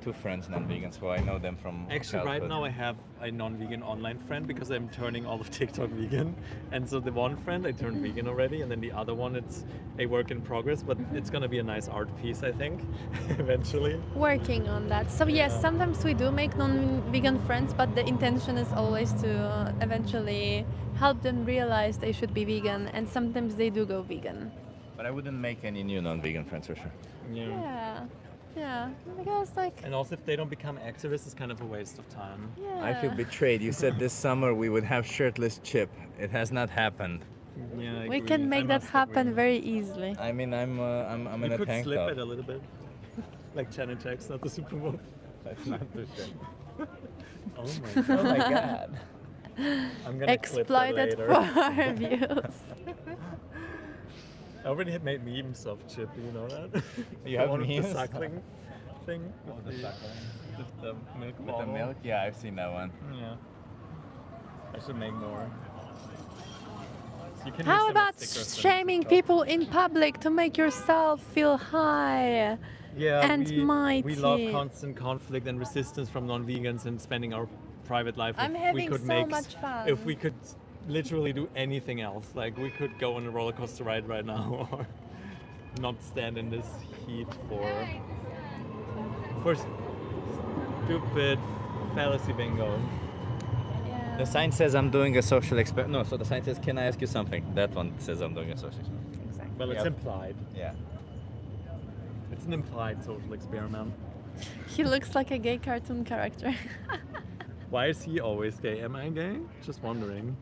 Speaker 1: two friends, non-vegans, so I know them from
Speaker 2: Actually, right
Speaker 1: childhood.
Speaker 2: now I have a non-vegan online friend because I'm turning all of TikTok vegan. And so the one friend I turned vegan already, and then the other one, it's a work in progress, but it's gonna be a nice art piece, I think, eventually.
Speaker 12: Working on that. So yes, sometimes we do make non-vegan friends, but the intention is always to eventually help them realize they should be vegan, and sometimes they do go vegan.
Speaker 1: But I wouldn't make any new non-vegan friends for sure.
Speaker 12: Yeah. Yeah, because like
Speaker 2: And also, if they don't become activists, it's kind of a waste of time.
Speaker 1: I feel betrayed. You said this summer we would have shirtless Chip. It has not happened.
Speaker 2: Yeah, I
Speaker 12: we
Speaker 2: agree.
Speaker 12: can
Speaker 2: I
Speaker 12: make that
Speaker 2: must
Speaker 12: happen
Speaker 2: agree.
Speaker 12: very easily.
Speaker 1: I mean, I'm
Speaker 2: You
Speaker 1: in a
Speaker 2: could
Speaker 1: tank
Speaker 2: slip
Speaker 1: top.
Speaker 2: it a little bit, like Janet Jackson at the Super Bowl.
Speaker 1: That's not the shit.
Speaker 2: Oh my god.
Speaker 1: Oh my god.
Speaker 2: I'm gonna
Speaker 12: Exploited
Speaker 2: clip
Speaker 12: for
Speaker 2: that
Speaker 12: our
Speaker 2: later.
Speaker 12: views.
Speaker 2: I already had made memes of Chip, you know that?
Speaker 1: You have
Speaker 2: One with
Speaker 1: memes?
Speaker 2: the suckling thing.
Speaker 1: Oh, the suckling.
Speaker 2: With the milk
Speaker 1: With the
Speaker 2: bottle.
Speaker 1: milk? Yeah, I've seen that one.
Speaker 2: Yeah. I should make more. You can use
Speaker 12: How
Speaker 2: them as
Speaker 12: about
Speaker 2: stickers and
Speaker 12: shaming
Speaker 2: stuff.
Speaker 12: people in public to make yourself feel high
Speaker 2: Yeah,
Speaker 12: and mighty?
Speaker 2: we love constant conflict and resistance from non-vegans and spending our private life.
Speaker 12: I'm
Speaker 2: if
Speaker 12: having
Speaker 2: we could
Speaker 12: so
Speaker 2: make,
Speaker 12: much fun.
Speaker 2: If we could literally do anything else, like we could go on a roller coaster ride right now, or not stand in this heat for stupid fallacy bingo.
Speaker 1: The sign says I'm doing a social experiment. No, so the sign says, can I ask you something? That one says I'm doing a social experiment.
Speaker 12: Exactly.
Speaker 2: Well, it's
Speaker 1: Yep.
Speaker 2: implied.
Speaker 1: Yeah.
Speaker 2: It's an implied social experiment.
Speaker 12: He looks like a gay cartoon character.
Speaker 2: Why is he always gay? Am I gay? Just wondering.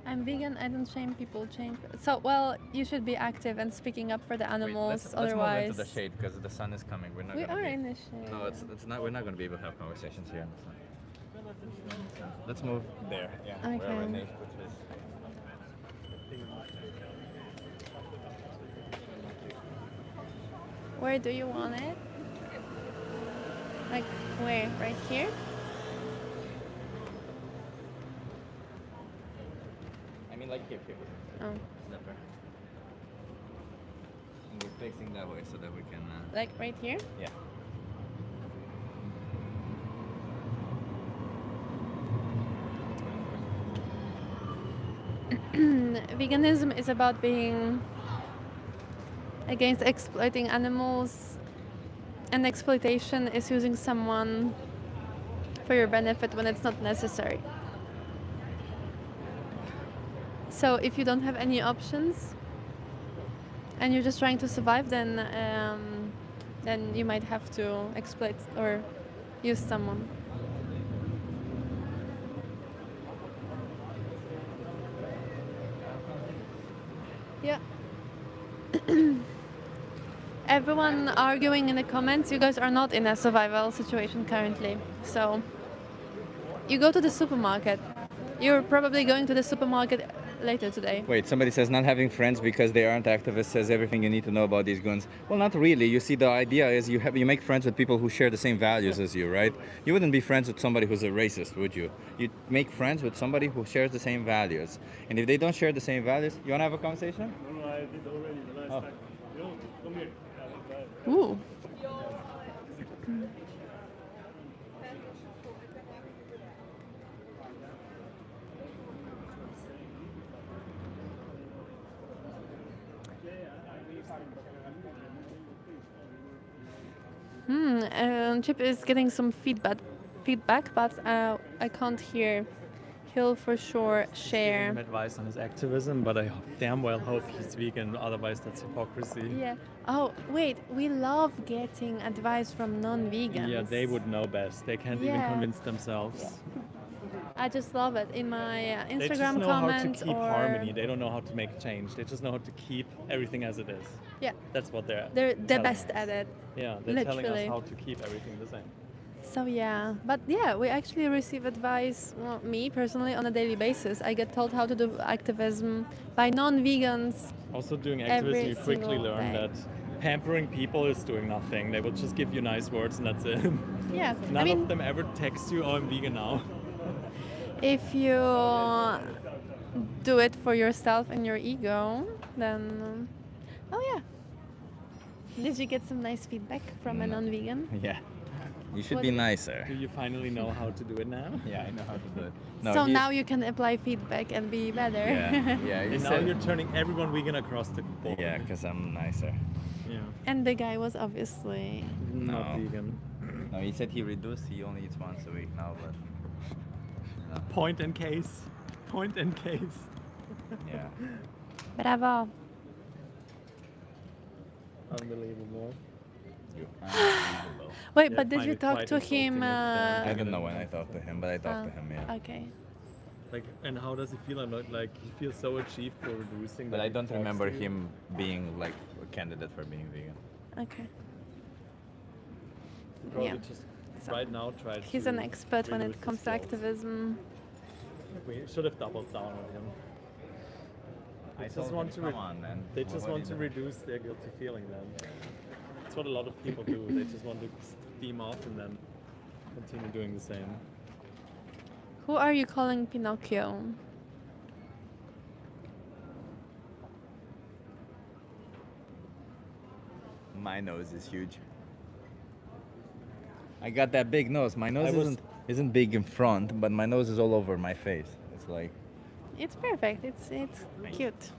Speaker 12: I'm vegan. I don't shame people. So well, you should be active and speaking up for the animals.
Speaker 1: Let's move
Speaker 12: otherwise,
Speaker 1: into the shade because the sun is coming. We're not
Speaker 12: we
Speaker 1: gonna
Speaker 12: are
Speaker 1: be,
Speaker 12: in the shade.
Speaker 1: No, it's not. We're not going to be able to have conversations here in the sun. Let's move there. Yeah. Wherever
Speaker 12: Okay.
Speaker 1: Nate puts his.
Speaker 12: Where do you want it? Like where? Right here?
Speaker 1: I mean, like here.
Speaker 12: Oh,
Speaker 1: Stepper. And we're facing that way so that we can.
Speaker 12: like right here?
Speaker 1: Yeah.
Speaker 12: Veganism is about being against exploiting animals, and exploitation is using someone for your benefit when it's not necessary. So if you don't have any options and you're just trying to survive, then you might have to exploit or use someone. Yeah. Everyone arguing in the comments, you guys are not in a survival situation currently. So you go to the supermarket. You're probably going to the supermarket later today.
Speaker 1: Wait, somebody says not having friends because they aren't activists says everything you need to know about these guns. Well, not really. You see, the idea is you make friends with people who share the same values as you, right? You wouldn't be friends with somebody who's a racist, would you? You'd make friends with somebody who shares the same values. And if they don't share the same values, you want to have a conversation?
Speaker 2: No, I did already the last time. Yo, come here.
Speaker 12: Ooh. Chip is getting some feedback, but I can't hear. He'll for sure
Speaker 2: Give
Speaker 12: share.
Speaker 2: him advice on his activism, but I damn well hope he's vegan. Otherwise, that's hypocrisy.
Speaker 12: Yeah. Oh, wait. We love getting advice from non-vegans.
Speaker 2: Yeah, they would know best. They can't even
Speaker 12: Yeah.
Speaker 2: convince themselves.
Speaker 12: I just love it in my
Speaker 2: They just
Speaker 12: Instagram
Speaker 2: know how to
Speaker 12: comments
Speaker 2: keep
Speaker 12: or
Speaker 2: harmony. They don't know how to make change. They just know how to keep everything as it is.
Speaker 12: Yeah.
Speaker 2: That's what they're
Speaker 12: the
Speaker 2: telling
Speaker 12: best
Speaker 2: us.
Speaker 12: at it.
Speaker 2: Yeah, they're telling us
Speaker 12: Literally.
Speaker 2: how to keep everything the same.
Speaker 12: So yeah, but yeah, we actually receive advice. Well, me personally, on a daily basis, I get told how to do activism by non-vegans.
Speaker 2: Also, doing
Speaker 12: Every
Speaker 2: activism, you quickly
Speaker 12: single
Speaker 2: learn
Speaker 12: day.
Speaker 2: that pampering people is doing nothing. They will just give you nice words and that's it.
Speaker 12: Yeah,
Speaker 2: None
Speaker 12: I mean,
Speaker 2: of them ever text you, "Oh, I'm vegan now."
Speaker 12: if you do it for yourself and your ego, then oh yeah. Did you get some nice feedback from a non-vegan?
Speaker 1: Yeah. You should
Speaker 12: What
Speaker 1: be
Speaker 12: did-
Speaker 1: nicer.
Speaker 2: Do you finally know how to do it now?
Speaker 1: Yeah, I know how to do it.
Speaker 12: So now you can apply feedback and be better.
Speaker 1: Yeah, yeah. You
Speaker 2: And now
Speaker 1: said,
Speaker 2: you're turning everyone vegan across the board.
Speaker 1: yeah, because I'm nicer.
Speaker 2: Yeah.
Speaker 12: And the guy was obviously
Speaker 2: Not vegan.
Speaker 1: No, he said he reduced. He only eats once a week now, but no.
Speaker 2: Point and case. Point and case.
Speaker 1: Yeah.
Speaker 12: bravo.
Speaker 2: Unbelievable.
Speaker 12: Wait,
Speaker 2: Yeah,
Speaker 12: but did
Speaker 2: find
Speaker 12: you
Speaker 2: it
Speaker 12: talk
Speaker 2: quite
Speaker 12: to him?
Speaker 2: insulting if
Speaker 1: I don't know when I talked to him, but I talked to him, yeah.
Speaker 12: Okay.
Speaker 2: Like, and how does he feel? I'm not like he feels so achieved for reducing.
Speaker 1: But
Speaker 2: that
Speaker 1: I
Speaker 2: he
Speaker 1: don't
Speaker 2: talks
Speaker 1: remember
Speaker 2: to you.
Speaker 1: him being like a candidate for being vegan.
Speaker 12: Okay.
Speaker 2: He probably
Speaker 12: Yeah.
Speaker 2: just
Speaker 12: So
Speaker 2: right now tried.
Speaker 12: He's
Speaker 2: to
Speaker 12: an expert when
Speaker 2: reduce
Speaker 12: it comes
Speaker 2: his
Speaker 12: to
Speaker 2: skills.
Speaker 12: activism.
Speaker 2: We should have doubled down on him. They
Speaker 1: I
Speaker 2: just
Speaker 1: told
Speaker 2: want
Speaker 1: him,
Speaker 2: to.
Speaker 1: "Come on, man.
Speaker 2: They
Speaker 1: What
Speaker 2: just
Speaker 1: do
Speaker 2: want
Speaker 1: you
Speaker 2: to
Speaker 1: do?"
Speaker 2: reduce their guilty feeling. Then that's what a lot of people do. They just want to steam off and then continue doing the same.
Speaker 12: Who are you calling Pinocchio?
Speaker 1: My nose is huge. I got that big nose. My nose isn't big in front, but my nose is all over my face. It's like
Speaker 12: It's perfect. It's cute.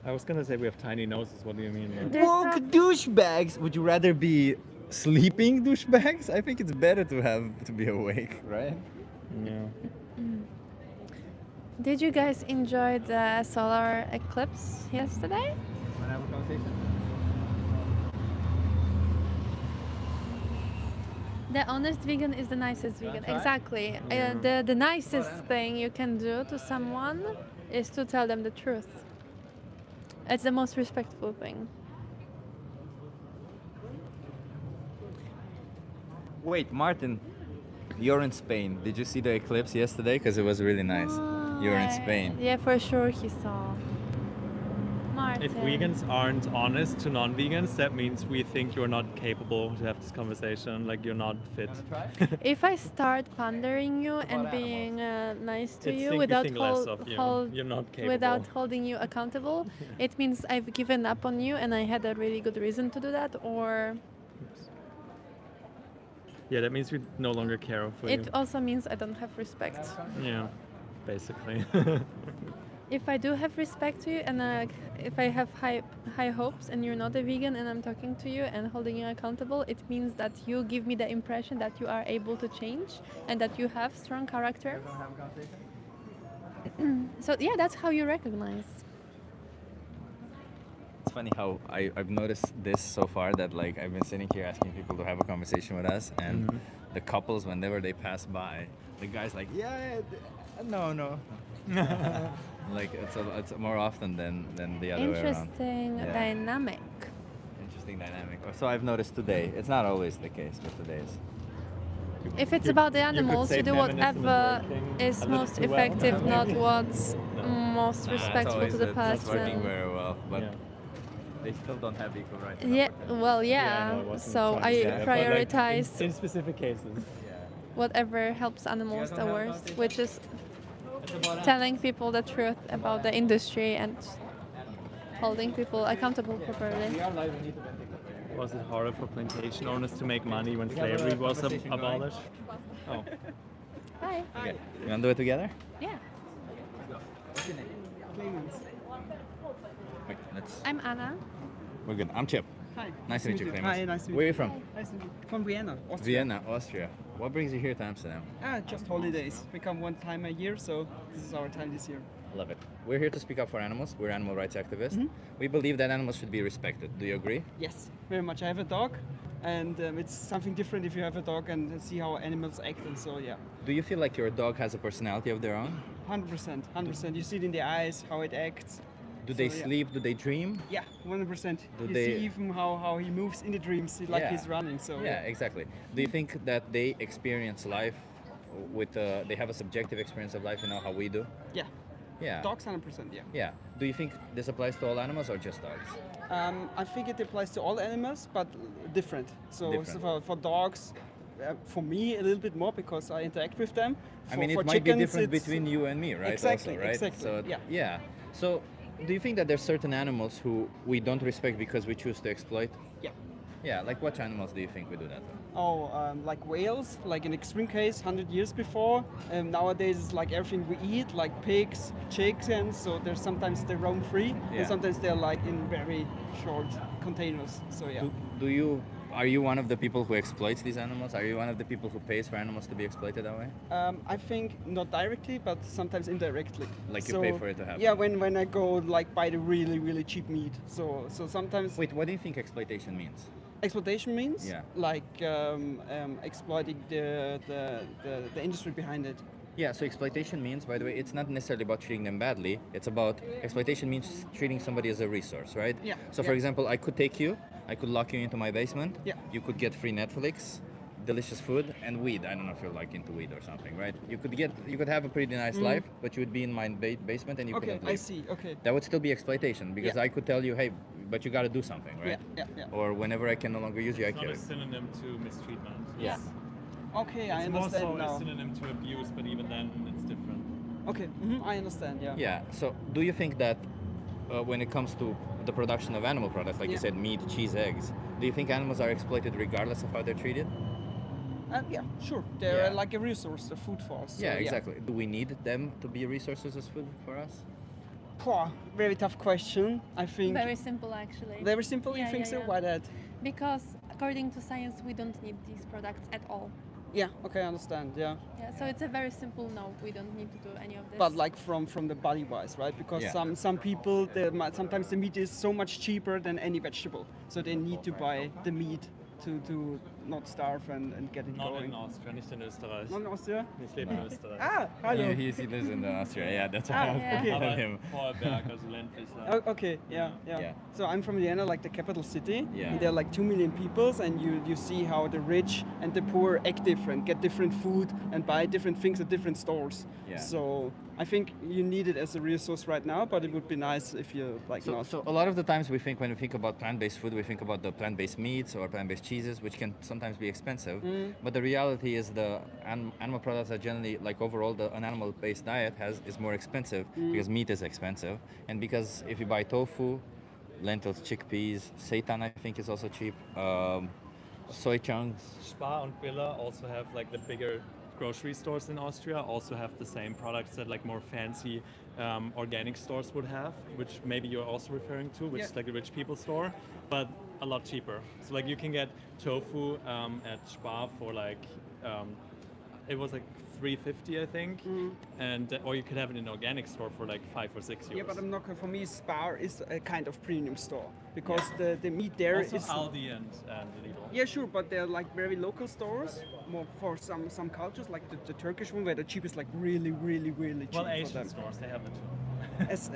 Speaker 2: I was gonna say we have tiny noses. What do you mean?
Speaker 1: woke douchebags. Would you rather be sleeping douchebags? I think it's better to be awake, right?
Speaker 2: Yeah.
Speaker 12: Did you guys enjoy the solar eclipse yesterday?
Speaker 1: Wanna have a conversation?
Speaker 12: The honest vegan is the nicest vegan.
Speaker 1: try?
Speaker 12: Exactly. The nicest thing you can do to someone is to tell them the truth. It's the most respectful thing.
Speaker 1: Wait, Martin, you're in Spain. Did you see the eclipse yesterday? Because it was really nice. You're in Spain.
Speaker 12: Yeah, for sure he saw. Martin.
Speaker 2: If vegans aren't honest to non-vegans, that means we think you're not capable to have this conversation. Like you're not fit.
Speaker 12: If I start pandering you and being nice to
Speaker 2: It's
Speaker 12: you
Speaker 2: think- we
Speaker 12: without
Speaker 2: think less of you. You're not
Speaker 12: without
Speaker 2: capable.
Speaker 12: holding you accountable, it means I've given up on you and I had a really good reason to do that, or
Speaker 2: Yeah, that means we no longer care for you.
Speaker 12: it also means I don't have respect.
Speaker 2: Yeah, basically.
Speaker 12: If I do have respect to you and if I have high hopes and you're not a vegan and I'm talking to you and holding you accountable, it means that you give me the impression that you are able to change and that you have strong character. So yeah, that's how you recognize.
Speaker 1: It's funny how I've noticed this so far that like I've been sitting here asking people to have a conversation with us, and the couples, whenever they pass by, the guy's like, yeah, no. Like it's more often than the other way around.
Speaker 12: Interesting
Speaker 1: Yeah.
Speaker 12: dynamic.
Speaker 1: Interesting dynamic. So I've noticed today. It's not always the case, but today is.
Speaker 12: If it's about the
Speaker 2: You could
Speaker 12: animals,
Speaker 2: say
Speaker 12: you do
Speaker 2: feminism is
Speaker 12: whatever
Speaker 2: working
Speaker 12: is
Speaker 2: a little
Speaker 12: most
Speaker 2: too well,
Speaker 12: effective, not
Speaker 2: maybe.
Speaker 12: what's
Speaker 2: No.
Speaker 12: most respectful to the
Speaker 1: That's working
Speaker 12: person.
Speaker 1: very well, but
Speaker 2: Yeah.
Speaker 1: they still don't have equal rights.
Speaker 12: Yeah, well,
Speaker 2: Yeah,
Speaker 12: yeah.
Speaker 2: no, it wasn't
Speaker 12: So
Speaker 2: trying
Speaker 12: I
Speaker 2: to say that, but, like,
Speaker 12: prioritize
Speaker 2: in specific cases.
Speaker 12: whatever helps animals the worst, which is telling people the truth about the industry and holding people accountable properly.
Speaker 2: Was it harder for plantation owners to make money when slavery was abolished? Oh.
Speaker 12: Bye.
Speaker 1: Okay. You want to do it together?
Speaker 12: Yeah.
Speaker 1: Wait, let's.
Speaker 12: I'm Anna.
Speaker 1: We're good. I'm Chip.
Speaker 18: Hi.
Speaker 1: Nice to meet you, Clemens.
Speaker 18: Hi, nice to meet
Speaker 1: Where are
Speaker 18: you.
Speaker 1: you from?
Speaker 18: Nice to meet you. From Vienna, Austria.
Speaker 1: Vienna, Austria. What brings you here to Amsterdam?
Speaker 18: Just holidays. We come one time a year, so this is our time this year.
Speaker 1: Love it. We're here to speak up for animals. We're animal rights activists.
Speaker 18: Mhm.
Speaker 1: We believe that animals should be respected. Do you agree?
Speaker 18: Yes, very much. I have a dog, and it's something different if you have a dog and see how animals act, and so yeah.
Speaker 1: Do you feel like your dog has a personality of their own?
Speaker 18: 100%, 100%. You see it in the eyes, how it acts.
Speaker 1: Do they
Speaker 18: So, yeah.
Speaker 1: sleep? Do they dream?
Speaker 18: Yeah, 100%.
Speaker 1: Do
Speaker 18: You
Speaker 1: they-
Speaker 18: see even how he moves in the dreams, like
Speaker 1: Yeah.
Speaker 18: he's running. So
Speaker 1: Yeah, exactly. Do you think that they experience life with they have a subjective experience of life, you know, how we do?
Speaker 18: Yeah.
Speaker 1: Yeah.
Speaker 18: Dogs, 100%. Yeah.
Speaker 1: Yeah. Do you think this applies to all animals or just dogs?
Speaker 18: I think it applies to all animals, but different. So,
Speaker 1: Different.
Speaker 18: for dogs, for me a little bit more because I interact with them.
Speaker 1: I mean,
Speaker 18: for
Speaker 1: it might be
Speaker 18: chickens,
Speaker 1: different
Speaker 18: it's-
Speaker 1: between you and me, right?
Speaker 18: Exactly,
Speaker 1: Also, right?
Speaker 18: exactly.
Speaker 1: So,
Speaker 18: yeah.
Speaker 1: So, do you think that there's certain animals who we don't respect because we choose to exploit?
Speaker 18: Yeah.
Speaker 1: Yeah. Like what animals do you think we do that?
Speaker 18: Oh, like whales, like in extreme case, 100 years before. Nowadays, it's like everything we eat, like pigs, chickens. So there's sometimes they roam free,
Speaker 1: Yeah.
Speaker 18: and sometimes they're like in very short containers. So yeah.
Speaker 1: Are you one of the people who exploits these animals? Are you one of the people who pays for animals to be exploited that way?
Speaker 18: I think not directly, but sometimes indirectly.
Speaker 1: Like you pay for it to happen?
Speaker 18: Yeah, when I go like buy the really cheap meat. So sometimes.
Speaker 1: Wait, what do you think exploitation means?
Speaker 18: Exploitation means
Speaker 1: Yeah.
Speaker 18: like exploiting the industry behind it.
Speaker 1: Yeah, so exploitation means, by the way, it's not necessarily about treating them badly. It's about exploitation means treating somebody as a resource, right?
Speaker 18: Yeah,
Speaker 1: So, for
Speaker 18: yeah.
Speaker 1: example, I could take you, I could lock you into my basement.
Speaker 18: Yeah.
Speaker 1: You could get free Netflix, delicious food, and weed. I don't know if you're like into weed or something, right? You could have a pretty nice
Speaker 18: Mm.
Speaker 1: life, but you would be in my basement and you
Speaker 18: Okay,
Speaker 1: couldn't leave.
Speaker 18: I see. Okay.
Speaker 1: That would still be exploitation because
Speaker 18: Yeah.
Speaker 1: I could tell you, hey, but you got to do something, right?
Speaker 18: Yeah.
Speaker 1: Or whenever I can no longer use you, I
Speaker 2: It's not
Speaker 1: kill
Speaker 2: a
Speaker 1: you.
Speaker 2: synonym to mistreatment.
Speaker 1: Yeah.
Speaker 2: It's-
Speaker 18: Okay, I
Speaker 2: It's more
Speaker 18: understand
Speaker 2: so
Speaker 18: now.
Speaker 2: a synonym to abuse, but even then, it's different.
Speaker 18: Okay, I understand. Yeah.
Speaker 1: Yeah. So, do you think that when it comes to the production of animal products, like you
Speaker 18: Yeah.
Speaker 1: said, meat, cheese, eggs, do you think animals are exploited regardless of how they're treated?
Speaker 18: Yeah, sure. They're
Speaker 1: Yeah.
Speaker 18: like a resource, a food for us. so
Speaker 1: Yeah, exactly. Do we need them to be resources as food for us?
Speaker 18: Pwah, very tough question. I think.
Speaker 12: Very simple, actually.
Speaker 18: Very simple. You
Speaker 12: Yeah,
Speaker 18: think
Speaker 12: yeah,
Speaker 18: so?
Speaker 12: yeah.
Speaker 18: Why that?
Speaker 12: Because according to science, we don't need these products at all.
Speaker 18: Yeah. Okay, I understand. Yeah.
Speaker 12: Yeah, so it's a very simple no. We don't need to do any of this.
Speaker 18: But like from the body wise, right? Because
Speaker 1: Yeah.
Speaker 18: some people sometimes the meat is so much cheaper than any vegetable, so they need to buy the meat to not starve and get it
Speaker 2: Not
Speaker 18: going.
Speaker 2: in Austria, nicht in Österreich.
Speaker 18: Not in Austria?
Speaker 2: Ich lebe in Österreich.
Speaker 18: Hallo.
Speaker 1: He lives in Austria. Yeah, that's why
Speaker 18: yeah.
Speaker 1: I
Speaker 2: Aber
Speaker 1: call him.
Speaker 2: Vorarlberg, also ländlicher.
Speaker 18: Oh, okay, yeah.
Speaker 1: Yeah.
Speaker 18: So I'm from Vienna, like the capital city.
Speaker 1: Yeah.
Speaker 18: And there are like 2 million people, and you see how the rich and the poor act different, get different food, and buy different things at different stores.
Speaker 1: Yeah.
Speaker 18: So I think you need it as a resource right now, but it would be nice if you like
Speaker 1: So,
Speaker 18: not.
Speaker 1: so a lot of the times when we think about plant-based food, we think about the plant-based meats or plant-based cheeses, which can sometimes be expensive. But the reality is the animal products are generally, like overall, an animal-based diet is more expensive because meat is expensive, and because if you buy tofu, lentils, chickpeas, seitan, I think is also cheap. Soy chunks.
Speaker 2: Spar and Billa also have like the bigger grocery stores in Austria also have the same products that like more fancy organic stores would have, which maybe you're also referring to, which is like a rich people store, but a lot cheaper. So like you can get tofu at Spar for like it was like 350, I think, and or you could have it in an organic store for like 5 or 6 euros.
Speaker 18: Yeah, but I'm not. For me, Spar is a kind of premium store because the meat there
Speaker 2: also
Speaker 18: is.
Speaker 2: Aldi and Lidl.
Speaker 18: Yeah, sure, but they're like very local stores, more for some cultures, like the Turkish one, where the cheap is like really cheap.
Speaker 2: Well,
Speaker 18: for
Speaker 2: Asian
Speaker 18: them.
Speaker 2: stores, they have it too.
Speaker 18: As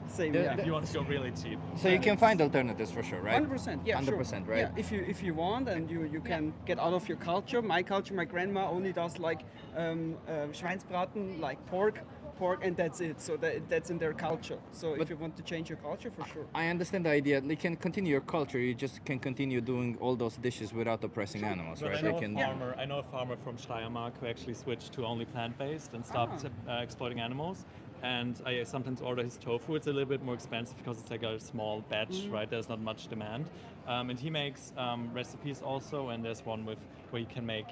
Speaker 18: same,
Speaker 1: The-
Speaker 18: yeah.
Speaker 2: If you want to go really cheap.
Speaker 1: So you can find alternatives for sure, right?
Speaker 18: 100%, yeah,
Speaker 1: 100%,
Speaker 18: sure.
Speaker 1: right?
Speaker 18: Yeah, if you want and you can get out of your culture. My culture, my grandma only does like Schweinsbraten, like pork pork, and that's it. So that's in their culture. So if you want to change your culture, for sure.
Speaker 17: I understand the idea. They can continue your culture. You just can continue doing all those dishes without oppressing animals,
Speaker 2: But
Speaker 17: right?
Speaker 2: I know,
Speaker 17: They can.
Speaker 2: I know a farmer from Steiermark who actually switched to only plant-based and stopped exploiting animals. And I sometimes order his tofu. It's a little bit more expensive because it's like a small batch, right? There's not much demand. And he makes recipes also. And there's one where you can make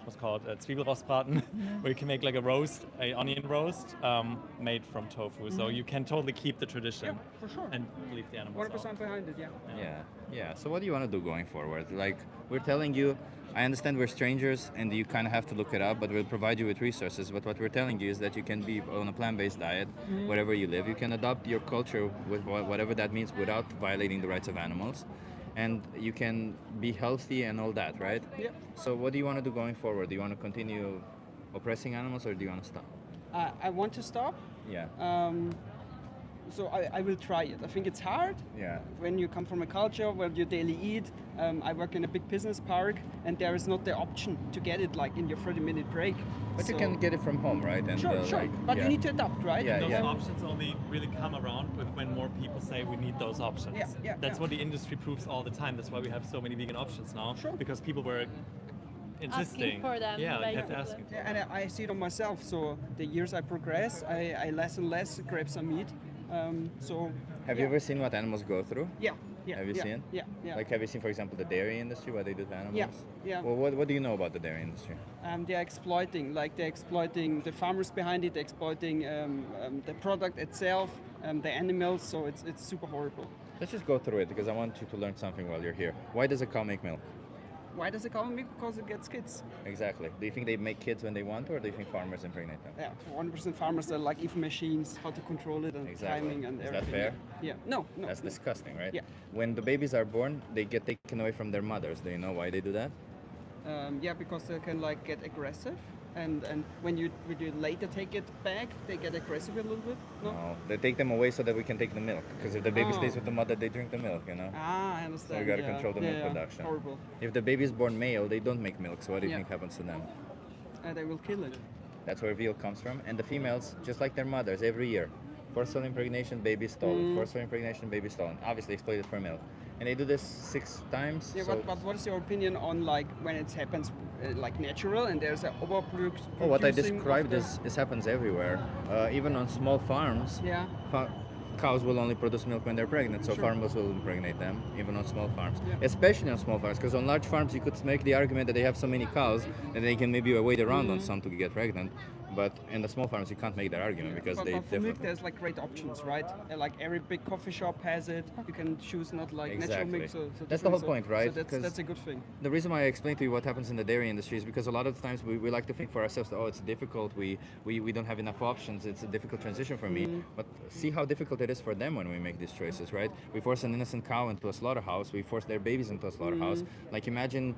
Speaker 2: what's called Zwiebelrostbraten, where you can make like a onion roast made from tofu. So you can totally keep the tradition
Speaker 18: for sure.
Speaker 2: and leave the animals out.
Speaker 18: 100% behind it.
Speaker 17: Yeah. So what do you want to do going forward? Like we're telling you, I understand we're strangers and you kind of have to look it up, but we'll provide you with resources. But what we're telling you is that you can be on a plant-based diet wherever you live. You can adopt your culture with whatever that means without violating the rights of animals. And you can be healthy and all that, right?
Speaker 18: Yeah.
Speaker 17: So what do you want to do going forward? Do you want to continue oppressing animals or do you want to stop?
Speaker 18: I want to stop.
Speaker 17: Yeah.
Speaker 18: So I will try it. I think it's hard.
Speaker 17: Yeah.
Speaker 18: When you come from a culture where you daily eat, I work in a big business park, and there is not the option to get it like in your 30-minute break.
Speaker 17: But you can get it from home, right? And
Speaker 18: Sure. But you need to adapt, right?
Speaker 17: Yeah,
Speaker 2: Those options only really come around when more people say we need those options. That's what the industry proves all the time. That's why we have so many vegan options now. Because people were insisting.
Speaker 12: for them,
Speaker 2: Yeah, they kept
Speaker 12: basically.
Speaker 2: asking.
Speaker 18: Yeah, and I see it on myself. So the years I progress, I less and less grab some meat.
Speaker 17: Have you ever seen what animals go through?
Speaker 18: Yeah.
Speaker 17: Have you seen?
Speaker 18: Yeah.
Speaker 17: Like, have you seen, for example, the dairy industry, what they do to animals?
Speaker 18: Yeah.
Speaker 17: Well, what do you know about the dairy industry?
Speaker 18: They're exploiting the farmers behind it, they're exploiting the product itself, the animals. So it's super horrible.
Speaker 17: Let's just go through it because I want you to learn something while you're here. Why does a cow make milk?
Speaker 18: Why does it call milk? Because it gets kids.
Speaker 17: Exactly. Do you think they make kids when they want to, or do you think farmers impregnate them?
Speaker 18: Yeah, 100% farmers are like even machines, how to control it and timing and
Speaker 17: Is
Speaker 18: everything.
Speaker 17: that fair?
Speaker 18: Yeah. No.
Speaker 17: That's disgusting, right?
Speaker 18: Yeah.
Speaker 17: When the babies are born, they get taken away from their mothers. Do you know why they do that?
Speaker 18: Yeah, because they can like get aggressive, and when you later take it back, they get aggressive a little bit. No.
Speaker 17: They take them away so that we can take the milk. Because if the baby
Speaker 18: Oh.
Speaker 17: stays with the mother, they drink the milk, you know?
Speaker 18: Ah, I
Speaker 17: So
Speaker 18: understand.
Speaker 17: we gotta
Speaker 18: yeah.
Speaker 17: control the
Speaker 18: yeah,
Speaker 17: milk
Speaker 18: yeah.
Speaker 17: production.
Speaker 18: Horrible.
Speaker 17: If the baby is born male, they don't make milk. So what do you
Speaker 18: Yeah.
Speaker 17: think happens to them?
Speaker 18: They will kill it.
Speaker 17: That's where veal comes from. And the females, just like their mothers, every year, forceful impregnation, baby stolen. Forceful impregnation, baby stolen. Obviously exploited for milk. And they do this 6 times.
Speaker 18: Yeah,
Speaker 17: so
Speaker 18: but what is your opinion on like when it happens like natural and there's a overproduction?
Speaker 17: well, what I described is happens everywhere. Even on small farms,
Speaker 18: Yeah.
Speaker 17: cows will only produce milk when they're pregnant, so
Speaker 18: Sure.
Speaker 17: farmers will impregnate them, even on small farms.
Speaker 18: Yeah.
Speaker 17: Especially on small farms, because on large farms you could make the argument that they have so many cows that they can maybe wait around on some to get pregnant. But in the small farms you can't make that argument because
Speaker 18: But
Speaker 17: they
Speaker 18: for milk,
Speaker 17: differ.
Speaker 18: there's like great options, right? Like every big coffee shop has it. You can choose not like natural milk. So
Speaker 17: That's the whole
Speaker 18: different,
Speaker 17: point, right?
Speaker 18: So
Speaker 17: 'Cause
Speaker 18: that's a good thing.
Speaker 17: The reason why I explained to you what happens in the dairy industry is because a lot of the times we like to think for ourselves, oh, it's difficult, we don't have enough options, it's a difficult transition for me. But see how difficult it is for them when we make these choices, right? We force an innocent cow into a slaughterhouse, we force their babies into a slaughterhouse. Like imagine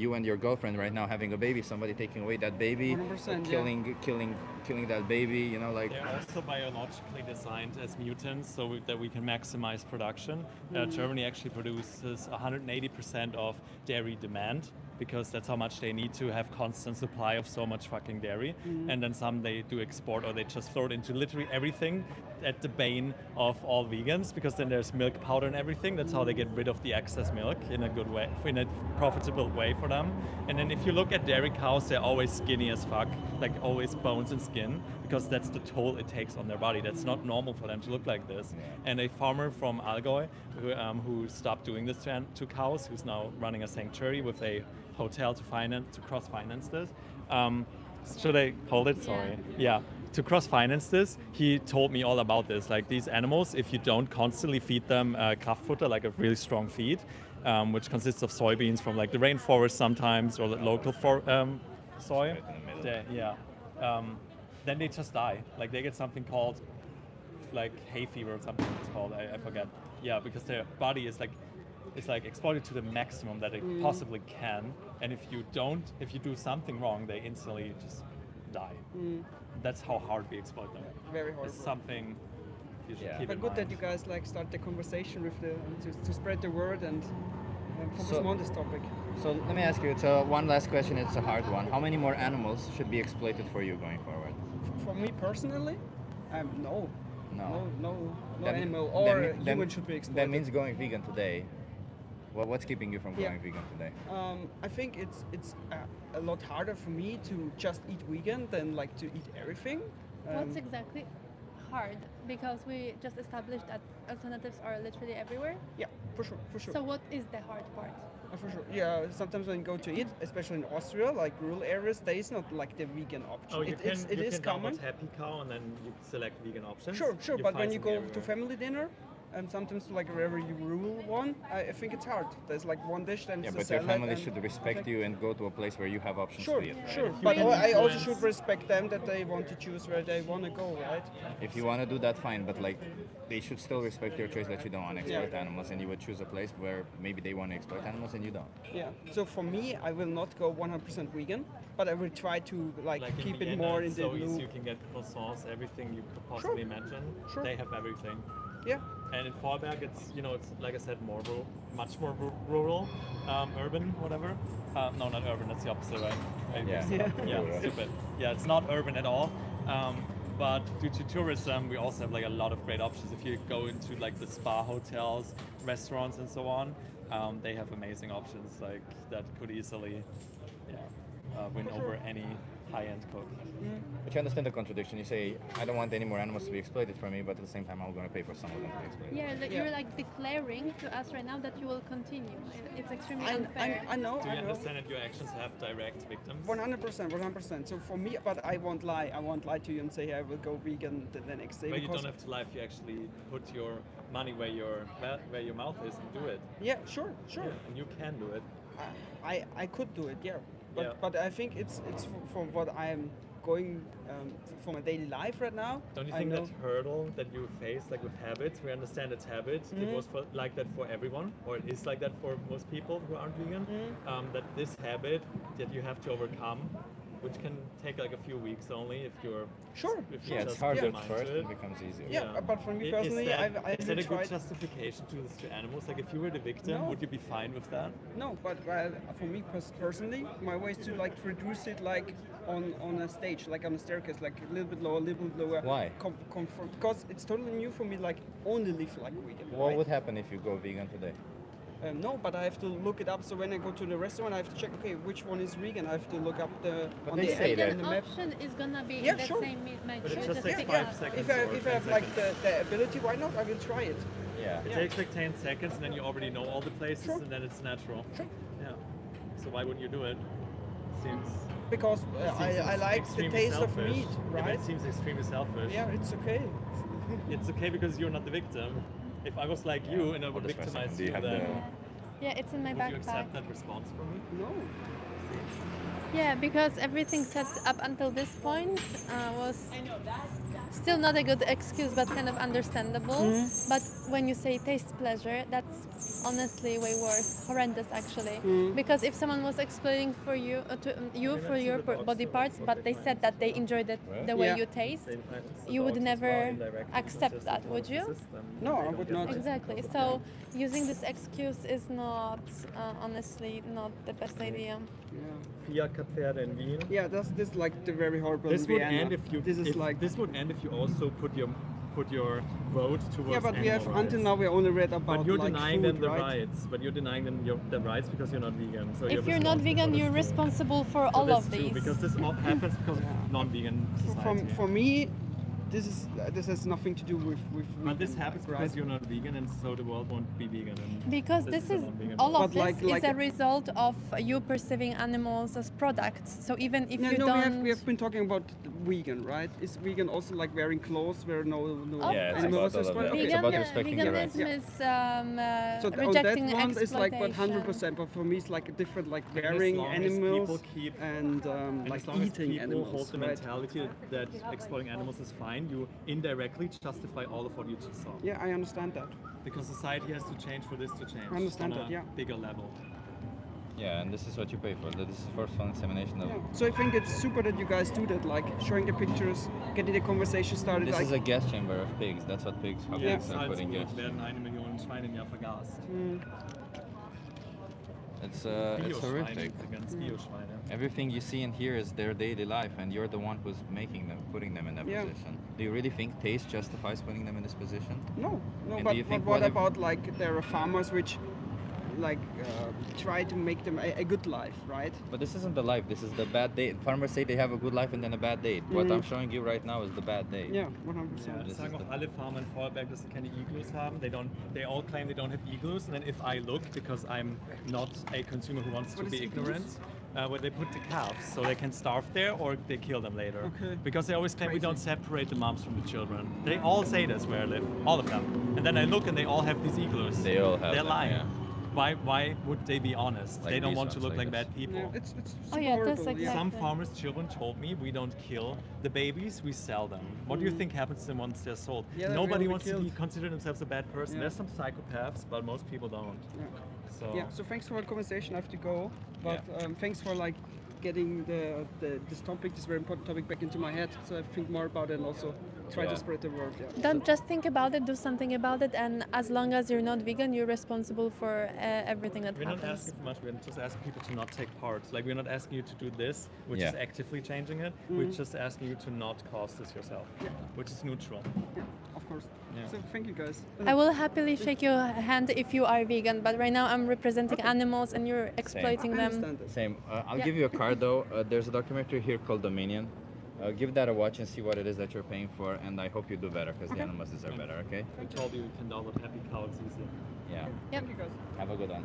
Speaker 17: you and your girlfriend right now having a baby, somebody taking away that baby,
Speaker 18: 100%,
Speaker 17: killing that baby, you know, like...
Speaker 2: They're also biologically designed as mutants so that we can maximize production. Germany actually produces 180% of dairy demand because that's how much they need to have constant supply of so much fucking dairy. And then some they do export or they just throw it into literally everything at the bane of all vegans because then there's milk powder and everything. That's how they get rid of the excess milk in a good way, in a profitable way for them. And then if you look at dairy cows, they're always skinny as fuck, like always bones and skin because that's the toll it takes on their body. That's not normal for them to look like this. And a farmer from Allgäu who stopped doing this to cows, who's now running a sanctuary with a hotel to cross-finance this. Should I hold it? Sorry. Yeah. To cross-finance this, he told me all about this. Like these animals, if you don't constantly feed them Kraftfutter, like a really strong feed, which consists of soybeans from like the rainforest sometimes or the local soy, then they just die. Like they get something called like hay fever or something it's called. I forget. Yeah, because their body is like exploited to the maximum that it possibly can, and if you do something wrong, they instantly just die. That's how hard we exploit them.
Speaker 18: Very horrible.
Speaker 2: It's something you should keep
Speaker 18: But
Speaker 2: in
Speaker 18: good
Speaker 2: mind.
Speaker 18: that you guys like start the conversation with to spread the word and focus
Speaker 17: So-
Speaker 18: more on this topic.
Speaker 17: So let me ask you, it's one last question, it's a hard one. How many more animals should be exploited for you going forward?
Speaker 18: for me personally, no.
Speaker 17: No.
Speaker 18: No
Speaker 17: That-
Speaker 18: animal
Speaker 17: that
Speaker 18: or
Speaker 17: mean- that-
Speaker 18: human should be exploited.
Speaker 17: That means going vegan today. What's keeping you from
Speaker 18: Yeah.
Speaker 17: going vegan today?
Speaker 18: I think it's a lot harder for me to just eat vegan than like to eat everything.
Speaker 12: What's exactly hard? Because we just established that alternatives are literally everywhere.
Speaker 18: Yeah, for sure, for sure.
Speaker 12: So what is the hard part?
Speaker 18: For sure. Yeah, sometimes when you go to eat, especially in Austria, like rural areas, there is not like the vegan option.
Speaker 2: Oh, you can
Speaker 18: it is common.
Speaker 2: download Happy Cow and then you select vegan options.
Speaker 18: Sure, but
Speaker 2: find
Speaker 18: when you
Speaker 2: something
Speaker 18: go to
Speaker 2: everywhere.
Speaker 18: family dinner, and sometimes like wherever you rule one, I think it's hard. There's like one dish, then
Speaker 17: Yeah,
Speaker 18: it's a
Speaker 17: but your
Speaker 18: salad.
Speaker 17: family
Speaker 18: and
Speaker 17: should respect you and go to a place where you have options
Speaker 18: Sure,
Speaker 17: to eat. right?
Speaker 18: sure.
Speaker 2: If you
Speaker 18: But
Speaker 2: can
Speaker 18: I also
Speaker 2: influence-
Speaker 18: should respect them that they want to choose where they want to go, right?
Speaker 17: If you want to do that, fine, but like they should still respect your choice that you don't want to exploit animals, and you would choose a place where maybe they want to exploit animals and you don't.
Speaker 18: Yeah. So for me, I will not go 100% vegan, but I will try to like
Speaker 2: in
Speaker 18: keep it
Speaker 2: Vienna,
Speaker 18: more in
Speaker 2: it's
Speaker 18: the
Speaker 2: so easy.
Speaker 18: loop.
Speaker 2: You can get croissants, everything you could possibly imagine.
Speaker 18: Sure.
Speaker 2: They have everything.
Speaker 18: Yeah.
Speaker 2: And in Vorberg, it's it's like I said, more much more rural, urban, whatever. No, not urban. That's the opposite, right?
Speaker 17: Yeah.
Speaker 2: Yeah. Stupid. Yeah, it's not urban at all. But due to tourism, we also have like a lot of great options. If you go into like the spa hotels, restaurants, and so on, they have amazing options like that could easily, win over any high-end cook.
Speaker 17: But you understand the contradiction. You say, I don't want any more animals to be exploited for me, but at the same time, I'm going to pay for some of them to be exploited.
Speaker 12: Yeah, you're like declaring to us right now that you will continue. It's extremely unfair.
Speaker 18: I know.
Speaker 2: Do you
Speaker 18: I know.
Speaker 2: understand that your actions have direct victims?
Speaker 18: 100%. So for me, but I won't lie. I won't lie to you and say I will go vegan the next day.
Speaker 2: But you
Speaker 18: because-
Speaker 2: don't have to lie if you actually put your money where your mouth is and do it.
Speaker 18: Yeah, sure.
Speaker 2: Yeah, and you can do it.
Speaker 18: I could do it, yeah.
Speaker 2: Yeah.
Speaker 18: But I think it's for what I am going for my daily life right now.
Speaker 2: Don't you
Speaker 18: I
Speaker 2: think
Speaker 18: know-
Speaker 2: that hurdle that you face, like with habits, we understand it's habits. It was like that for everyone, or it is like that for most people who aren't vegan. That this habit that you have to overcome, which can take like a few weeks only if you're
Speaker 18: Sure.
Speaker 2: If you
Speaker 17: Yeah, it's
Speaker 2: just
Speaker 17: hard
Speaker 2: put
Speaker 17: at
Speaker 2: your mind
Speaker 17: first,
Speaker 2: to
Speaker 17: it becomes easier.
Speaker 18: Yeah, but for me
Speaker 2: Is
Speaker 18: personally,
Speaker 2: that,
Speaker 18: I
Speaker 2: is that a good
Speaker 18: tried.
Speaker 2: justification to this to animals? Like if you were the victim,
Speaker 18: No.
Speaker 2: would you be fine with that?
Speaker 18: No, but for me personally, my way is to like reduce it like on a stage, like on a staircase, like a little bit lower.
Speaker 17: Why?
Speaker 18: Because it's totally new for me, like only live like vegan.
Speaker 17: What
Speaker 18: right?
Speaker 17: would happen if you go vegan today?
Speaker 18: No, but I have to look it up. So when I go to the restaurant, I have to check. Okay, which one is vegan? I have to look up the
Speaker 17: But
Speaker 18: on
Speaker 17: they
Speaker 18: the
Speaker 17: say
Speaker 18: app,
Speaker 17: that.
Speaker 18: on the
Speaker 12: The
Speaker 18: map.
Speaker 12: option is gonna be
Speaker 18: Yeah,
Speaker 12: in that
Speaker 18: sure.
Speaker 12: same match.
Speaker 2: But it just takes
Speaker 12: Just
Speaker 2: 5
Speaker 12: because-
Speaker 2: seconds.
Speaker 18: If I have like the ability, why not? I will try it.
Speaker 17: Yeah.
Speaker 2: It takes like 10 seconds and then you already know all the places and then it's natural.
Speaker 18: Sure.
Speaker 2: Yeah. So why wouldn't you do it? Seems.
Speaker 18: Because
Speaker 2: seems
Speaker 18: I like the
Speaker 2: extremely
Speaker 18: taste of
Speaker 2: selfish.
Speaker 18: meat,
Speaker 2: Yeah, but
Speaker 18: right?
Speaker 2: it seems extremely selfish.
Speaker 18: Yeah, it's okay.
Speaker 2: It's okay because you're not the victim. If I was like you and I would
Speaker 17: Hold this for a
Speaker 2: victimize
Speaker 17: second. Do
Speaker 2: you,
Speaker 17: you have
Speaker 2: then
Speaker 12: Yeah, it's in my
Speaker 2: would you
Speaker 12: backpack.
Speaker 2: accept that response from me?
Speaker 18: No.
Speaker 12: Yeah, because everything set up until this point was still not a good excuse, but kind of understandable. But when you say taste pleasure, that's honestly way worse, horrendous actually. Because if someone was exploiting for you, for your body parts, but they said that they enjoyed it the way
Speaker 18: Yeah.
Speaker 12: you taste,
Speaker 2: They find it's the
Speaker 12: you would
Speaker 2: dogs as well
Speaker 12: never
Speaker 2: indirectly,
Speaker 12: accept
Speaker 2: it's just
Speaker 12: that,
Speaker 2: a
Speaker 12: would you?
Speaker 2: system.
Speaker 18: No,
Speaker 2: They
Speaker 18: I
Speaker 2: don't
Speaker 18: would
Speaker 2: get
Speaker 18: not.
Speaker 2: that.
Speaker 12: Exactly. So using this excuse is not, honestly, not the best idea.
Speaker 2: Fiat Pferde in Wien.
Speaker 18: Yeah, this like the very horrible.
Speaker 2: This
Speaker 18: in
Speaker 2: would
Speaker 18: Vienna.
Speaker 2: end if you.
Speaker 18: This is like.
Speaker 2: This would end if you also put your vote towards.
Speaker 18: Yeah, but we have
Speaker 2: animal
Speaker 18: until
Speaker 2: rights.
Speaker 18: now we only read about.
Speaker 2: But you're
Speaker 18: like,
Speaker 2: denying
Speaker 18: food,
Speaker 2: them the
Speaker 18: right?
Speaker 2: rights. But you're denying them the rights because you're not vegan. So
Speaker 12: If you're not vegan, you're responsible for all of these.
Speaker 2: Because this all happens because of non-vegan society.
Speaker 18: For me, this has nothing to do with.
Speaker 2: But this happens
Speaker 18: right?
Speaker 2: because you're not vegan, and so the world won't be vegan. And
Speaker 12: Because this
Speaker 2: a
Speaker 12: is
Speaker 2: non-vegan
Speaker 12: all
Speaker 2: world.
Speaker 12: of this is a result of you perceiving animals as products. So even if you don't,
Speaker 18: we have been talking about vegan, right? Is vegan also like wearing clothes where no
Speaker 17: Yeah, it's
Speaker 18: animals
Speaker 17: about all of
Speaker 18: well?
Speaker 17: that.
Speaker 18: Okay.
Speaker 17: It's about respecting your rights.
Speaker 12: veganism is
Speaker 18: So on
Speaker 12: rejecting
Speaker 18: that one is like what
Speaker 12: exploitation.
Speaker 18: 100%, but for me it's like a different like
Speaker 2: And as
Speaker 18: wearing
Speaker 2: long as
Speaker 18: animals
Speaker 2: people keep
Speaker 18: and
Speaker 2: And
Speaker 18: like
Speaker 2: as long
Speaker 18: eating
Speaker 2: as people
Speaker 18: animals,
Speaker 2: hold the
Speaker 18: right?
Speaker 2: mentality that exploiting animals is fine, you indirectly justify all of what you just saw.
Speaker 18: Yeah, I understand that.
Speaker 2: Because society has to change for this to change.
Speaker 18: I understand
Speaker 2: on
Speaker 18: that,
Speaker 2: a
Speaker 18: yeah.
Speaker 2: bigger level.
Speaker 17: Yeah, and this is what you pay for. This is first one examination of.
Speaker 18: So I think it's super that you guys do that, like showing the pictures, getting the conversation started.
Speaker 17: This
Speaker 18: like,
Speaker 17: is a gas chamber of pigs. That's what pigs. How pigs are putting gas.
Speaker 2: werden 1 Million Schweine im Jahr vergast.
Speaker 17: It's
Speaker 2: Bio-Schweine
Speaker 17: horrific.
Speaker 2: übrigens, Bio-Schweine.
Speaker 17: Everything you see and hear is their daily life, and you're the one who's making them, putting them in that
Speaker 18: Yeah.
Speaker 17: position. Do you really think taste justifies putting them in this position?
Speaker 18: No,
Speaker 17: And
Speaker 18: but,
Speaker 17: do you think
Speaker 18: what
Speaker 17: if-
Speaker 18: about like there are farmers which like try to make them a good life, right?
Speaker 17: But this isn't the life. This is the bad day. Farmers say they have a good life and then a bad day. What
Speaker 18: Mhm.
Speaker 17: I'm showing you right now is the bad day.
Speaker 18: Yeah, 100%.
Speaker 2: Ja,
Speaker 17: This
Speaker 2: das sagen
Speaker 17: is
Speaker 2: auch alle Farmer in Vorarlberg, dass sie keine Igloos haben. They all claim they don't have igloos, and then if I look, because I'm not a consumer who wants to
Speaker 18: What
Speaker 2: be
Speaker 18: is
Speaker 2: ignorant,
Speaker 18: igloos?
Speaker 2: where they put the calves so they can starve there or they kill them later.
Speaker 18: Okay.
Speaker 2: Because they always claim we don't separate the moms from the children. They all say this where I live, all of them. And then I look and they all have these igloos.
Speaker 17: They all have
Speaker 2: They're
Speaker 17: them,
Speaker 2: lying.
Speaker 17: yeah.
Speaker 2: Why would they be honest?
Speaker 17: Like
Speaker 2: they don't
Speaker 17: these
Speaker 2: want to
Speaker 17: ones
Speaker 2: look
Speaker 17: like
Speaker 2: like
Speaker 17: this.
Speaker 2: bad people.
Speaker 18: Yeah, it's
Speaker 12: Oh, yeah, that's
Speaker 18: horrible,
Speaker 12: exactly.
Speaker 2: Some farmers' children told me we don't kill the babies, we sell them. What do you think happens to them once they're sold?
Speaker 18: Yeah, they're
Speaker 2: Nobody
Speaker 18: really
Speaker 2: wants to be
Speaker 18: killed.
Speaker 2: consider themselves a bad person.
Speaker 18: Yeah.
Speaker 2: There's some psychopaths, but most people don't.
Speaker 18: Yeah.
Speaker 2: So
Speaker 18: Yeah, so thanks for the conversation. I have to go, but thanks for like getting this topic, this very important topic, back into my head. So I think more about it and also try
Speaker 17: Yeah.
Speaker 18: to spread the word. Yeah.
Speaker 12: Don't just think about it, do something about it, and as long as you're not vegan, you're responsible for everything that
Speaker 2: we're not
Speaker 12: happens.
Speaker 2: asking for much. We're just asking people to not take part. Like we're not asking you to do this, which is
Speaker 17: Yeah.
Speaker 2: actively changing it. We're just asking you to not cause this yourself, which is neutral.
Speaker 18: Of course.
Speaker 2: Yeah.
Speaker 18: So thank you guys.
Speaker 12: I will happily shake your hand if you are vegan, but right now I'm representing animals and you're exploiting
Speaker 18: I
Speaker 12: them.
Speaker 18: understand this.
Speaker 17: Same. I'll
Speaker 12: Yeah.
Speaker 17: give you a card though. There's a documentary here called Dominion. Give that a watch and see what it is that you're paying for, and I hope you do better because the animals deserve better. Okay?
Speaker 2: We told you you can download Happy Cow. It's easy.
Speaker 17: Yeah.
Speaker 12: Yep.
Speaker 18: Thank you guys.
Speaker 17: Have a good one.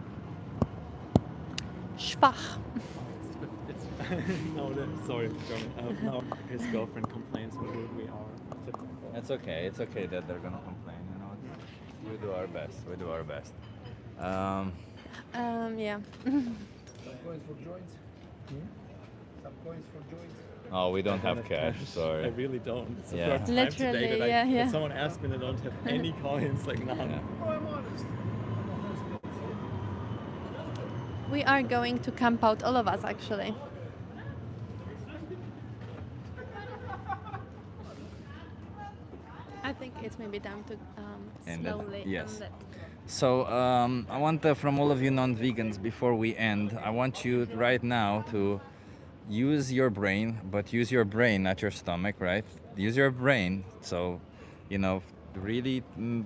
Speaker 12: Schwach.
Speaker 2: It's no, sorry, German. Now his girlfriend complains how rude we are. Typical.
Speaker 17: It's okay. It's okay that they're gonna complain. You know, we do our best. We do our best.
Speaker 12: Yeah.
Speaker 11: Some coins for joints. Some coins for joints.
Speaker 17: Oh, we don't have cash.
Speaker 2: I
Speaker 17: Sorry.
Speaker 2: really don't. It's the
Speaker 17: Yeah.
Speaker 2: first time today
Speaker 12: Literally,
Speaker 2: that
Speaker 12: yeah, yeah.
Speaker 2: that someone asked me and I don't have any coins, like none.
Speaker 17: Yeah.
Speaker 11: Oh, I'm honest.
Speaker 12: We are going to camp out, all of us actually. I think it's maybe time to
Speaker 17: End it.
Speaker 12: slowly
Speaker 17: Yes.
Speaker 12: end it.
Speaker 17: So I want from all of you non-vegans, before we end, I want you right now to use your brain, but use your brain, not your stomach, right? Use your brain. So, you know, really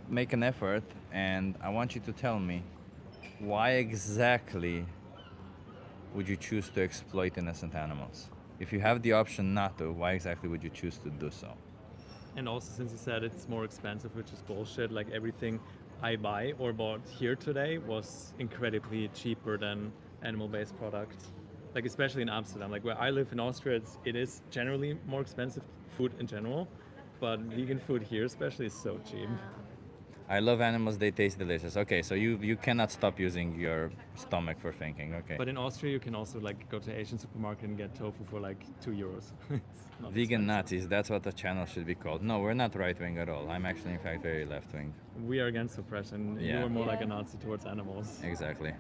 Speaker 17: make an effort, and I want you to tell me why exactly would you choose to exploit innocent animals? If you have the option not to, why exactly would you choose to do so?
Speaker 2: And also, since you said it's more expensive, which is bullshit, like everything I buy or bought here today was incredibly cheaper than animal-based products. Like especially in Amsterdam, like where I live in Austria, it is generally more expensive food in general, but vegan food here especially is so cheap.
Speaker 17: I love animals, they taste delicious. Okay, so you cannot stop using your stomach for thinking, okay.
Speaker 2: But in Austria, you can also like go to Asian supermarket and get tofu for like €2. It's not
Speaker 17: Vegan
Speaker 2: expensive.
Speaker 17: Nazis, that's what the channel should be called. No, we're not right-wing at all. I'm actually, in fact, very left-wing.
Speaker 2: We are against oppression.
Speaker 17: Yeah.
Speaker 2: You are more like a Nazi towards animals.
Speaker 17: Exactly.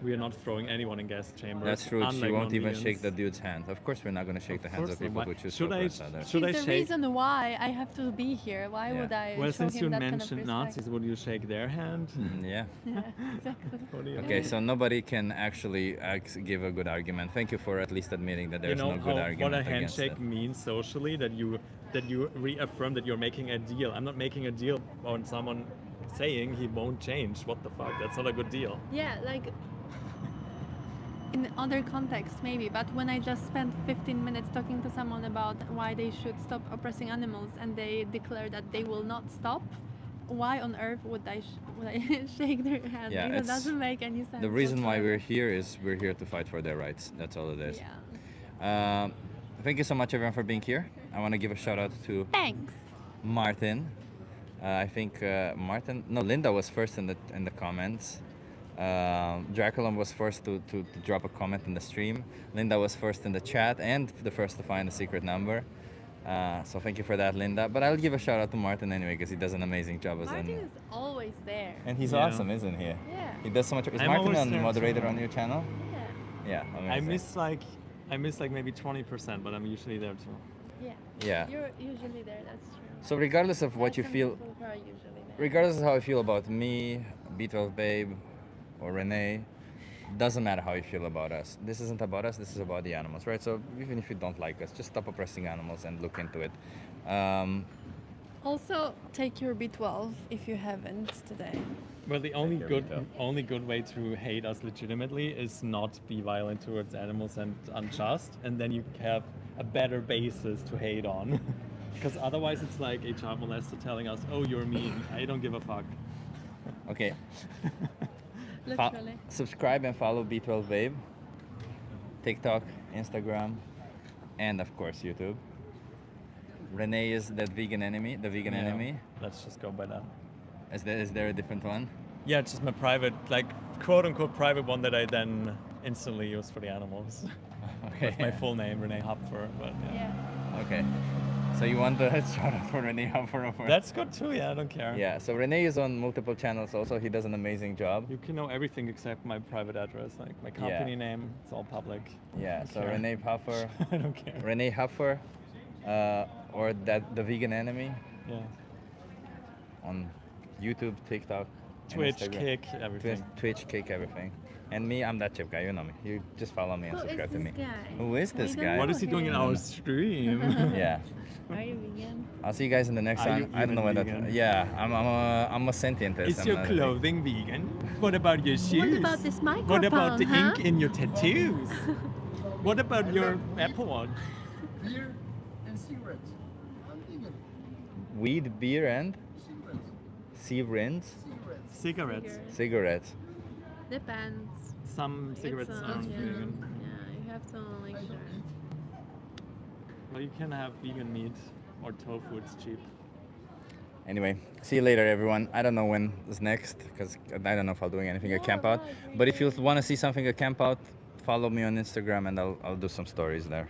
Speaker 2: We are not throwing anyone in gas chambers.
Speaker 17: That's true. She
Speaker 2: unlike
Speaker 17: won't even
Speaker 2: non-vegans.
Speaker 17: shake the dude's hand. Of course, we're not going to shake the hands
Speaker 2: course
Speaker 17: of people
Speaker 2: not.
Speaker 17: who choose
Speaker 2: Should
Speaker 17: to
Speaker 2: I-
Speaker 17: oppress others.
Speaker 2: should I
Speaker 12: It's the
Speaker 2: shake?
Speaker 12: reason why I have to be here. Why
Speaker 17: Yeah.
Speaker 12: would I
Speaker 2: Well,
Speaker 12: show
Speaker 2: since you
Speaker 12: him that kind of
Speaker 2: mentioned
Speaker 12: respect?
Speaker 2: Nazis, would you shake their hand?
Speaker 17: Yeah.
Speaker 12: Yeah, exactly.
Speaker 2: What do you
Speaker 17: Okay,
Speaker 2: think?
Speaker 17: so nobody can actually give a good argument. Thank you for at least admitting that there's
Speaker 2: you know
Speaker 17: no good
Speaker 2: how,
Speaker 17: argument
Speaker 2: what a
Speaker 17: against
Speaker 2: handshake
Speaker 17: it.
Speaker 2: means socially, that you reaffirm that you're making a deal. I'm not making a deal on someone saying he won't change. What the fuck? That's not a good deal.
Speaker 12: Yeah, like in other contexts maybe, but when I just spent 15 minutes talking to someone about why they should stop oppressing animals and they declare that they will not stop, why on earth would I shake their hand?
Speaker 17: Yeah,
Speaker 12: Because it
Speaker 17: it's-
Speaker 12: doesn't make any sense.
Speaker 17: The reason why
Speaker 12: whatsoever.
Speaker 17: we're here is we're here to fight for their rights. That's all it is.
Speaker 12: Yeah.
Speaker 17: Thank you so much, everyone, for being here. I want to give a shout out to
Speaker 12: Thanks.
Speaker 17: Martin. I think Linda was first in the comments. Draculum was first to drop a comment in the stream. Linda was first in the chat and the first to find the secret number. So thank you for that, Linda. But I'll give a shout out to Martin anyway because he does an amazing job as
Speaker 12: Martin
Speaker 17: an.
Speaker 12: is always there.
Speaker 17: And he's
Speaker 2: Yeah.
Speaker 17: awesome, isn't he?
Speaker 12: Yeah.
Speaker 17: He does so much. Is
Speaker 2: I'm
Speaker 17: Martin
Speaker 2: always
Speaker 17: a
Speaker 2: there
Speaker 17: moderator
Speaker 2: too.
Speaker 17: on your channel?
Speaker 12: Yeah.
Speaker 17: Yeah,
Speaker 2: I
Speaker 17: amazing.
Speaker 2: miss like maybe 20%, but I'm usually there too.
Speaker 12: Yeah.
Speaker 17: Yeah.
Speaker 12: You're usually there, that's true.
Speaker 17: So regardless of what you
Speaker 12: Some
Speaker 17: feel,
Speaker 12: people who are usually there.
Speaker 17: regardless of how I feel about me, B12 Babe, or Renee, doesn't matter how you feel about us. This isn't about us. This is about the animals, right? So even if you don't like us, just stop oppressing animals and look into it.
Speaker 12: Also, take your B12 if you haven't today.
Speaker 2: Well, the only good way to hate us legitimately is not be violent towards animals and unjust, and then you have a better basis to hate on. Because otherwise, it's like a child molester telling us, "Oh, you're mean. I don't give a fuck."
Speaker 17: Okay.
Speaker 12: Literally.
Speaker 17: Subscribe and follow B12 Babe. TikTok, Instagram, and of course YouTube. Renee is that vegan enemy, the vegan
Speaker 2: Yeah,
Speaker 17: enemy.
Speaker 2: Let's just go by that.
Speaker 17: Is there a different one?
Speaker 2: Yeah, it's just my private, like quote unquote private one that I then instantly use for the animals.
Speaker 17: Okay.
Speaker 2: With my full name, Renee Hupfer. But yeah.
Speaker 17: Okay. So you want the shout out for Renee Hupfer?
Speaker 2: That's good too. Yeah, I don't care.
Speaker 17: Yeah. So Renee is on multiple channels. Also, he does an amazing job.
Speaker 2: You can know everything except my private address, like my company name. It's all public.
Speaker 17: Yeah.
Speaker 2: Don't
Speaker 17: So
Speaker 2: care.
Speaker 17: Renee Hupfer.
Speaker 2: I don't care.
Speaker 17: Renee Hupfer, or the vegan enemy.
Speaker 2: Yeah.
Speaker 17: On YouTube, TikTok, and
Speaker 2: Twitch,
Speaker 17: Instagram.
Speaker 2: Kick, everything.
Speaker 17: Twitch, Kick, everything. And me, I'm that chip guy. You know me. You just follow me and
Speaker 12: Who is
Speaker 17: subscribe to
Speaker 12: this
Speaker 17: me.
Speaker 12: guy?
Speaker 17: Who is this
Speaker 12: We don't
Speaker 17: guy?
Speaker 2: What is he doing in our stream?
Speaker 17: Yeah.
Speaker 12: Are you vegan?
Speaker 17: I'll see you guys in the next
Speaker 2: Are
Speaker 17: one.
Speaker 2: you
Speaker 17: I don't know
Speaker 2: even
Speaker 17: what
Speaker 2: vegan?
Speaker 17: that. Yeah, I'm a sentientist.
Speaker 2: Is
Speaker 17: I'm
Speaker 2: your
Speaker 17: not a-
Speaker 2: clothing vegan? What about your shoes?
Speaker 12: about this
Speaker 2: What about the
Speaker 12: microphone,
Speaker 2: ink in your tattoos? What about your Apple Watch?
Speaker 11: Beer and cigarettes. I'm vegan.
Speaker 17: Weed, beer, and cigarettes.
Speaker 2: Cigarettes.
Speaker 17: Cigarettes.
Speaker 12: Depends.
Speaker 2: Some cigarettes
Speaker 12: It's,
Speaker 2: aren't
Speaker 12: yeah,
Speaker 2: vegan.
Speaker 12: Yeah, you have to make sure.
Speaker 2: Well, you can have vegan meat or tofu. It's cheap.
Speaker 17: Anyway, see you later, everyone. I don't know when is next because I don't know if I'll doing anything at Camp Out. But if you want to see something at Camp Out, follow me on Instagram and I'll do some stories there